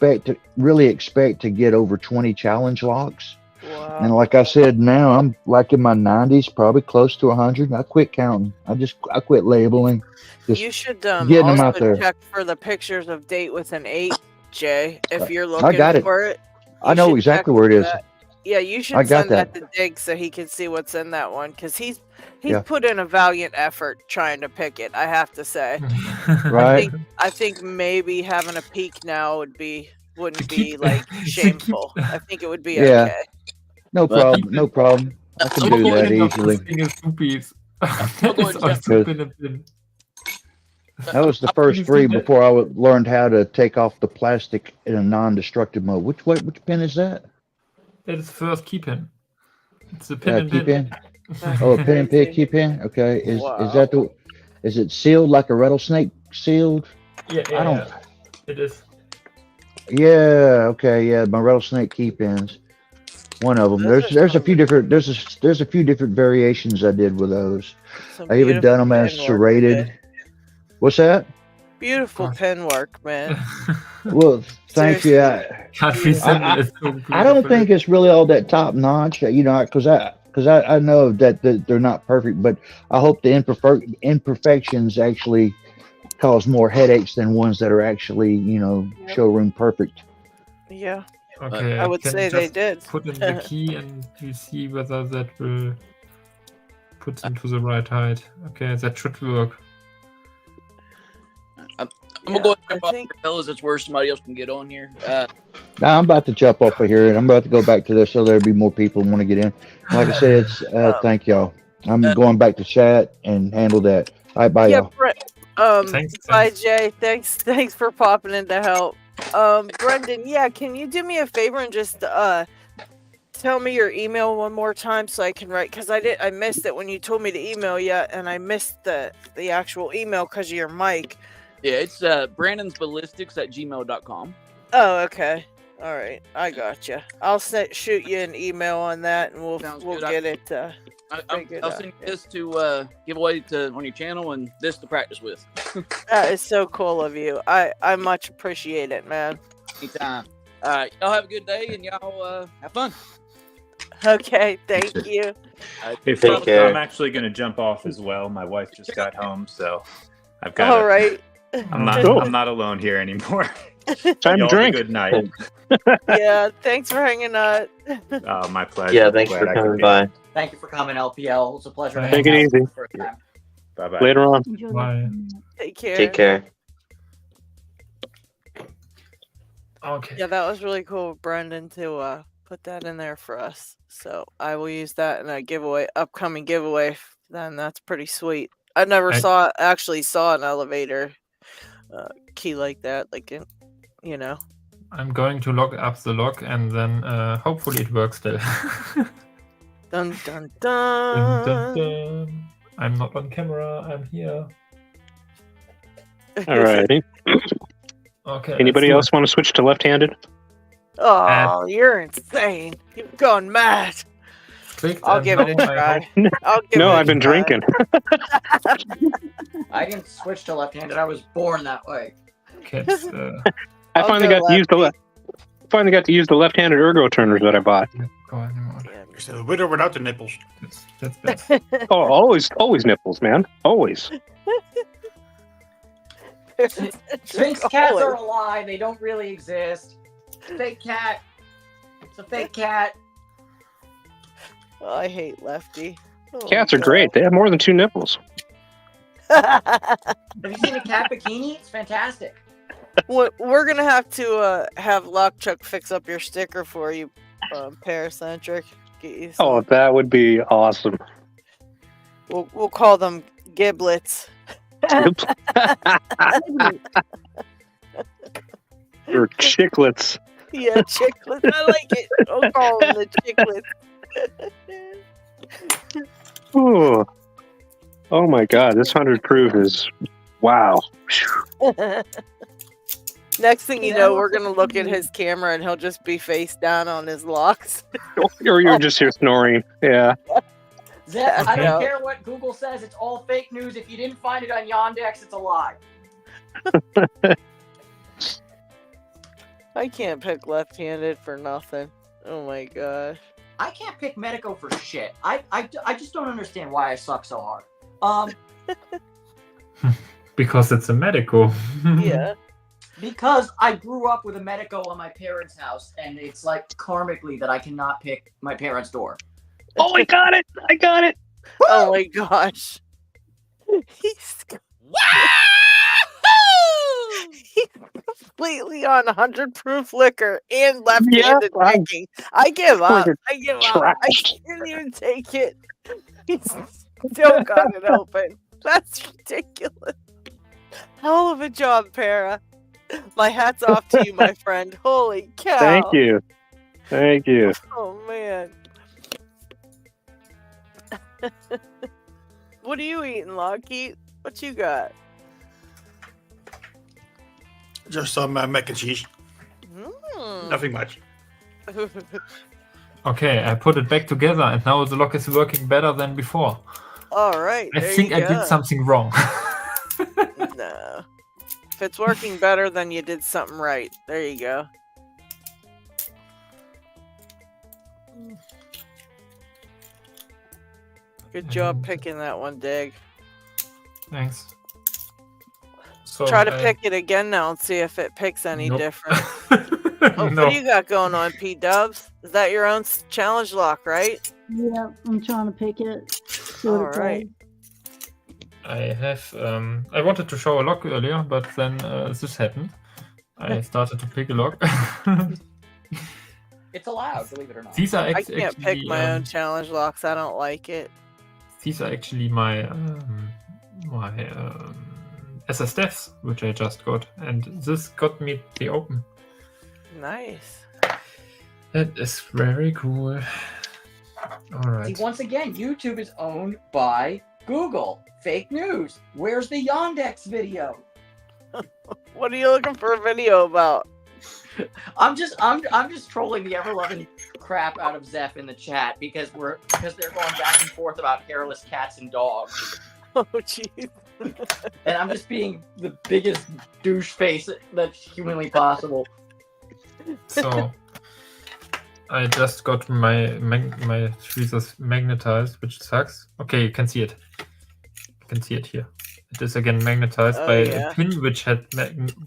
really expect to get over 20 challenge locks. Wow. And like I said, now I'm like in my 90s, probably close to 100. I quit counting. I quit labeling. Just You should getting them out also there. check for the pictures of date with an 8, Jay. If you're I looking got it. for it, I know exactly where it is. Yeah, you should I got send that that. to Dig so he can see what's in that one, because he's Yeah. put in a valiant effort trying to pick it. I have to say. Right. I think maybe having a peek now wouldn't be keep- like to keep- shameful. I think it would be Yeah. okay. No But- problem. No problem. I can do that easily. That is also been a bit. That was the first three before I learned how to take off the plastic in a non-destructive mode. Which pin is that? That is first key pin. It's a pin Yeah, and key pin. pin. Oh, a pin and pin, key pin. Okay, is that the? Is it sealed like a rattlesnake sealed? Yeah, I don't. yeah. It is. Yeah. Okay. Yeah. My rattlesnake key pins. One of them. There's a few different. There's a few different variations I did with those. I even done them as serrated. What's that? Beautiful pen work, man. Well, thank you. I don't think it's really all that top notch, you know, because I know that they're not perfect, but I hope the imperfections actually cause more headaches than ones that are actually, you know, showroom perfect. Yeah. Okay, I would can say they just did. Put in the key and we see whether that will put into the right height. Okay, that should work. I'm gonna go ahead and jump off, fellas. It's where somebody else can get on here. Now I'm about to jump off of here and I'm about to go back to this so there'll be more people who want to get in. Like I said, it's thank y'all. I'm going back to chat and handle that. All right, bye y'all. Bye Jay. Thanks for popping in to help. Brendan, yeah, can you do me a favor and just tell me your email one more time so I can write, because I missed it when you told me to email you, and I missed the actual email because of your mic. Yeah, it's brandonsballistics@gmail.com. Oh, okay. All right, I gotcha. I'll shoot you an email on that, and we'll get it. I'll send you this to give away on your channel and this to practice with. That is so cool of you. I much appreciate it, man. Anytime. All right, y'all have a good day and y'all have fun. Okay, thank you. Hey, folks, I'm actually going to jump off as well. My wife just got home, so I've got. All right. I'm not alone here anymore. Time to Y'all have a drink. Good night. Yeah, thanks for hanging out. My pleasure. Yeah, thanks Glad for I could coming be. by. Thank you for coming, LPL. It's a pleasure. to Take hang it out easy. for the first time. Bye bye. Later on. Bye. Take care. Take care. Okay. Yeah, that was really cool of Brendan to put that in there for us. So I will use that in a upcoming giveaway. Then that's pretty sweet. I never actually saw an elevator key like that. Like, you know. I'm going to lock up the lock and then hopefully it works still. Dun dun dun. Dun, dun, dun. I'm not on camera. I'm here. Alrighty. Okay. Anybody else want to switch to left-handed? Oh, you're insane. You've gone mad. I'll give it a try. I've been drinking. I didn't switch to left-handed. I was born that way. I finally got to use the left-handed ergo turners that I bought. So with or without the nipples? That's best. Oh, always nipples, man. Always. Sphinx cats are a lie. They don't really exist. Fake cat. It's a fake cat. Oh, I hate Lefty. Oh, Cats are great. They have more than 2 nipples. Have you seen a cat bikini? It's fantastic. We're gonna have to have Lockchuck fix up your sticker for you, Paracentric. Get you some. Oh, that would be awesome. We'll call them giblets. Or chiclets. Yeah, chiclets. I like it. We'll call them the chiclets. Oh my God! This 100 proof is wow. Next thing you know, we're gonna look at his camera and he'll just be face down on his locks. Or you're just here snoring. Yeah. Zep, I don't care what Google says. It's all fake news. If you didn't find it on Yandex, it's a lie. I can't pick left-handed for nothing. Oh my gosh. I can't pick Medico for shit. I just don't understand why I suck so hard. Because it's a medical. Yeah. Because I grew up with a Medico on my parents' house, and it's like karmically that I cannot pick my parents' door. Oh, I got it! I got it! Oh my gosh. He's He's completely on 100 proof liquor and left-handed Yeah, picking. I give up. friggin' I give up. I trash. can't even take it. He's still got it open. That's ridiculous. Hell of a job, Para. My hat's off to you, my friend. Holy cow. Thank you. Thank you. Oh, man. What are you eating, LockHeat? What you got? Just some mac and cheese. Nothing much. Okay, I put it back together, and now the lock is working better than before. All right. I think I did something wrong. No. If it's working better, then you did something right. There you go. Good job picking that one, Dig. Thanks. So Try to pick it again now and see if it picks any Nope. different. Oh, No. what do you got going on, P-Dubs? Is that your own challenge lock, right? Yeah, I'm trying to pick it. See what All it right. I have. I wanted to show a lock earlier, but then this happened. I started to pick a lock. It's allowed, believe it or not. These are I can't pick actually my own challenge locks. I don't like it. these are actually my SS Devs, which I just got, and this got me the open. Nice. That is very cool. All right. See, once again, YouTube is owned by Google. Fake news. Where's the Yandex video? What are you looking for a video about? I'm just trolling the ever-loving crap out of Zeph in the chat because they're going back and forth about hairless cats and dogs. Oh jeez. And I'm just being the biggest douche face that's humanly possible. So I just got my tweezers magnetized, which sucks. Okay, you can see it. You can see it here. It is again magnetized Oh, by yeah. a pin which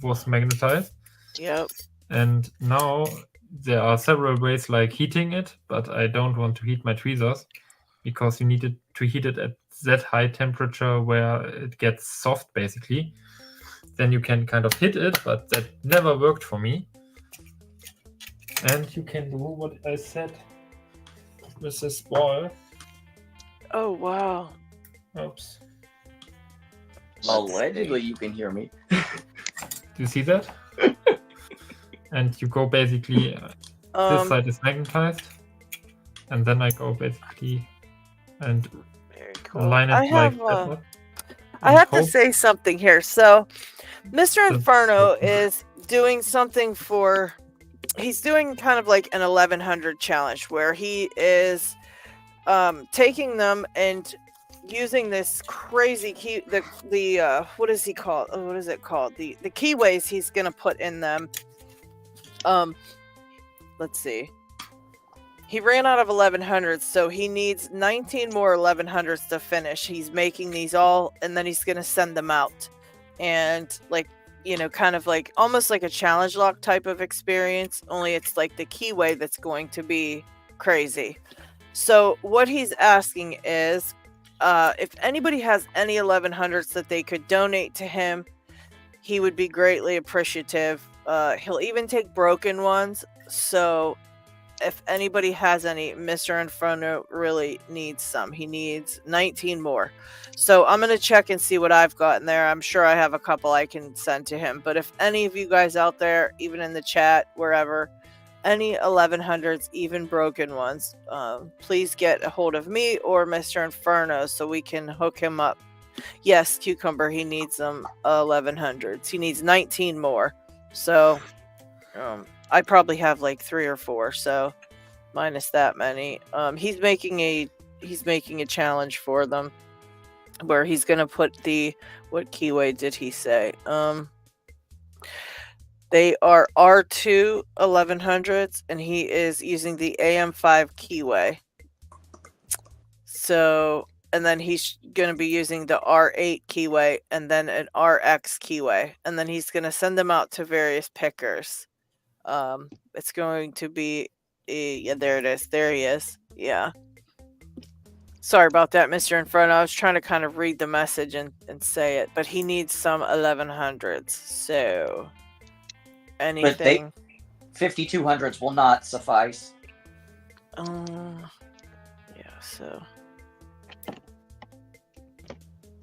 was magnetized. Yep. And now there are several ways like heating it, but I don't want to heat my tweezers because you need to heat it at that high temperature where it gets soft basically. Then you can kind of hit it, but that never worked for me. And you can do what I said with this ball. Oh wow. Oops. Allegedly, you can hear me. Do you see that? And you go basically, this side is magnetized, and then I go basically and line it I like have, that. I have to say something here. So, Mr. Inferno is doing something for. He's doing kind of like an 1100 challenge where he is taking them and using this crazy key. The what is he called? What is it called? The keyways he's gonna put in them. Let's see. He ran out of 1100s, so he needs 19 more 1100s to finish. He's making these all, and then he's gonna send them out, and like, you know, kind of like almost like a challenge lock type of experience. Only it's like the keyway that's going to be crazy. So what he's asking is, if anybody has any 1100s that they could donate to him, he would be greatly appreciative. He'll even take broken ones. So if anybody has any, Mr. Inferno really needs some. He needs 19 more. So I'm going to check and see what I've got in there. I'm sure I have a couple I can send to him. But if any of you guys out there, even in the chat, wherever, any 1100s, even broken ones, please get a hold of me or Mr. Inferno so we can hook him up. Yes, Cucumber, he needs some 1100s. He needs 19 more. So I probably have like 3 or 4, so minus that many. He's making a challenge for them where he's gonna put what keyway did he say? They are R2 1100s, and he is using the AM5 keyway. So and then he's going to be using the R8 keyway and then an RX keyway, and then he's going to send them out to various pickers. It's going to be yeah, there it is. There he is. Yeah. Sorry about that, Mr. Inferno. I was trying to kind of read the message and say it, but he needs some 1100s. So anything. 5200s will not suffice. Yeah,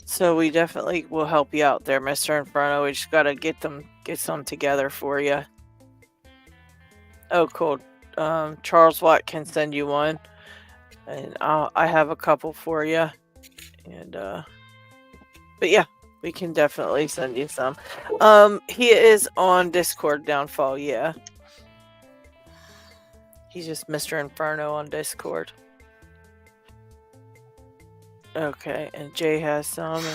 so we definitely will help you out there, Mr. Inferno. We just gotta get some together for you. Oh, cool. Charles Watt can send you one, and I have a couple for you. And but yeah, we can definitely send you some. He is on Discord, Downfall. Yeah, he's just Mr. Inferno on Discord. Okay, and Jay has some.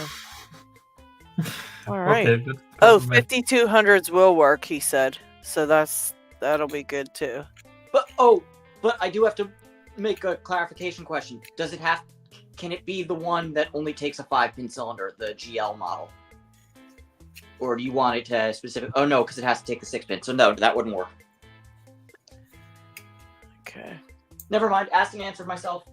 All right. Okay, Oh, 5200s will work, he said. So that'll be good too. But I do have to make a clarification question. Can it be the one that only takes a 5-pin cylinder, the GL model? Or do you want it to specific? Oh no, because it has to take the 6-pin. So no, that wouldn't work. Okay. Never mind. Asked and answered myself.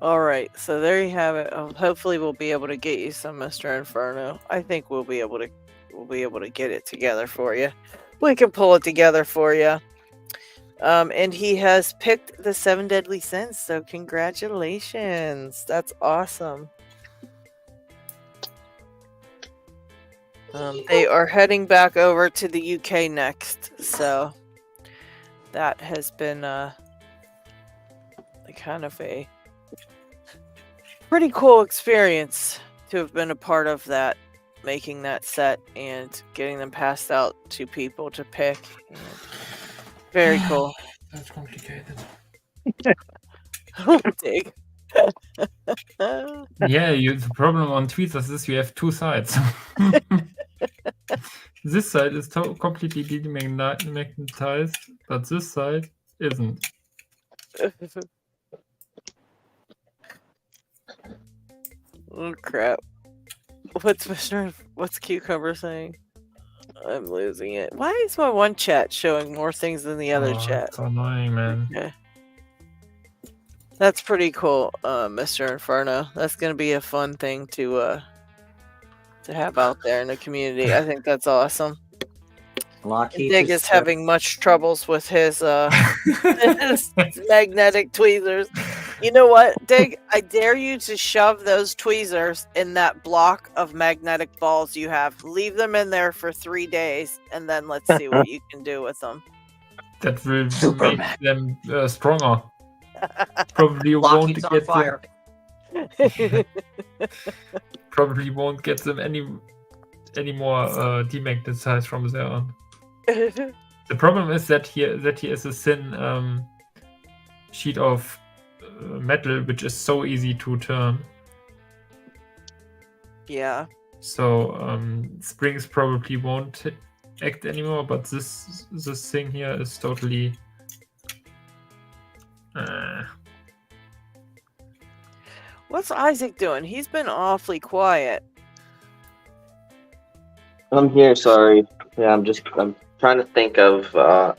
All right, so there you have it. Hopefully, we'll be able to get you some, Mr. Inferno. I think we'll be able to get it together for you. We can pull it together for you. And he has picked the 7 deadly sins. So congratulations! That's awesome. They are heading back over to the UK next, so that has been kind of a pretty cool experience to have been a part of that, making that set and getting them passed out to people to pick. Very cool. That's complicated. Dig. Yeah, the problem on tweezers is you have two sides. This side is completely demagnetized, but this side isn't. Oh crap. What's Cucumber saying? I'm losing it. Why is my one chat showing more things than the other chat? It's annoying, man. Okay. That's pretty cool, Mr. Inferno. That's gonna be a fun thing to have out there in the community. I think that's awesome. LockHeat Dig is having much troubles with his his magnetic tweezers. You know what, Dig? I dare you to shove those tweezers in that block of magnetic balls you have. Leave them in there for 3 days, and then let's see what you can do with them. That will make them stronger. Probably won't LockHeat's on get fire. them. Probably won't get them any more demagnetized from there on. The problem is that here is a thin sheet of metal which is so easy to turn. Yeah. So springs probably won't act anymore, but this thing here is totally. What's Isaac doing? He's been awfully quiet. I'm here. Sorry. Yeah, I'm trying to think of a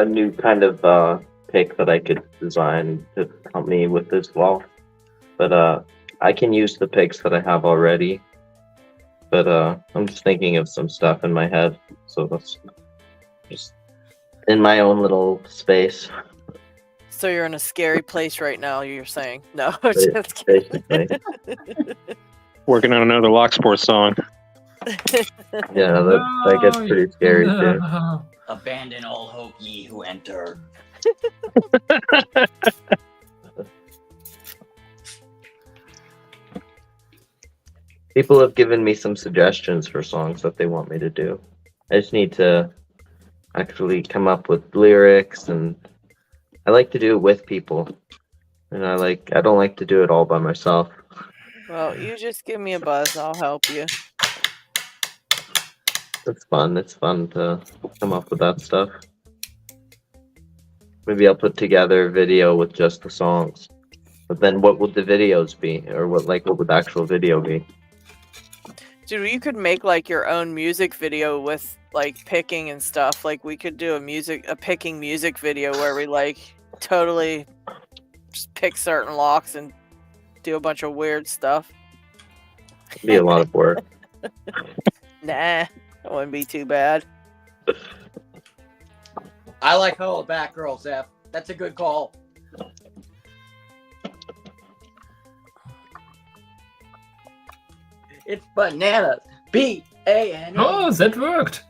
new kind of pick that I could design to help me with this wall. But I can use the picks that I have already. But I'm just thinking of some stuff in my head, so that's just in my own little space. So you're in a scary place right now, you're saying? No, just Basically. Working on another Locksport song. Yeah, that gets pretty scary too. Abandon all hope, ye who enter. People have given me some suggestions for songs that they want me to do. I just need to actually come up with lyrics, and I like to do it with people. And I don't like to do it all by myself. Well, you just give me a buzz, I'll help you. It's fun. It's fun to come up with that stuff. maybe I'll put together a video with just the songs. But then what would the videos be? Or what would the actual video be? Dude, you could make like your own music video with like picking and stuff. Like we could do a picking music video where we like totally just pick certain locks and do a bunch of weird stuff. It'd be a lot of work. Nah, that wouldn't be too bad. I like Hello Back Girls, F. That's a good call. It's bananas. B-A-N-A. Oh, that worked.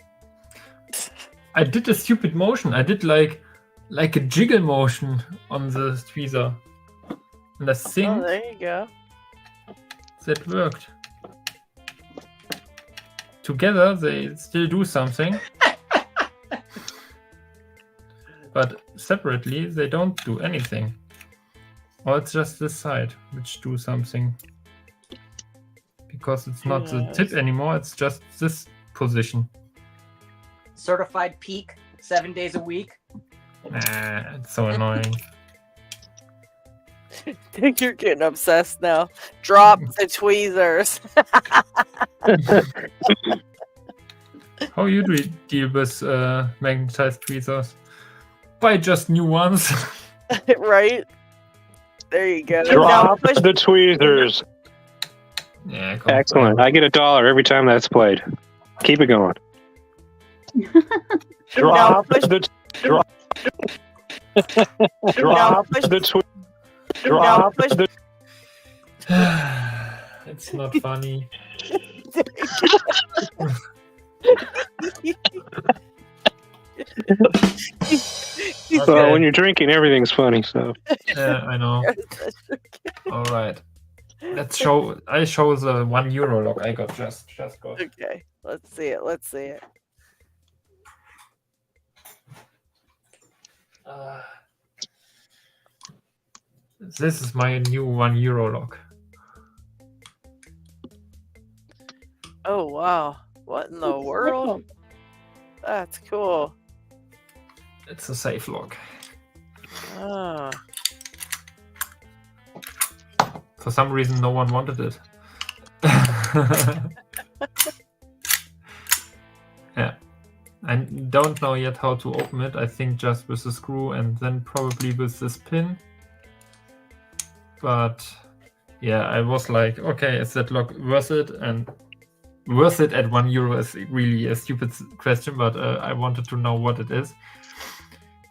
I did a stupid motion. I did like a jiggle motion on the tweezer. And I think Oh, there you go. that worked. Together, they still do something. But separately, they don't do anything. Or it's just this side which do something. Because it's not the tip anymore, it's just this position. Certified peak, 7 days a week. Nah, it's so annoying. I think you're getting obsessed now. Drop the tweezers. How you deal with magnetized tweezers? Buy just new ones. Right? There you go. Now Drop push the tweezers. Yeah, Excellent. I get $1 every time that's played. Keep it going. Drop the drop. Drop the drop the. It's not funny. Well, when you're drinking, everything's funny. So. Yeah, I know. All right. Let's show. I show the €1 lock I got just got. Okay, let's see it. Let's see it. This is my new €1 lock. Oh wow! What in the world? That's cool. It's a safe lock. Ah. For some reason, no one wanted it. Yeah. I don't know yet how to open it. I think just with the screw and then probably with this pin. But yeah, I was like, okay, is that lock worth it? And worth it at €1 is really a stupid question, but I wanted to know what it is.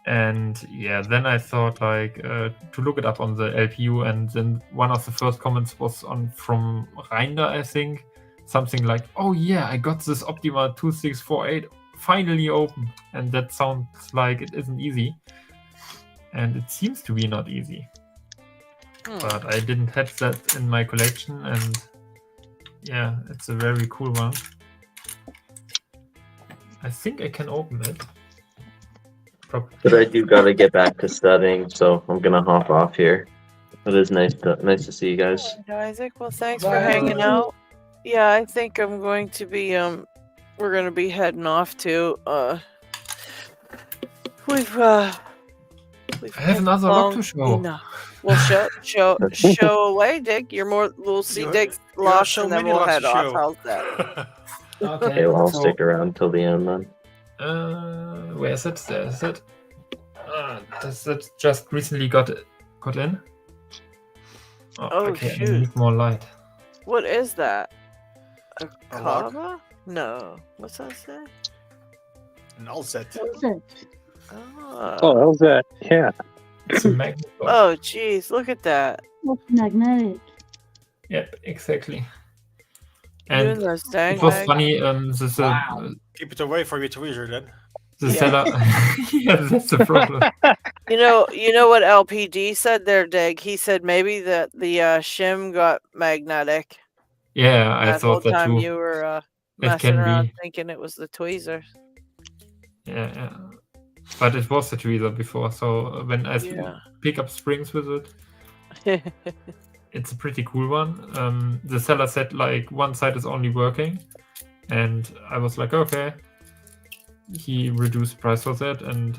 And yeah, then I thought like to look it up on the LPU, and then one of the first comments was from Reinder, I think, something like, "Oh yeah, I got this Optima 2648 finally open," and that sounds like it isn't easy, and it seems to be not easy. But I didn't have that in my collection, and yeah, it's a very cool one. I think I can open it. But I do gotta get back to studying, so I'm gonna hop off here. It is nice to see you guys. Right, Isaac, well, thanks for hanging out. Yeah, I think I'm going to be we're gonna be heading off to we've I have another lock to show. Enough. Well, show away, Dick. We'll see Dick's lock, so and then many we'll locks head to off. show. How's that? Okay, well, I'll stick around till the end then. Where is it? There is it. Does it just recently got in? Oh, okay, I shoot. need more light. What is that? A lock. kava? No. What's that say? An Alzet. Ah. Oh, how's that? Yeah. It's a magnet. Oh, jeez, look at that. What's magnetic? Yep, exactly. Doing And those dang it was magnets. funny. Keep it away from your tweezer then. The seller. Yeah, that's the problem. You know what LPD said there, Dig? He said maybe that the shim got magnetic. Yeah, I That whole thought that time too. you were It messing can around be. thinking it was the tweezers. Yeah. But it was the tweezer before, so when I Yeah. pick up springs with it, it's a pretty cool one. The seller said like one side is only working, and I was like, okay. He reduced price for that, and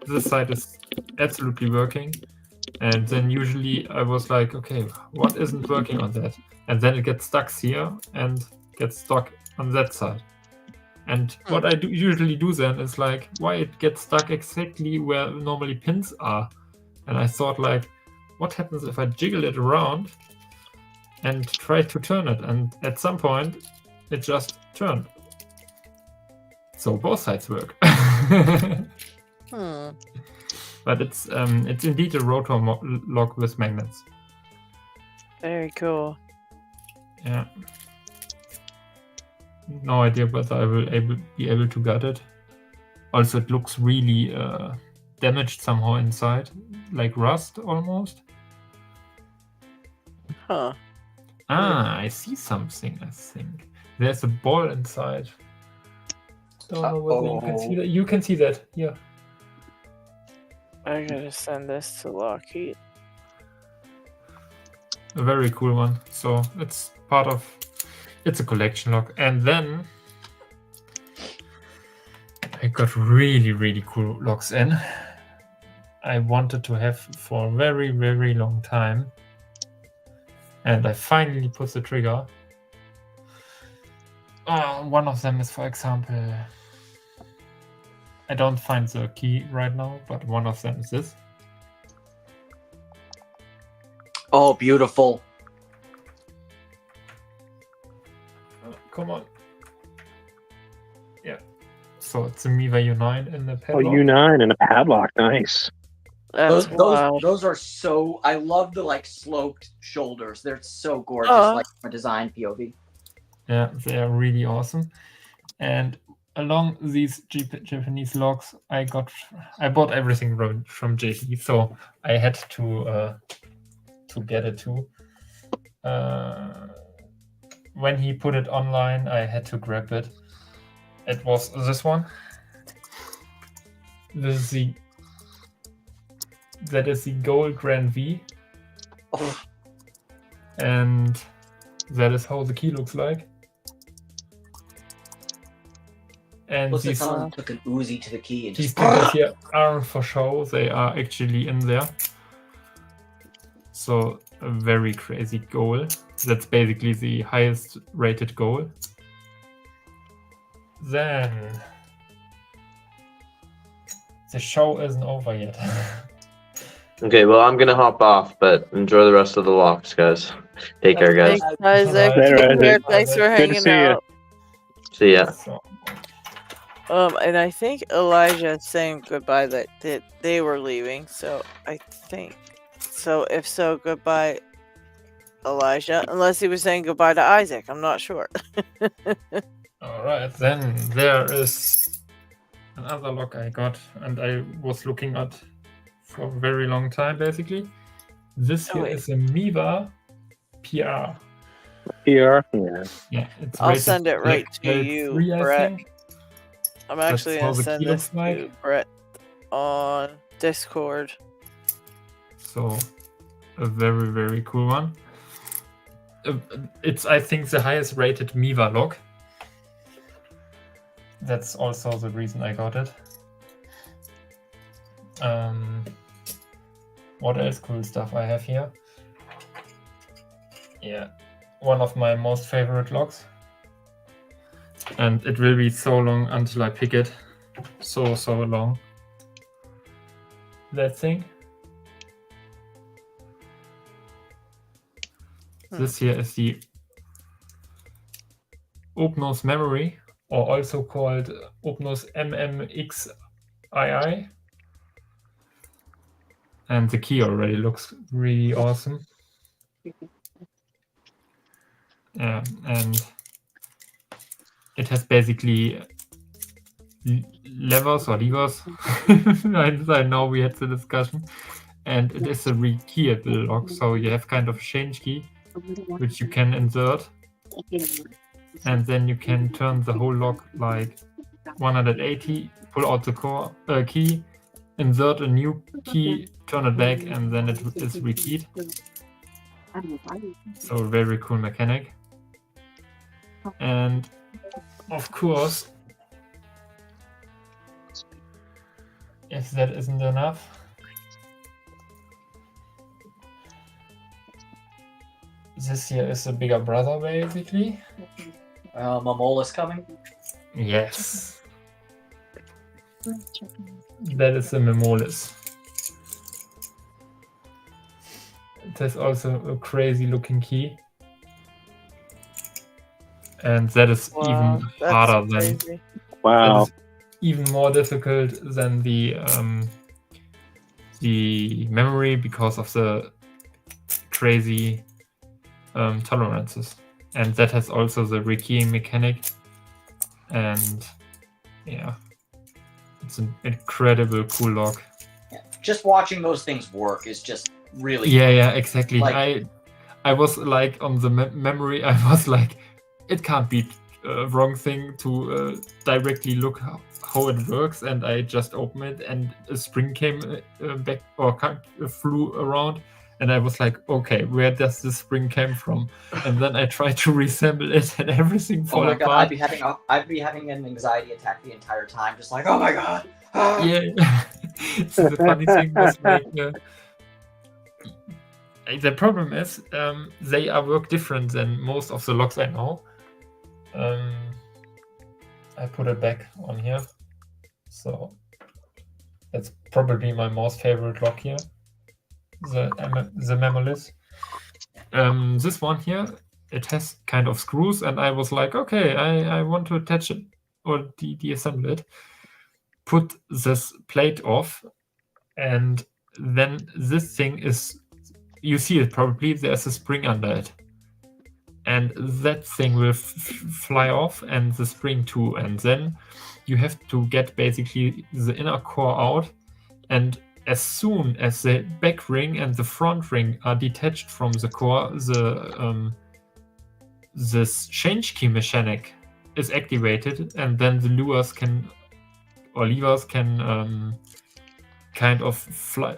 this side is absolutely working. And then usually I was like, okay, what isn't working on that? And then it gets stuck here and gets stuck on that side. And what I usually do then is like, why it gets stuck exactly where normally pins are. And I thought like, what happens if I jiggle it around and try to turn it? And at some point, it just turned. So both sides work. But it's indeed a rotor lock with magnets. Very cool. Yeah. No idea whether I will be able to get it. Also, it looks really damaged somehow inside, like rust almost. Huh. Ah, I see something. I think there's a ball inside. Don't know whether you can see that. You can see that. Yeah. I gotta send this to LockHeat. A very cool one. So it's part of. It's a collection lock, and then I got really, really cool locks in. I wanted to have for a very, very long time, and I finally put the trigger. One of them is, for example, I don't find the key right now, but one of them is this. Oh, beautiful. Come on. Yeah. So it's a Miva U9 in the Oh, padlock. U9 and a padlock. Nice. Those are so. I love the like sloped shoulders. They're so gorgeous, like from a design POV. Yeah, they are really awesome. And along these Japanese locks, I bought everything from JP, so I had to get it too. When he put it online, I had to grab it. It was this one. That is the gold Grand V. And that is how the key looks like. And What's these someone took an Uzi to the key and these just stickers here aren't for show. They are actually in there. So a very crazy goal. That's basically the highest rated goal. Then the show isn't over yet. Okay, well, I'm gonna hop off, but enjoy the rest of the locks, guys. Take care, guys. Thanks, Isaac. Take care. Thanks for hanging out. See ya. And I think Elijah is saying goodbye that they were leaving, so I think so. If so, goodbye, Elijah. Unless he was saying goodbye to Isaac, I'm not sure. All right, then there is another lock I got, and I was looking at for a very long time, basically. This here is a Miva PR. PR? Yeah, it's I'll rated send it right black to belt you, 3, I Brett. think. I'm actually That's how gonna the send key this looks like. to Brett on Discord. So, a very, very cool one. It's, I think, the highest rated Miva lock. That's also the reason I got it. What else cool stuff I have here? Yeah, one of my most favorite locks. And it will be so long until I pick it. So long. That thing. This here is the Opnos Memory, or also called Opnos MMXII. And the key already looks really awesome. And it has basically levers. I know we had the discussion. And it is a rekeyable lock, so you have kind of a change key, which you can insert. And then you can turn the whole lock like 180, pull out the core key, insert a new key, turn it back, and then it is rekeyed. So a very cool mechanic. And of course, if that isn't enough, This here is a bigger brother, basically. Mamola's coming. Yes. That is the Memolis. It has also a crazy looking key. And that is Wow, even that's harder crazy. than... Wow. That is even more difficult than the memory because of the crazy tolerances. And that has also the rekeying mechanic. And yeah, it's an incredible cool lock. Yeah. Just watching those things work is just really Yeah, exactly. Like- I was like on the memory, I was like, it can't be a wrong thing to directly look how it works, and I just opened it and a spring came back or flew around, and I was like, okay, where does this spring came from? And then I tried to reassemble it and everything Oh fall my god, apart. I'd be having an anxiety attack the entire time, just like, oh my god. Ah. Yeah. So the funny thing was like the problem is they are work different than most of the locks I know. I put it back on here, so that's probably my most favorite lock here, the Memolis. This one here, it has kind of screws, and I was like, okay, I want to attach it or deassemble it. Put this plate off, and then this thing is, you see it probably, there's a spring under it. And that thing will fly off, and the spring too. And then you have to get basically the inner core out. And as soon as the back ring and the front ring are detached from the core, this change key mechanic is activated, and then the levers can kind of fly.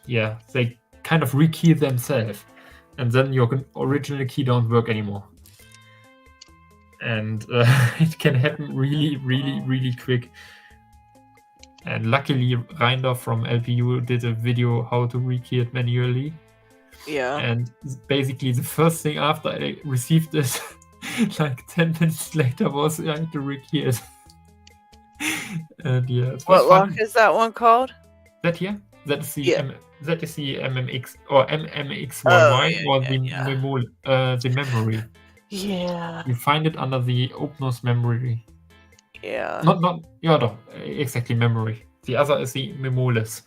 They kind of rekey themselves. And then your original key don't work anymore. And it can happen really, really, really quick. And luckily, Reinder from LPU did a video how to rekey it manually. Yeah. And basically, the first thing after I received this, like 10 minutes later, was I had to rekey it. And yeah, it was What lock fun. is that one called? That here? That is the Yeah. that is the MMX or MMX1Y Oh, or the memory. Yeah. You find it under the Opnos memory. Yeah. No, exactly memory. The other is the Memolis.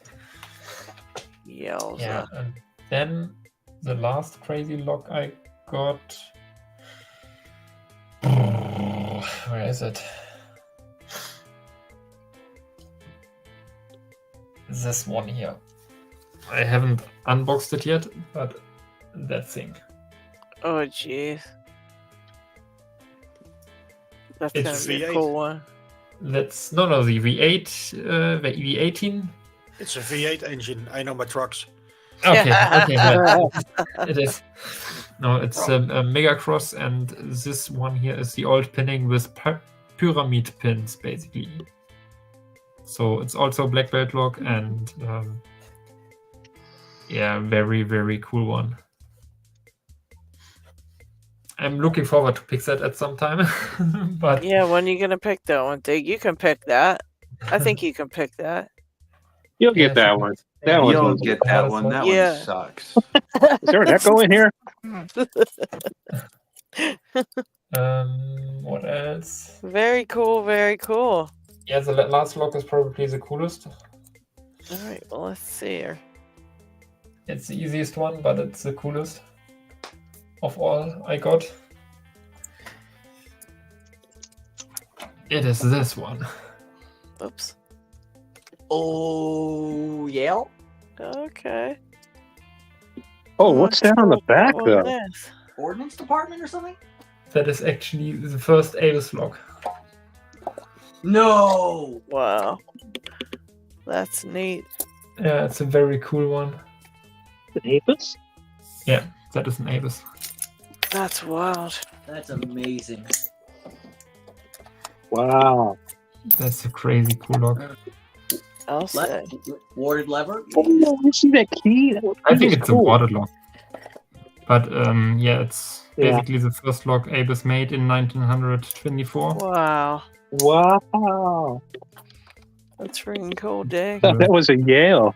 Yowza. Yeah, and then the last crazy lock I got. Where is it? This one here. I haven't unboxed it yet, but that thing. Oh, jeez. That's It's gonna be a V8. cool one. That's the V8, the V18. It's a V8 engine. I know my trucks. Okay, yeah. It is. No, it's a Mega Cross, and this one here is the old pinning with pyramid pins, basically. So it's also a black belt lock, and yeah, very, very cool one. I'm looking forward to pick that at some time. But yeah, when are you gonna pick that one, Dig? You can pick that. I think you can pick that. You'll get that one. That You one's don't get that one. That Yeah. one sucks. Is there an echo in here? What else? Very cool, very cool. Yeah, the last lock is probably the coolest. Alright, well, let's see here. It's the easiest one, but it's the coolest of all I got. It is this one. Oops. Oh, yeah. Okay. Oh, what's that on the back, What though? was this? Ordnance department or something? That is actually the first Avis lock. No. Wow. That's neat. Yeah, it's a very cool one. Avis? Yeah, that is an Avis. That's wild. That's amazing. Wow. That's a crazy cool lock. I'll say. Warded lever? Oh, you see that key? I think it's a water lock. But yeah, it's Yeah. basically the first lock Abus made in 1924. Wow. Wow. That's freaking cool, Dick. That was a Yale.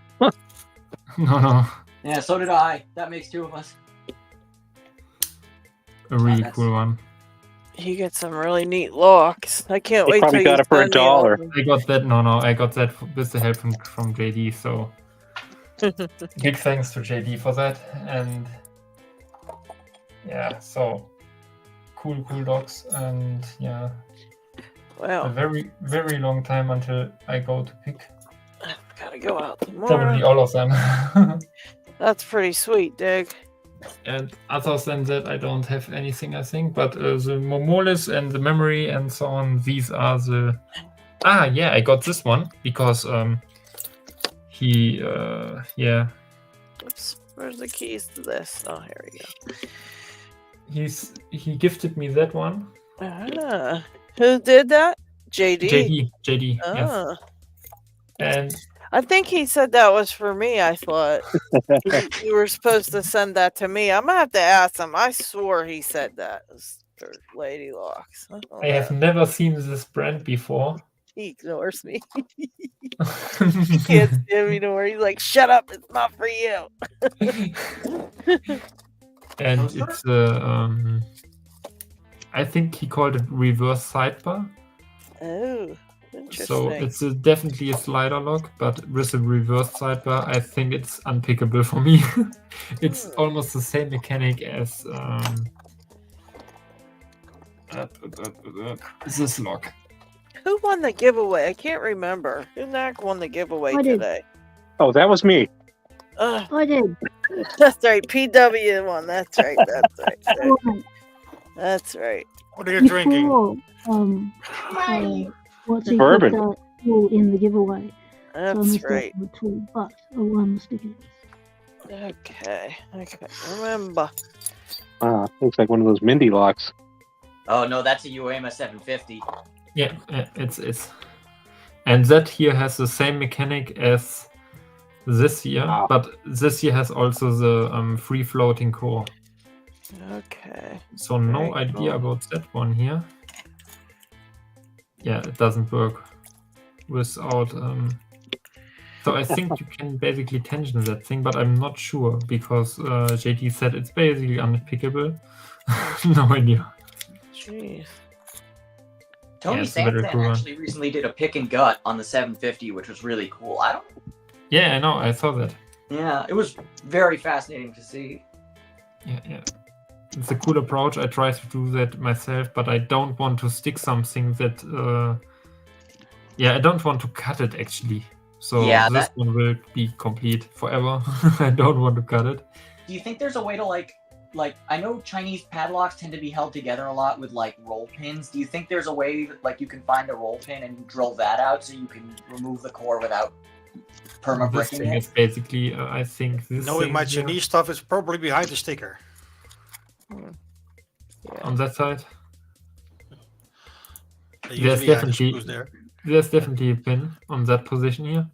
No. Yeah, so did I. That makes two of us. A really cool one. You get some really neat locks. I can't They wait probably till got you it for send me all $1. of them. I got that. No, I got that with the help from JD. So big thanks to JD for that. And yeah, so cool dogs. And yeah, Wow. a very, very long time until I go to pick. Gotta go out Probably tomorrow. all of them. That's pretty sweet, Dick. And other than that, I don't have anything, I think. But the Momolis and the memory and so on, these are the... Ah, yeah, I got this one because he, yeah, Oops. Where's the keys to this? Oh, here we go. he gifted me that one. Ah. Who did that? JD. JD, yes. Ah. And I think he said that was for me. I thought you were supposed to send that to me. I'm gonna have to ask him. I swore he said that was for LadyLocks. I have never seen this brand before. He ignores me. He can't stand me anymore. He's like, "Shut up! It's not for you." And it's I think he called it reverse sidebar. Oh, interesting. So it's definitely a slider lock, but with a reverse sidebar, I think it's unpickable for me. It's almost the same mechanic as this lock. Who won the giveaway? I can't remember. Who won the giveaway I did. today? Oh, that was me. I did. That's right. PW won. That's right. That's right. What are you drinking? What's he Bourbon. put that tool in the giveaway? So I That's missed out right. on the tool, but I won the stickers. Okay. I can't remember. Looks like one of those Mindy locks. Oh no, that's a UAMA 750. Yeah, it's and that here has the same mechanic as this year, but this year has also the free floating core. Okay. So no Very idea cool. about that one here. Yeah, it doesn't work without. So I think you can basically tension that thing, but I'm not sure because JT said it's basically unpickable. No idea. Jeez. Tony it's a very Santan cool one. actually recently did a pick and gut on the 750, which was really cool. Yeah, I know. I saw that. Yeah, it was very fascinating to see. Yeah. It's a cool approach. I try to do that myself, but I don't want to stick something that. I don't want to cut it actually. So Yeah, this that- one will be complete forever. I don't want to cut it. Do you think there's a way to like I know Chinese padlocks tend to be held together a lot with like roll pins. Do you think there's a way that like you can find a roll pin and drill that out so you can remove the core without perma This bricking thing it? is basically, I think this Knowing thing my here Chinese stuff is probably behind the sticker. on that side. They There's usually have the definitely screws there. there's definitely a pin on that position here.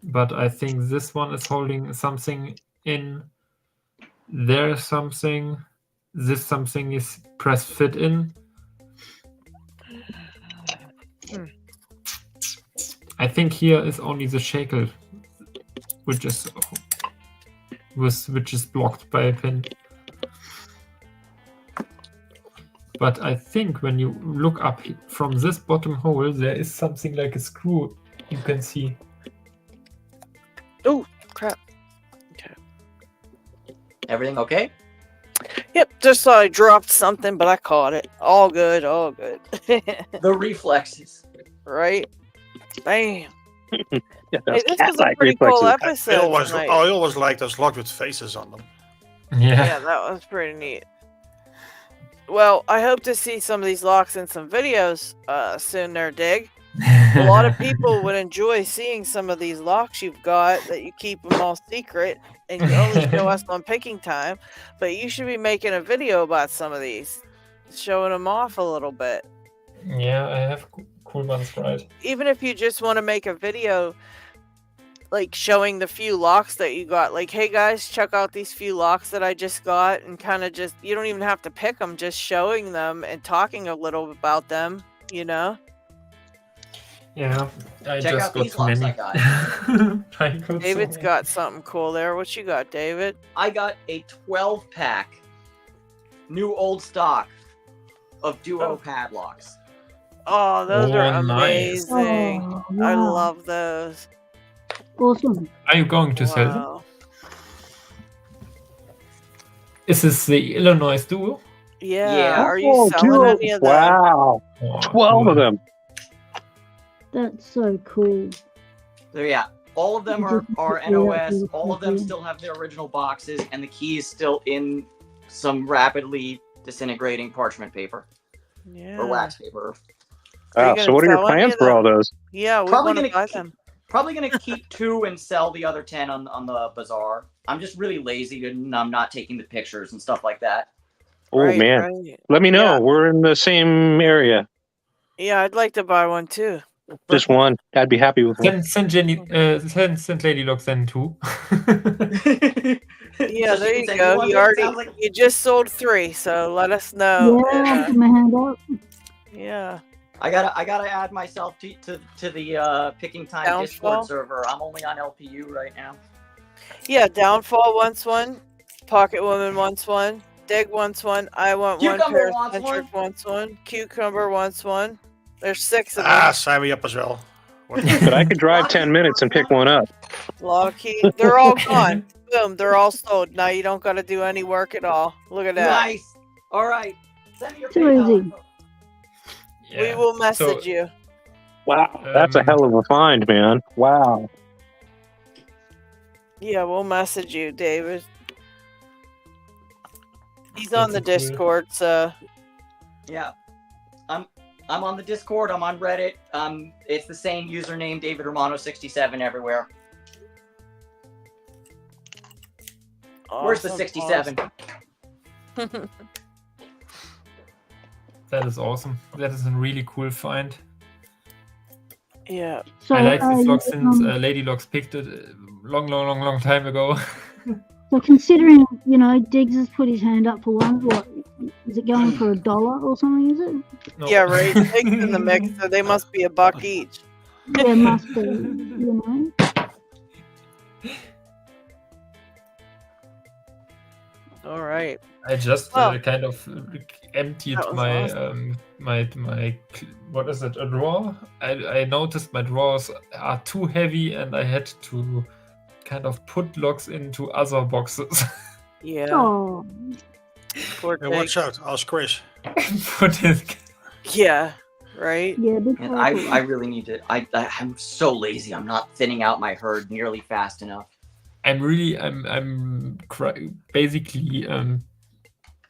But I think this one is holding something in. There's something. This something is press fit in. I think here is only the shackle, which is blocked by a pin. But I think when you look up from this bottom hole, there is something like a screw you can see. Oh, crap. Everything okay? Yep, just thought I dropped something, but I caught it. All good, all good. The reflexes. Right? Bam. Yeah, Hey, those this was a cat-like pretty cool reflexes. episode tonight. I always like those locks with faces on them. Yeah, that was pretty neat. Well, I hope to see some of these locks in some videos soon there, Dig. A lot of people would enjoy seeing some of these locks you've got that you keep them all secret and you only show us on picking time. But you should be making a video about some of these, showing them off a little bit. Yeah, I have cool ones, right? Even if you just want to make a video like showing the few locks that you got. Like, hey guys, check out these few locks that I just got, and kind of just, you don't even have to pick them, just showing them and talking a little about them, you know? Yeah, I Check just out got these too locks many. I got. I got so David's many. got something cool there. What you got, David? I got a 12-pack, new old stock of duo padlocks. Oh, those are Oh, nice. amazing. Oh, I wow. love those. Awesome. Are you going to sell them? Wow. Is this the Illinois duo? Yeah, are you Oh, selling dude. any of them? Wow. Oh, 12 cool. of them. That's so cool. So yeah, all of them are Yeah, NOS. yeah, All of them yeah. still have their original boxes, and the key is still in some rapidly disintegrating parchment paper Yeah. or wax paper. Are you Wow. gonna So what are your sell any plans of for all them? those? Yeah, we Probably want to gonna buy them. Probably gonna keep 2 and sell the other 10 on the bazaar. I'm just really lazy and I'm not taking the pictures and stuff like that. Oh, Right, man. right. Let me know. Yeah, We're in the same area. yeah, I'd like to buy one too. Just one. I'd be happy with one. Send LadyLocks then too. Yeah, So she there can you send go. one, You but it already, sounds like you just sold 3, so let us know. Yeah, I'll And, put my hand up. yeah. I gotta add myself to the Picking Time Discord Downfall? server. I'm only on LPU right now. Yeah, Downfall wants one. Pocket Woman wants one. Dig wants one. I want one. Cucumber wants Paracentric one. wants one. Cucumber wants one. There's 6 of Ah, them. sign me up as well. What? But I could drive 10 minutes and pick one up. LockHeat. They're all gone. Boom, they're all sold. Now you don't got to do any work at all. Look at that. Nice. All right. Send me your Too PayPal easy. info. We will message you. Wow. That's a hell of a find, man. Wow. Yeah, we'll message you, David. He's on the That's cool. Discord, so Yeah. I'm on the Discord. I'm on Reddit. It's the same username, David Romano67 everywhere. Where's the awesome, 67? awesome. That is awesome. That is a really cool find. Yeah. So, I like this lock you, since LadyLocks picked it long time ago. so considering, Diggs has put his hand up for one, what, is it going for $1 or something, is it? No. Yeah, right. Pigs in the mix, so they must be $1 each. Yeah, must be, All right. I just Well, kind of emptied that was my awesome. my what is it, a drawer? I noticed my drawers are too heavy and I had to kind of put locks into other boxes. Yeah. Oh, Poor Hey, pig. watch out. Ask Chris. Put it. Yeah. Right. yeah, be And I careful. really need to. I'm so lazy. I'm not thinning out my herd nearly fast enough. I'm basically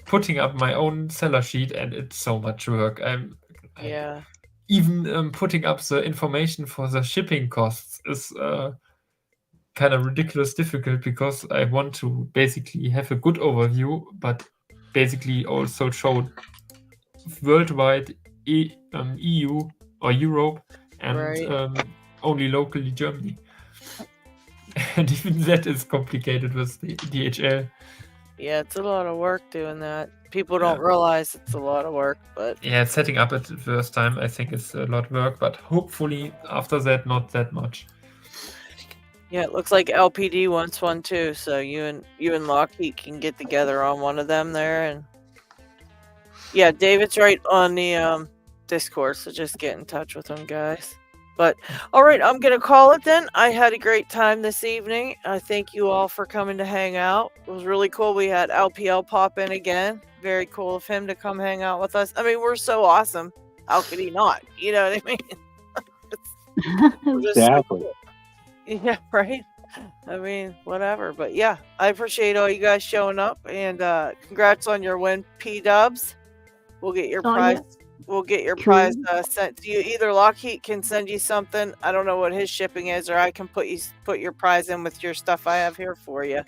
putting up my own seller sheet and it's so much work. Yeah. Even putting up the information for the shipping costs is kind of ridiculous difficult because I want to basically have a good overview, but basically also show worldwide EU or Europe and Right. only locally Germany. And even that is complicated with the DHL. Yeah, it's a lot of work doing that. People don't realize it's a lot of work, but Yeah, setting up it the first time, I think it's a lot of work, but hopefully after that, not that much. yeah, it looks like LPD wants one too. So you and LockHeat can get together on one of them there, and yeah, David's right on the Discord, so just get in touch with him, guys. But all right, I'm gonna call it then. I had a great time this evening. I thank you all for coming to hang out. It was really cool. We had LPL pop in again. Very cool of him to come hang out with us. I mean, we're so awesome. How could he not? You know what I mean? We're just so Exactly. cool. Yeah, right. I mean, whatever. But yeah, I appreciate all you guys showing up, and congrats on your win, P Dubs. We'll get your Oh, prize. yeah. We'll get your Cool. prize sent to you. Either LockHeat can send you something. I don't know what his shipping is, or I can put your prize in with your stuff I have here for you.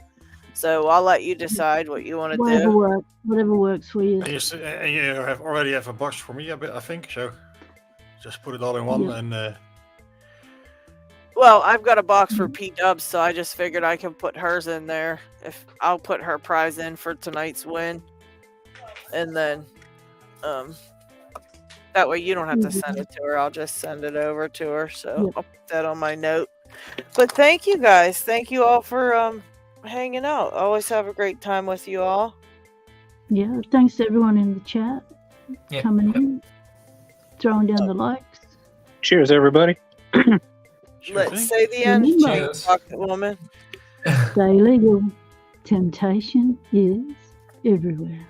So I'll let you decide what you want to Whatever do. works. Whatever works for you. And you already have a box for me, I think. So just put it all in one Yeah. and. Well, I've got a box for P-Dubs, so I just figured I can put hers in there. If I'll put her prize in for tonight's win, and then that way you don't have to send it to her. I'll just send it over to her. So I'll put that on my note. But thank you guys. Thank you all for hanging out. Always have a great time with you all. Yeah, thanks to everyone in the chat Yeah. coming in, throwing down the likes. Cheers, everybody. Let's say the end. Remember, Pocket woman. stay legal. Temptation is everywhere.